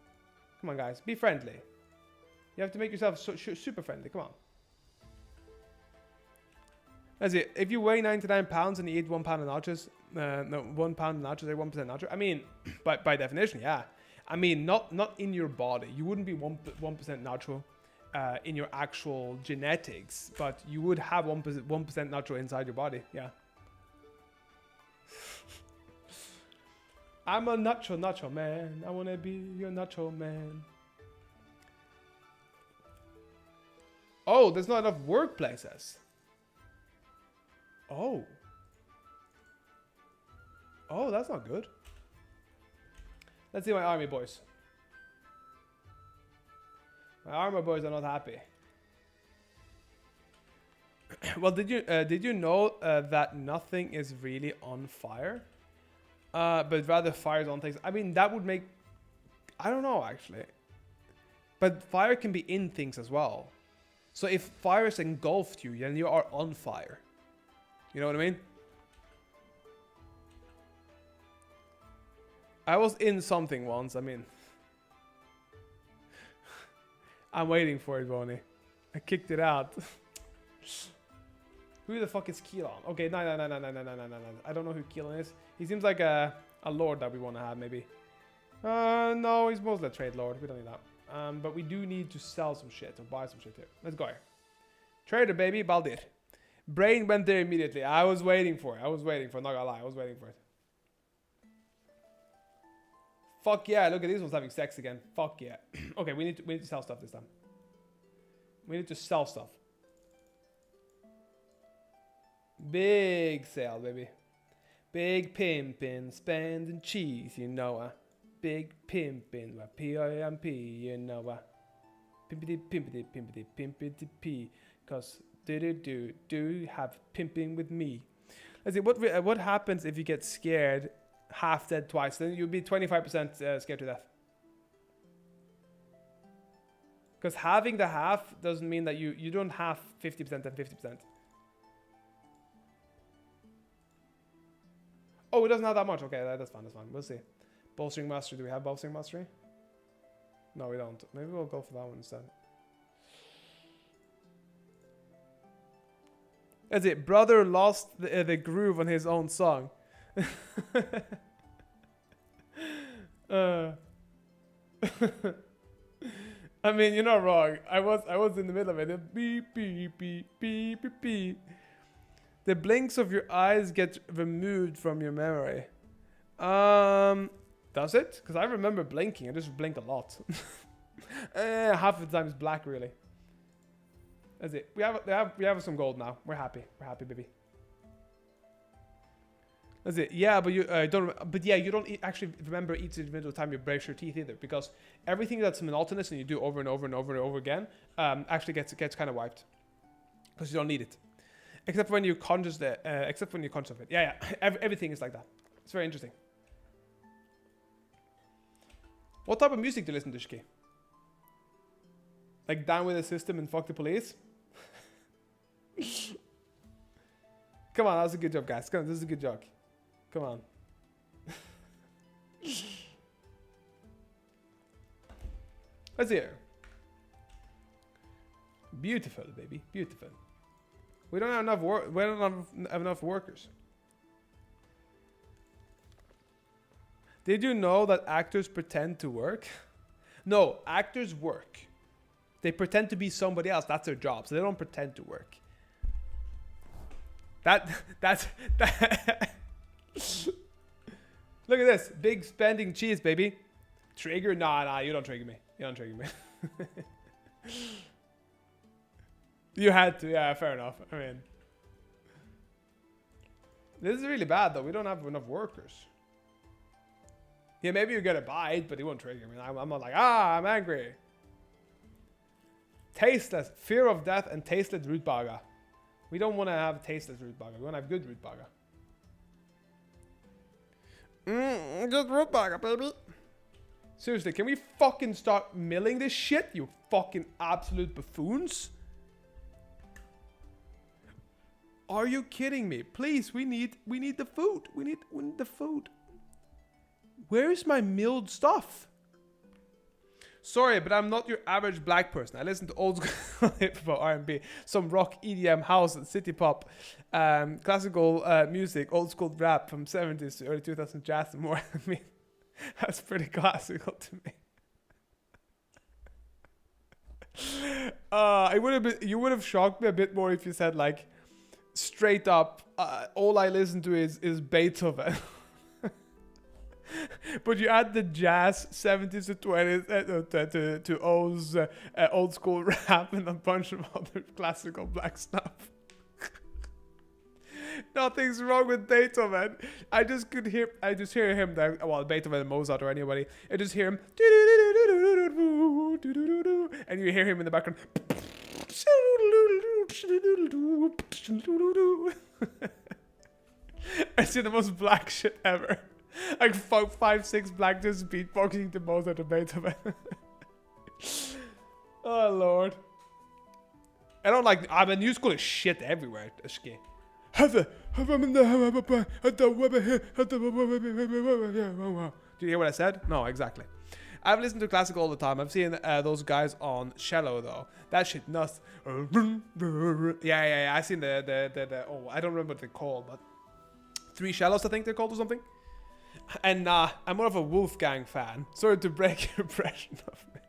S1: Come on, guys. Be friendly. You have to make yourself super friendly. Come on. That's it. If you weigh 99 pounds and you eat 1 pound of nachos, no, 1 pound of nachos, 1% nacho. I mean, by definition, yeah. I mean, not in your body. You wouldn't be 1% nacho in your actual genetics, but you would have 1% nacho inside your body. Yeah. I'm a nacho man. I wanna be your nacho man. Oh, there's not enough workplaces. Oh. Oh, that's not good. Let's see my army boys. My armor boys are not happy. Well, did you know that nothing is really on fire? But rather fires on things. I mean, that would make... I don't know, actually. But fire can be in things as well. So if fire has engulfed you, then you are on fire. You know what I mean? I was in something once, I mean. I'm waiting for it, Bonnie. I kicked it out. Who the fuck is Keelan? Okay, no. I don't know who Keelan is. He seems like a lord that we want to have, maybe. No, he's mostly a trade lord. We don't need that. But we do need to sell some shit or buy some shit here. Let's go here. Trader, baby. Baldir. Brain went there immediately. I was waiting for it. Not gonna lie. I was waiting for it. Fuck yeah. Look at these ones having sex again. Fuck yeah. Okay, we need to sell stuff this time. We need to sell stuff. Big sale, baby. Big pimpin', spending cheese, you know. Big pimpin', P-I-M-P, you know. Pimpity, pimpity, pimpity, pimpity, p. Cause do have pimping with me. Let's see, what happens if you get scared half dead twice? Then you'll be 25% scared to death. Because having the half doesn't mean that you don't have 50% and 50%. Oh, it doesn't have that much. Okay, that's fine. That's fine. We'll see. Bowstring Mastery. Do we have Bowstring Mastery? No, we don't. Maybe we'll go for that one instead. That's it. Brother lost the groove on his own song. I mean, you're not wrong. I was in the middle of it. Beep, beep, beep, beep, beep, beep. The blinks of your eyes get removed from your memory. Does it? Because I remember blinking. I just blink a lot. Half the time it's black, really. That's it. We have some gold now. We're happy. We're happy, baby. That's it. Yeah, but you don't. But yeah, you don't actually remember each individual time you brush your teeth either, because everything that's monotonous and you do over and over and over and over again actually gets kind of wiped, because you don't need it. Except when you conscious of it. Yeah. Everything is like that. It's very interesting. What type of music do you listen to, Shki? Like Down with the System and Fuck the Police? Come on, that was a good job, guys. Come on, this is a good joke. Come on. Let's hear. Beautiful, baby. Beautiful. We don't have enough work. We don't have enough workers. Did you know that actors pretend to work? No, actors work. They pretend to be somebody else. That's their job. So they don't pretend to work. That's Look at this. Big spending cheese, baby. Trigger? Nah, you don't trigger me. You don't trigger me. You had to, yeah, fair enough. I mean, this is really bad though. We don't have enough workers. Yeah, maybe you get a bite, but he won't trigger me. I'm not like, I'm angry. Tasteless, fear of death, and tasteless root baga. We don't want to have tasteless root baga. We want to have good root baga. Good root baga, baby. Seriously, can we fucking start milling this shit? You fucking absolute buffoons. Are you kidding me? Please, we need the food. We need the food. Where is my milled stuff? Sorry, but I'm not your average black person. I listen to old school hip hop, R&B, some rock, EDM, house, and city pop, classical music, old school rap from 70s to early 2000s jazz and more. I mean, that's pretty classical to me. It would have been. You would have shocked me a bit more if you said like, straight up, all I listen to is Beethoven. But you add the jazz 70s to 20s to O's old school rap and a bunch of other classical black stuff. Nothing's wrong with Beethoven. I just hear him there. Well, Beethoven and Mozart or anybody. I just hear him. And you hear him in the background. I see the most black shit ever. Like 5-6 black dudes beatboxing to Mozart and Beethoven. Oh lord. I don't like. I mean, new school is shit everywhere. Do you hear what I said? No, exactly. I've listened to classical all the time. I've seen those guys on cello though. That shit nuts. Yeah. I've seen the oh, I don't remember what they're called, but 3 cellos I think they're called or something. And I'm more of a Wolfgang fan. Sorry to break your impression of me.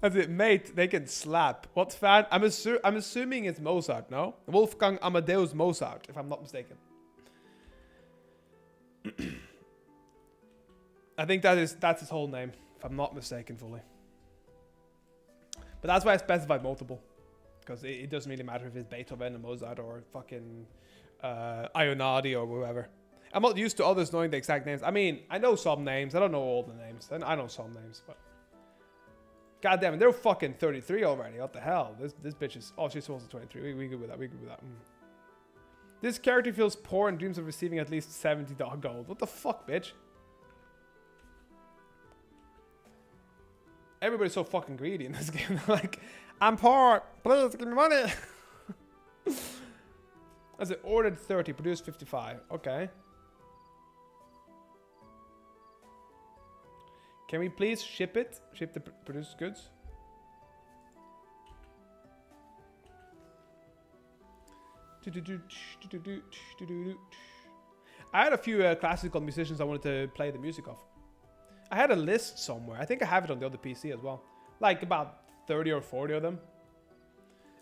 S1: That's it, mate. They can slap. What fan? I'm assuming it's Mozart, no? Wolfgang Amadeus Mozart, if I'm not mistaken. I think that's his whole name, if I'm not mistaken fully. But that's why I specified multiple. Because it doesn't really matter if it's Beethoven or Mozart or fucking Ionati or whoever. I'm not used to others knowing the exact names. I mean, I know some names. I don't know all the names. And I know some names, but... God damn it, they're fucking 33 already. What the hell? This bitch is... Oh, she's supposed to 23. We good with that. We good with that. This character feels poor and dreams of receiving at least 70 dog gold. What the fuck, bitch? Everybody's so fucking greedy in this game. Like, I'm poor. Please, give me money. As it ordered 30, produced 55. Okay. Can we please ship it? Ship the produced goods? I had a few classical musicians I wanted to play the music of. I had a list somewhere. I think I have it on the other PC as well. Like about 30 or 40 of them.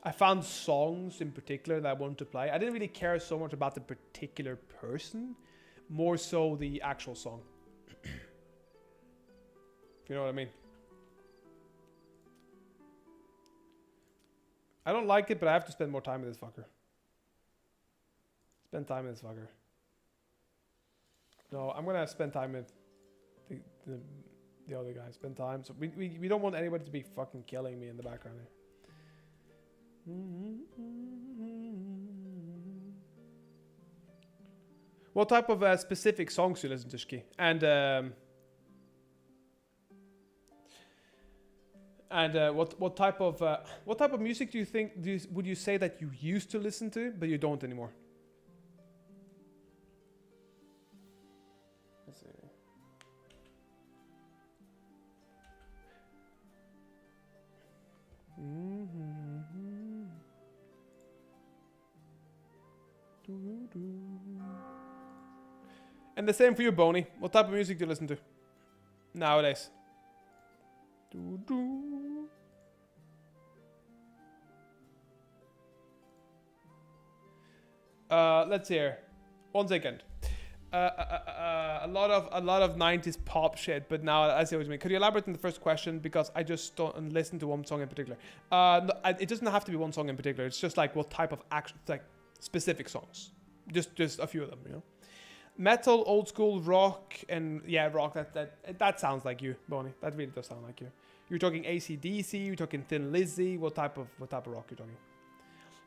S1: I found songs in particular that I wanted to play. I didn't really care so much about the particular person. More so the actual song. You know what I mean? I don't like it, but I have to spend more time with this fucker. Spend time with this fucker. No, I'm gonna spend time with the other guy. Spend time. So we don't want anybody to be fucking killing me in the background here. What type of specific songs you listen to, Shki? And what type of music do you think would you say that you used to listen to but you don't anymore? Let's see. And the same for you, Boney. What type of music do you listen to nowadays? Let's see here. 1 second. A lot of 90s pop shit, but now I see what you mean. Could you elaborate on the first question, because I just don't listen to one song in particular. No, it doesn't have to be one song in particular. It's just like what type of action, like specific songs. Just a few of them, you know. Metal, old school, rock, and yeah, rock. That sounds like you, Bonnie. That really does sound like you. You're talking AC/DC. You're talking Thin Lizzy. What type of rock you're talking?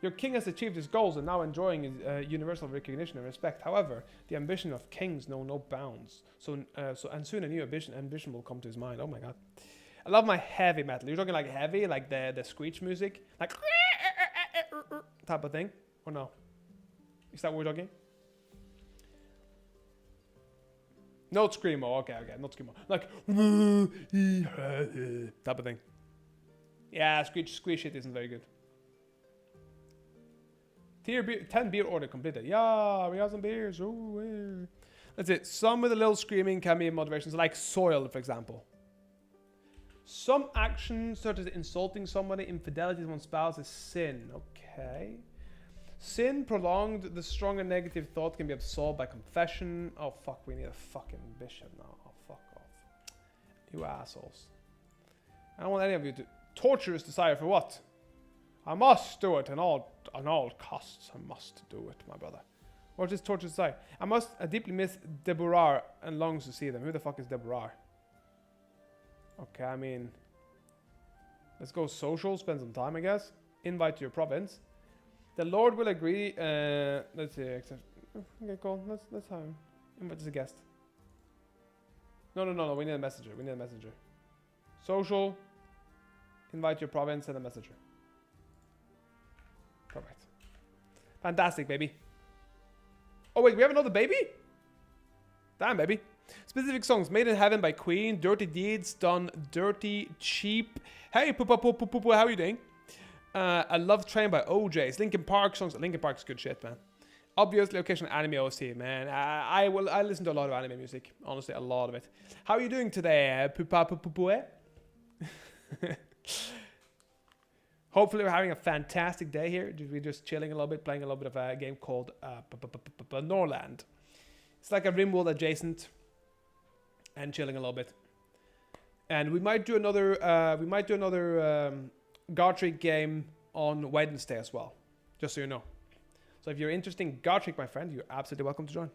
S1: Your king has achieved his goals and now enjoying his universal recognition and respect. However, the ambition of kings know no bounds. And soon a new ambition will come to his mind. Oh my god. I love my heavy metal. You're talking like heavy, like the screech music? Like type of thing? Or no? Is that what we're talking? Not screamo. Okay, not screamo. Like type of thing. Yeah, screech shit isn't very good. 10 beer order completed. Yeah, we have some beers. Ooh, yeah. That's it. Some with a little screaming can be in moderation. So like Soil, for example. Some actions such as insulting somebody, infidelity to one's spouse is sin. Okay. Sin prolonged, the strong and negative thought can be absolved by confession. Oh fuck, we need a fucking bishop now. Oh fuck off. You assholes. I don't want any of you to torture his desire for what? I must do it on all costs. I must do it, my brother. What is torture desire? I deeply miss Deborah and longs to see them. Who the fuck is Deborah? Okay, I mean, let's go social, spend some time, I guess. Invite to your province. The Lord will agree. Let's see. Okay, cool. Let's have him. Invite as a guest. No. We need a messenger. Social. Invite your province and a messenger. Perfect. Fantastic, baby. Oh wait, we have another baby? Damn, baby. Specific songs. Made in Heaven by Queen. Dirty Deeds done dirty cheap. Hey, poo, how are you doing? I Love Train by OJ's. Linkin Park songs. Linkin Park's good shit, man. Obviously, occasional anime OC, man. I listen to a lot of anime music. Honestly, a lot of it. How are you doing today, poo? Hopefully, we're having a fantastic day here. We're just chilling a little bit, playing a little bit of a game called Norland. It's like a RimWorld adjacent and chilling a little bit. And we might do another Gartrick game on Wednesday as well, just so you know. So if you're interested in Gartrick, my friend, you're absolutely welcome to join.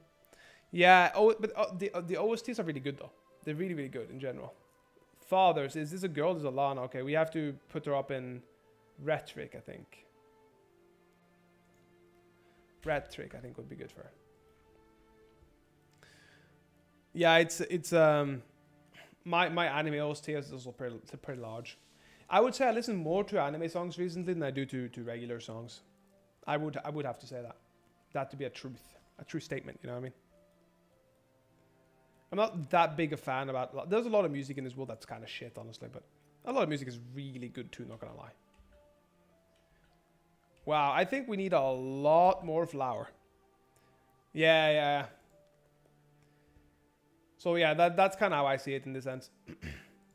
S1: Yeah, but the OSTs are really good though. They're really, really good in general. Fathers, is this a girl? This is a Lana. Okay, we have to put her up in Rhetoric, I think. Rhetoric, I think, would be good for her. Yeah, it's my anime OST is also pretty large. I would say I listen more to anime songs recently than I do to regular songs. I would have to say that to be a true statement. You know what I mean? I'm not that big a fan about. There's a lot of music in this world that's kind of shit, honestly, but a lot of music is really good too. Not gonna lie. Wow, I think we need a lot more flour. Yeah. So yeah, that's kind of how I see it in this sense.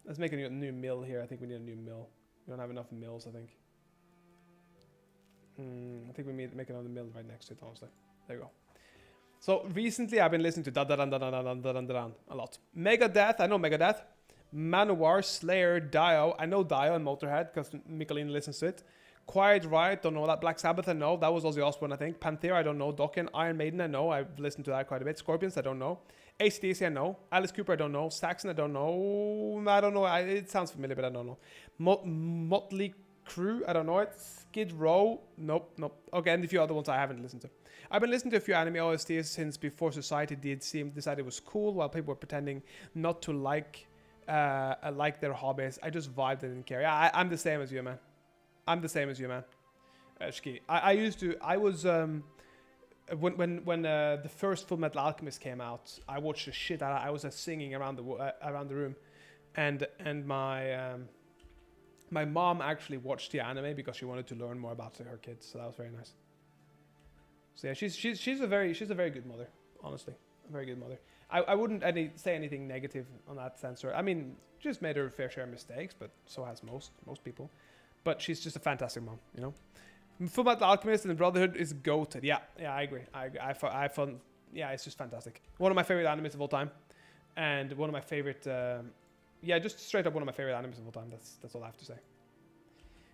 S1: Let's make a new mill here. I think we need a new mill. We don't have enough mills, I think. I think we need to make another mill right next to it, honestly. There you go. So recently I've been listening to a lot. Megadeth, I know Megadeth. Manowar, Slayer, Dio. I know Dio and Motorhead because Michelin listens to it. Quiet Riot, don't know that. Black Sabbath, I know. That was Ozzy Osbourne, I think. Panthera, I don't know. Dokken, Iron Maiden, I know. I've listened to that quite a bit. Scorpions, I don't know. AC/DC, I know. Alice Cooper, I don't know. Saxon, I don't know. I don't know. It sounds familiar, but I don't know. Motley Crue, I don't know it. Skid Row, nope. Okay, and a few other ones I haven't listened to. I've been listening to a few anime OSTs since before society decided it was cool, while people were pretending not to like their hobbies. I just vibed and didn't care. Yeah, I'm the same as you, man. Shki. I was when the first Full Metal Alchemist came out, I watched the shit out of it. I was singing around the room, and my mom actually watched the anime because she wanted to learn more about her kids. So that was very nice. So yeah, she's a very good mother, honestly, a very good mother. I wouldn't say anything negative on that sense. I mean, just made her fair share of mistakes, but so has most people. But she's just a fantastic mom, you know. Full Metal Alchemist and Brotherhood is goated. Yeah, I agree. I found, yeah, it's just fantastic. One of my favorite animes of all time, and one of my favorite, just straight up one of my favorite animes of all time. That's all I have to say.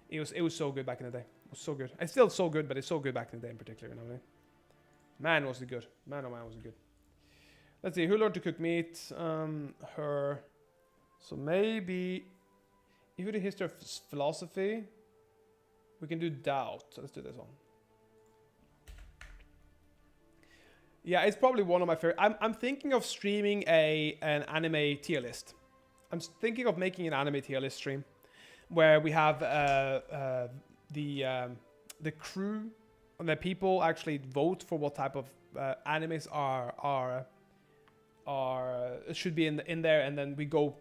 S1: It was so good back in the day. It was so good. It's still so good, but it's so good back in the day in particular. You know what I mean? Man, was it good. Man, oh man, was it good. Let's see. Who learned to cook meat? Her. So maybe. If we do history of philosophy, we can do doubt. So let's do this one. Yeah, it's probably one of my favorite. I'm thinking of streaming an anime tier list. I'm thinking of making an anime tier list stream where we have the crew and the people actually vote for what type of animes should be in there, and then we go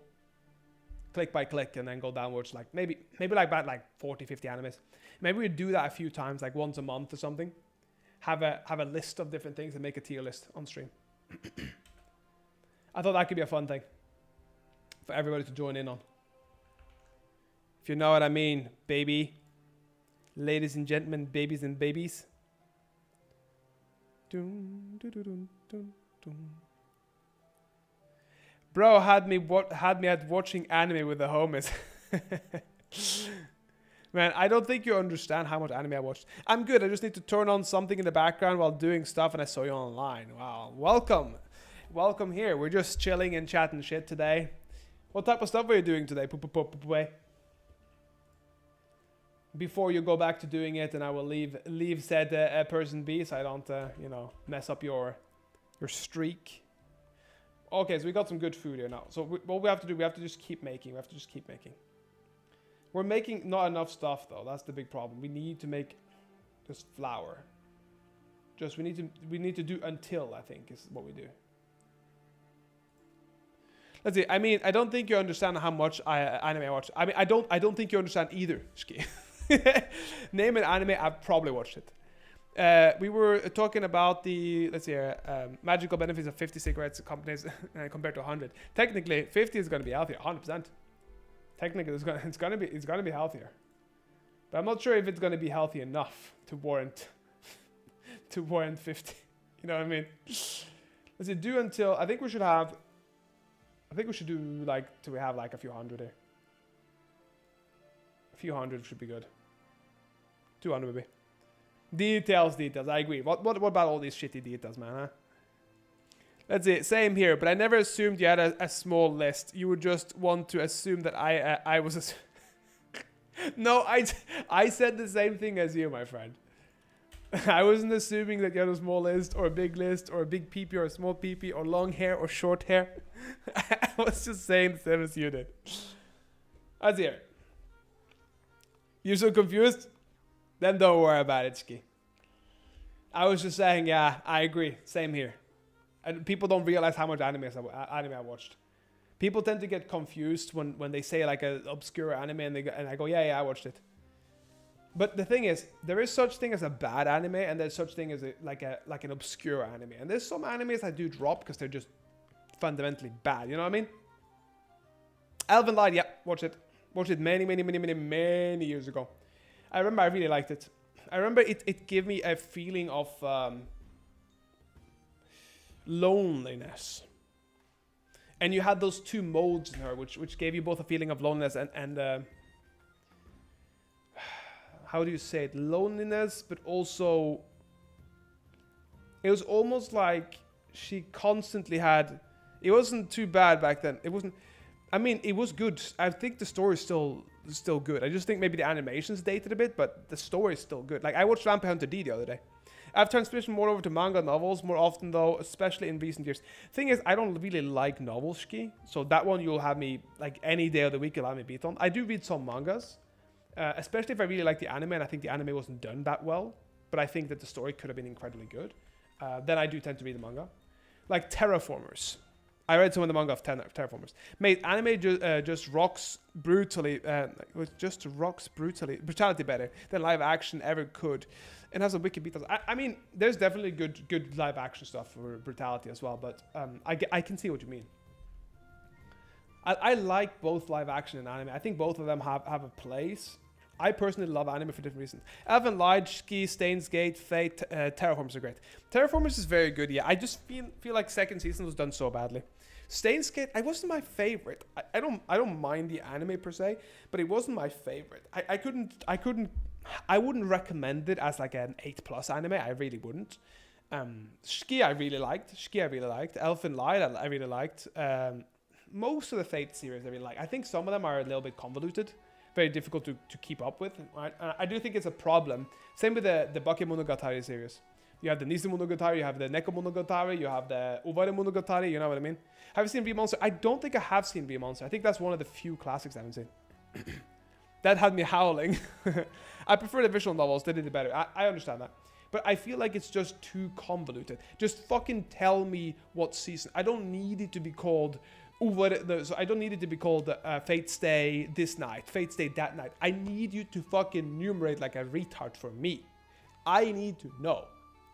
S1: click by click and then go downwards, like maybe like about like 40-50 animes. Maybe we do that a few times, like once a month or something. Have a list of different things and make a tier list on stream. I thought that could be a fun thing for everybody to join in on. If you know what I mean, baby. Ladies and gentlemen, babies and babies. Dun, dun, dun, dun, dun. Bro had me at watching anime with the homies. Man, I don't think you understand how much anime I watched. I'm good. I just need to turn on something in the background while doing stuff, and I saw you online. Wow. Welcome here. We're just chilling and chatting shit today. What type of stuff are you doing today? Before you go back to doing it, and I will leave said person be, so I don't mess up your streak. Okay, so we got some good food here now. So what we have to do, we have to just keep making. We're making not enough stuff though. That's the big problem. We need to make just flour. We need to do until, I think, is what we do. Let's see. I mean, I don't think you understand how much anime I watch. I mean, I don't think you understand either, Ski. Name an anime, I've probably watched it. We were talking about the, let's see here, magical benefits of 50 cigarettes companies compared to 100. Technically, 50 is going to be healthier, 100%. Technically, it's going to be healthier. But I'm not sure if it's going to be healthy enough to warrant 50. You know what I mean? Let's see, do until, I think we should have I think we should do like till we have like a few hundred here. A few hundred should be good. 200 maybe. Details. I agree. What about all these shitty details, man? Huh? Let's see. Same here. But I never assumed you had a small list. You would just want to assume that I was. No, I said the same thing as you, my friend. I wasn't assuming that you had a small list or a big list or a big peepee or a small peepee or long hair or short hair. I was just saying the same as you did. Let's hear. You're so confused? Then don't worry about it, Ski. I was just saying, yeah, I agree. Same here. And people don't realize how much anime I watched. People tend to get confused when they say like an obscure anime and I go, yeah, I watched it. But the thing is, there is such thing as a bad anime and there's such thing as like an obscure anime. And there's some animes I do drop because they're just fundamentally bad. You know what I mean? Elven Light, yeah, watch it. Watched it many years ago. I remember I really liked it. I remember it gave me a feeling of loneliness. And you had those two modes in her, which gave you both a feeling of loneliness and how do you say it? Loneliness, but also it was almost like she constantly had. It wasn't too bad back then. It wasn't. I mean, it was good. I think the story is still good. I just think maybe the animation's dated a bit, but the story is still good. Like I watched Vampire Hunter D the other day. I've transitioned more over to manga novels more often though, especially in recent years. Thing is, I don't really like novels, Ski. So that one you'll have me, like any day of the week you'll have me beat on. I do read some mangas, especially if I really like the anime and I think the anime wasn't done that well. But I think that the story could have been incredibly good. Then I do tend to read the manga. Like Terraformers. I read some of the manga of Terraformers. Mate, anime just rocks brutally. Brutality better than live action ever could. It has a wicked beat. I mean, there's definitely good live action stuff for brutality as well. But I can see what you mean. I like both live action and anime. I think both of them have a place. I personally love anime for different reasons. Elven Light, Ski, Steins Gate, Fate, Terraformers are great. Terraformers is very good, yeah. I just feel like second season was done so badly. Steins Gate, I wasn't my favorite. I don't mind the anime per se, but it wasn't my favorite. I wouldn't recommend it as like an 8+ anime. I really wouldn't. Ski I really liked. Elfen Light I really liked. Most of the Fate series I really like. I think some of them are a little bit convoluted. Very difficult to keep up with. Right? I do think it's a problem. Same with the Bakemonogatari series. You have the Nizumonogatari, you have the Nekomonogatari, you have the Oware-monogatari, you know what I mean? Have you seen V-Monster? I don't think I have seen V-Monster. I think that's one of the few classics I haven't seen. That had me howling. I prefer the visual novels, they did it better. I understand that. But I feel like it's just too convoluted. Just fucking tell me what season. I don't need it to be called... so I don't need it to be called Fate Stay this night, Fate Stay that night. I need you to fucking enumerate like a retard for me. I need to know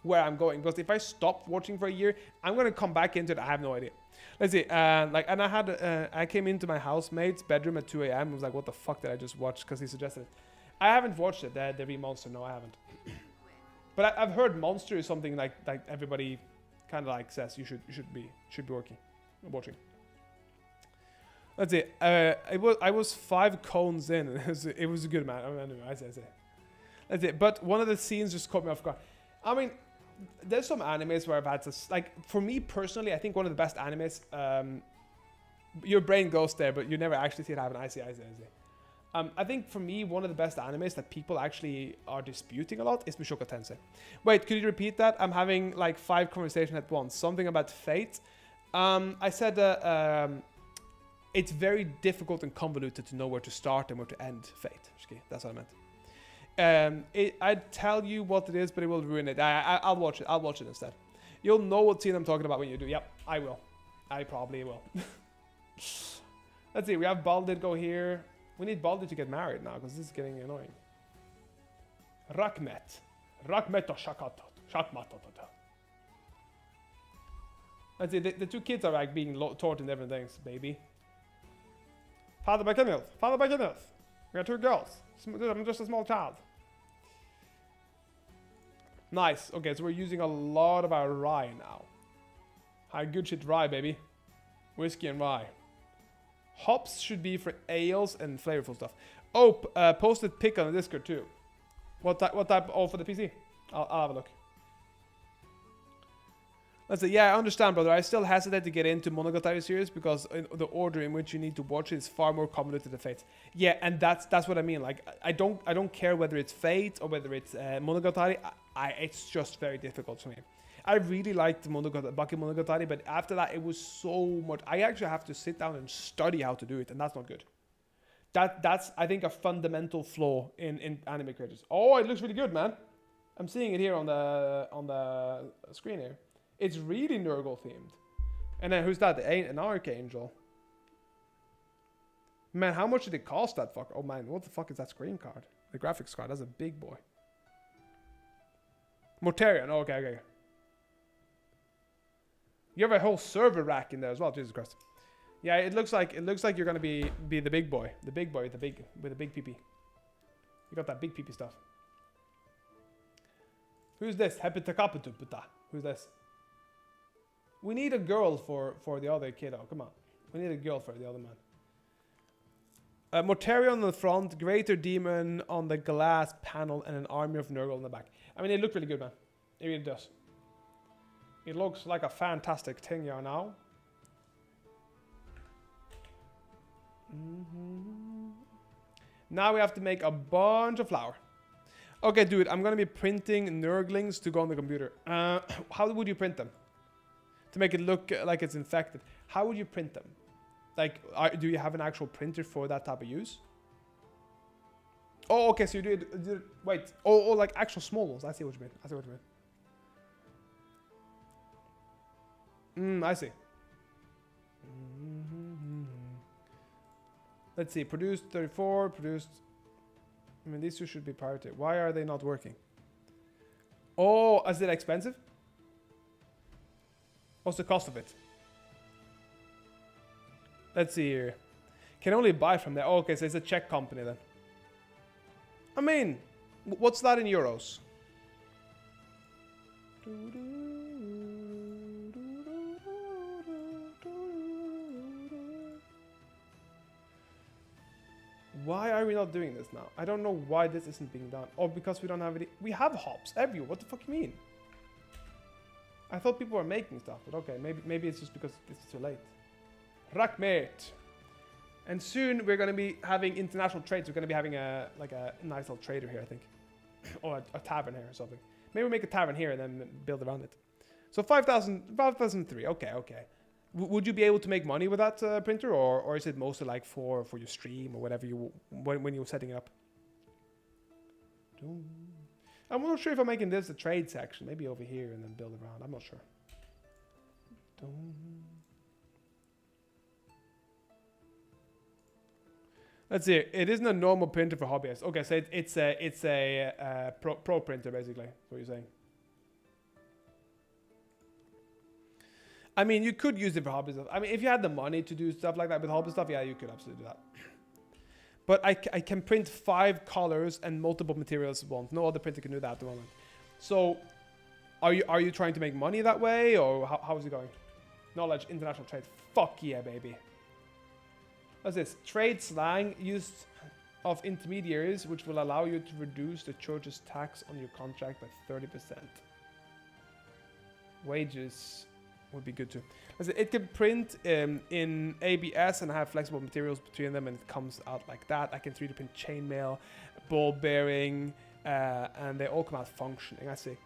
S1: where I'm going, because if I stop watching for a year, I'm gonna come back into it. I have no idea. Let's see. I came into my housemate's bedroom at 2 a.m. and was like, "What the fuck did I just watch?" Because he suggested it. I haven't watched it. The V-Monster. No, I haven't. But I've heard Monster is something like everybody kind of like says you should be watching. Let's see. I was 5 cones in. It was a good man. Anyway, I say. Let's see. But one of the scenes just caught me off guard. I mean, there's some animes where I've had to like. For me personally, I think one of the best animes. Your brain goes there, but you never actually see it happen. I see. I think for me, one of the best animes that people actually are disputing a lot is Mushoku Tensei. Wait, could you repeat that? I'm having like 5 conversations at once. Something about fate. I said it's very difficult and convoluted to know where to start and where to end fate. That's what I meant. I'd tell you what it is, but it will ruin it. I'll watch it. I'll watch it instead. You'll know what scene I'm talking about when you do. Yep, I will. I probably will. Let's see. We have Baldur go here. We need Baldur to get married now because this is getting annoying. Rakmet or Shakmat. Let's see. The 2 kids are like being taught in different things, baby. Father by Kenneth. We got 2 girls. I'm just a small child. Nice. Okay, so we're using a lot of our rye now. High good shit rye, baby. Whiskey and rye. Hops should be for ales and flavorful stuff. Oh, posted pick on the Discord too. What type? Oh, for the PC. I'll have a look. Let's say, yeah, I understand, brother. I still hesitate to get into Monogatari series because the order in which you need to watch it is far more convoluted to Fate. Yeah, and that's what I mean. Like, I don't care whether it's Fate or whether it's Monogatari. It's just very difficult for me. I really liked Baki Monogatari, but after that, it was so much. I actually have to sit down and study how to do it, and that's not good. That's I think a fundamental flaw in anime creators. Oh, it looks really good, man. I'm seeing it here on the screen here. It's really Nurgle themed. And then who's that? An Archangel. Man, how much did it cost that fucker? Oh man, what the fuck is that screen card? The graphics card, that's a big boy. Mortarion, oh, okay. You have a whole server rack in there as well, Jesus Christ. Yeah, it looks like you're gonna be the big boy. The big boy with the big PP. You got that big PP stuff. Who's this? Hepitakapatuputa. Who's this? We need a girl for the other kiddo. Come on. We need a girl for the other man. Mortarion on the front, Greater Demon on the glass panel, and an army of Nurgle in the back. I mean, it looked really good, man. It really does. It looks like a fantastic thing here now. Now we have to make a bunch of flour. Okay, dude, I'm going to be printing Nurglings to go on the computer. How would you print them? To make it look like it's infected. How would you print them? Like, do you have an actual printer for that type of use? Oh, okay, so you do it wait. Oh, like actual small ones. I see what you mean. I see. Let's see, produced 34, produced... I mean, these two should be priority. Why are they not working? Oh, is it expensive? What's the cost of it? Let's see here. Can only buy from there. Oh, okay, so it's a Czech company then. I mean, what's that in euros? Why are we not doing this now? I don't know why this isn't being done. Oh, because we don't have any... We have hops everywhere. What the fuck you mean? I thought people were making stuff, but okay, maybe it's just because it's too late. Rakmate. And soon we're going to be having international trades. We're going to be having a nice little trader here, I think. Or a tavern here or something. Maybe we'll make a tavern here and then build around it. So 5,003. Okay. Would you be able to make money with that printer, or is it mostly like for your stream or whatever when you're setting it up? I'm not sure if I'm making this a trade section. Maybe over here and then build around. I'm not sure. Let's see. It isn't a normal printer for hobbyists. Okay, so it's a pro printer basically. That's what you're saying. I mean, you could use it for hobby stuff. I mean, if you had the money to do stuff like that with hobby stuff, yeah, you could absolutely do that. But I can print 5 colors and multiple materials at once. No other printer can do that at the moment. So, are you trying to make money that way, or how is it going? Knowledge, international trade. Fuck yeah, baby. What's this? Trade slang used of intermediaries, which will allow you to reduce the church's tax on your contract by 30%. Wages would be good too. It can print in ABS and have flexible materials between them, and it comes out like that. I can 3D print chainmail, ball bearing, and they all come out functioning. I see.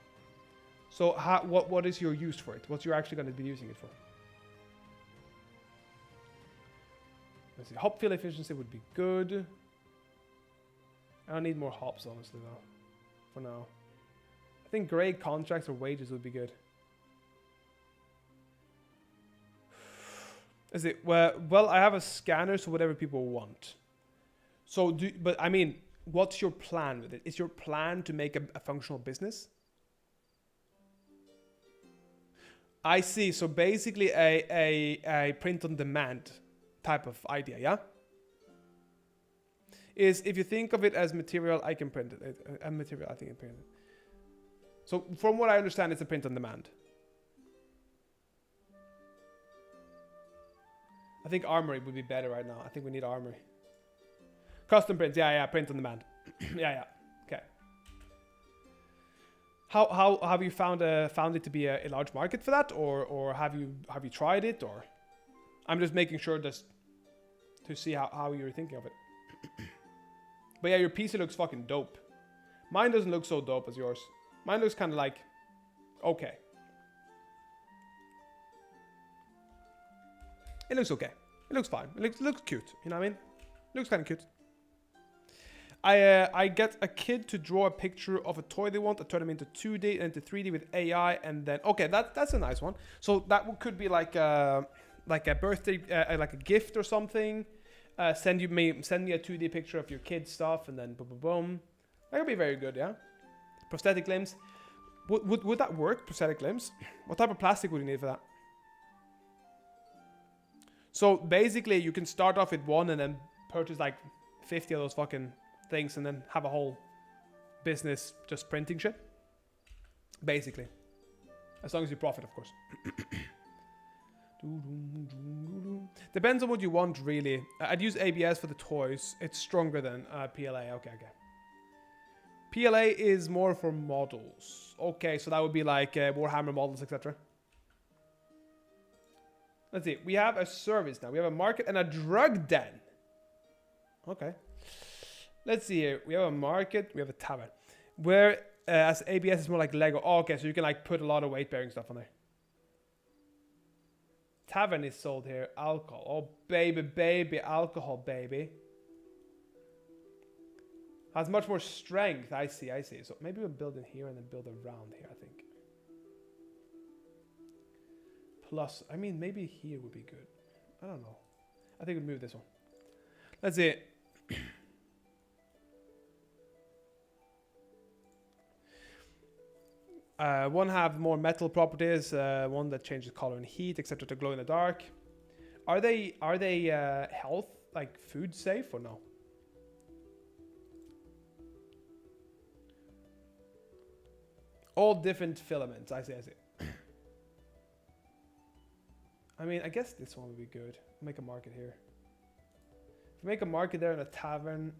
S1: So what is your use for it? What you're actually going to be using it for? Let's see. Hop fill efficiency would be good. I don't need more hops, honestly, though. For now, I think gray contracts or wages would be good. Is it well? I have a scanner, so whatever people want. So, but I mean, what's your plan with it? Is your plan to make a functional business? I see. So basically, a print on demand type of idea, yeah. Is if you think of it as material, I can print it. A material, I think I can print it. So from what I understand, it's a print on demand. I think armory would be better right now. I think we need armory. Custom prints. Yeah, yeah. Print on demand. Yeah, yeah. Okay. How have you found it to be a large market for that, or have you tried it, or I'm just making sure just to see how you're thinking of it. But yeah, your PC looks fucking dope. Mine doesn't look so dope as yours. Mine looks kind of like okay. It looks okay. It looks fine. It looks cute. You know what I mean? It looks kind of cute. I get a kid to draw a picture of a toy they want. I turn them into 2D and into 3D with AI, and then okay, that's a nice one. So that could be like a birthday, like a gift or something. Send me a 2D picture of your kid's stuff, and then boom, boom, boom. That could be very good, yeah. Prosthetic limbs. Would that work? Prosthetic limbs. What type of plastic would you need for that? So basically, you can start off with one and then purchase like 50 of those fucking things, and then have a whole business just printing shit. Basically, as long as you profit, of course. Depends on what you want, really. I'd use ABS for the toys. It's stronger than PLA. Okay. PLA is more for models. Okay, so that would be like Warhammer models, etc. Let's see. We have a service now. We have a market and a drug den. Okay. Let's see here. We have a market. We have a tavern. Where as ABS is more like Lego. Oh, okay, so you can like put a lot of weight-bearing stuff on there. Tavern is sold here. Alcohol. Oh, baby. Alcohol, baby. Has much more strength. I see. So maybe we'll build in here and then build around here, I think. Plus, I mean, maybe here would be good. I don't know. I think we'll move this one. Let's see. One have more metal properties, one that changes color and heat, etc. to glow in the dark. Are they health, like food safe or no? All different filaments. I see. I mean, I guess this one would be good. Make a market here. If we make a market there in a tavern.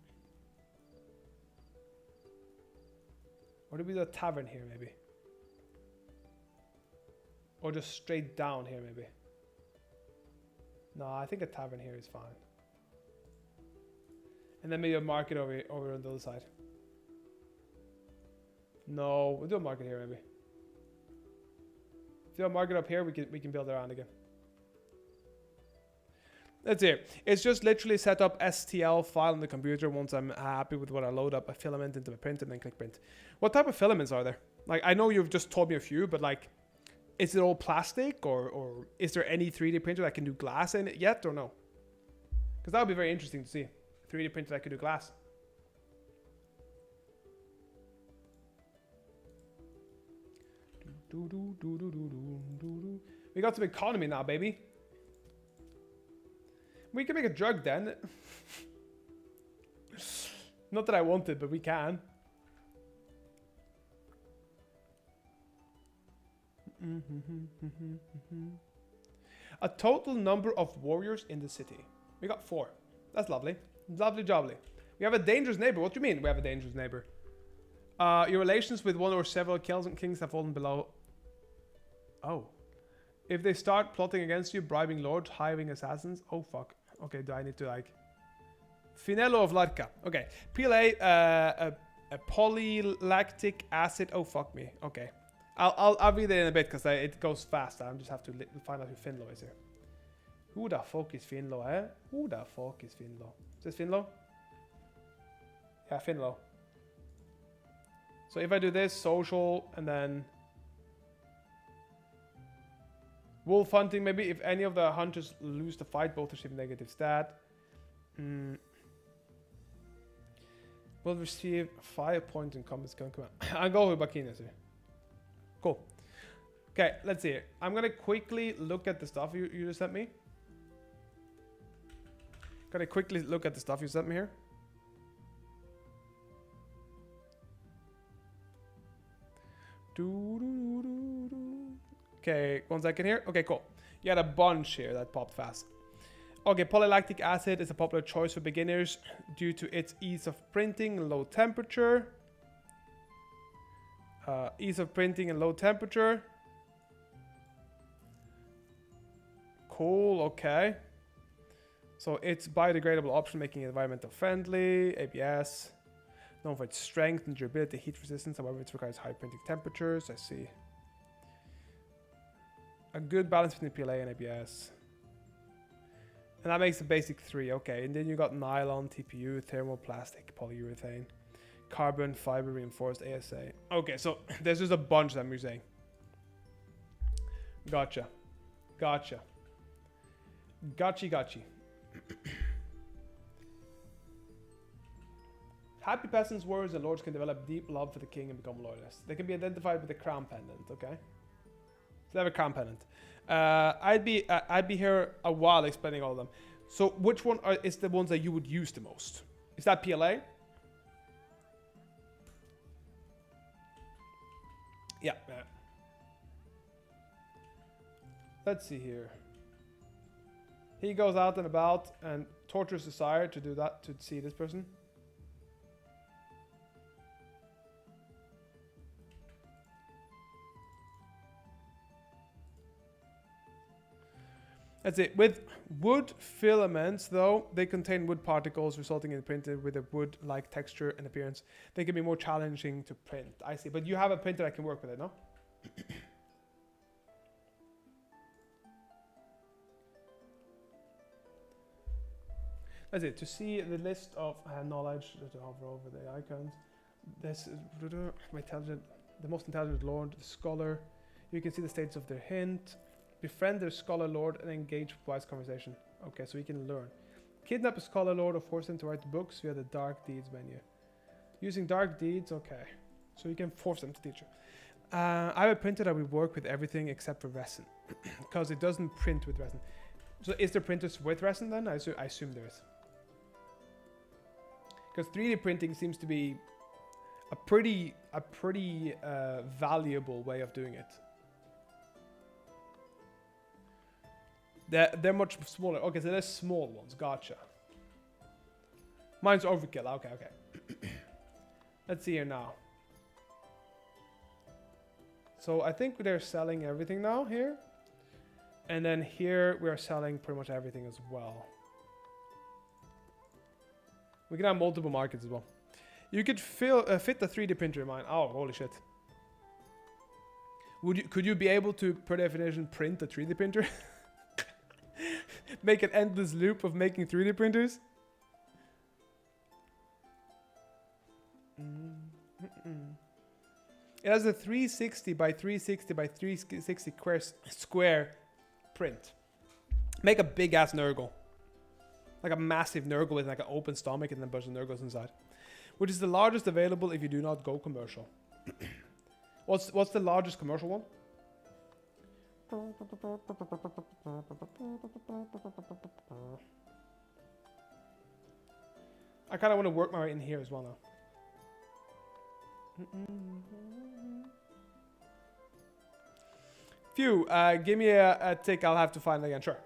S1: Or do we do a tavern here, maybe? Or just straight down here, maybe? No, I think a tavern here is fine. And then maybe a market over on the other side. No, we'll do a market here, maybe. If we do a market up here, we can build around again. That's it. It's just literally set up STL file on the computer. Once I'm happy with what I load up a filament into the print and then click print. What type of filaments are there? Like, I know you've just told me a few, but like, is it all plastic or is there any 3D printer that can do glass in it yet or no? Because that would be very interesting to see. A 3D printer that could do glass. We got some economy now, baby. We can make a drug den. Not that I wanted, but we can. A total number of warriors in the city. We got 4. That's lovely. Lovely jubbly. We have a dangerous neighbor. What do you mean we have a dangerous neighbor? Your relations with one or several kings have fallen below. Oh. If they start plotting against you, bribing lords, hiring assassins. Oh, fuck. Okay, do I need to, like... Finello of Larca. Okay. PLA, a polylactic acid. Oh, fuck me. Okay. I'll read it in a bit, because it goes fast. I just have to find out who Finlo is here. Who the fuck is Finlo, eh? Who the fuck is Finlo? Is this Finlo? Yeah, Finlo. So if I do this, social, and then... Wolf hunting, maybe. If any of the hunters lose the fight, both receive negative stat. Will receive 5 points in combat skill command. I'll go with Bakinas here. Cool. Okay, let's see. I'm gonna quickly look at the stuff you just sent me. Gonna quickly look at the stuff you sent me here. Okay, 1 second here. Okay, cool. You had a bunch here that popped fast. Okay, polylactic acid is a popular choice for beginners due to its ease of printing and low temperature. Ease of printing and low temperature. Cool, okay. So it's biodegradable option, making it environmental friendly. ABS. Known for its strength and durability, heat resistance. However, it requires high printing temperatures. I see. A good balance between PLA and ABS. And that makes the basic 3. Okay, and then you got nylon, TPU, thermoplastic, polyurethane, carbon, fiber, reinforced, ASA. Okay, so there's just a bunch that I'm using. Gotcha. Gotcha. Gotcha. Happy peasants, warriors, and lords can develop deep love for the king and become loyalists. They can be identified with the crown pendant, okay? So they have a crown pendant. I'd be here a while explaining all of them. So which one is the ones that you would use the most? Is that PLA? Yeah. Let's see here. He goes out and about and tortures desire to do that, to see this person. That's it. With wood filaments, though, they contain wood particles, resulting in printed with a wood-like texture and appearance. They can be more challenging to print. I see. But you have a printer that can work with it, no? That's it. To see the list of knowledge, to hover over the icons. This is the most intelligent lord, the scholar. You can see the status of their hint. Befriend their scholar lord and engage wise conversation. Okay, so we can learn. Kidnap a scholar lord or force them to write books via the dark deeds menu. Using dark deeds, okay. So you can force them to teach you. I have a printer that will work with everything except for resin. Because it doesn't print with resin. So is there printers with resin then? I assume there is. Because 3D printing seems to be a pretty valuable way of doing it. They're much smaller. Okay, so they're small ones. Gotcha. Mine's overkill. Okay. Let's see here now. So I think they're selling everything now here. And then here we're selling pretty much everything as well. We can have multiple markets as well. You could fit the 3D printer in mine. Oh, holy shit. Could you be able to, per definition, print a 3D printer? Make an endless loop of making 3D printers? It has a 360 by 360 by 360 square print. Make a big ass Nurgle. Like a massive Nurgle with like an open stomach and then a bunch of Nurgles inside. Which is the largest available if you do not go commercial. What's the largest commercial one? I kind of want to work my way in here as well now. Phew, give me a tick, I'll have to find it again, sure.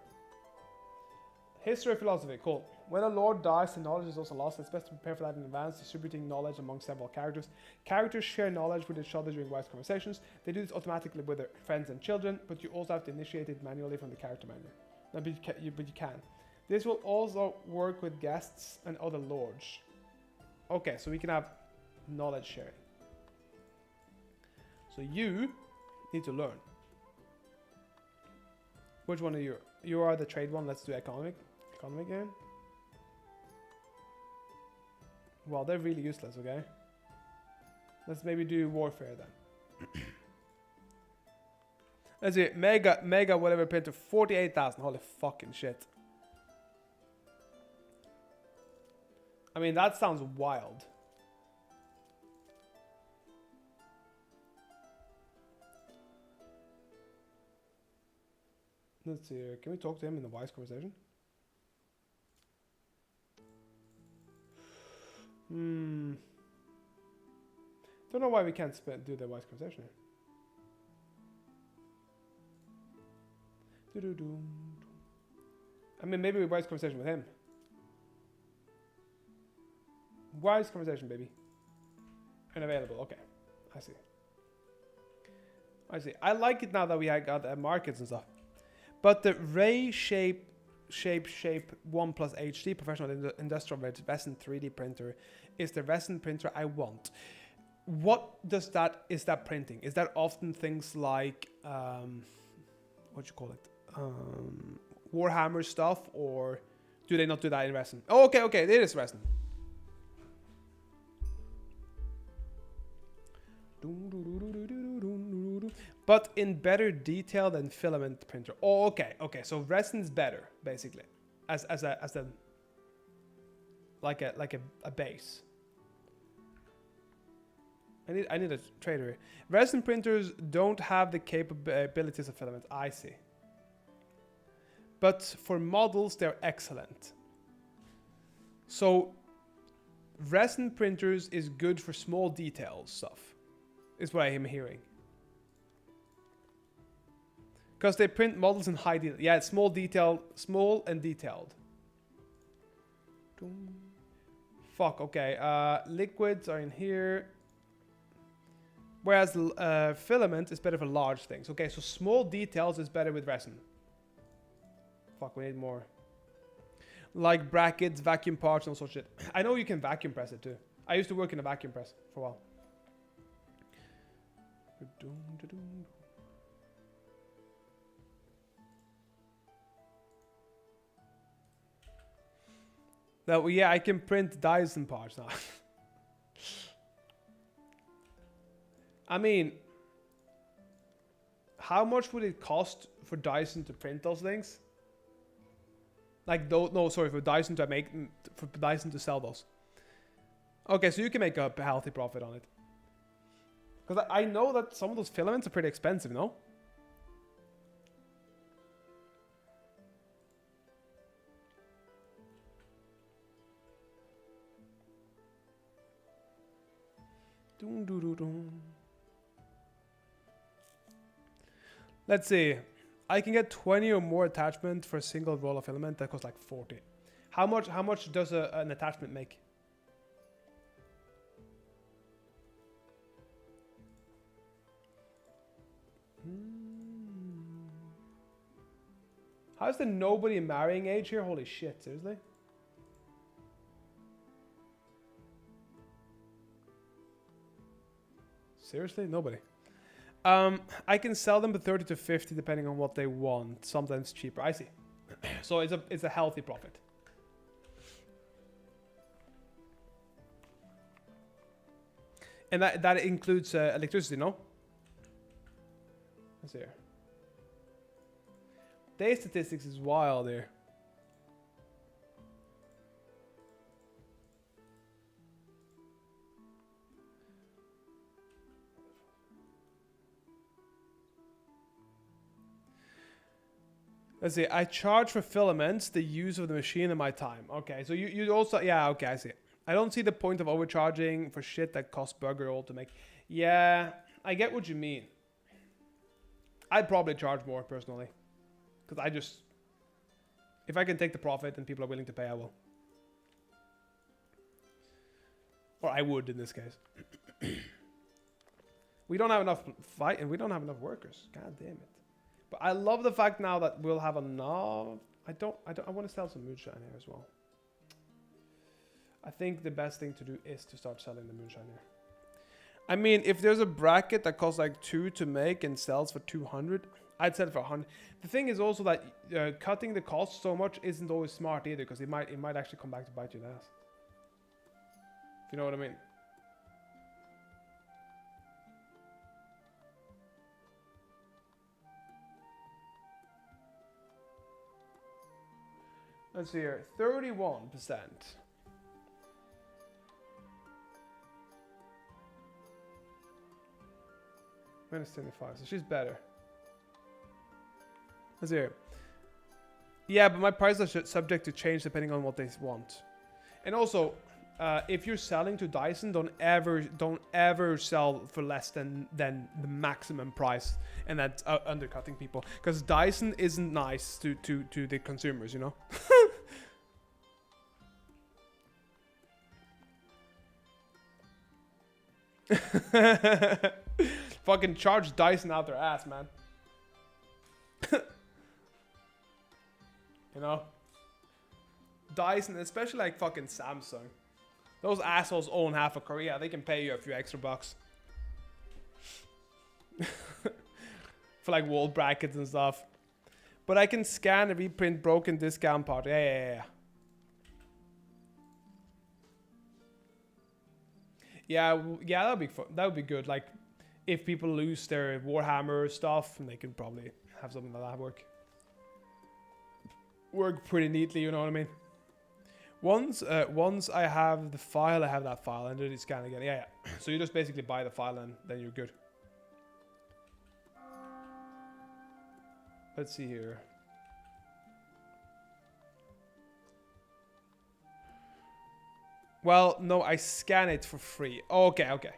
S1: History of philosophy, cool. When a lord dies, the knowledge is also lost. It's best to prepare for that in advance, distributing knowledge among several characters. Characters share knowledge with each other during wise conversations. They do this automatically with their friends and children, but you also have to initiate it manually from the character menu. No, but you can. This will also work with guests and other lords. Okay, so we can have knowledge sharing. So you need to learn. Which one are you? You are the trade one. Let's do economic again. Well, they're really useless, okay? Let's maybe do warfare then. Let's see, mega whatever printer, 48,000, holy fucking shit. I mean, that sounds wild. Let's see, can we talk to him in the wise conversation? Don't know why we can't do the wise conversation here. I mean, maybe wise conversation with him. Wise conversation, baby. Unavailable. Okay, I see. I see. I like it now that we got markets and stuff. But the Ray Shape 1 plus HD professional industrial resin 3D printer is the resin printer I want. What does that, is that printing? Is that often things like, what you call it? Warhammer stuff, or do they not do that in resin? Oh, okay, okay, it is resin. But in better detail than filament printer. Oh, okay, okay. So resin's better, basically, as a like a base. I need a trader here. Resin printers don't have the capabilities of filament. I see. But for models, they're excellent. So resin printers is good for small details stuff, is what I am hearing. Because they print models in high detail. Yeah, it's small and detailed. Fuck, okay. Liquids are in here. Whereas filament is better for large things. Okay, so small details is better with resin. Fuck, we need more. Like brackets, vacuum parts, and all sorts of shit. I know you can vacuum press it too. I used to work in a vacuum press for a while. Now, yeah, I can print Dyson parts now. I mean, how much would it cost for Dyson to print those things? Like, no, sorry, for Dyson to sell those. Okay, so you can make a healthy profit on it. Because I know that some of those filaments are pretty expensive, no? Let's see. I can get 20 or more attachment for a single roll of filament that costs like 40. How much does an attachment make? How's the nobody marrying age here? Holy shit, seriously? Seriously? Nobody. I can sell them for 30 to 50 depending on what they want. Sometimes cheaper. I see. So it's a healthy profit. And that includes electricity, no? Let's see here. Day statistics is wild here. Let's see, I charge for filaments, the use of the machine and my time. Okay, so you also, yeah, okay, I see. I don't see the point of overcharging for shit that costs bugger all to make. Yeah, I get what you mean. I'd probably charge more, personally. Because if I can take the profit and people are willing to pay, I will. Or I would, in this case. We don't have enough fight, and we don't have enough workers. God damn it. But I love the fact now that we'll have enough. I want to sell some moonshine here as well. I think the best thing to do is to start selling the moonshine here. I mean, if there's a bracket that costs like 2 to make and sells for 200, I'd sell it for 100. The thing is also that cutting the cost so much isn't always smart either, because it might actually come back to bite you in the ass. If you know what I mean. Let's see here, 31%. Minus 25, so she's better. Let's see here. Yeah, but my prices are subject to change depending on what they want. And also, if you're selling to Dyson, don't ever sell for less than the maximum price, and that's undercutting people, because Dyson isn't nice to the consumers, you know. Fucking charge Dyson out their ass, man. You know, Dyson, especially like fucking Samsung. Those assholes own half of Korea. They can pay you a few extra bucks. For like wall brackets and stuff. But I can scan and reprint broken discount part. Yeah. Yeah, that would be fun. That would be good. Like, if people lose their Warhammer stuff, they could probably have something like that work pretty neatly, you know what I mean? Once I have the file, I have that file, and then you scan again. Yeah. So you just basically buy the file, and then you're good. Let's see here. Well, no, I scan it for free. Okay.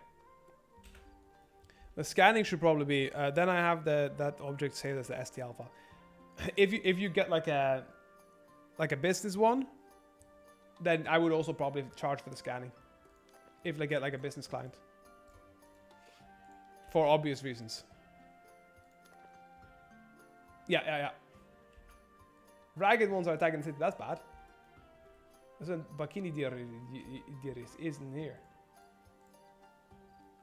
S1: The scanning should probably be. Then I have that object saved as the STL file. If you get like a business one, then I would also probably charge for the scanning. If they get like a business client. For obvious reasons. Yeah. Ragged ones are attacking the city. That's bad. Listen, Bikini Diaries isn't here.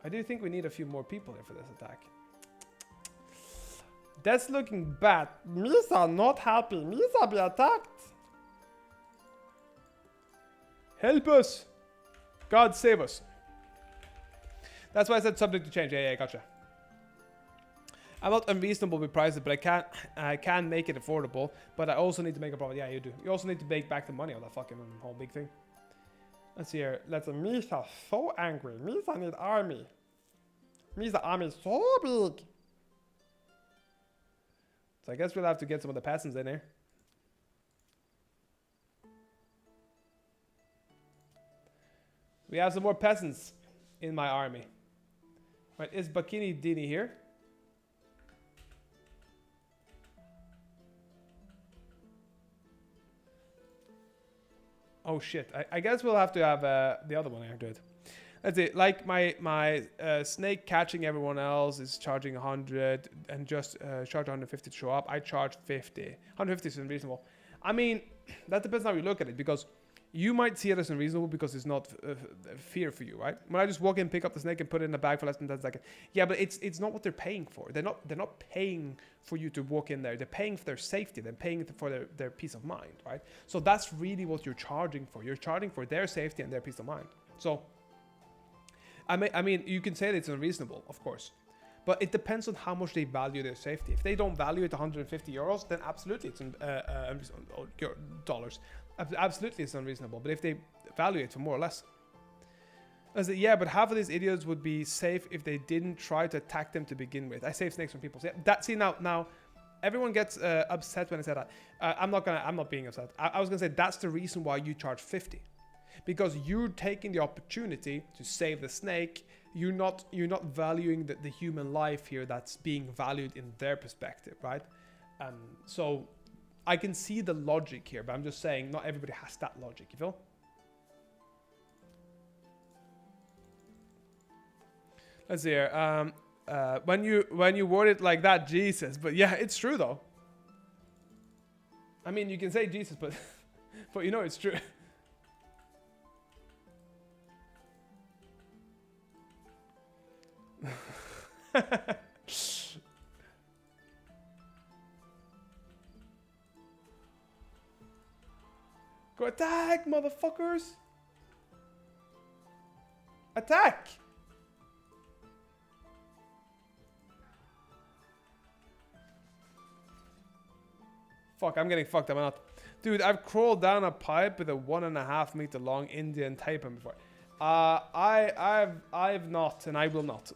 S1: I do think we need a few more people here for this attack. That's looking bad. Misa not happy. Misa be attacked. Help us. God save us. That's why I said subject to change. Yeah, gotcha. I'm not unreasonable with prices, but I can make it affordable. But I also need to make a profit. Yeah, you do. You also need to make back the money on that fucking whole big thing. Let's see here. Misa so angry. Misa need army. Misa army is so big. So I guess we'll have to get some of the peasants in here. We have some more peasants in my army. Right, is Bikini Dini here? Oh shit, I guess we'll have to have the other one here do it. Let's see, like my snake catching everyone else is charging 100 and just charge 150 to show up. I charge 50. 150 is unreasonable. I mean, that depends how you look at it, because you might see it as unreasonable because it's not fear for you, right? When I just walk in, pick up the snake, and put it in the bag for less than 10 seconds. Yeah, but it's not what they're paying for. They're not paying for you to walk in there. They're paying for their safety. They're paying for their peace of mind, right? So that's really what you're charging for. You're charging for their safety and their peace of mind. So, I mean, you can say that it's unreasonable, of course. But it depends on how much they value their safety. If they don't value it 150 euros, then absolutely it's dollars. Absolutely it's unreasonable. But if they value it for more or less. I said, yeah, but half of these idiots would be safe if they didn't try to attack them to begin with. I save snakes from people. So yeah, now everyone gets upset when I say that. I'm not being upset. I was gonna say that's the reason why you charge 50. Because you're taking the opportunity to save the snake. You're not valuing the human life here that's being valued in their perspective, right? So I can see the logic here, but I'm just saying not everybody has that logic, you feel? Let's see here. When you word it like that, Jesus. But yeah, it's true though. I mean, you can say Jesus, but but you know it's true. Go attack, motherfuckers! Attack! Fuck, I'm getting fucked, am I not? Dude, I've crawled down a pipe with a 1.5 meter long Indian taipan before. I've not, and I will not.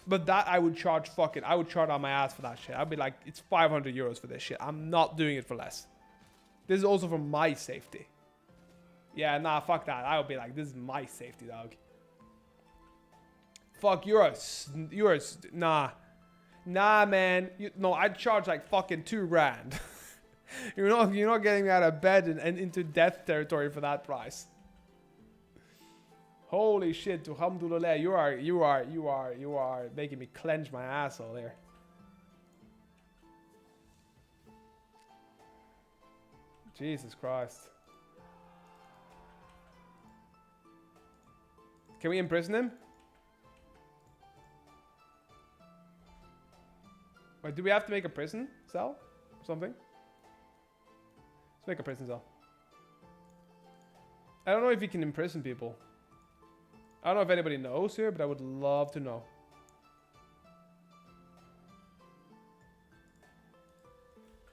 S1: But that I would charge I would charge on my ass for that shit. I'd be like, it's 500 euros for this shit. I'm not doing it for less. This is also for my safety. Yeah, nah, fuck that. I would be like, this is my safety, dog. Fuck, nah. Nah, man. No, I'd charge like fucking $2,000. you're not getting me out of bed and into death territory for that price. Holy shit, alhamdulillah, you are making me clench my asshole here. Jesus Christ. Can we imprison him? Wait, do we have to make a prison cell? Or something? Let's make a prison cell. I don't know if you can imprison people. I don't know if anybody knows here, but I would love to know.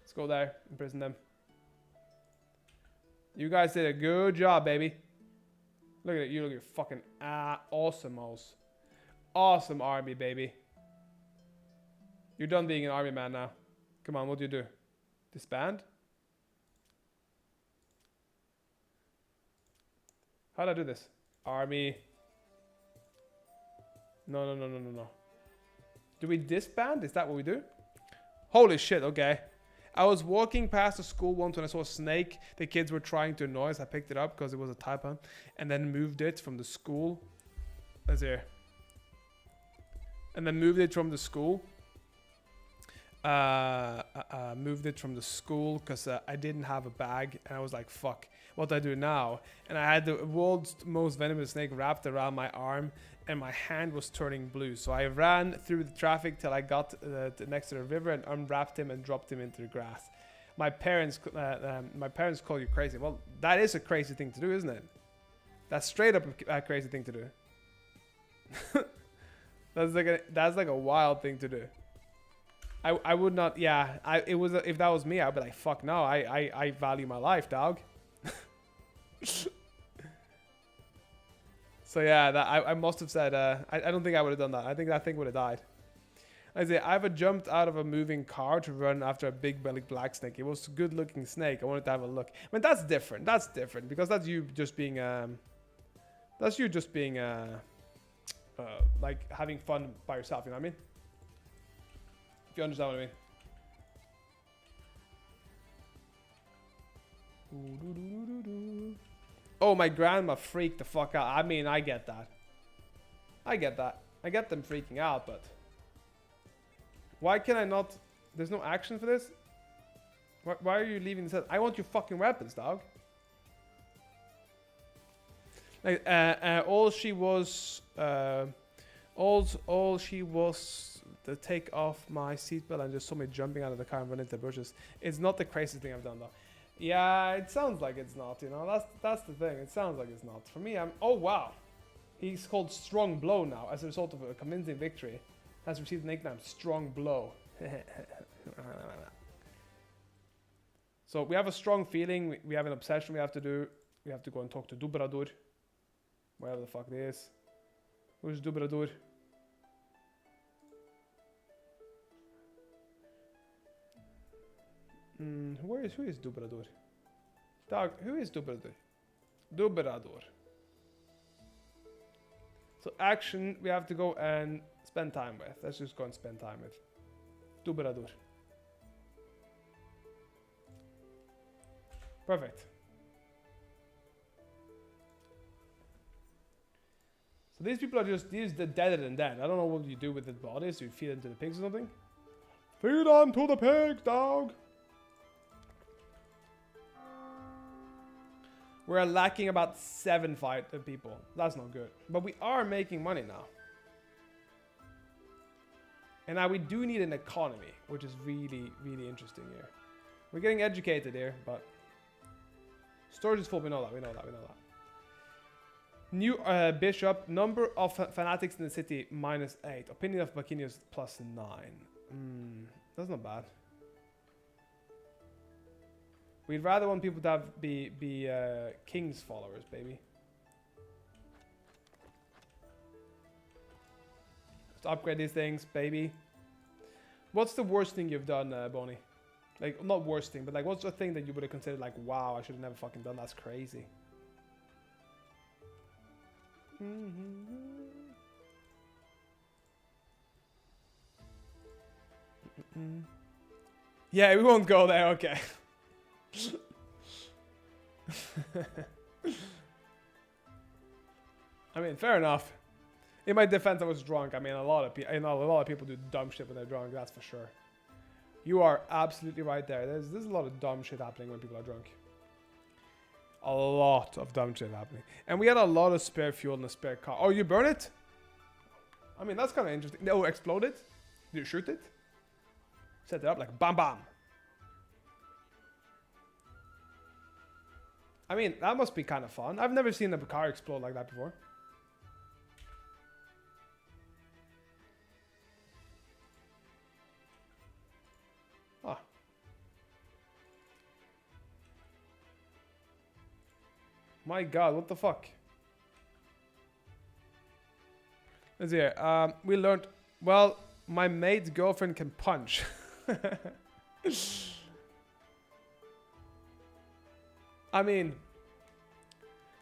S1: Let's go there, imprison them. You guys did a good job, baby. Look at it, you look at your fucking awesome-os. Awesome army, baby. You're done being an army man now. Come on, what do you do? Disband? How do I do this? Army. No. Do we disband? Is that what we do? Holy shit, okay. I was walking past the school once when I saw a snake. The kids were trying to annoy us. I picked it up because it was a typo. And then moved it from the school. That's here. And then moved it from the school. Moved it from the school because I didn't have a bag. And I was like, fuck, what do I do now? And I had the world's most venomous snake wrapped around my arm. And my hand was turning blue. So I ran through the traffic till I got next to the river and unwrapped him and dropped him into the grass. My parents call you crazy. Well, that is a crazy thing to do, isn't it? That's straight up a crazy thing to do. That's like a wild thing to do. I would not. Yeah, if that was me, I'd be like, fuck no. I value my life, dog. So yeah, I must have said, I don't think I would have done that. I think that thing would have died. I say, I've jumped out of a moving car to run after a big bellied black snake. It was a good looking snake. I wanted to have a look. I mean, that's different. That's different because that's you just being, like having fun by yourself. You know what I mean? If you understand what I mean. Oh, my grandma freaked the fuck out. I mean, I get that. I get them freaking out, but... Why can I not... There's no action for this? Why are you leaving this? I want your fucking weapons, dog. Like, all she was to take off my seatbelt and just saw me jumping out of the car and run into the bushes. It's not the craziest thing I've done, though. Yeah, it sounds like it's not, you know. That's the thing. It sounds like it's not. For me, oh wow. He's called Strong Blow now as a result of a convincing victory. Has received the nickname Strong Blow. So we have a strong feeling. We have an obsession we have to do. We have to go and talk to Dubradur. Wherever the fuck it is. Who's Dubradur? Who is Dubradur? Dog, who is Dubradur? Dubradur. So action, we have to go and spend time with. Let's just go and spend time with Dubradur. Perfect. So these people are just, they're deader than dead. I don't know what you do with the bodies. Do you feed them to the pigs or something? Feed them to the pigs, dog! We're lacking about 7 people. That's not good. But we are making money now. And now we do need an economy, which is really, really interesting here. We're getting educated here, but... Storage is full, we know that. New bishop, number of fanatics in the city, -8. Opinion of Bacchinius, +9. That's not bad. We'd rather want people to be king's followers, baby. Let's upgrade these things, baby. What's the worst thing you've done, Bonnie? Like, not worst thing, but like, what's the thing that you would have considered like, wow, I should have never fucking done. That's crazy. Yeah, we won't go there. Okay. I mean, fair enough. In my defense, I was drunk. I mean, a lot of people do dumb shit when they're drunk. That's for sure. You are absolutely right there. There's a lot of dumb shit happening when people are drunk. A lot of dumb shit happening. And we had a lot of spare fuel in a spare car. Oh, you burn it? I mean, that's kind of interesting. No, explode it? Did you shoot it? Set it up like bam bam. I mean, that must be kind of fun. I've never seen a car explode like that before. Ah. My god, what the fuck? Let's see here. We learned... Well, my mate's girlfriend can punch. I mean...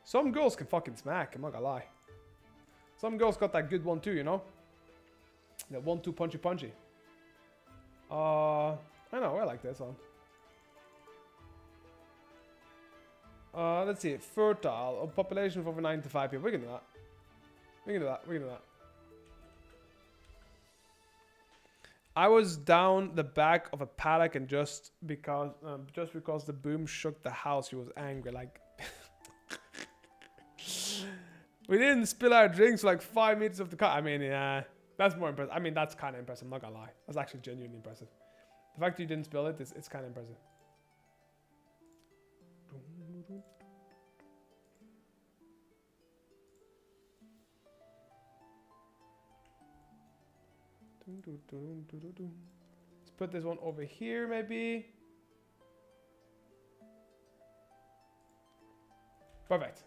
S1: Some girls can fucking smack, I'm not gonna lie. Some girls got that good one too, you know? That 1-2 punchy punchy. I know, I like this one. Let's see, fertile, a population of over 95 people. We can do that. We can do that, we can do that. I was down the back of a paddock and just because the boom shook the house, he was angry. Like, we didn't spill our drinks for like 5 meters of the car. I mean, yeah, that's more impressive. I mean, that's kind of impressive. I'm not gonna lie. That's actually genuinely impressive. The fact that you didn't spill it, it's kind of impressive. Let's put this one over here, maybe. Perfect.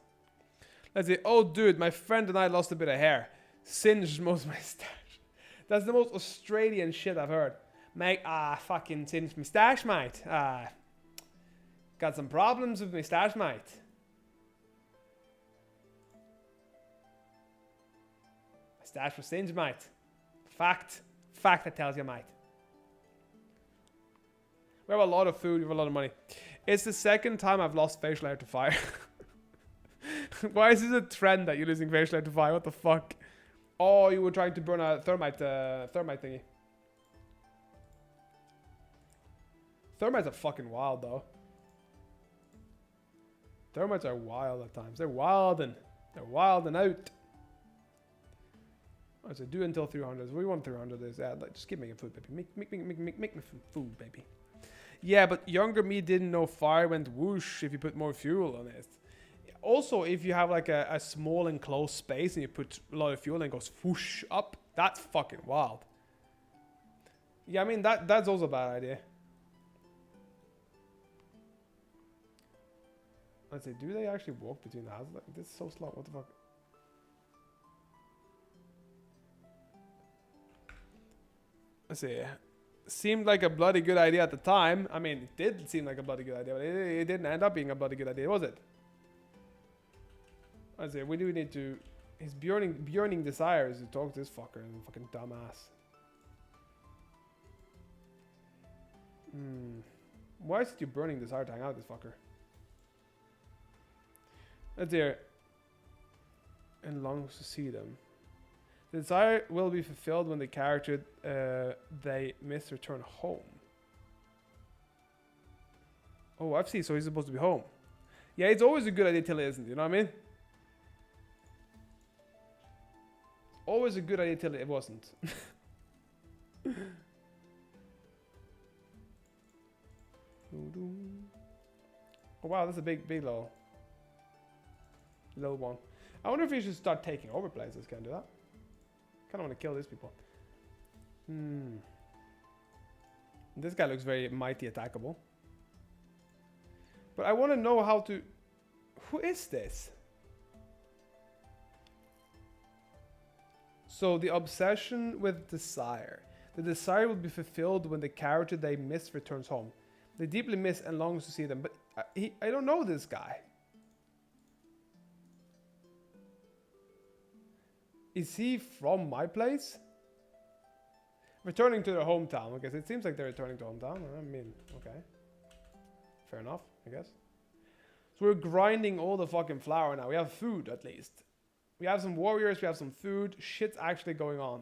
S1: Let's see. Oh, dude, my friend and I lost a bit of hair. Singed most of my stash. That's the most Australian shit I've heard. Mate, fucking singed my stash, mate. Got some problems with my stash, mate. My stash was singed, mate. Fact. Fact that tells you, mate. We have a lot of food, we have a lot of money. It's the second time I've lost facial hair to fire. Why is this a trend that you're losing facial hair to fire? What the fuck? Oh, you were trying to burn a thermite thingy. Thermites are fucking wild, though. Thermites are wild at times. They're wildin'. They're wildin' out. Alright, so do until 300. We want 300 is just keep making food, baby. Make me food, baby. Yeah, but younger me didn't know fire went whoosh if you put more fuel on it. Also, if you have like a small enclosed space and you put a lot of fuel and it goes whoosh up, that's fucking wild. Yeah, I mean that's also a bad idea. Let's see, do they actually walk between the houses? Like, this is so slow. What the fuck? Let's see. Seemed like a bloody good idea at the time. I mean, it did seem like a bloody good idea, but it didn't end up being a bloody good idea, was it? Let's see. We do need to. His burning desire is to talk to this fucker, and fucking dumbass. Why is it your burning desire to hang out with this fucker? Let's hear. And longs to see them. The desire will be fulfilled when the character they miss return home. Oh, I've seen. So he's supposed to be home. Yeah, it's always a good idea till it isn't. You know what I mean? Always a good idea till it wasn't. Oh wow, that's a big little one. I wonder if we should start taking over places. Can I do that? Kind of want to kill these people. This guy looks very mighty attackable. But I want to know how to... Who is this? So the obsession with desire. The desire will be fulfilled when the character they miss returns home. They deeply miss and longs to see them. But I don't know this guy. Is he from my place? Returning to their hometown. Okay, so it seems like they're returning to hometown. I mean, okay. Fair enough, I guess. So we're grinding all the fucking flour now. We have food, at least. We have some warriors, we have some food. Shit's actually going on.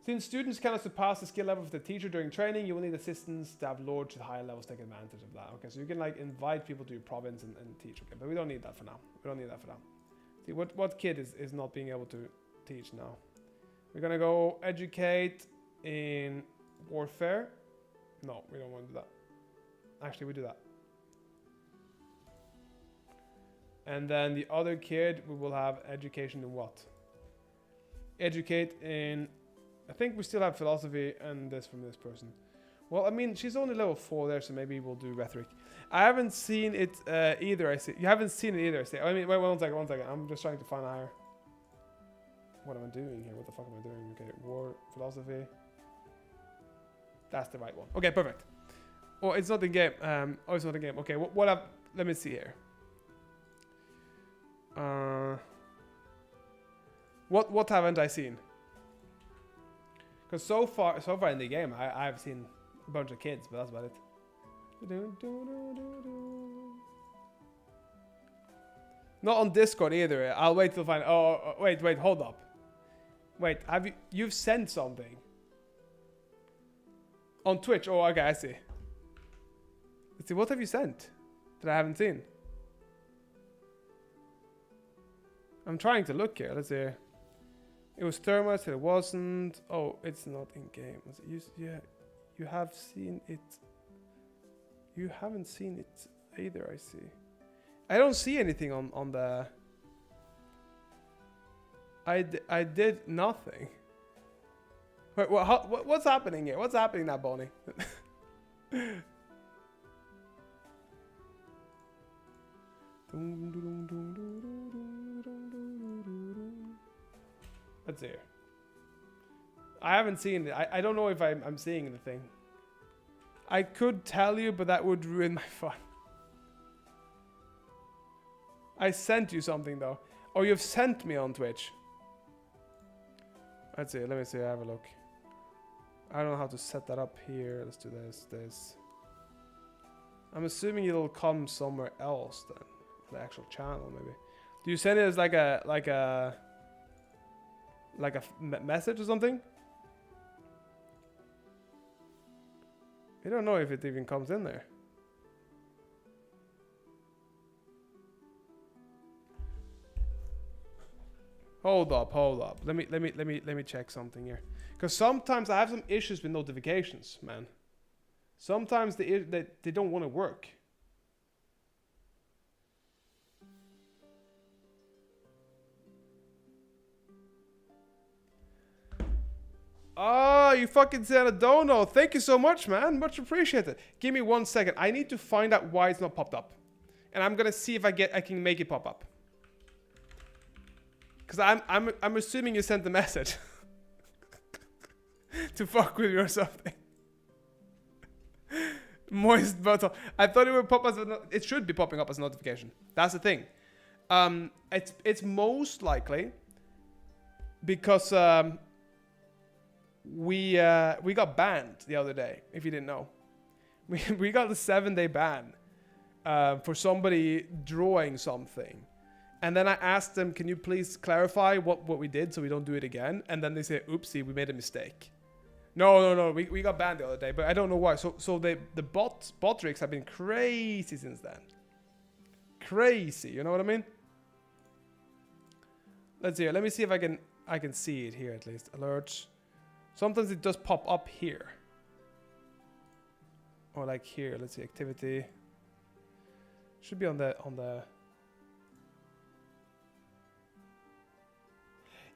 S1: Since students cannot surpass the skill level of the teacher during training, you will need assistants to have lords at higher levels take advantage of that. Okay, so you can like invite people to your province and teach. Okay, but we don't need that for now. We don't need that for now. See, what kid is not being able to teach now? We're gonna go educate in warfare. No, we don't want to do that. Actually, we do that. And then the other kid, we will have education in what? Educate in... I think we still have philosophy and this from this person. Well, I mean, she's only level 4 there, so maybe we'll do rhetoric. I haven't seen it either, I see. You haven't seen it either, I see. I mean, wait, one second. I'm just trying to find a higher... What am I doing here? What the fuck am I doing? Okay, war, philosophy. That's the right one. Okay, perfect. Oh, it's not in game. Oh, it's not in game. Okay, let me see here. What haven't I seen? Because so far in the game, I've seen a bunch of kids, but that's about it. Not on Discord either. I'll wait till find. Oh, wait, hold up. Wait, you've sent something on Twitch? Oh, okay, I see. Let's see, what have you sent that I haven't seen? I'm trying to look here. Let's see. It was thermite, it wasn't. Oh, it's not in game. Yeah, you have seen it. You haven't seen it either, I see. I don't see anything on the... I did nothing. Wait, what's happening here? What's happening now, Bonnie? Let's see here. I haven't seen it. I don't know if I'm seeing the thing. I could tell you, but that would ruin my fun. I sent you something though. Oh, you've sent me on Twitch. Let's see. Let me see. I have a look. I don't know how to set that up here. Let's do this. I'm assuming it'll come somewhere else then. The actual channel maybe. Do you send it as like a message or something? I don't know if it even comes in there. Hold up. Let me check something here. Because sometimes I have some issues with notifications, man. Sometimes they don't want to work. Oh, you fucking sent a dono. Thank you so much, man. Much appreciated. Give me 1 second. I need to find out why it's not popped up. And I'm gonna see if I can make it pop up. Cause I'm assuming you sent the message. To fuck with you or something. Moist button. I thought it would pop as it should be popping up as a notification. That's the thing. It's most likely because we got banned the other day. If you didn't know, we got a 7-day ban for somebody drawing something. And then I asked them, can you please clarify what we did so we don't do it again? And then they say, oopsie, we made a mistake. No, we got banned the other day, but I don't know why. So the bot rigs have been crazy since then. Crazy, you know what I mean? Let's see. Let me see if I can see it here at least. Alerts. Sometimes it does pop up here. Or like here. Let's see, activity. Should be on the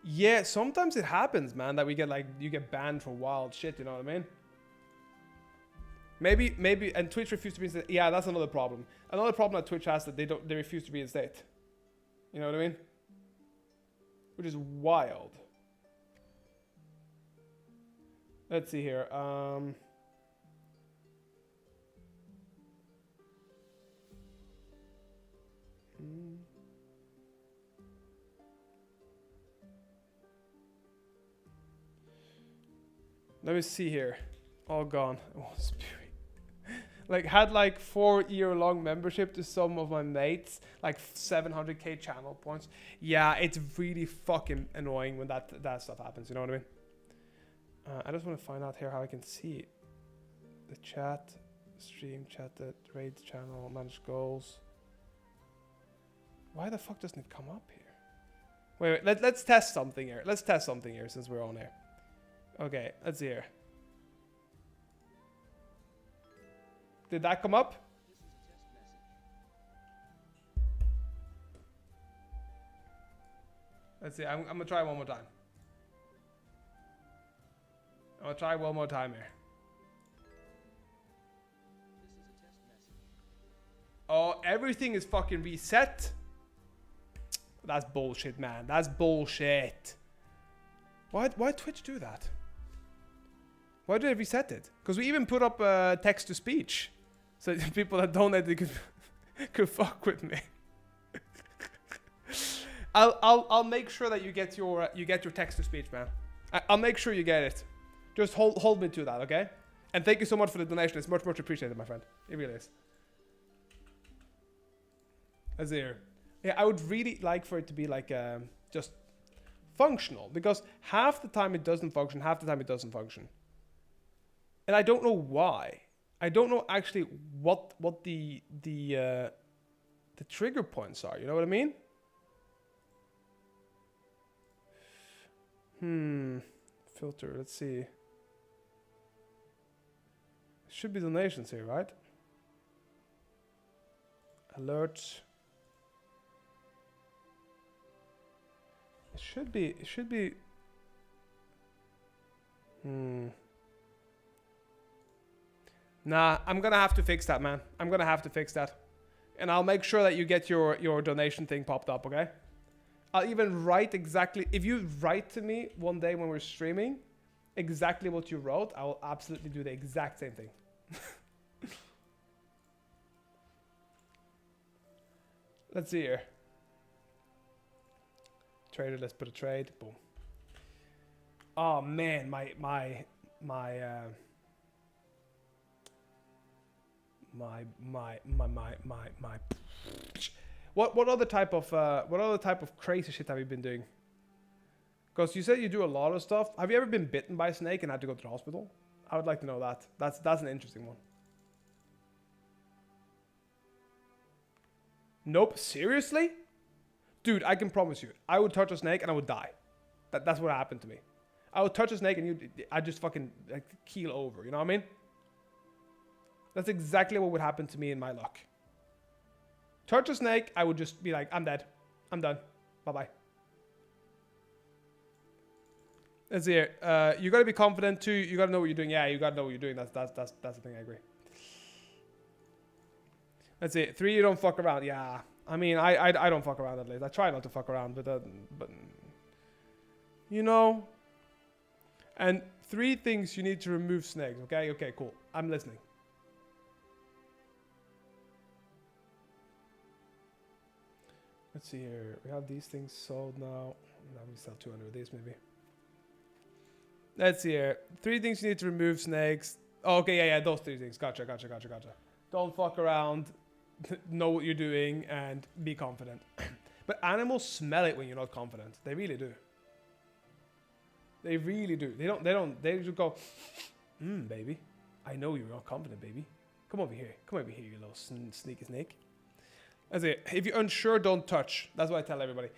S1: Yeah, sometimes it happens, man, that we get like you get banned for wild shit, you know what I mean? Maybe and Twitch refused to be in state. Yeah, that's another problem. Another problem that Twitch has that they refuse to be in state. You know what I mean? Which is wild. Let's see here. Let me see here. All gone. Oh, spirit. Like, had like 4-year-long membership to some of my mates, like 700k channel points. Yeah, it's really fucking annoying when that stuff happens. You know what I mean? I just want to find out here how I can see the chat, stream, chatted, raids channel, manage goals. Why the fuck doesn't it come up here? Wait, let's test something here. Let's test something here since we're on here. Okay, let's see here. Did that come up? Let's see. I'm gonna try one more time. I'm gonna try one more time here. Oh, everything is fucking reset. That's bullshit, man. That's bullshit. Why Twitch do that? Why do they reset it? Because we even put up text to speech, so people that donate could fuck with me. I'll make sure that you get your text to speech, man. I'll make sure you get it. Just hold me to that, okay? And thank you so much for the donation. It's much appreciated, my friend. It really is. Azir. Yeah, I would really like for it to be like just functional, because half the time it doesn't function, half the time it doesn't function. And I don't know why. I don't know actually what the trigger points are. You know what I mean? Filter. Let's see. Should be donations here, right? Alerts. It should be. Nah, I'm gonna have to fix that, man. I'm gonna have to fix that. And I'll make sure that you get your donation thing popped up, okay? I'll even write exactly, if you write to me one day when we're streaming, exactly what you wrote, I will absolutely do the exact same thing. Let's see here. Trader, let's put a trade. Boom. Oh man, my what other type of crazy shit have you been doing? Because you said you do a lot of stuff. Have you ever been bitten by a snake and had to go to the hospital? I would like to know that. That's an interesting one. Nope, seriously? Dude, I can promise you, I would touch a snake and I would die. That's what happened to me. I would touch a snake and I just fucking like, keel over, you know what I mean? That's exactly what would happen to me in my luck. Touch a snake, I would just be like, I'm dead. I'm done. Bye-bye. Let's see here. You gotta be confident too. You gotta know what you're doing. Yeah, you gotta know what you're doing. That's the thing, I agree. Let's see. 3, you don't fuck around. Yeah. I mean, I don't fuck around at least. I try not to fuck around, but you know. And 3 things you need to remove snakes. Okay. Okay. Cool. I'm listening. Let's see here. We have these things sold now. Now we sell 200 of these maybe. Let's see here. 3 things you need to remove snakes. Oh, okay, yeah, those 3 things. Gotcha. Don't fuck around. Know what you're doing and be confident. But animals smell it when you're not confident. They really do. They really do. They just go, baby. I know you're not confident, baby. Come over here, you little sneaky snake. That's it. If you're unsure, don't touch. That's what I tell everybody.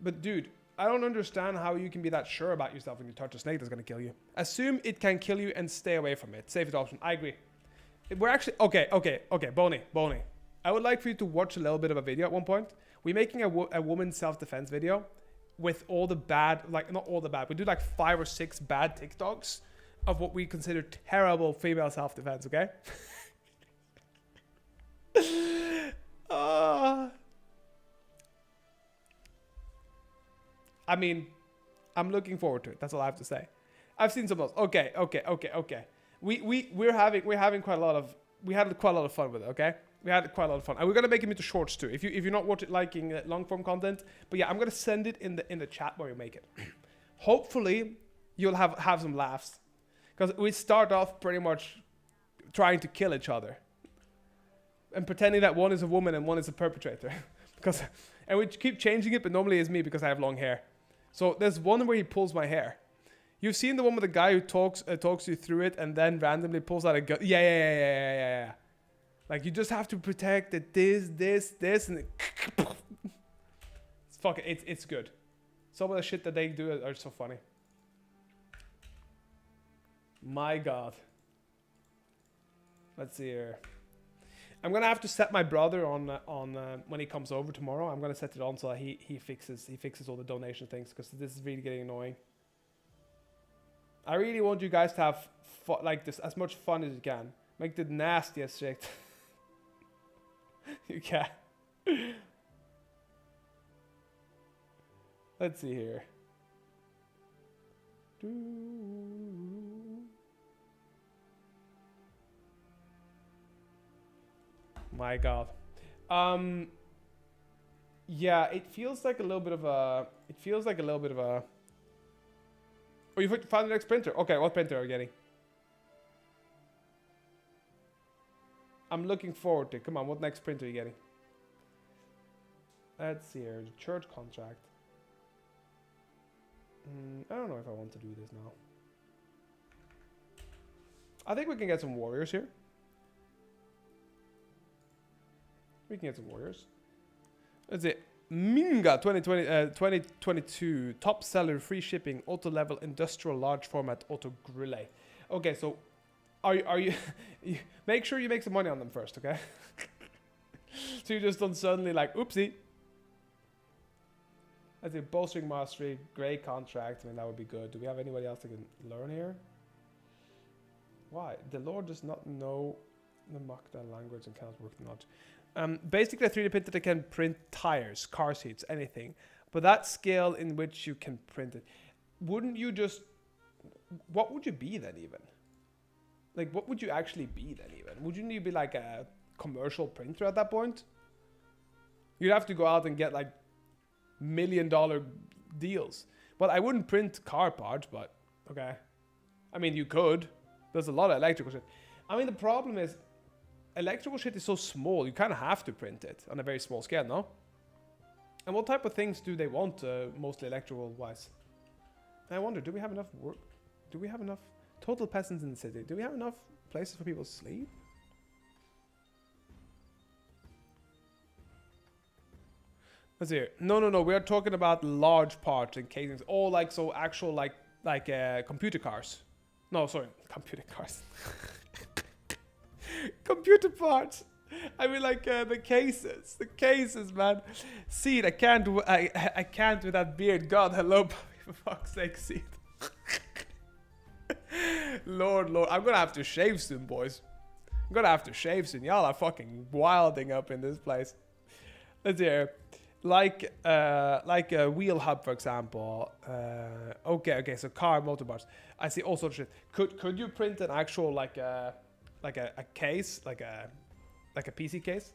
S1: But dude, I don't understand how you can be that sure about yourself when you touch a snake that's gonna kill you. Assume it can kill you and stay away from it. Safest option. I agree. We're actually okay. Boney. I would like for you to watch a little bit of a video at one point. We're making a woman's self-defense video with all the bad, like not all the bad. We do like 5 or 6 bad TikToks of what we consider terrible female self-defense. Okay. I mean, I'm looking forward to it. That's all I have to say. I've seen some of those. Okay. We're having quite a lot of. We had quite a lot of fun with it. Okay, we had quite a lot of fun, and we're gonna make it into shorts too. If you're not liking long form content, but yeah, I'm gonna send it in the chat where you make it. Hopefully, you'll have some laughs, Because we start off pretty much trying to kill each other. And pretending that one is a woman and one is a perpetrator. And we keep changing it, but normally it's me because I have long hair. So there's one where he pulls my hair. You've seen the one with the guy who talks you through it and then randomly pulls out a gun. Yeah. Like, you just have to protect it, this, and it's good. Some of the shit that they do are so funny. My God. Let's see here. I'm gonna have to set my brother on when he comes over tomorrow. I'm gonna set it on so that he fixes all the donation things, because this is really getting annoying. I really want you guys to have like this as much fun as you can. Make the nastiest shit you can. Let's see here. My God. Yeah, it feels like a little bit of a... Oh, you found the next printer. Okay, what printer are you getting? I'm looking forward to it. Come on, what next printer are you getting? Let's see here. The church contract. I don't know if I want to do this now. I think we can get some warriors here. We can get some warriors. Let's see. Minga 2022 top seller, free shipping, auto level, industrial, large format, auto grille. Okay, so are you make sure you make some money on them first, okay? So you just don't suddenly like, oopsie. Let's see, bowstring mastery, gray contract. I mean, that would be good. Do we have anybody else that can learn here? Why? The Lord does not know the Makda language and cannot work the knowledge. Basically, a 3D printer that can print tires, car seats, anything. But that scale in which you can print it, wouldn't you just... What would you be then even? Like, what would you actually be then even? Wouldn't you be like a commercial printer at that point? You'd have to go out and get like $1 million deals. Well, I wouldn't print car parts, but okay. I mean, you could. There's a lot of electrical shit. I mean, the problem is, electrical shit is so small, you kind of have to print it on a very small scale, no? And what type of things do they want, mostly electrical-wise? I wonder, do we have enough work? Do we have enough total peasants in the city? Do we have enough places for people to sleep? Let's see here. No. We are talking about large parts and casings. All like, so actual, like computer cars. No, sorry, computer cars. Computer parts. I mean, like the cases, man. Seed, I can't with that beard. God, hello, for fuck's sake, Seed. Lord, I'm gonna have to shave soon, boys. I'm gonna have to shave soon. Y'all are fucking wilding up in this place. Let's hear, like a wheel hub, for example. Okay, so car motor parts. I see all sorts of shit. Could you print an actual like a case, like a PC case?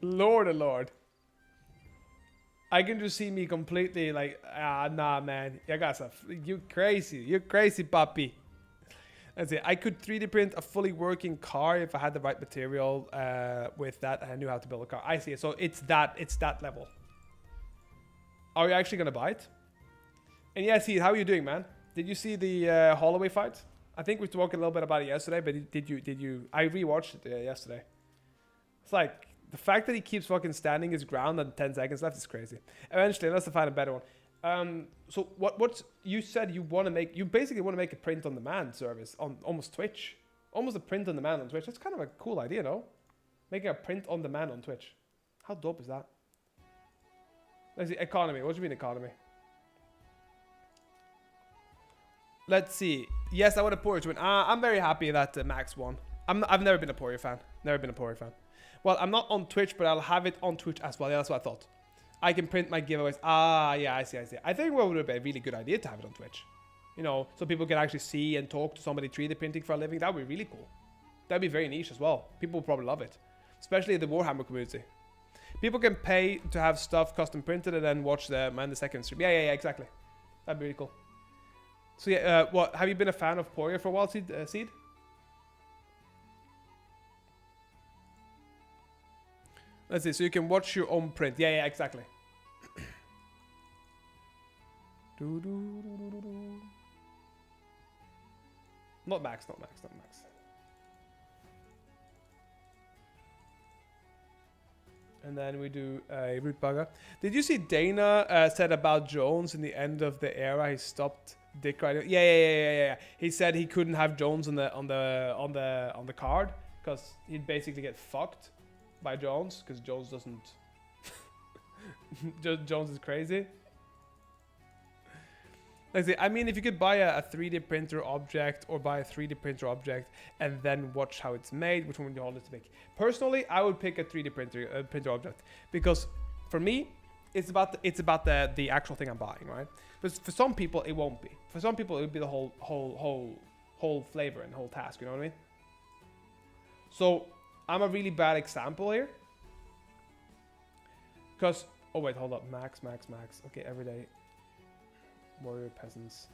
S1: Lord, oh Lord. I can just see me completely like, nah, man. You crazy puppy. Let's see. I could 3D print a fully working car if I had the right material with that, and I knew how to build a car. I see it. So it's that level. Are you actually gonna buy it? And yeah, see, how are you doing, man? Did you see the Holloway fight? I think we talked a little bit about it yesterday, but did you? I rewatched it yesterday. It's like, the fact that he keeps fucking standing his ground and 10 seconds left is crazy. Eventually, let's find a better one. So what you said you want to make? You basically want to make a print-on-demand service on almost Twitch. Almost a print-on-demand on Twitch. That's kind of a cool idea, no? Making a print-on-demand on Twitch. How dope is that? Let's see, economy. What do you mean economy? Let's see. Yes, I want a Poirier to win. I'm very happy that Max won. I've never been a Poirier fan. Well, I'm not on Twitch, but I'll have it on Twitch as well. Yeah, that's what I thought. I can print my giveaways. Yeah, I see. I think it would be a really good idea to have it on Twitch. You know, so people can actually see and talk to somebody 3D printing for a living. That would be really cool. That'd be very niche as well. People would probably love it. Especially the Warhammer community. People can pay to have stuff custom printed and then watch the Man the Second stream. Yeah, exactly. That'd be really cool. So yeah, what have you been a fan of Poirier for a while, Seed? Seed? Let's see. So you can watch your own print. Yeah, exactly. Not Max. And then we do a root bugger. Did you see Dana said about Jones in the end of the era? He stopped dick riding. Yeah. He said he couldn't have Jones on the card because he'd basically get fucked by Jones because Jones doesn't. Jones is crazy. I mean, if you could buy a 3D printer object or buy a 3D printer object and then watch how it's made, which one would you want to pick? Personally, I would pick a 3D printer object because for me, it's about the actual thing I'm buying, right? But for some people, it won't be. For some people, it would be the whole flavor and whole task. You know what I mean? So I'm a really bad example here because oh wait, hold up, max. Okay, every day. Warrior peasants.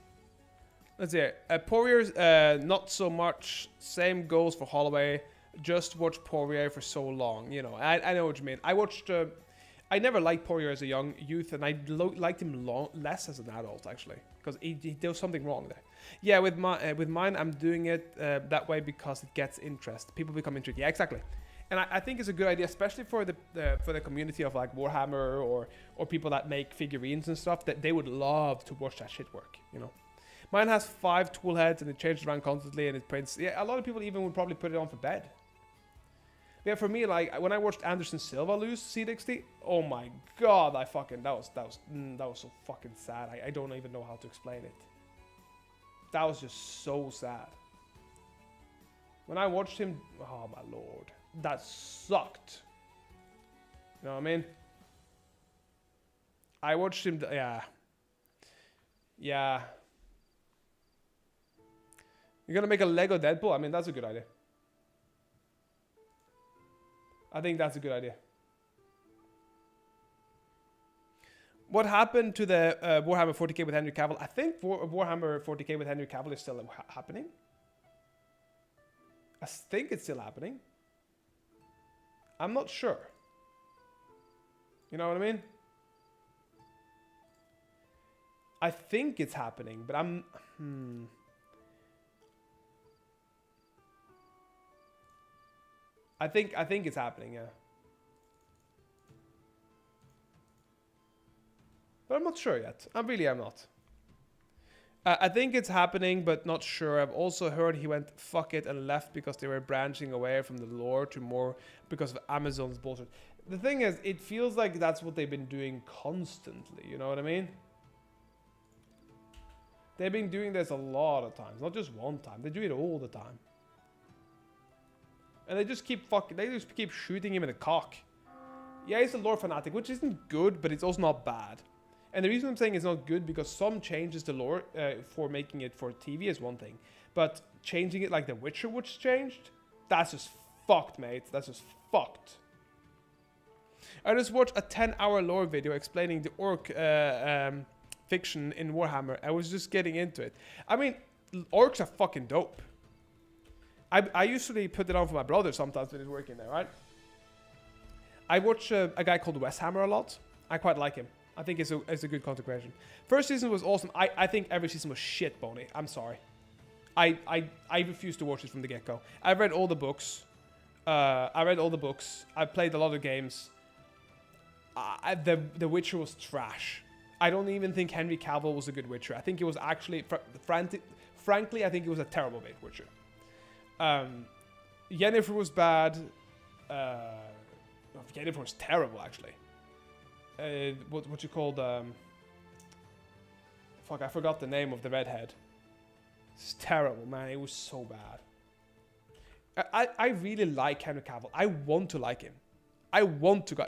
S1: Let's see. Poirier's not so much. Same goes for Holloway. Just watch Poirier for so long. You know, I know what you mean. I watched. I never liked Poirier as a young youth, and I liked him less as an adult actually, because there was something wrong there. Yeah, with mine, I'm doing it that way because it gets interest. People become interested. Yeah, exactly. And I think it's a good idea, especially for the community of like Warhammer or people that make figurines and stuff, that they would love to watch that shit work, you know. Mine has 5 tool heads and it changes around constantly and it prints. Yeah, a lot of people even would probably put it on for bed. Yeah, for me, like when I watched Anderson Silva lose C60, oh my god, that was so fucking sad. I don't even know how to explain it. That was just so sad. When I watched him, oh my lord. That sucked. You know what I mean? I watched him. Yeah. You're gonna make a Lego Deadpool? I mean, that's a good idea. I think that's a good idea. What happened to the Warhammer 40k with Henry Cavill? I think Warhammer 40k with Henry Cavill is still happening. I think it's still happening. I'm not sure. You know what I mean? I think it's happening, but I'm... I think it's happening, yeah. But I'm not sure yet. I really am not. I think it's happening, but not sure. I've also heard he went fuck it and left because they were branching away from the lore to more because of Amazon's bullshit. The thing is, it feels like that's what they've been doing constantly. You know what I mean? They've been doing this a lot of times, not just one time. They do it all the time, and they just keep shooting him in the cock. Yeah, he's a lore fanatic, which isn't good, but it's also not bad. And the reason I'm saying it's not good because some changes the lore for making it for TV is one thing, but changing it like The Witcher was changed, that's just fucked, mate. That's just fucked. I just watched a 10-hour lore video explaining the orc fiction in Warhammer. I was just getting into it. I mean, orcs are fucking dope. I usually put it on for my brother sometimes when he's working there, right? I watch a guy called Westhammer a lot. I quite like him. I think it's a good content. First season was awesome. I think every season was shit, Boney. I'm sorry. I refuse to watch it from the get-go. I've read all the books. I've played a lot of games. The Witcher was trash. I don't even think Henry Cavill was a good Witcher. I think it was actually, frankly, I think it was a terrible Witcher. Yennefer was bad. Yennefer was terrible, actually. What you called fuck, I forgot the name of the redhead. It's terrible, man. It was so bad. I really like Henry Cavill. I want to like him. I want to go.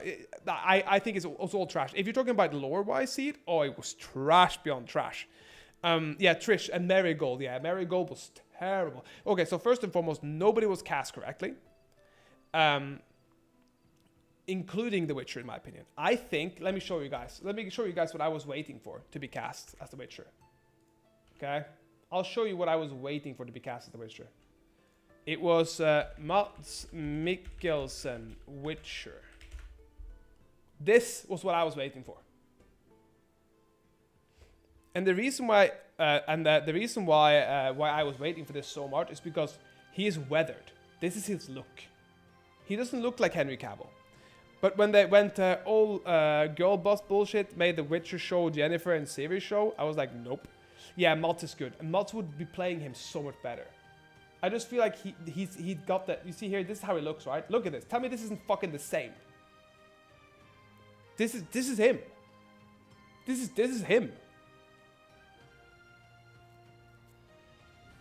S1: I think it's all trash. If you're talking about lore-wise, see it. Oh, it was trash beyond trash. Yeah, Trish and Marigold. Yeah, Marigold was terrible. Okay, so first and foremost, nobody was cast correctly. Including The Witcher, in my opinion. I think, let me show you guys what I was waiting for to be cast as The Witcher. Okay? I'll show you what I was waiting for to be cast as the Witcher. It was Mads Mikkelsen Witcher. This was what I was waiting for. And the reason why, why I was waiting for this so much is because he is weathered. This is his look. He doesn't look like Henry Cavill. But when they went all girl boss bullshit, made the Witcher show, Jennifer and Siri show, I was like, nope. Yeah, Mads is good. And Mads would be playing him so much better. I just feel like he got that. You see here, this is how he looks, right? Look at this. Tell me this isn't fucking the same. This is him. This is him.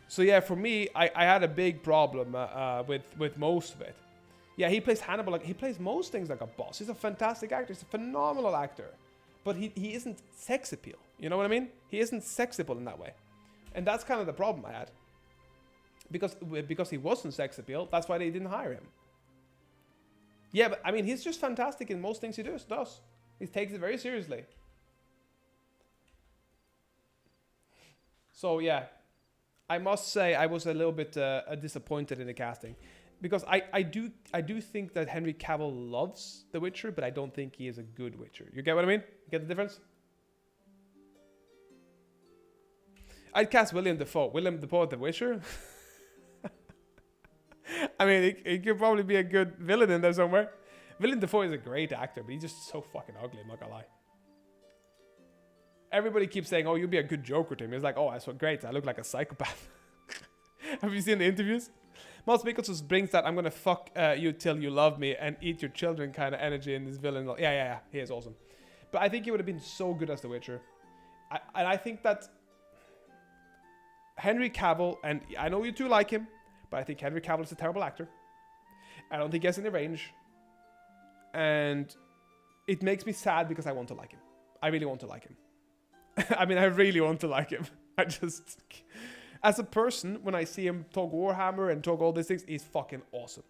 S1: So yeah, for me, I had a big problem with most of it. Yeah, he plays Hannibal, like he plays most things like a boss. He's a fantastic actor. He's a phenomenal actor. But he isn't sex appeal. You know what I mean? He isn't sex appeal in that way. And that's kind of the problem I had. Because he wasn't sex appeal, that's why they didn't hire him. Yeah, but I mean, he's just fantastic in most things he does. He takes it very seriously. So yeah, I must say I was a little bit disappointed in the casting. Because I do think that Henry Cavill loves The Witcher, but I don't think he is a good Witcher. You get what I mean? You get the difference? I'd cast William Dafoe. William Dafoe as The Witcher? I mean, he could probably be a good villain in there somewhere. William Dafoe is a great actor, but he's just so fucking ugly, I'm not gonna lie. Everybody keeps saying, oh, you'd be a good Joker to him. He's like, oh, that's so great. I look like a psychopath. Have you seen the interviews? Mads Mikkelsen brings that I'm gonna fuck you till you love me and eat your children kind of energy in this villain. Yeah. He is awesome. But I think he would have been so good as The Witcher. And I think that Henry Cavill, and I know you two like him, but I think Henry Cavill is a terrible actor. I don't think he has any range. And it makes me sad because I want to like him. I really want to like him. I mean, I really want to like him. I just... As a person, when I see him talk Warhammer and talk all these things, he's fucking awesome.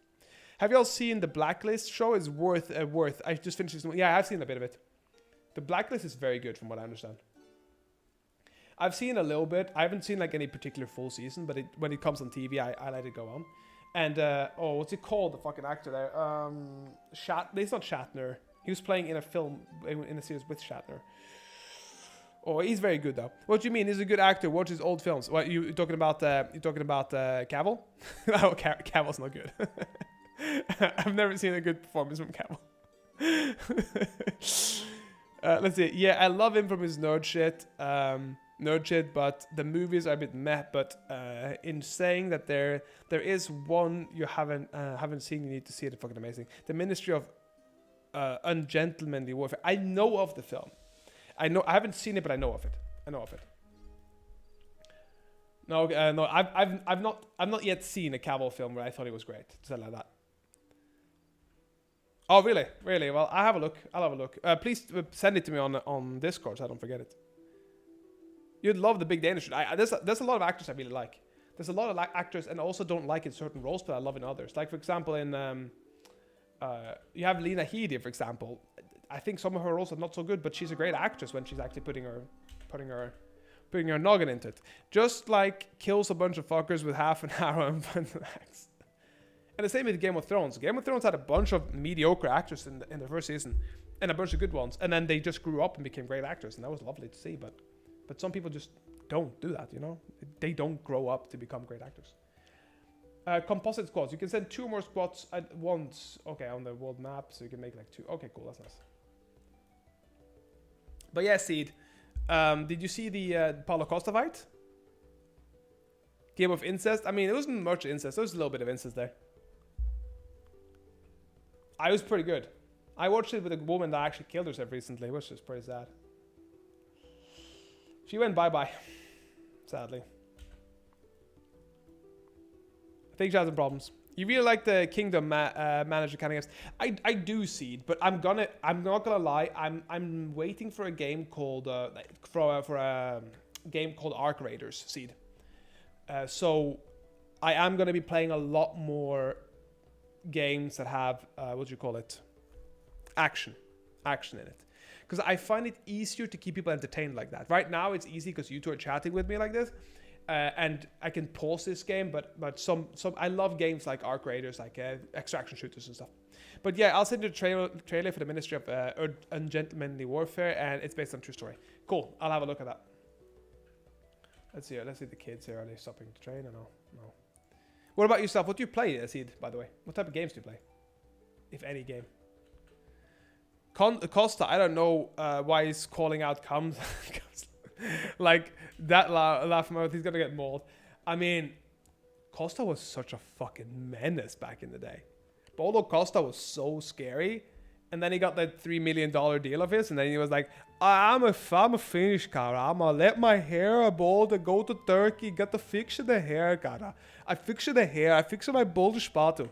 S1: Have y'all seen the Blacklist show? It's worth. I just finished this one. Yeah, I've seen a bit of it. The Blacklist is very good from what I understand. I've seen a little bit. I haven't seen like any particular full season, but when it comes on TV, I let it go on. And, what's it called? The fucking actor there. He's not Shatner. He was playing in a film, in a series with Shatner. Oh, he's very good though. What do you mean? He's a good actor. Watch his old films. What you talking about? Cavill? Oh, Cavill's not good. I've never seen a good performance from Cavill. Let's see. Yeah, I love him from his nerd shit. But the movies are a bit meh. But in saying that there is one you haven't seen, you need to see it. It's fucking amazing. The Ministry of Ungentlemanly Warfare. I know of the film. I haven't seen it, but I know of it. No, I've not yet seen a Cavill film where I thought it was great. Just like that. Oh, really? Really? Well, I'll have a look. Please send it to me on Discord so I don't forget it. You'd love the Big Danish. There's a lot of actors I really like. There's a lot of actors and also don't like in certain roles, but I love in others. Like for example, in you have Lena Headey, for example. I think some of her roles are not so good, but she's a great actress when she's actually putting her noggin into it. Just like kills a bunch of fuckers with half an hour and fun max. And the same with Game of Thrones. Game of Thrones had a bunch of mediocre actors in the first season, and a bunch of good ones, and then they just grew up and became great actors, and that was lovely to see. But some people just don't do that, you know. They don't grow up to become great actors. Composite squads. You can send 2 more squads at once. Okay, on the world map, so you can make like 2. Okay, cool. That's nice. But yeah, Seed. Did you see the Paulo Costa fight? Game of incest? I mean, it wasn't much incest. There was a little bit of incest there. I was pretty good. I watched it with a woman that actually killed herself recently, which is pretty sad. She went bye-bye. Sadly. I think she has some problems. You really like the Kingdom manager kind of games. I do see it, but I'm not gonna lie. I'm waiting for a game called for a game called Arc Raiders Seed. So I am gonna be playing a lot more games that have what do you call it? Action in it. Because I find it easier to keep people entertained like that. Right now it's easy because you two are chatting with me like this. and I can pause this game, but some I love games like Arc Raiders, like extraction shooters and stuff. But yeah, I'll send you the trailer for the Ministry of Ungentlemanly Warfare, and it's based on true story. Cool, I'll have a look at that. Let's see the kids here. Are they stopping the train or no? No. What about yourself? What do you play, Asid, by the way? What type of games do you play? If any game. Costa, I don't know why he's calling out comes. Like, that laugh mouth, he's gonna get mauled. I mean, Costa was such a fucking menace back in the day. Paulo Costa was so scary. And then he got that $3 million deal of his, and then he was like, I'm a Finnish cara. I'm gonna let my hair bald and go to Turkey, get to fix the hair, cara. I fix the hair, I fix my bald spatu.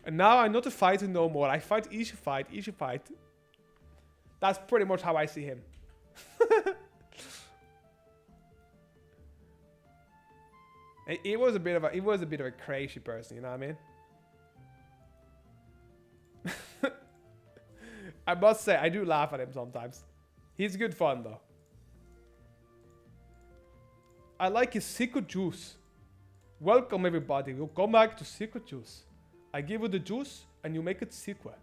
S1: And now I'm not a fighter no more. I fight easy fight. That's pretty much how I see him. He was a bit of a crazy person, you know what I mean? I must say, I do laugh at him sometimes. He's good fun though. I like his secret juice. Welcome everybody. We'll come back to secret juice. I give you the juice and you make it secret.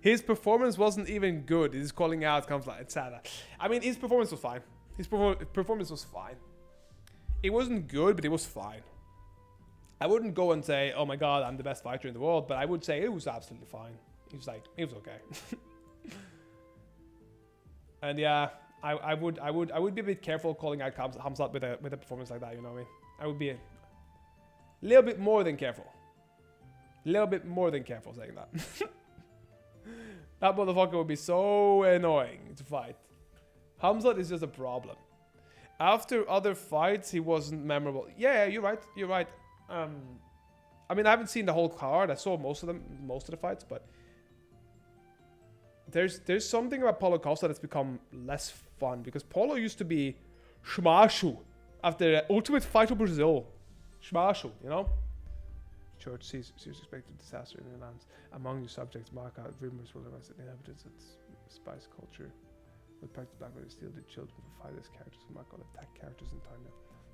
S1: His performance wasn't even good. He's calling out, comes like, etc. I mean, his performance was fine. His performance was fine. It wasn't good, but it was fine. I wouldn't go and say, oh my god, I'm the best fighter in the world, but I would say it was absolutely fine. He was like, it was okay. And yeah, I would be a bit careful calling out Hamzat with a performance like that, you know what I mean? I would be a little bit more than careful. Saying that. That motherfucker would be so annoying to fight. Hamzat is just a problem. After other fights, he wasn't memorable. Yeah, you're right. I mean, I haven't seen the whole card. I saw most of the fights, but there's something about Paulo Costa that's become less fun, because Paulo used to be Shmashu after the Ultimate Fighter Brazil. Shmashu, you know? Church sees suspected disaster in the lands. Among your subjects, mark out rumors will arise the inhabitants of spice culture. With practice back when they steal the children for fighters characters, mark all attack characters in time now.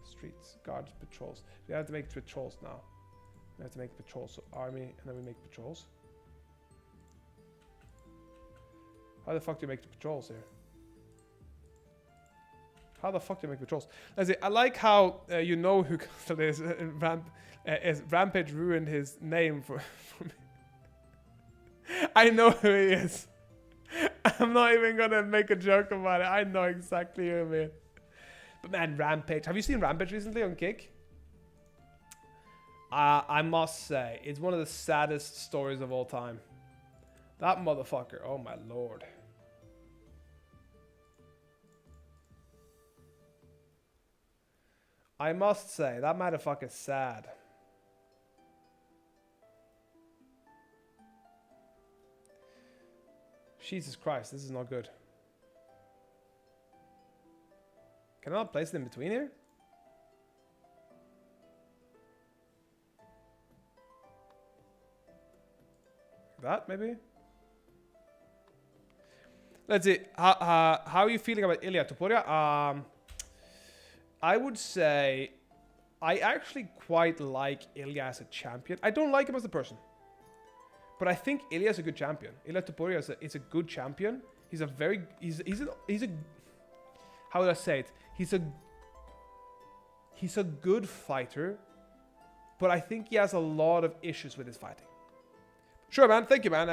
S1: Streets, guards, patrols. We have to make patrols now. We have to make patrols. So army, and then we make patrols. How the fuck do you make the patrols here? How the fuck do you make patrols? Let's see. I like how you know who is Rampage ruined his name for me. I know who he is. I'm not even gonna make a joke about it. I know exactly who he is. But man, Rampage. Have you seen Rampage recently on Kick? I must say, it's one of the saddest stories of all time. That motherfucker. Oh my lord. I must say, that motherfucker's sad. Jesus Christ, this is not good. Can I not place it in between here? That, maybe? Let's see. How are you feeling about Ilya Topuria? I would say I actually quite like Ilya as a champion. I don't like him as a person. But I think Ilya is a good champion. Ilya Topuria is a good champion. He's a very... He's a... How would I say it? He's a good fighter. But I think he has a lot of issues with his fighting. Sure, man. Thank you, man.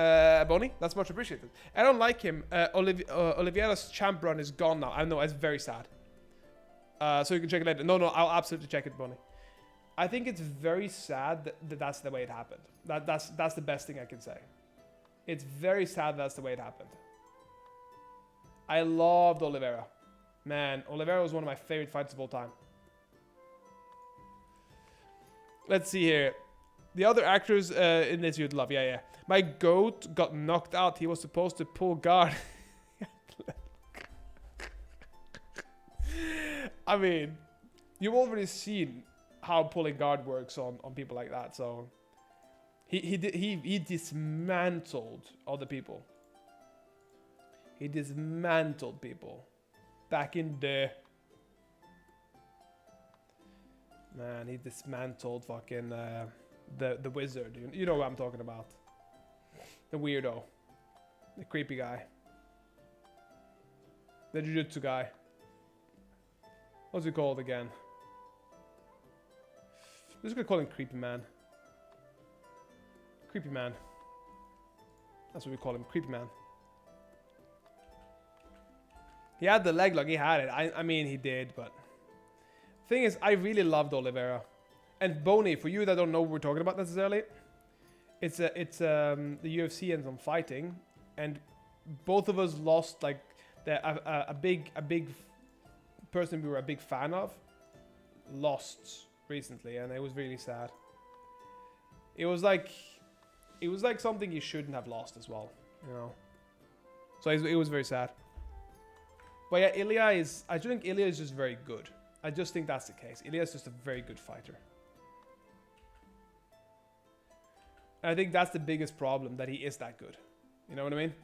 S1: Bonnie. That's much appreciated. I don't like him. Oliveira's champ run is gone now. I know, it's very sad. So you can check it later. No, I'll absolutely check it, Bonnie. I think it's very sad that that's the way it happened. That's the best thing I can say. It's very sad that's the way it happened. I loved Oliveira. Man, Oliveira was one of my favorite fighters of all time. Let's see here. The other actors in this you'd love. Yeah. My goat got knocked out. He was supposed to pull guard. I mean, you've already seen how pulling guard works on people like that. So he dismantled other people. He dismantled people back in the... Man, he dismantled fucking the wizard. You know what I'm talking about. The weirdo. The creepy guy. The jujutsu guy. What's he called again? I'm just gonna call him Creepy Man. Creepy Man. That's what we call him, Creepy Man. He had the leg like he had it. I mean, he did, but... Thing is, I really loved Oliveira. And Boney, for you that don't know what we're talking about necessarily, it's the UFC and some fighting, and both of us lost like a big person we were a big fan of lost recently, and it was really sad. It was like something you shouldn't have lost as well, you know. So it was very sad. But yeah, I think Ilya is just very good. I just think that's the case. Ilya is just a very good fighter. And I think that's the biggest problem, that he is that good. You know what I mean?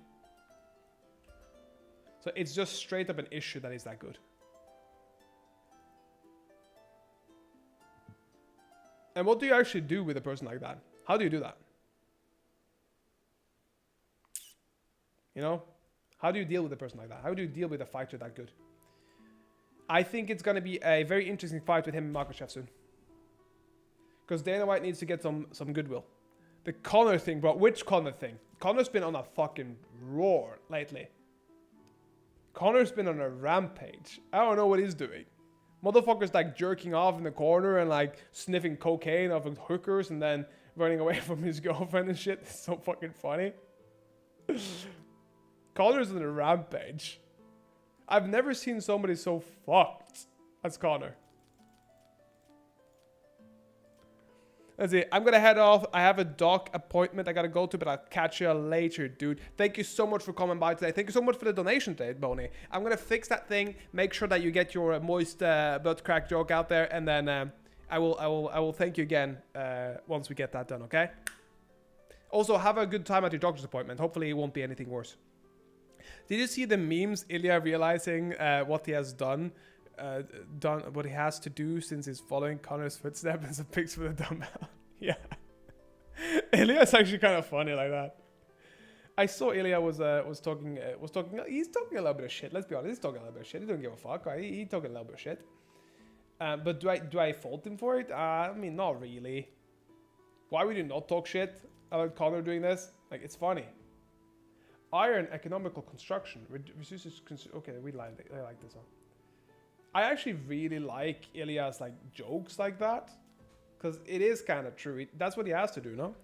S1: So it's just straight up an issue that he's that good. And what do you actually do with a person like that? How do you do that? You know? How do you deal with a person like that? How do you deal with a fighter that good? I think it's going to be a very interesting fight with him and Makhachev soon. Because Dana White needs to get some goodwill. The Conor thing, bro. Which Conor thing? Conor's been on a fucking roar lately. Conor's been on a rampage. I don't know what he's doing. Motherfucker's like jerking off in the corner and like sniffing cocaine off of hookers and then running away from his girlfriend and shit. It's so fucking funny. Conor's on a rampage. I've never seen somebody so fucked as Conor. Let's see. I'm going to head off. I have a doc appointment I got to go to, but I'll catch you later, dude. Thank you so much for coming by today. Thank you so much for the donation today, Boney. I'm going to fix that thing. Make sure that you get your moist butt crack joke out there. And then I will thank you again once we get that done, okay? Also, have a good time at your doctor's appointment. Hopefully it won't be anything worse. Did you see the memes? Ilya realizing what he has done what he has to do since he's following Conor's footsteps and some pics for the dumbbell. Yeah. Ilya's actually kind of funny like that. I saw Ilya was talking he's talking a little bit of shit. Let's be honest, he's talking a little bit of shit. He don't give a fuck, right? He's talking a little bit of shit. But do I fault him for it? I mean, not really. Why would you not talk shit about Conor doing this? Like, it's funny. Iron economical construction reduces okay, I like this one. I actually really like Ilya's like jokes like that, because it is kind of true. That's what he has to do, no?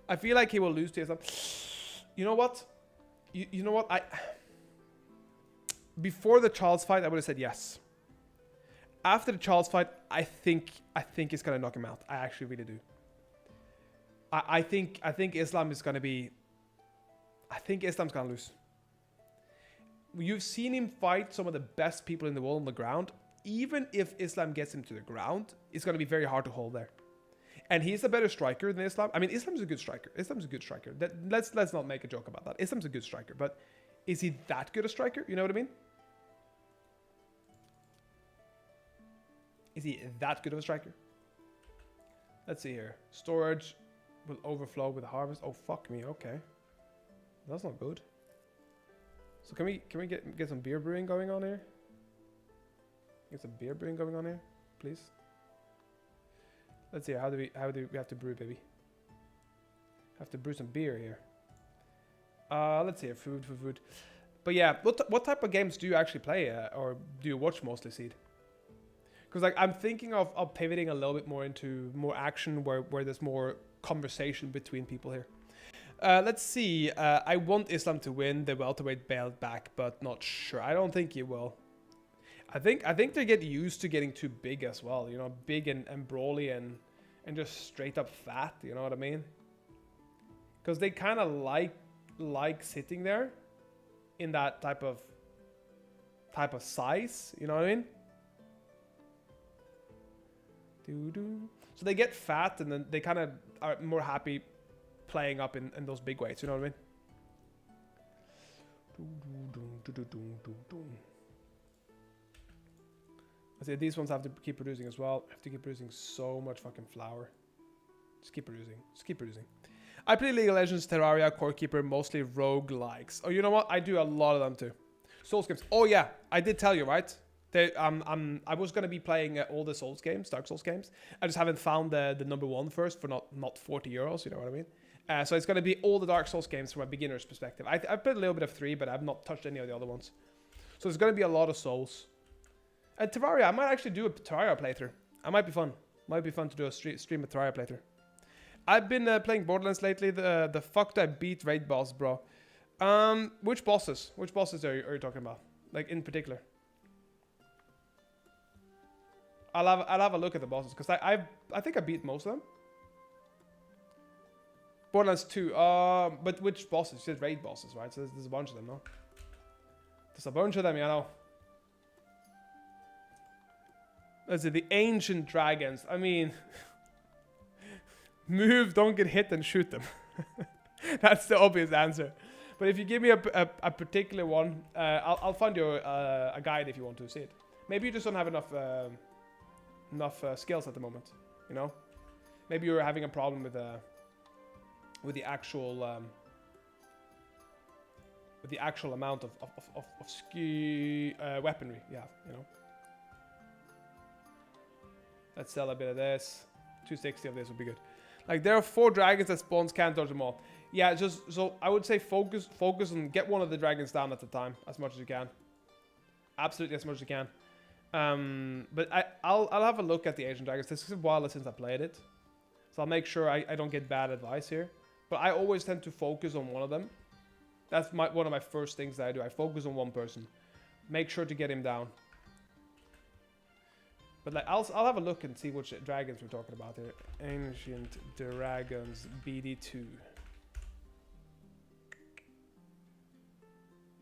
S1: I feel like he will lose to himself. You know what? You know what? Before the Charles fight, I would have said yes. After the Charles fight, I think it's gonna knock him out. I actually really do. I think Islam is gonna be. I think Islam's gonna lose. You've seen him fight some of the best people in the world on the ground. Even if Islam gets him to the ground, it's gonna be very hard to hold there. And he's a better striker than Islam. I mean, Islam's a good striker. Let's not make a joke about that. Islam's a good striker, but is he that good a striker? You know what I mean? Is he that good of a striker? Let's see here. Storage will overflow with the harvest. Oh, fuck me. Okay. That's not good. So can we get some beer brewing going on here? Get some beer brewing going on here, please. Let's see. How do we have to brew, baby? Have to brew some beer here. Let's see. Food. But yeah, what type of games do you actually play, or do you watch mostly, Seed? Because like I'm thinking of pivoting a little bit more into more action, where there's more conversation between people here. Let's see. I want Islam to win the welterweight belt back, but not sure. I don't think he will. I think they get used to getting too big as well. You know, big and brawly and just straight up fat. You know what I mean? Because they kind of like sitting there in that type of size. You know what I mean? So they get fat and then they kind of are more happy playing up in those big weights, you know what I mean? I say these ones have to keep producing as well. I have to keep producing so much fucking flour. Just keep producing. Just keep producing. I play League of Legends, Terraria, Core Keeper, mostly roguelikes. Oh, you know what? I do a lot of them too. Souls games. Oh yeah, I did tell you, right? I was gonna be playing all the Souls games, Dark Souls games. I just haven't found the number one first for not 40 euros. You know what I mean? So it's gonna be all the Dark Souls games from a beginner's perspective. I've played a little bit of 3, but I've not touched any of the other ones. So there's gonna be a lot of Souls. And Terraria, I might actually do a Terraria playthrough. It might be fun. Might be fun to do a stream a Terraria playthrough. I've been playing Borderlands lately. The fuck that I beat raid boss, bro. Which bosses? Which bosses are you talking about? Like in particular? I'll have a look at the bosses because I think I beat most of them. Borderlands 2. But which bosses? You said raid bosses, right? So there's a bunch of them, no? There's a bunch of them, you know. Let's see, the ancient dragons. I mean, move, don't get hit, and shoot them. That's the obvious answer. But if you give me a particular one, I'll find you a guide if you want to see it. Maybe you just don't have enough skills at the moment. You know, maybe you're having a problem with the actual amount of weaponry. Yeah, you know. Let's sell a bit of this. 260 of this would be good. Like there are 4 dragons that spawns, can't dodge them all. Yeah, just so I would say focus and get one of the dragons down at a time as much as you can. Absolutely as much as you can. But I'll have a look at the Asian dragons. This is a while since I played it, so I'll make sure I don't get bad advice here. But I always tend to focus on one of them. That's one of my first things that I do. I focus on one person. Make sure to get him down. But like I'll have a look and see which dragons we're talking about here. Ancient Dragons BD2.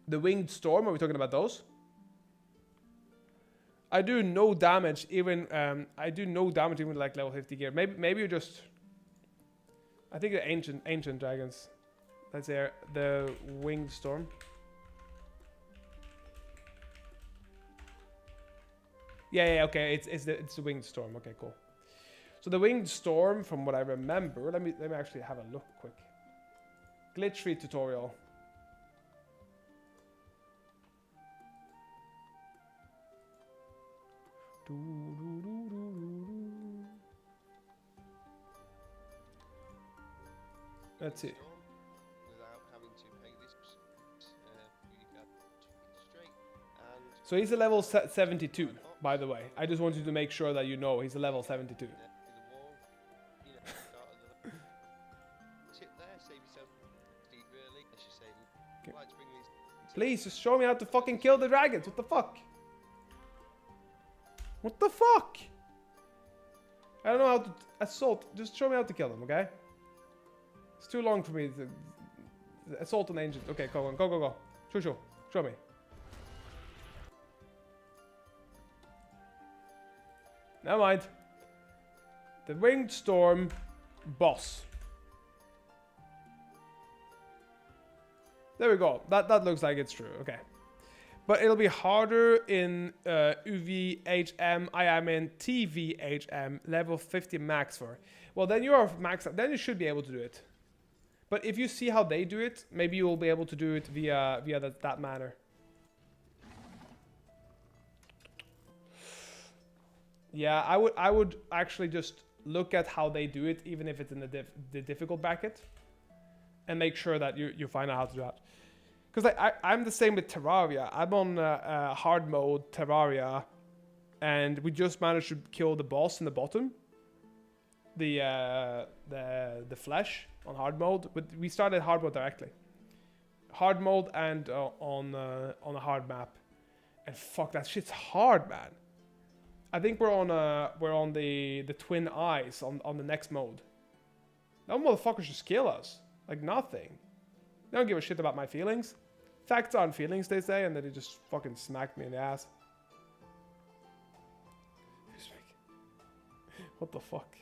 S1: The Winged Storm, are we talking about those? I do no damage even with like level 50 gear. Maybe you just, I think the ancient dragons. That's there, the Winged Storm. Yeah, okay. It's the Winged Storm. Okay, cool. So the Winged Storm, from what I remember, let me actually have a look quick. Glitch-free tutorial. Let's see. So he's a level 72, by the way. I just wanted to make sure that you know he's a level 72. Okay. Please, just show me how to fucking kill the dragons. What the fuck? What the fuck? I don't know how to assault. Just show me how to kill them, okay? It's too long for me to assault an ancient. Okay, go on, go. Show me. Never mind. The Winged Storm boss. There we go. That looks like it's true. Okay. But it'll be harder in UVHM. I am in TVHM level 50 max for. Well, then you are max. Then you should be able to do it. But if you see how they do it, maybe you will be able to do it via that manner. Yeah, I would actually just look at how they do it, even if it's in the difficult bracket, and make sure that you find out how to do that. Because like, I'm the same with Terraria. I'm on hard mode Terraria, and we just managed to kill the boss in the bottom. The flesh on hard mode, but we started hard mode directly. Hard mode and on a hard map, and fuck, that shit's hard, man. I think we're on the twin eyes on the next mode. That motherfuckers just kill us like nothing. They don't give a shit about my feelings. Facts aren't feelings, they say, and then they just fucking smacked me in the ass. What the fuck?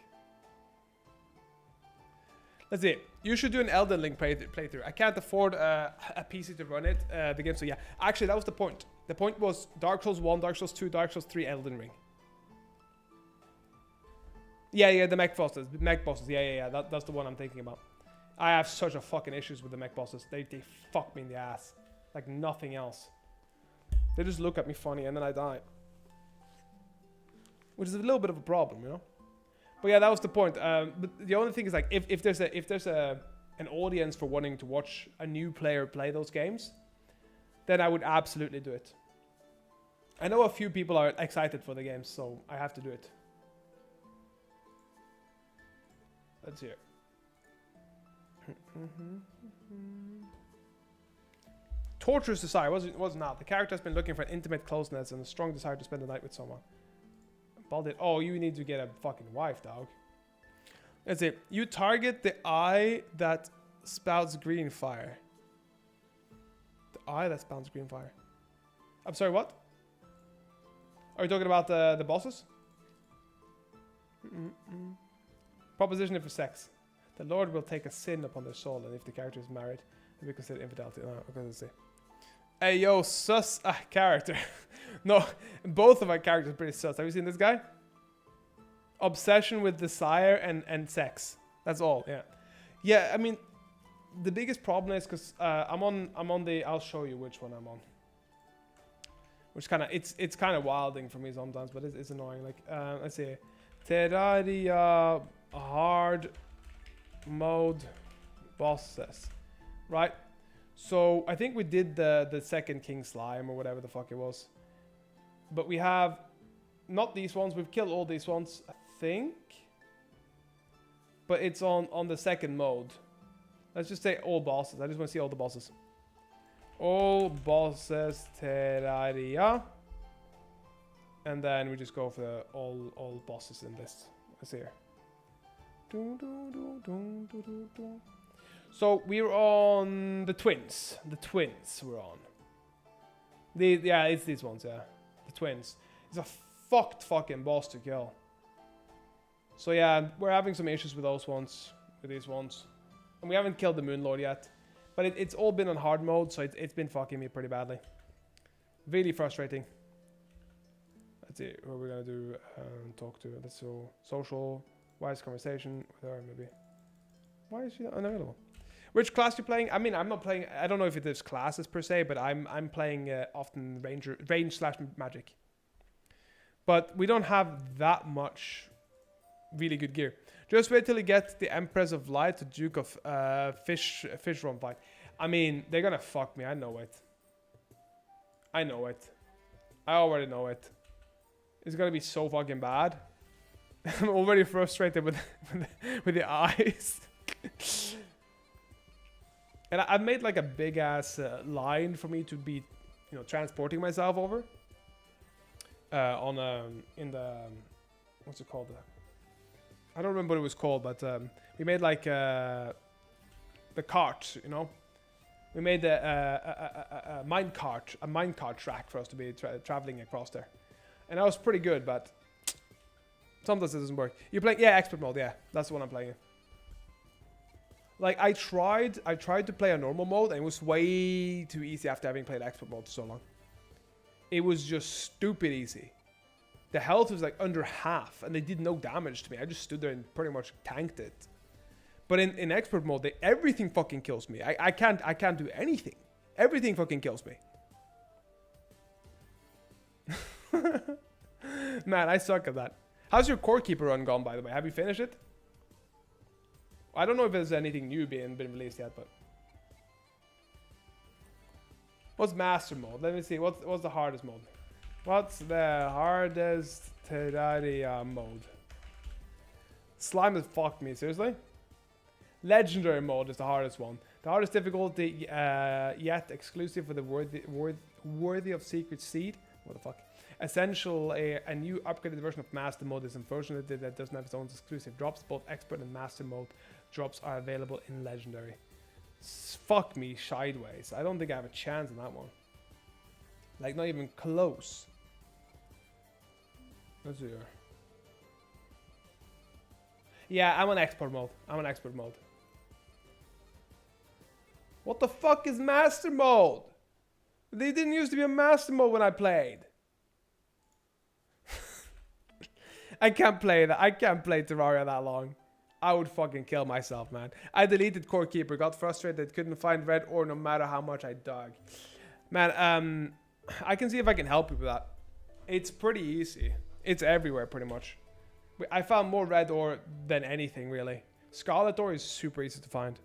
S1: Let's see. You should do an Elden Ring playthrough. I can't afford a PC to run it. The game, so yeah. Actually, that was the point. The point was Dark Souls 1, Dark Souls 2, Dark Souls 3, Elden Ring. Yeah, the mech bosses. Mech bosses. Yeah. That's the one I'm thinking about. I have such a fucking issues with the mech bosses. They fuck me in the ass. Like nothing else. They just look at me funny and then I die. Which is a little bit of a problem, you know? But yeah, that was the point. But the only thing is like if there's an audience for wanting to watch a new player play those games, then I would absolutely do it. I know a few people are excited for the games, so I have to do it. Let's hear. Torturous desire was not. The character has been looking for an intimate closeness and a strong desire to spend the night with someone. Balded. Oh, you need to get a fucking wife, dog. Let's see. You target the eye that spouts green fire. The eye that spouts green fire. I'm sorry, what? Are you talking about the bosses? Proposition for sex. The Lord will take a sin upon their soul, and if the character is married, it will be considered infidelity. Oh, okay, let's see. Hey, yo, sus character. No, both of my characters are pretty sus. Have you seen this guy? Obsession with desire and sex. That's all, yeah. Yeah, I mean, the biggest problem is because I'm on the... I'll show you which one I'm on. Which kind of... It's kind of wilding for me sometimes, but it's annoying. Like, let's see. Terraria hard mode bosses. Right? So, I think we did the second King Slime or whatever the fuck it was. But we have not these ones. We've killed all these ones, I think. But it's on the second mode. Let's just say all bosses. I just want to see all the bosses. All bosses Terraria. And then we just go for the all bosses in this. Let's see here. So we're on the twins. The twins we're on. Yeah, it's these ones, yeah. The twins. It's a fucked fucking boss to kill. So yeah, we're having some issues with those ones. With these ones. And we haven't killed the Moon Lord yet. But it's all been on hard mode, so it's been fucking me pretty badly. Really frustrating. Let's see what we're gonna do. Talk to. Let's so social, wise conversation with her maybe. Why is she unavailable? Which class you playing? I mean, I'm not playing. I don't know if it is classes per se, but I'm playing often range/magic. But we don't have that much really good gear. Just wait till you get the Empress of Light to Duke of Fish Run fight. I mean, they're gonna fuck me. I know it. I know it. I already know it. It's gonna be so fucking bad. I'm already frustrated with the eyes. And I've made like a big ass line for me to be, transporting myself over. In the what's it called? I don't remember what it was called, but we made like the cart, We made a minecart track for us to be traveling across there, and that was pretty good. But sometimes it doesn't work. You play, yeah, expert mode, yeah, that's the one I'm playing. Like I tried to play a normal mode, and it was way too easy after having played expert mode for so long. It was just stupid easy. The health was like under half, and they did no damage to me. I just stood there and pretty much tanked it. But in expert mode, everything fucking kills me. I can't do anything. Everything fucking kills me. Man, I suck at that. How's your Core Keeper run gone, by the way? Have you finished it? I don't know if there's anything new been released yet, but... What's Master Mode? Let me see. What's the hardest mode? What's the hardest Terraria mode? Slime has fucked me, seriously? Legendary mode is the hardest one. The hardest difficulty yet exclusive for the worthy of Secret Seed. What the fuck? Essential, a new upgraded version of Master Mode is unfortunately that doesn't have its own exclusive drops. Both Expert and Master Mode drops are available in Legendary. Fuck me sideways. I don't think I have a chance on that one. Like, not even close. Let's see here. Yeah, I'm on expert mode. What the fuck is master mode? They didn't used to be a master mode when I played. I can't play that. I can't play Terraria that long. I would fucking kill myself, man. I deleted Core Keeper, got frustrated, couldn't find red ore no matter how much I dug. Man, I can see if I can help you with that. It's pretty easy. It's everywhere, pretty much. I found more red ore than anything, really. Scarlet ore is super easy to find.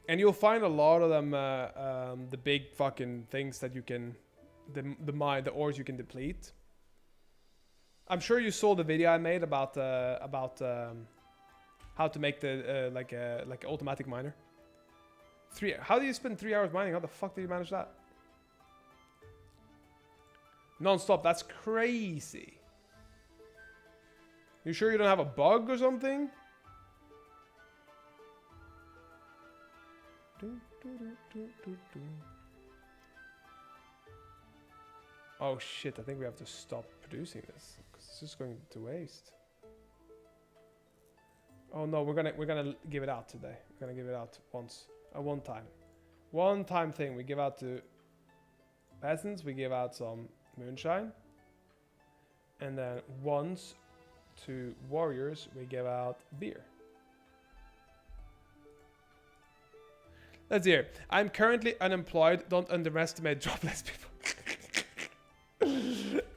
S1: And you'll find a lot of them, the big fucking things that you can, the ores you can deplete. I'm sure you saw the video I made about how to make the like automatic miner. How do you spend 3 hours mining? How the fuck did you manage that? Non-stop. That's crazy. You sure you don't have a bug or something? Oh shit, I think we have to stop producing this because it's just going to waste. Oh no, we're gonna give it out today. We're gonna give it out once, one time thing. We give out to peasants, we give out some moonshine, and then once to warriors we give out beer. Let's hear. I'm currently unemployed. Don't underestimate jobless people.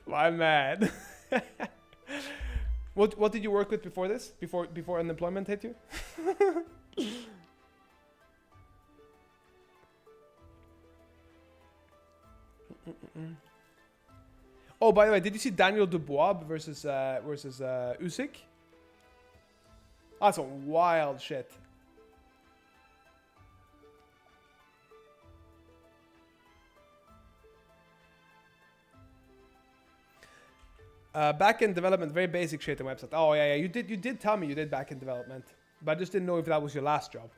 S1: My man. What did you work with before this? Before unemployment hit you? Oh, by the way, did you see Daniel Dubois versus Usyk? That's some wild shit. Backend development, very basic shit on website. Oh yeah, you did tell me you did backend development, but I just didn't know if that was your last job.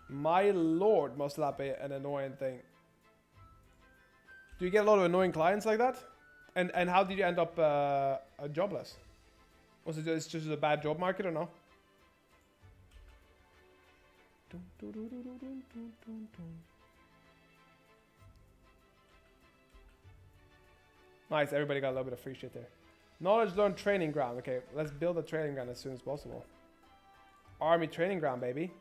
S1: My lord, must that be an annoying thing. Do you get a lot of annoying clients like that? And how did you end up jobless? Was it just a bad job market or no? Nice, everybody got a little bit of free shit there. Knowledge learned training ground. Okay, let's build a training ground as soon as possible. Army training ground, baby.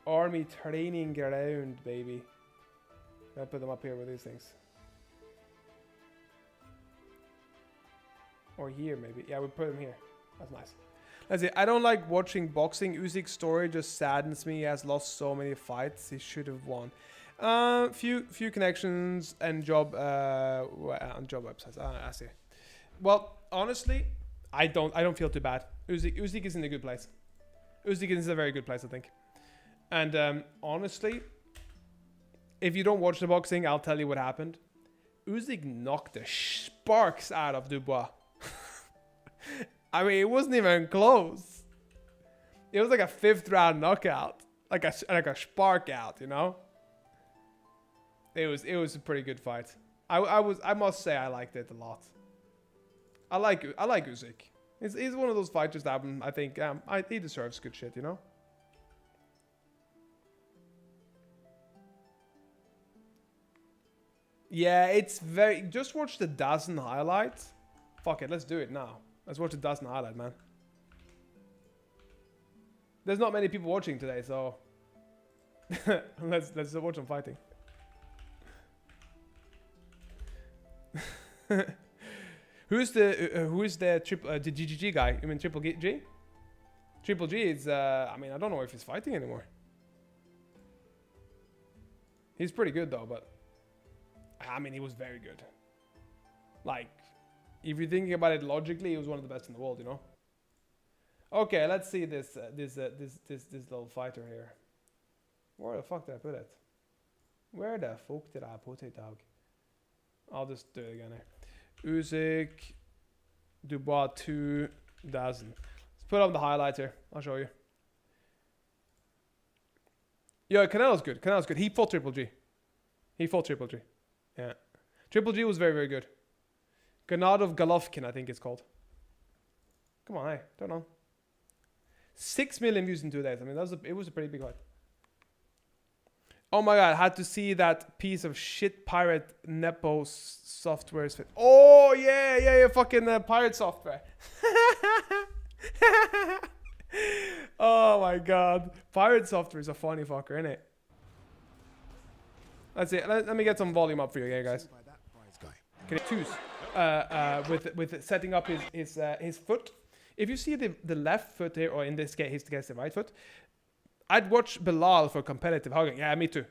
S1: Army training ground, baby. I'll put them up here with these things. Or here, maybe. Yeah, we'll put them here. That's nice. Let's see. I don't like watching boxing. Usyk's story just saddens me. He has lost so many fights. He should have won. Few connections and job on job websites. I see. Well, honestly, I don't feel too bad. Usyk is in a good place. Usyk is in a very good place, I think. And honestly, if you don't watch the boxing, I'll tell you what happened. Usyk knocked the sparks out of Dubois. I mean, it wasn't even close. It was like a 5th round knockout, like a spark out, you know. It was a pretty good fight. I must say I liked it a lot. I like Usyk. He's one of those fighters that I think he deserves good shit, you know. Yeah, it's very. Just watch the DAZN highlight. Fuck it, let's do it now. Let's watch the DAZN highlight, man. There's not many people watching today, so let's watch them fighting. Who's the GGG guy? You mean Triple G? Triple G is I mean, I don't know if he's fighting anymore. He's pretty good though, but I mean, he was very good. Like, if you're thinking about it logically, he was one of the best in the world, you know. Okay, let's see this little fighter here. Where the fuck did I put it? Where the fuck did I put it, dog? I'll just do it again here. Usyk, Dubois 2, DAZN. Let's put on the highlights here. I'll show you. Yeah, Canelo's good. Canelo's good. He fought Triple G. Yeah. Triple G was very, very good. Gennadov Golovkin, I think it's called. Come on, hey, turn on. 6 million views in 2 days. I mean, it was a pretty big fight. Oh my god, I had to see that piece of shit pirate Nepo software. Oh yeah, fucking pirate software. Oh my god, pirate software is a funny fucker, isn't it? Let's see. Let me get some volume up for you, guys. Can you choose with setting up his foot? If you see the left foot here, or in this case, the right foot, I'd watch Bilal for competitive hugging. Yeah, me too.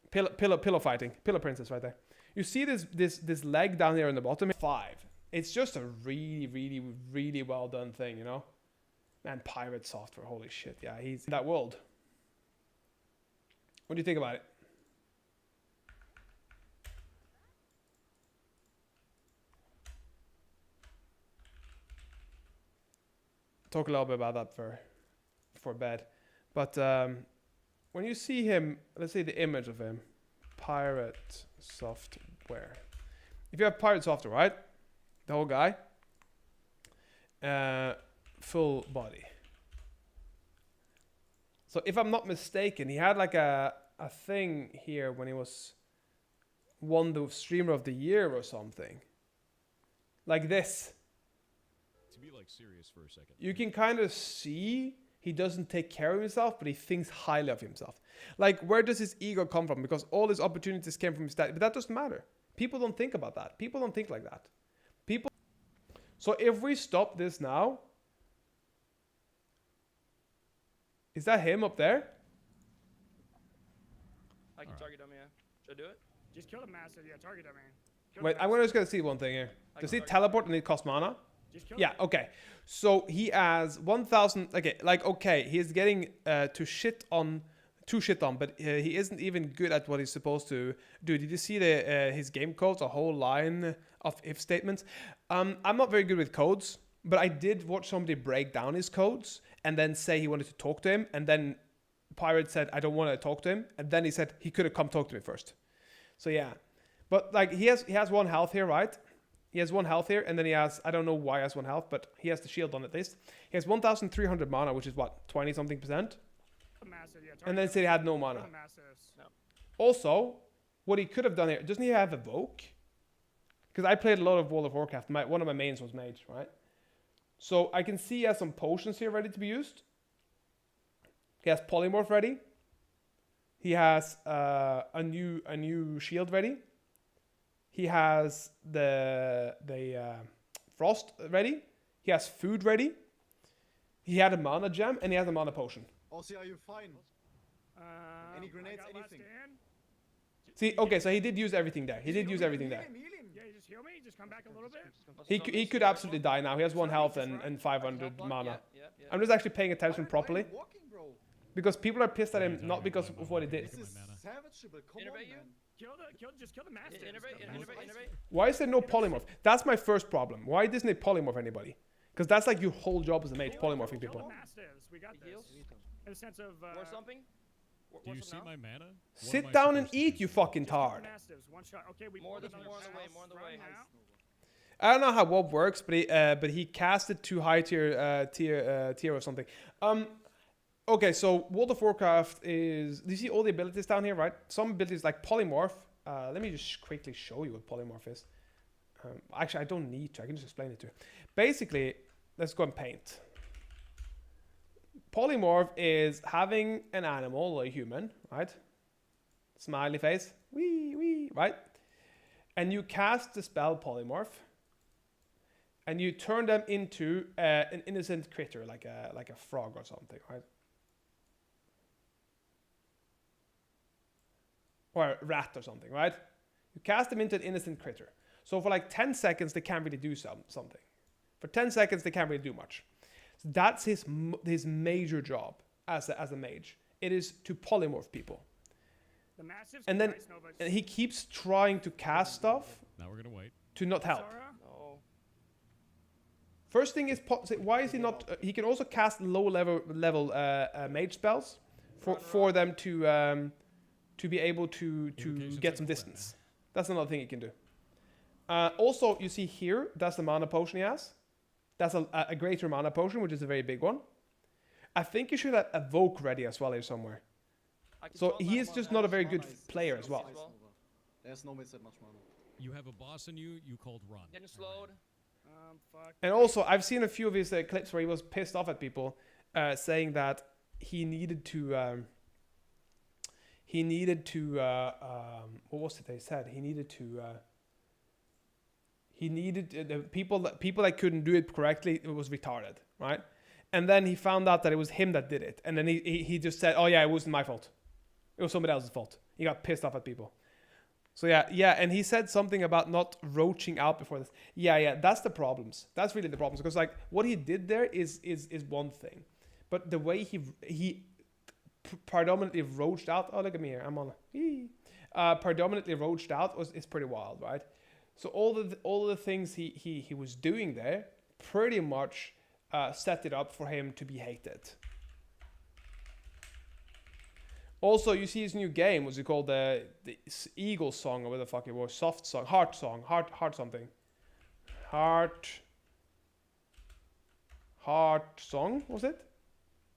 S1: Pillow fighting. Pillow princess right there. You see this leg down here on the bottom? 5. It's just a really well done thing, you know? Man, pirate software. Holy shit. Yeah, he's in that world. What do you think about it? Talk a little bit about that for bed. But when you see him, let's say the image of him, pirate software. If you have pirate software, right? The whole guy, full body. So if I'm not mistaken, he had like a thing here when he won the streamer of the year or something. Like this.
S4: To be like serious for a second.
S1: You can kind of see he doesn't take care of himself, but he thinks highly of himself. Like, where does his ego come from? Because all his opportunities came from his dad. But that doesn't matter. People don't think about that. People don't think like that. So if we stop this now, is that him up there?
S2: I can target him, yeah. Should I do it?
S5: Just kill the massive, yeah, target him, man.
S1: Wait, I'm just going to see one thing here. Does he teleport and it cost mana? Yeah, okay. So he has 1,000. Okay, he is getting to shit on, but he isn't even good at what he's supposed to do. Did you see his game codes? A whole line of if statements. I'm not very good with codes, but I did watch somebody break down his codes and then say he wanted to talk to him, and then Pirate said, "I don't want to talk to him," and then he said he could have come talk to me first. So yeah, but like he has 1 health here, right? He has 1 health here, and then he has, I don't know why he has 1 health, but he has the shield on at least. He has 1,300 mana, which is what, 20-something%? And then said he had no mana.
S2: No.
S1: Also, what he could have done here, doesn't he have Evoke? Because I played a lot of World of Warcraft. One of my mains was Mage, right? So I can see he has some potions here ready to be used. He has Polymorph ready. He has a new shield ready. He has the frost ready. He has food ready. He had a mana gem and he has a mana potion.
S4: Also, are you fine? Any grenades, anything?
S1: See, okay, so he did use everything there. He did use everything there.
S5: Yeah, you just heal me, just come back a little bit.
S1: He could absolutely die now. He has 1 health and 500 mana.
S2: Yeah.
S1: I'm just actually paying attention properly. Because people are pissed at him, not because of what he did.
S4: This is savageable. Come on, man.
S5: Just kill the master.
S2: Innovate.
S1: Why is there no polymorph? That's my first problem. Why doesn't it polymorph anybody? Because that's like your whole job as a mage, polymorphing people.
S5: Kill the mastiffs. We got this. In the sense of
S2: War something?
S4: Do you see my mana?
S1: Sit down and eat, you fucking tard.
S5: mastiffs. 1 shot. Okay, we
S2: More on the
S5: pulled
S2: way.
S5: now.
S1: I don't know how WoW works, but he casted too high tier or something. Okay, so World of Warcraft is. Do you see all the abilities down here, right? Some abilities like polymorph. Let me just quickly show you what polymorph is. Actually, I don't need to. I can just explain it to you. Basically, let's go and paint. Polymorph is having an animal or a human, right? Smiley face, wee, right? And you cast the spell polymorph, and you turn them into an innocent critter, like a frog or something, right? Or a rat or something, right? You cast them into an innocent critter. So for like 10 seconds, they can't really do something. For 10 seconds, they can't really do much. So that's his major job as a mage. It is to polymorph people.
S5: The mastiffs.
S1: And then he keeps trying to cast stuff.
S4: Now we're gonna wait.
S1: To not help.
S2: No.
S1: First thing is, why is he not? He can also cast low level mage spells for them to be able to get some distance. That's another thing he can do. Also, you see here, that's the mana potion he has. That's a greater mana potion, which is a very big one. I think you should have Evoke ready as well here somewhere.
S2: I can
S1: So
S2: taunt
S1: he
S2: my
S1: is
S2: mana.
S1: just not a very good
S4: Mana is-
S1: player
S4: is
S1: as well.
S4: nice over. There's no that much mana.
S6: You have a boss in you. You called run.
S2: Getting slowed.
S5: Fuck.
S1: And also, I've seen a few of his clips where he was pissed off at people, saying that he needed to. What was it they said? He needed to. He needed the people that couldn't do it correctly. It was retarded, right? And then he found out that it was him that did it, and then he just said, "Oh yeah, it wasn't my fault. It was somebody else's fault." He got pissed off at people. So yeah, and he said something about not roaching out before this. Yeah, that's the problems. That's really the problems, because like what he did there is one thing, but the way he predominantly roached out. Oh, look at me here. I'm on. Predominantly roached out is pretty wild, right? So all the things he was doing there pretty much set it up for him to be hated. Also, you see his new game. What's it called? The Eagle Song or whatever the fuck it was. Soft Song. Heart Song. Heart something. Heart Song, was it?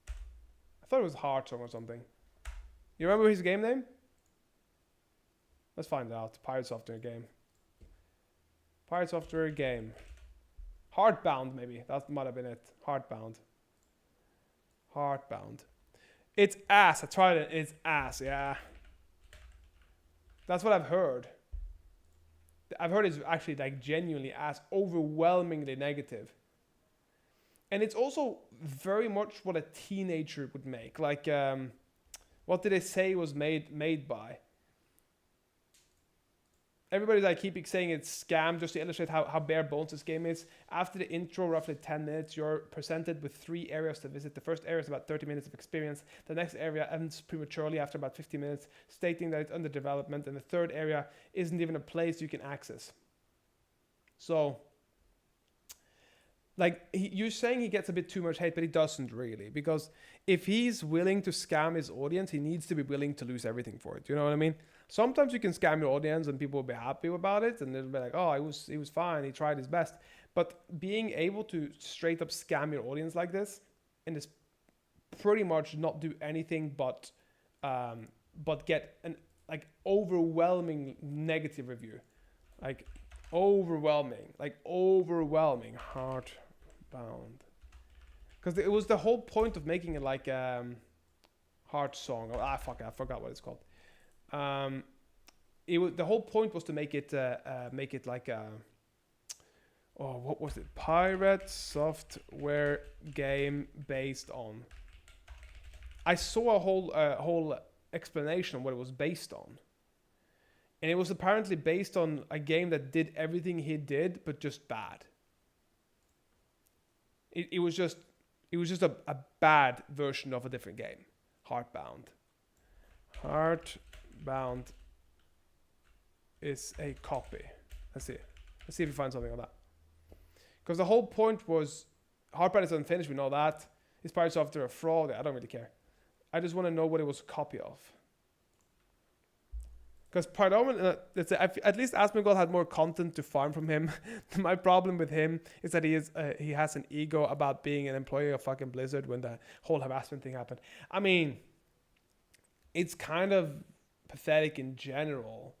S1: I thought it was Heart Song or something. You remember his game name? Let's find out. Pirate Software game. Pirate Software game. Heartbound, maybe. That might have been it. Heartbound. It's ass. I tried it. It's ass, yeah. That's what I've heard. I've heard it's actually like genuinely ass. Overwhelmingly negative. And it's also very much what a teenager would make. Like, what did they say it was made by? Everybody's like keep saying it's scam just to illustrate how bare bones this game is. After the intro, roughly 10 minutes, you're presented with 3 areas to visit. The first area is about 30 minutes of experience. The next area ends prematurely after about 50 minutes, stating that it's under development. And the third area isn't even a place you can access. So, like, you're saying he gets a bit too much hate, but he doesn't really. Because if he's willing to scam his audience, he needs to be willing to lose everything for it. You know what I mean? Sometimes you can scam your audience and people will be happy about it. And they'll be like, oh, he was fine. He tried his best. But being able to straight up scam your audience like this and just pretty much not do anything but get an like overwhelming negative review. Like overwhelming heartbound. Because it was the whole point of making it like heart song. I forgot what it's called. The whole point was to make it like what was it? Pirate software game based on. I saw a whole explanation of what it was based on, and it was apparently based on a game that did everything he did, but just bad. It was just a bad version of a different game. Heartbound is a copy. Let's see if we find something on that. Because the whole point was Heartbound is unfinished. We know that. Is Pirate Software a fraud? I don't really care. I just want to know what it was a copy of. Because at least Asmongold had more content to farm from him. My problem with him is that he has an ego about being an employee of fucking Blizzard when the whole harassment thing happened. I mean, it's kind of pathetic in general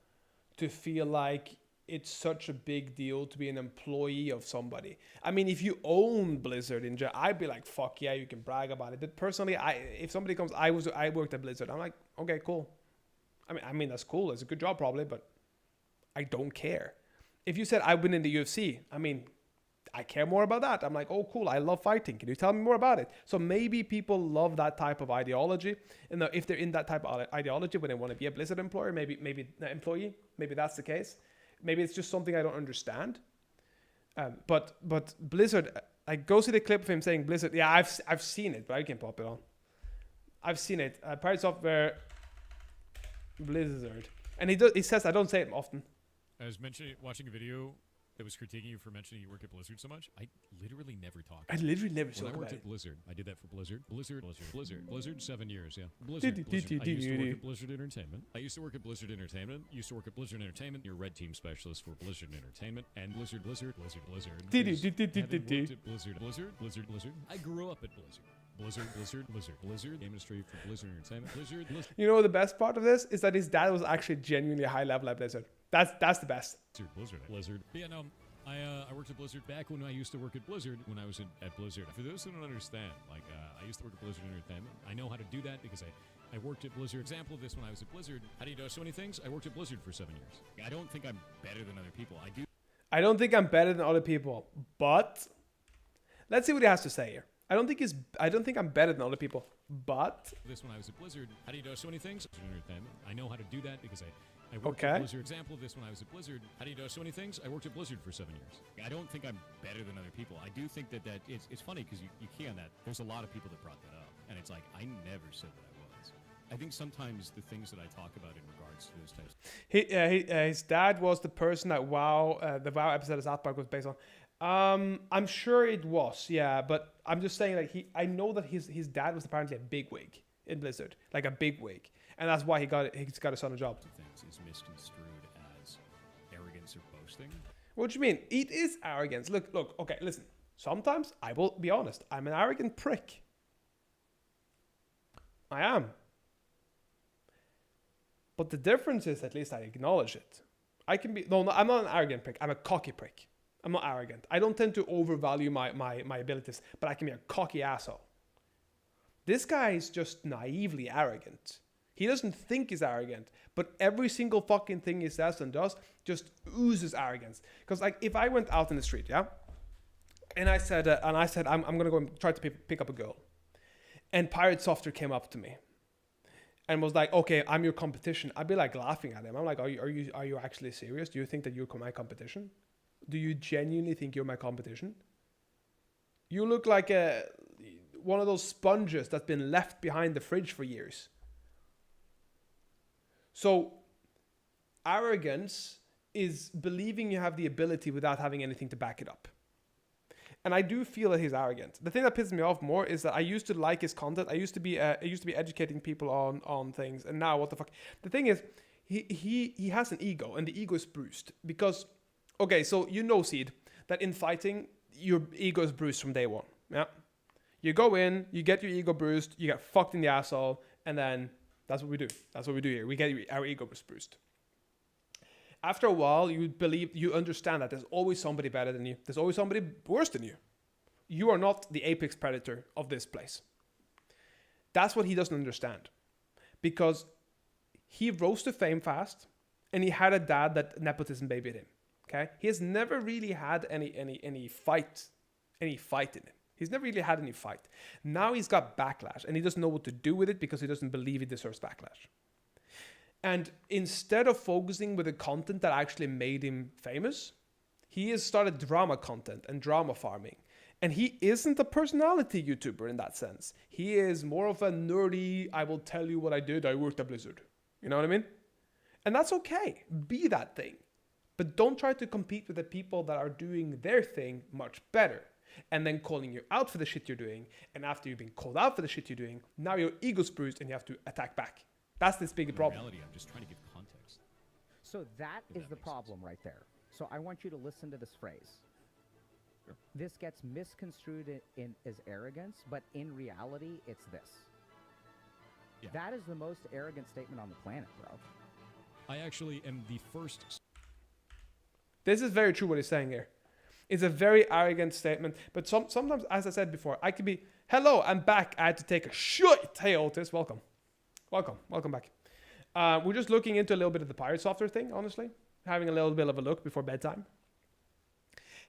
S1: to feel like it's such a big deal to be an employee of somebody. I mean, if you own Blizzard in general, I'd be like, fuck yeah, you can brag about it. But personally, if somebody comes, I worked at Blizzard, I'm like, okay, cool. I mean that's cool. It's a good job probably, but I don't care. If you said I've been in the UFC, I mean, I care more about that. I'm like, oh cool, I love fighting. Can you tell me more about it? So maybe people love that type of ideology. And if they're in that type of ideology when they want to be a Blizzard employee, maybe that's the case. Maybe it's just something I don't understand. But Blizzard, like go see the clip of him saying Blizzard. Yeah, I've seen it, but I can pop it on. I've seen it. Pirate Software Blizzard, and he says I don't say it often.
S6: I was watching a video that was critiquing you for mentioning you work at Blizzard so much. I literally never talk.
S1: I literally never
S6: When
S1: talk
S6: I worked
S1: about
S6: at
S1: it.
S6: Blizzard, I did that for Blizzard, 7 years, yeah. Blizzard. I used to work at Blizzard Entertainment. Used to work at Blizzard Entertainment. You're red team specialist for Blizzard Entertainment and Blizzard. I worked at Blizzard. I grew up at Blizzard. Blizzard, game industry for Blizzard Entertainment, Blizzard.
S1: You know the best part of this is that his dad was actually genuinely high level at Blizzard. That's the best.
S6: Blizzard. But yeah, no, I worked at Blizzard back when I used to work at Blizzard. When I was at Blizzard, for those who don't understand, like I used to work at Blizzard Entertainment. I know how to do that because I worked at Blizzard. Example of this when I was at Blizzard. How do you know so many things? I worked at Blizzard for 7 years. I don't think I'm better than other people.
S1: I don't think I'm better than other people, but let's see what he has to say here. I don't think I'm better than other people, but
S6: this when I was at Blizzard. How do you know so many things? Entertainment. I know how to do that because I worked
S1: Okay.
S6: at Blizzard. Example of this when I was at Blizzard. How do you know so many things? I worked at Blizzard for 7 years. I don't think I'm better than other people. I do think that it's funny because you key on that. There's a lot of people that brought that up, and it's like I never said that I was. I think sometimes the things that I talk about in regards to those types.
S1: his dad was the person that the WoW episode of South Park was based on. I'm sure it was, yeah, but I'm just saying like I know that his dad was apparently a bigwig in Blizzard, like a bigwig, and that's why he's got his son a job.
S6: Things is misconstrued as arrogance or boasting.
S1: What do you mean? It is arrogance. Look. Okay, listen. Sometimes I will be honest. I'm an arrogant prick. I am. But the difference is at least I acknowledge it. No, I'm not an arrogant prick. I'm a cocky prick. I'm not arrogant. I don't tend to overvalue my abilities, but I can be a cocky asshole. This guy is just naively arrogant. He doesn't think he's arrogant, but every single fucking thing he says and does just oozes arrogance. Because like if I went out in the street, yeah, and I said I'm gonna go and try to pick up a girl, and Pirate Software came up to me and was like, okay, I'm your competition. I'd be like laughing at him. I'm like, are you actually serious? Do you think that you're my competition? Do you genuinely think you're my competition? You look like one of those sponges that's been left behind the fridge for years. So arrogance is believing you have the ability without having anything to back it up. And I do feel that he's arrogant. The thing that pisses me off more is that I used to like his content. I used to be educating people on things, and now what the fuck? The thing is, he has an ego, and the ego is bruised because, okay, so you know, Seed, that in fighting your ego is bruised from day one. Yeah, you go in, you get your ego bruised, you get fucked in the asshole, and then that's what we do. That's what we do here. We get our ego bruised. After a while, you understand that there's always somebody better than you. There's always somebody worse than you. You are not the apex predator of this place. That's what he doesn't understand. Because he rose to fame fast, and he had a dad that nepotism babied him. Okay? He has never really had any fight in him. He's never really had any fight. Now he's got backlash, and he doesn't know what to do with it because he doesn't believe he deserves backlash. And instead of focusing with the content that actually made him famous, he has started drama content and drama farming. And he isn't a personality YouTuber in that sense. He is more of a nerdy, I will tell you what I did, I worked at Blizzard. You know what I mean? And that's okay. Be that thing. But don't try to compete with the people that are doing their thing much better. And then calling you out for the shit you're doing. And after you've been called out for the shit you're doing, now your ego's bruised and you have to attack back. That's this big problem.
S6: Reality, I'm just trying to give context.
S7: So that is the problem right there. So I want you to listen to this phrase. Sure. This gets misconstrued as arrogance, but in reality, it's this. Yeah. That is the most arrogant statement on the planet, bro.
S6: I actually am the first.
S1: This is very true what he's saying here. It's a very arrogant statement, but sometimes, as I said before, I could be, hello, I'm back. I had to take a shit. Hey, Otis, welcome. Welcome back. We're just looking into a little bit of the Pirate Software thing, honestly. Having a little bit of a look before bedtime.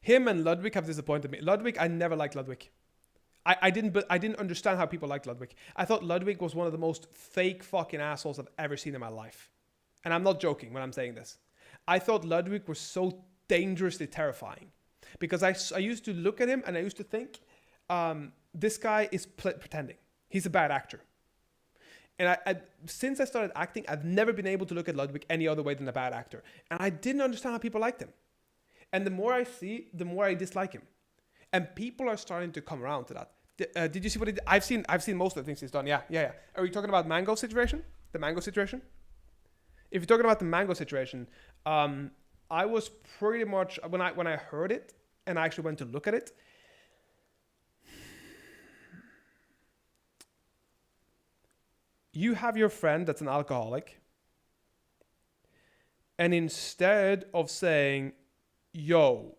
S1: Him and Ludwig have disappointed me. I never liked Ludwig. I didn't understand how people liked Ludwig. I thought Ludwig was one of the most fake fucking assholes I've ever seen in my life. And I'm not joking when I'm saying this. I thought Ludwig was so dangerously terrifying. Because I used to look at him and I used to think, this guy is pretending. He's a bad actor. And since I started acting, I've never been able to look at Ludwig any other way than a bad actor. And I didn't understand how people liked him. And the more I see, the more I dislike him. And people are starting to come around to that. Did you see what he did? I've seen most of the things he's done. Yeah. Are you talking about Mango situation? The Mango situation? If you're talking about the Mango situation, I was pretty much, when I heard it, and I actually went to look at it, You have your friend that's an alcoholic, and instead of saying, yo,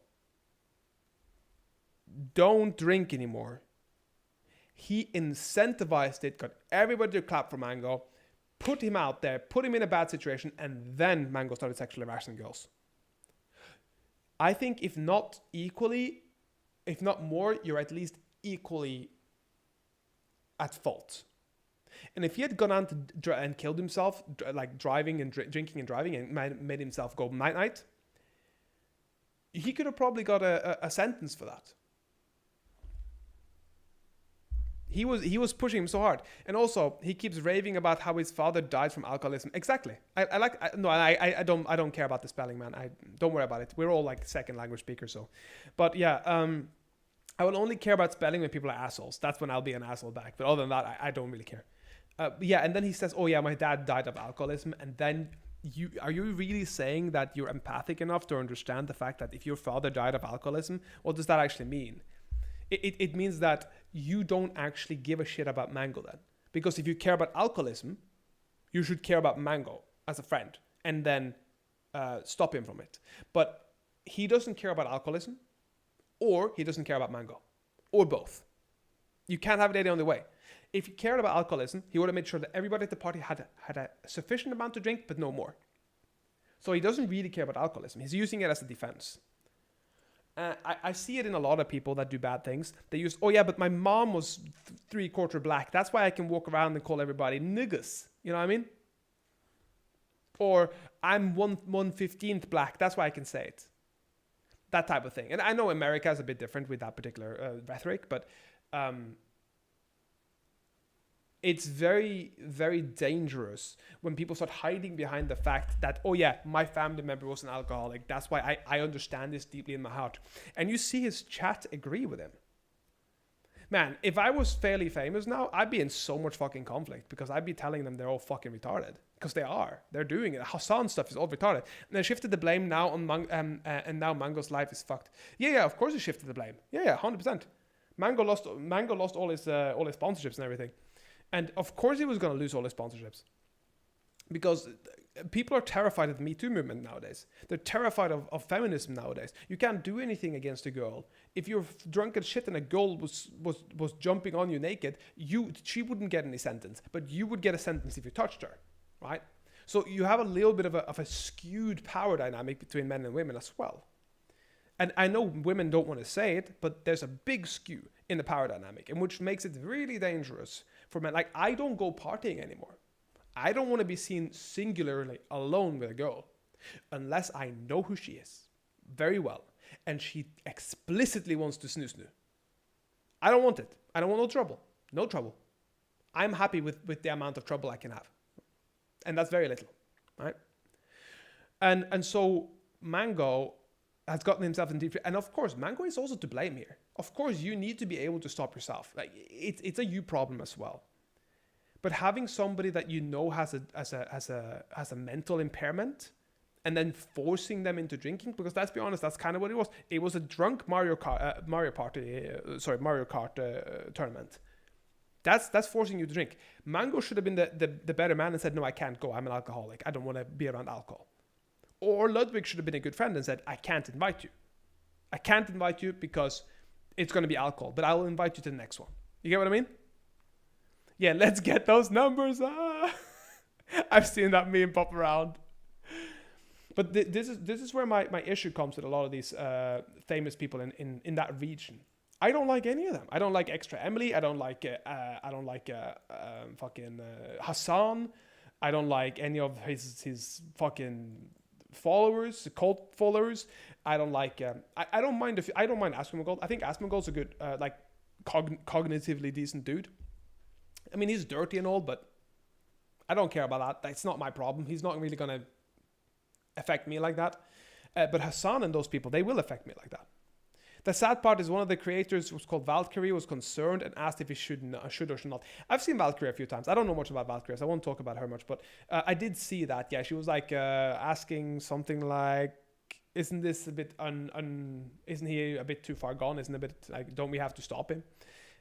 S1: don't drink anymore, he incentivized it, got everybody to clap for Mango, put him out there, put him in a bad situation, and then Mango started sexually harassing girls. I think if not equally, if not more, you're at least equally at fault. And if he had gone on to and killed himself, like driving and drinking and driving, and made himself go night-night, he could have probably got a sentence for that. He was pushing him so hard, and also he keeps raving about how his father died from alcoholism. Exactly. I don't care about the spelling, man. Don't worry about it. We're all like second language speakers, so. But yeah, I will only care about spelling when people are assholes. That's when I'll be an asshole back. But other than that, I don't really care. Yeah, and then he says, "Oh yeah, my dad died of alcoholism," and then are you really saying that you're empathic enough to understand the fact that if your father died of alcoholism, what does that actually mean? It means that you don't actually give a shit about Mango then. Because if you care about alcoholism, you should care about Mango as a friend and then stop him from it. But he doesn't care about alcoholism, or he doesn't care about Mango, or both. You can't have it any other way. If he cared about alcoholism, he would have made sure that everybody at the party had a sufficient amount to drink, but no more. So he doesn't really care about alcoholism. He's using it as a defense. I see it in a lot of people that do bad things. They use, oh yeah, but my mom was 3/4 black. That's why I can walk around and call everybody niggas. You know what I mean? Or I'm 1/15 black. That's why I can say it. That type of thing. And I know America is a bit different with that particular rhetoric, but it's very, very dangerous when people start hiding behind the fact that, oh yeah, my family member was an alcoholic. That's why I understand this deeply in my heart. And you see his chat agree with him. Man, if I was fairly famous now, I'd be in so much fucking conflict because I'd be telling them they're all fucking retarded. Because they are. They're doing it. Hassan stuff is all retarded. And they shifted the blame now on and now Mango's life is fucked. Yeah, of course he shifted the blame. Yeah, 100%. Mango lost all his sponsorships and everything. And of course he was going to lose all his sponsorships. Because people are terrified of the Me Too movement nowadays. They're terrified of feminism nowadays. You can't do anything against a girl. If you're drunk as shit and a girl was jumping on you naked, she wouldn't get any sentence. But you would get a sentence if you touched her, right? So you have a little bit of a skewed power dynamic between men and women as well. And I know women don't want to say it, but there's a big skew in the power dynamic, and which makes it really dangerous for men. Like, I don't go partying anymore. I don't want to be seen singularly alone with a girl unless I know who she is very well and she explicitly wants to snoo. I don't want it. I don't want no trouble. No trouble. I'm happy with the amount of trouble I can have. And that's very little, right? And so Mango has gotten himself in deep, and of course Mango is also to blame here. Of course you need to be able to stop yourself. Like, it's a you problem as well. But having somebody that you know has a mental impairment, and then forcing them into drinking, because let's be honest, that's kind of what it was. It was a drunk Mario Kart tournament. That's forcing you to drink. Mango should have been the better man and said, no, I can't go. I'm an alcoholic. I don't want to be around alcohol. Or Ludwig should have been a good friend and said, I can't invite you. I can't invite you because it's going to be alcohol, but I will invite you to the next one. You get what I mean? Yeah, let's get those numbers. I've seen that meme pop around. But this is where my issue comes with a lot of these famous people in that region. I don't like any of them. I don't like Extra Emily. I don't like fucking Hassan. I don't like any of his fucking followers, cult followers. I don't like. I don't mind Asmongold. I think Asmongold's a good cognitively decent dude. I mean, he's dirty and all, but I don't care about that. That's not my problem. He's not really gonna affect me like that. But Hassan and those people, they will affect me like that. The sad part is one of the creators, was called Valkyrie, was concerned and asked if he should or should not. I've seen Valkyrie a few times. I don't know much about Valkyrie, so I won't talk about her much, but I did see that. Yeah, she was like asking something like, isn't this a bit isn't he a bit too far gone? Isn't a bit like, don't we have to stop him?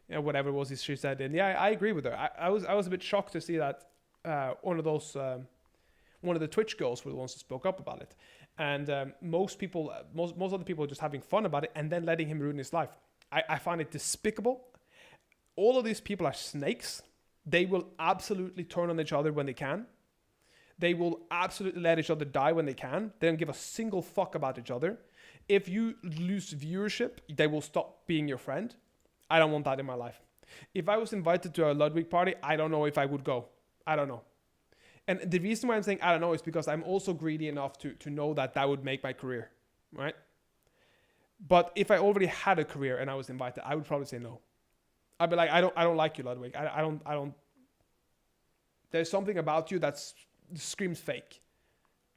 S1: You know, whatever it was she said. And yeah, I agree with her. I was a bit shocked to see that one of those, one of the Twitch girls were the ones that spoke up about it. And most people, most other people are just having fun about it and then letting him ruin his life. I find it despicable. All of these people are snakes. They will absolutely turn on each other when they can. They will absolutely let each other die when they can. They don't give a single fuck about each other. If you lose viewership, they will stop being your friend. I don't want that in my life. If I was invited to a Ludwig party, I don't know if I would go. I don't know. And the reason why I'm saying I don't know is because I'm also greedy enough to know that that would make my career, right? But if I already had a career and I was invited, I would probably say no. I'd be like, I don't like you, Ludwig. I don't. There's something about you that screams fake.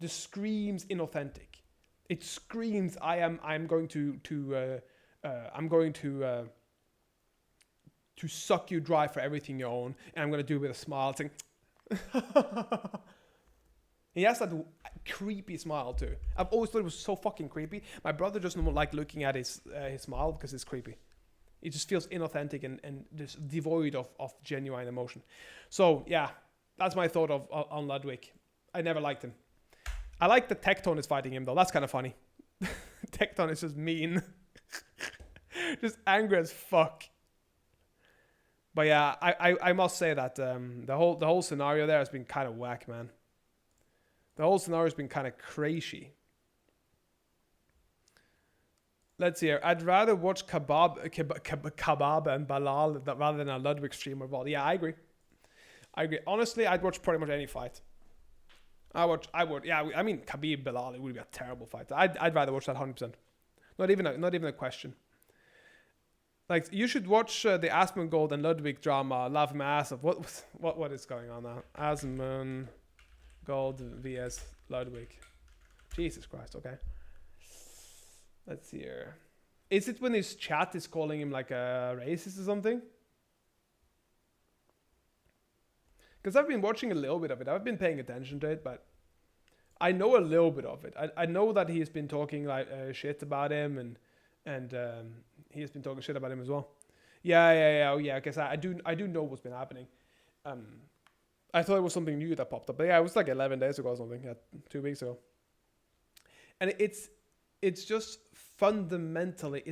S1: Just screams inauthentic. It screams I'm going to suck you dry for everything you own, and I'm going to do it with a smile, saying. He has that creepy smile too. I've always thought it was so fucking creepy. My brother doesn't like looking at his smile because it's creepy. It just feels inauthentic and just devoid of genuine emotion. So yeah, that's my thought on Ludwig. I never liked him. I like that Tecton is fighting him though. That's kind of funny. Tecton is just mean. Just angry as fuck. But yeah, I must say that the whole scenario there has been kind of whack, man. The whole scenario has been kind of crazy. Let's see here. I'd rather watch Kebab and Balal rather than a Ludwig stream or Ball. Yeah, I agree. Honestly, I'd watch pretty much any fight. I would. Yeah, I mean, Khabib Balal, it would be a terrible fight. I'd rather watch that 100%. Not even a question. Like, you should watch the Asmongold and Ludwig drama, Love Massive. What is going on now? Asmongold vs Ludwig. Jesus Christ, okay. Let's see here. Is it when his chat is calling him like a racist or something? Because I've been watching a little bit of it. I've been paying attention to it, but I know a little bit of it. I know that he's been talking like shit about him, and he has been talking shit about him as well. Yeah. Oh yeah, I guess I do know what's been happening. I thought it was something new that popped up, but yeah, it was like 11 days ago or something. Yeah, 2 weeks ago. And it's just fundamentally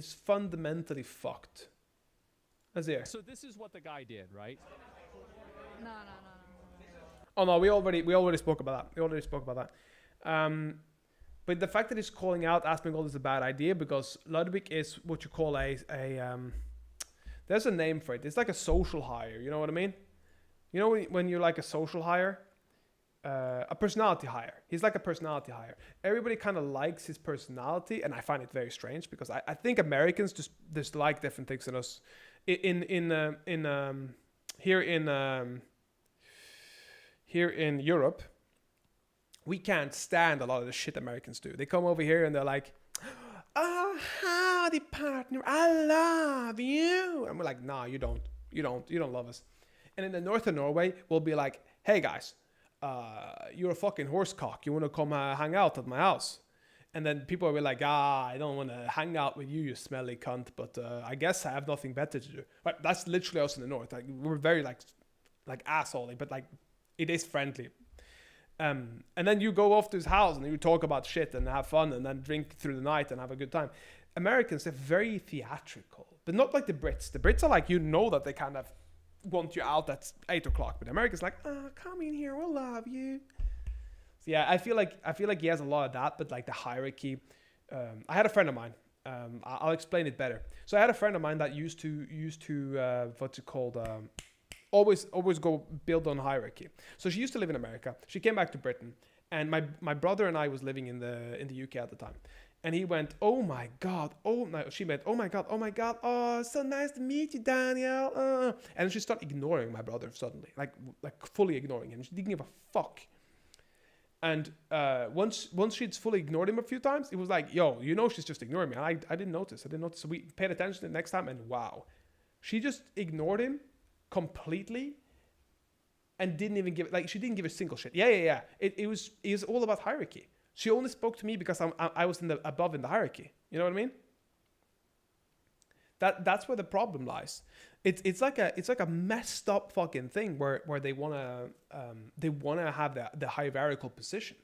S1: fucked. As here.
S8: So this is what the guy did, right?
S9: No.
S1: Oh no, we already spoke about that. But the fact that he's calling out Asmongold is a bad idea because Ludwig is what you call a there's a name for it. It's like a social hire. You know what I mean? You know when you're like a social hire, a personality hire. He's like a personality hire. Everybody kind of likes his personality, and I find it very strange because I think Americans just like different things than us. Here in Europe, we can't stand a lot of the shit Americans do. They come over here and they're like, "Oh, howdy, partner, I love you." And we're like, "Nah, you don't love us." And in the north of Norway, we'll be like, "Hey guys, you're a fucking horsecock. You want to come hang out at my house?" And then people will be like, "I don't want to hang out with you, you smelly cunt, but I guess I have nothing better to do." Right? That's literally us in the north. Like, we're very like assholey, but like it is friendly. And then you go off to his house and you talk about shit and have fun and then drink through the night and have a good time. Americans are very theatrical, but not like the Brits. The Brits are like, you know that they kind of want you out at 8 o'clock, but Americans like, "Oh, come in here, we'll love you." So yeah, I feel like he has a lot of that, but like the hierarchy. I had a friend of mine. I'll explain it better. So I had a friend of mine that used to what's it called? Always go build on hierarchy. So she used to live in America. She came back to Britain, and my brother and I was living in the UK at the time. And he went, "Oh my God, oh no." She went, "Oh my God, oh, so nice to meet you, Daniel." And she started ignoring my brother suddenly, like fully ignoring him. She didn't give a fuck. And once she'd fully ignored him a few times, it was like, "Yo, you know she's just ignoring me." And I didn't notice. So we paid attention the next time, and wow, she just ignored him completely and didn't even give she didn't give a single shit. Yeah. It was all about hierarchy. She only spoke to me because I was above in the hierarchy. You know what I mean? That's where the problem lies. It's like a messed up fucking thing where they wanna have the hierarchical position,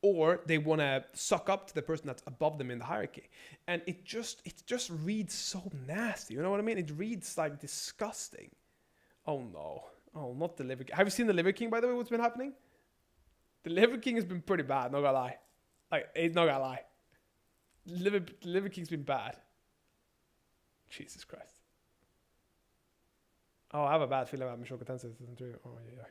S1: or they wanna suck up to the person that's above them in the hierarchy, and it just reads so nasty. You know what I mean? It reads like disgusting. Oh no! Oh, not the Liver King. Have you seen the Liver King, by the way? What's been happening? The Liver King has been pretty bad. Not gonna lie. Like, it's not gonna lie. Liver King's been bad. Jesus Christ. Oh, I have a bad feeling about Mushoku Tensei season 3. Oh yeah.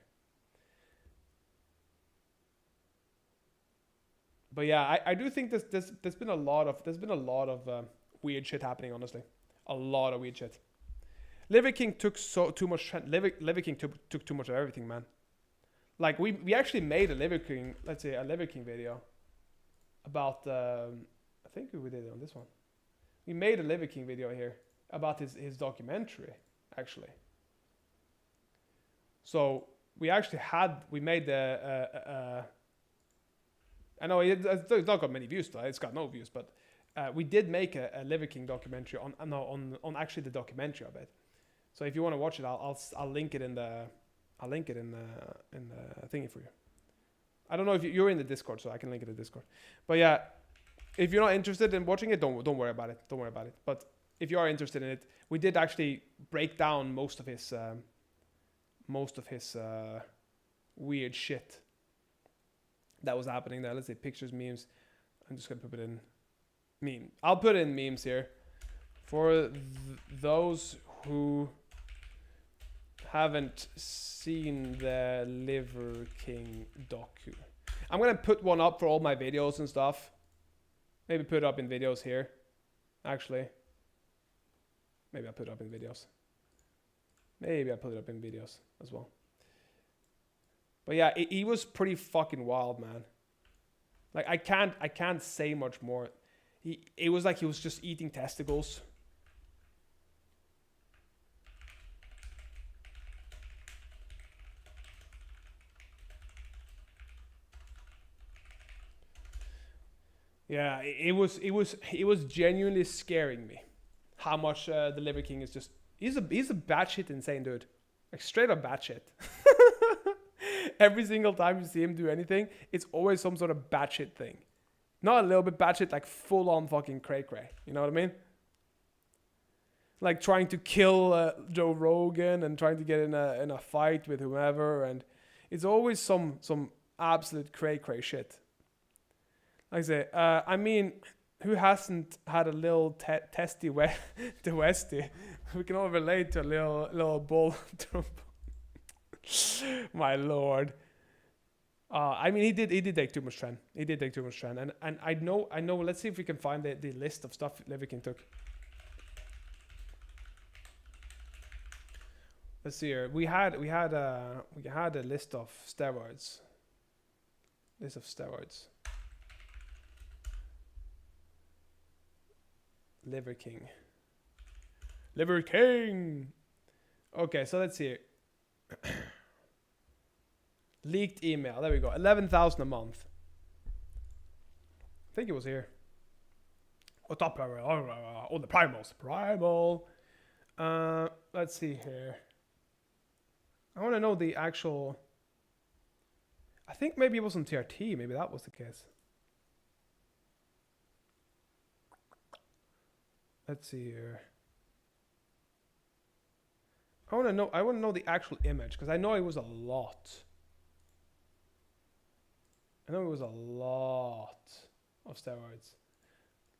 S1: But yeah, I do think there's been a lot of weird shit happening. Honestly, a lot of weird shit. Liver King took too much. Liver King took too much of everything, man. Like we actually made a Liver King, let's say a Liver King video about. I think we did it on this one. We made a Liver King video here about his documentary, actually. So we made the. I know it's not got many views, though. It's got no views, but we did make a Liver King documentary on actually the documentary of it. So if you want to watch it, I'll link it in the thingy for you. I don't know if you're in the Discord, so I can link it in the Discord. But yeah, if you're not interested in watching it, don't worry about it. Don't worry about it. But if you are interested in it, we did actually break down most of his weird shit that was happening there. Let's say pictures, memes. I'm just gonna put it in meme. I'll put in memes here for those who haven't seen the Liver King docu. I'm gonna put one up for all my videos and stuff. Maybe put it up in videos here. Actually, maybe I'll put it up in videos. Maybe I'll put it up in videos as well. But yeah, he was pretty fucking wild, man. Like I can't say much more. It was like he was just eating testicles. Yeah, it was genuinely scaring me how much the Liver King is just he's a batshit insane dude. Like straight up batshit. Every single time you see him do anything, it's always some sort of batshit thing. Not a little bit batshit, like full on fucking cray cray. You know what I mean? Like trying to kill Joe Rogan and trying to get in a fight with whoever, and it's always some absolute cray cray shit. Like I say, I mean, who hasn't had a little testy the Westie? We can all relate to a little bull. My lord. I mean, he did take too much trend. He did take too much trend, and I know. Let's see if we can find the list of stuff Liver King took. Let's see here. We had a list of steroids. List of steroids. Liver King. Liver King. Okay, so let's see. Leaked email. There we go. 11,000 a month. I think it was here. Oh, top level. Oh, the primals. Primal. Let's see here. I want to know the actual. I think maybe it wasn't TRT. Maybe that was the case. Let's see here. I want to know the actual image because I know it was a lot. I know it was a lot of steroids.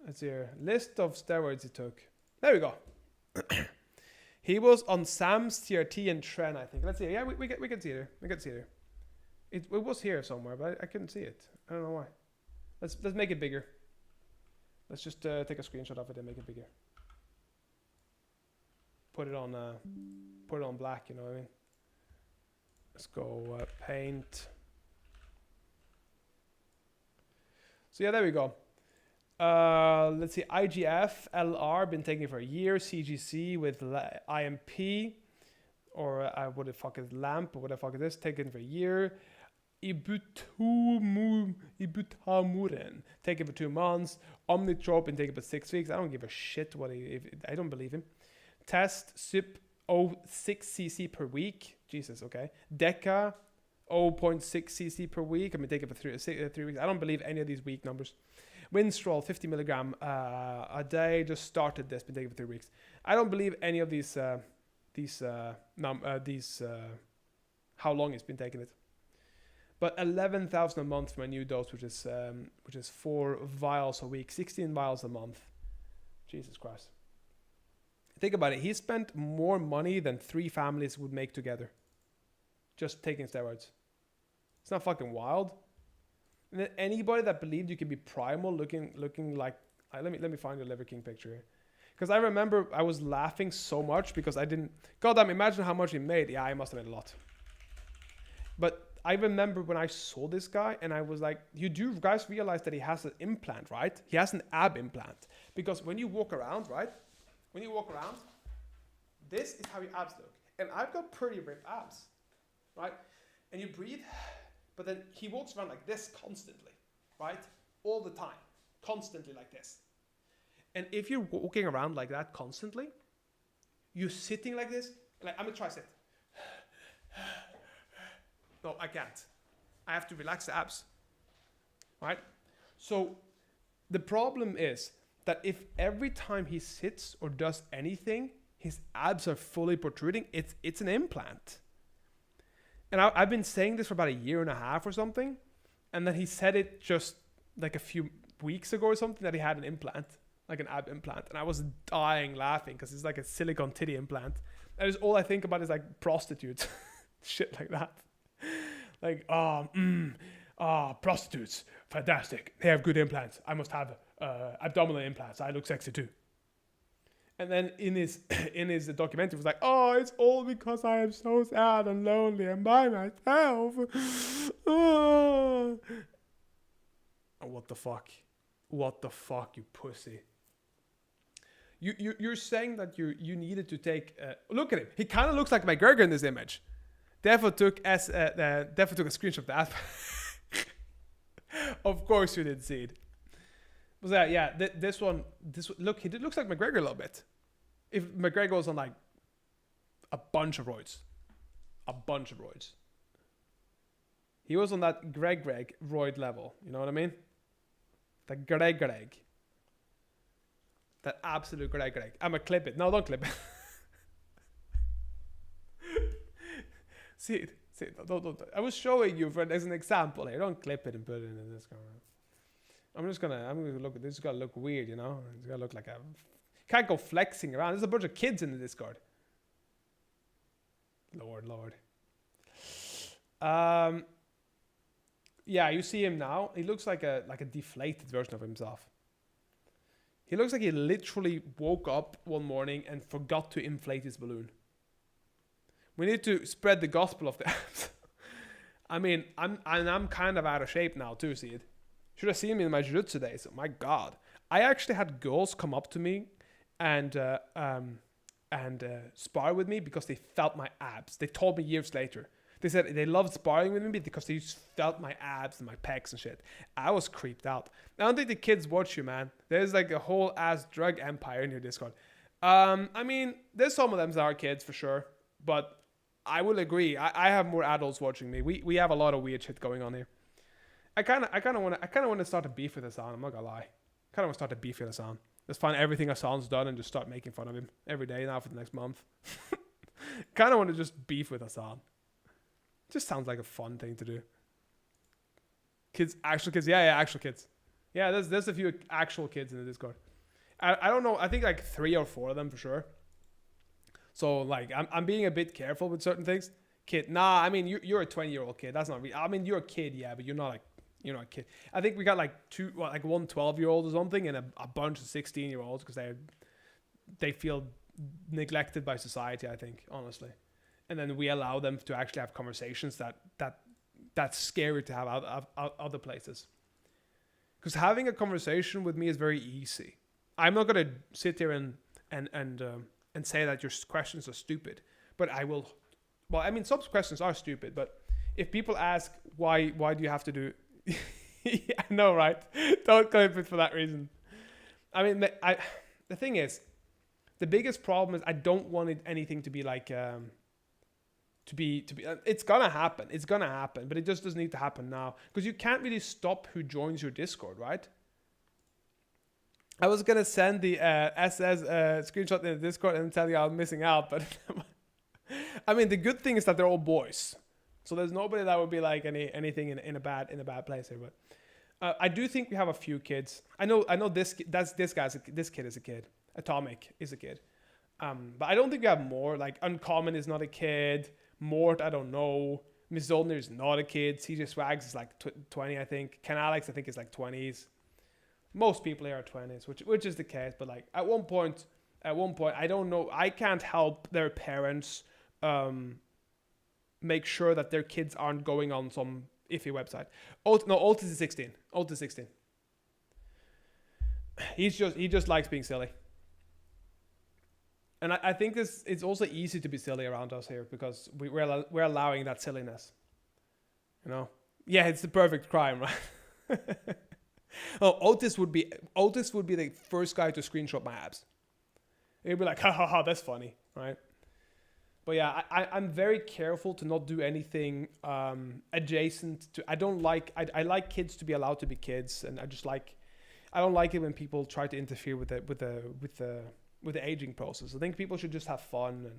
S1: Let's see here. List of steroids he took. There we go. He was on Sam's, TRT, and Tren, I think. Let's see. Yeah, we can see it here. We can see it here. It was here somewhere, but I couldn't see it. I don't know why. Let's make it bigger. Let's just take a screenshot of it and make it bigger. Put it on black, you know what I mean? Let's go paint. So yeah, there we go. Let's see, IGF, LR, been taking for a year. CGC with IMP, or what the fuck is LAMP, or what the fuck is this, taken for a year. Ibutamuren. Take it for 2 months. Omnitropin, take it for 6 weeks. I don't give a shit what I don't believe him. Test SIP 0.6 cc per week. Jesus, okay. Deca 0.6 cc per week. I'm gonna take it for 3 weeks. I don't believe any of these week numbers. Winstrol 50 milligram a day. Just started this. Been taking it for 3 weeks. I don't believe any of these. How long it's been taking it. But 11,000 a month for my new dose, which is 4 vials a week, 16 vials a month. Jesus Christ. Think about it. He spent more money than 3 families would make together, just taking steroids. It's not fucking wild. And then anybody that believed you could be primal, looking like, let me find your Liver King picture here. Because I remember I was laughing so much because I didn't. Goddamn, imagine how much he made. Yeah, he must have made a lot. But I remember when I saw this guy and I was like, you do guys realize that he has an implant, right? He has an ab implant. Because when you walk around, right? When you walk around, this is how your abs look. And I've got pretty ripped abs, right? And you breathe, but then he walks around like this constantly, right? All the time, constantly like this. And if you're walking around like that constantly, you're sitting like this. Like, I'm gonna try sit. No, I can't. I have to relax the abs, right? So the problem is that if every time he sits or does anything, his abs are fully protruding, it's an implant. And I've been saying this for about 1.5 years or something, and then he said it just like a few weeks ago or something that he had an implant, like an ab implant, and I was dying laughing because it's like a silicone titty implant. And it's all I think about is like prostitutes, shit like that. Like, prostitutes, fantastic. They have good implants. I must have abdominal implants. I look sexy too. And then in his documentary, it was like, oh, it's all because I am so sad and lonely and by myself. Oh, what the fuck? What the fuck, you pussy? You're saying that you needed to take. Look at him. He kind of looks like McGregor in this image. Therefore took a screenshot of that. Of course you didn't see it. But yeah, this one, look, he looks like McGregor a little bit. If McGregor was on like a bunch of roids. He was on that Greg roid level. You know what I mean? The Greg. That absolute Greg. I'm gonna clip it. No, don't clip it. See it. Don't. I was showing you as an example here. Don't clip it and put it in this camera. I'm gonna look. This is gonna look weird, you know. It's gonna look like a. Can't go flexing around. There's a bunch of kids in the Discord. Lord. Yeah, you see him now. He looks like a deflated version of himself. He looks like he literally woke up one morning and forgot to inflate his balloon. We need to spread the gospel of the abs. I mean, I'm kind of out of shape now too, see it. Should have seen me in my jiu-jitsu days. Oh my God. I actually had girls come up to me and spar with me because they felt my abs. They told me years later. They said they loved sparring with me because they just felt my abs and my pecs and shit. I was creeped out. I don't think the kids watch you, man. There's like a whole ass drug empire in your Discord. I mean, there's some of them that are kids for sure, but I will agree. I have more adults watching me. We have a lot of weird shit going on here. I kind of want to start a beef with Hassan. I'm not gonna lie. I kind of want to start a beef with Hassan. Just find everything Hassan's done and just start making fun of him every day now for the next month. Kind of want to just beef with Hassan. Just sounds like a fun thing to do. Actual kids. Yeah, actual kids. Yeah, there's a few actual kids in the Discord. I don't know. I think like 3 or 4 of them for sure. So like I'm being a bit careful with certain things. Kid, nah. I mean you're a 20-year-old kid. That's not. I mean you're a kid, yeah, but you're not a kid. I think we got like one 12-year-old or something, and a bunch of 16-year-olds because they feel neglected by society. I think honestly. And then we allow them to actually have conversations that's scary to have out other places. Because having a conversation with me is very easy. I'm not gonna sit here and say that your questions are stupid, but I will. Well, I mean, some questions are stupid, but if people ask why do you have to do, I know, right? Don't clip it for that reason. I mean, the thing is, the biggest problem is I don't want anything to be like it's gonna happen. It's gonna happen, but it just doesn't need to happen now because you can't really stop who joins your Discord, right? I was gonna send the SS screenshot in the Discord and tell you I'm missing out, but I mean the good thing is that they're all boys, so there's nobody that would be like anything in a bad place here. But I do think we have a few kids. I know this kid is a kid. Atomic is a kid, but I don't think we have more. Like Uncommon is not a kid. Mort, I don't know. Miss Zoldner is not a kid. CJ Swags is like 20, I think. Ken Alex, I think, is like 20s. Most people here are 20s, which is the case. But like at one point, I don't know. I can't help their parents make sure that their kids aren't going on some iffy website. Otis is 16. Otis is 16. He just likes being silly. And I think it's also easy to be silly around us here because we're allowing that silliness. You know? Yeah, it's the perfect crime, right? Oh, Otis would be the first guy to screenshot my abs. He'd be like, ha ha ha, that's funny, right? But yeah, I'm very careful to not do anything adjacent to. I like kids to be allowed to be kids, and I don't like it when people try to interfere with the aging process. I think people should just have fun.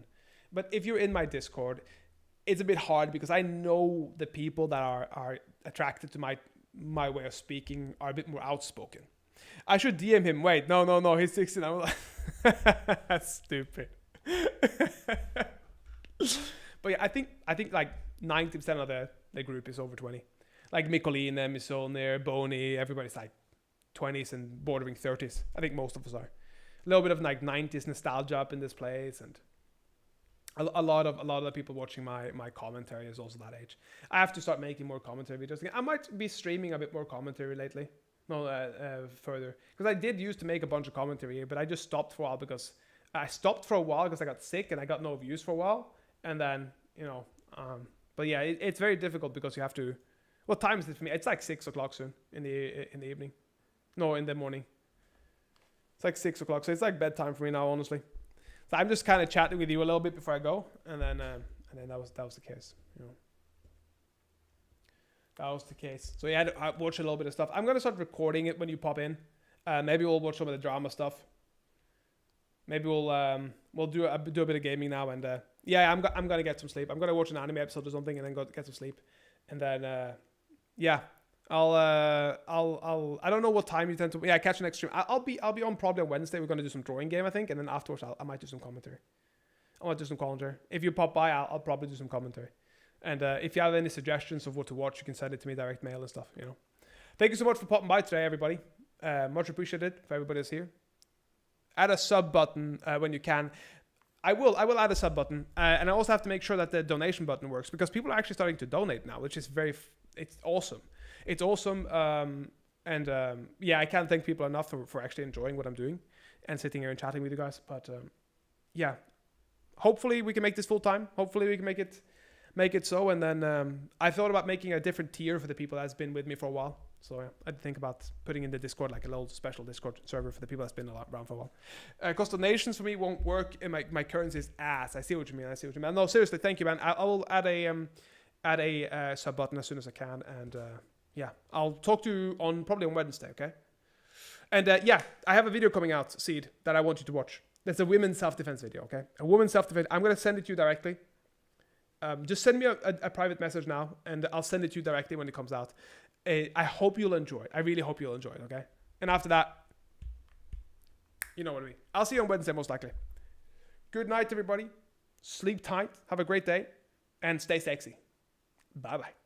S1: But if you're in my Discord, it's a bit hard because I know the people that are attracted to my way of speaking are a bit more outspoken. I should DM him. Wait, no, he's 16. I'm like, that's stupid. But yeah, I think like 90% of the group is over 20. Like Mikoline, Misonir, Boney, everybody's like 20s and bordering 30s. I think most of us are. A little bit of like 90s nostalgia up in this place, and a lot of the people watching my commentary is also that age. I have to start making more commentary videos again. I might be streaming a bit more commentary lately. Further, because I did used to make a bunch of commentary here, but I just stopped for a while because I got sick and I got no views for a while, and then but yeah, it's very difficult because you have to. What time is it for me? It's like 6 o'clock soon in the evening. No, in the morning. It's like 6 o'clock, so it's like bedtime for me now, honestly. So I'm just kind of chatting with you a little bit before I go, and then that was the case, That was the case. So yeah, I watch a little bit of stuff. I'm gonna start recording it when you pop in. Maybe we'll watch some of the drama stuff. Maybe we'll do a bit of gaming now, and yeah, I'm gonna get some sleep. I'm gonna watch an anime episode or something, and then go get some sleep, and then yeah. I don't know what time you tend to. Yeah, catch the next stream. I'll be on probably on Wednesday. We're gonna do some drawing game, I think, and then afterwards I might do some commentary. If you pop by, I'll probably do some commentary. And if you have any suggestions of what to watch, you can send it to me direct mail and stuff. Thank you so much for popping by today, everybody. Much appreciated for everybody that's here. Add a sub button when you can. I will add a sub button, and I also have to make sure that the donation button works because people are actually starting to donate now, which is it's awesome. It's awesome, and yeah, I can't thank people enough for actually enjoying what I'm doing and sitting here and chatting with you guys. But yeah, hopefully we can make this full time. Hopefully we can make it so. And then I thought about making a different tier for the people that's been with me for a while. So I'd think about putting in the Discord like a little special Discord server for the people that's been around for a while. Cost donations for me won't work. And my currency is ass. I see what you mean. No, seriously, thank you, man. I will add a sub button as soon as I can, and yeah, I'll talk to you probably on Wednesday, okay? And yeah, I have a video coming out, Seed, that I want you to watch. That's a women's self-defense video, okay? A women's self-defense. I'm going to send it to you directly. Just send me a private message now, and I'll send it to you directly when it comes out. I hope you'll enjoy it. I really hope you'll enjoy it, okay? And after that, you know what I mean. I'll see you on Wednesday, most likely. Good night, everybody. Sleep tight. Have a great day. And stay sexy. Bye-bye.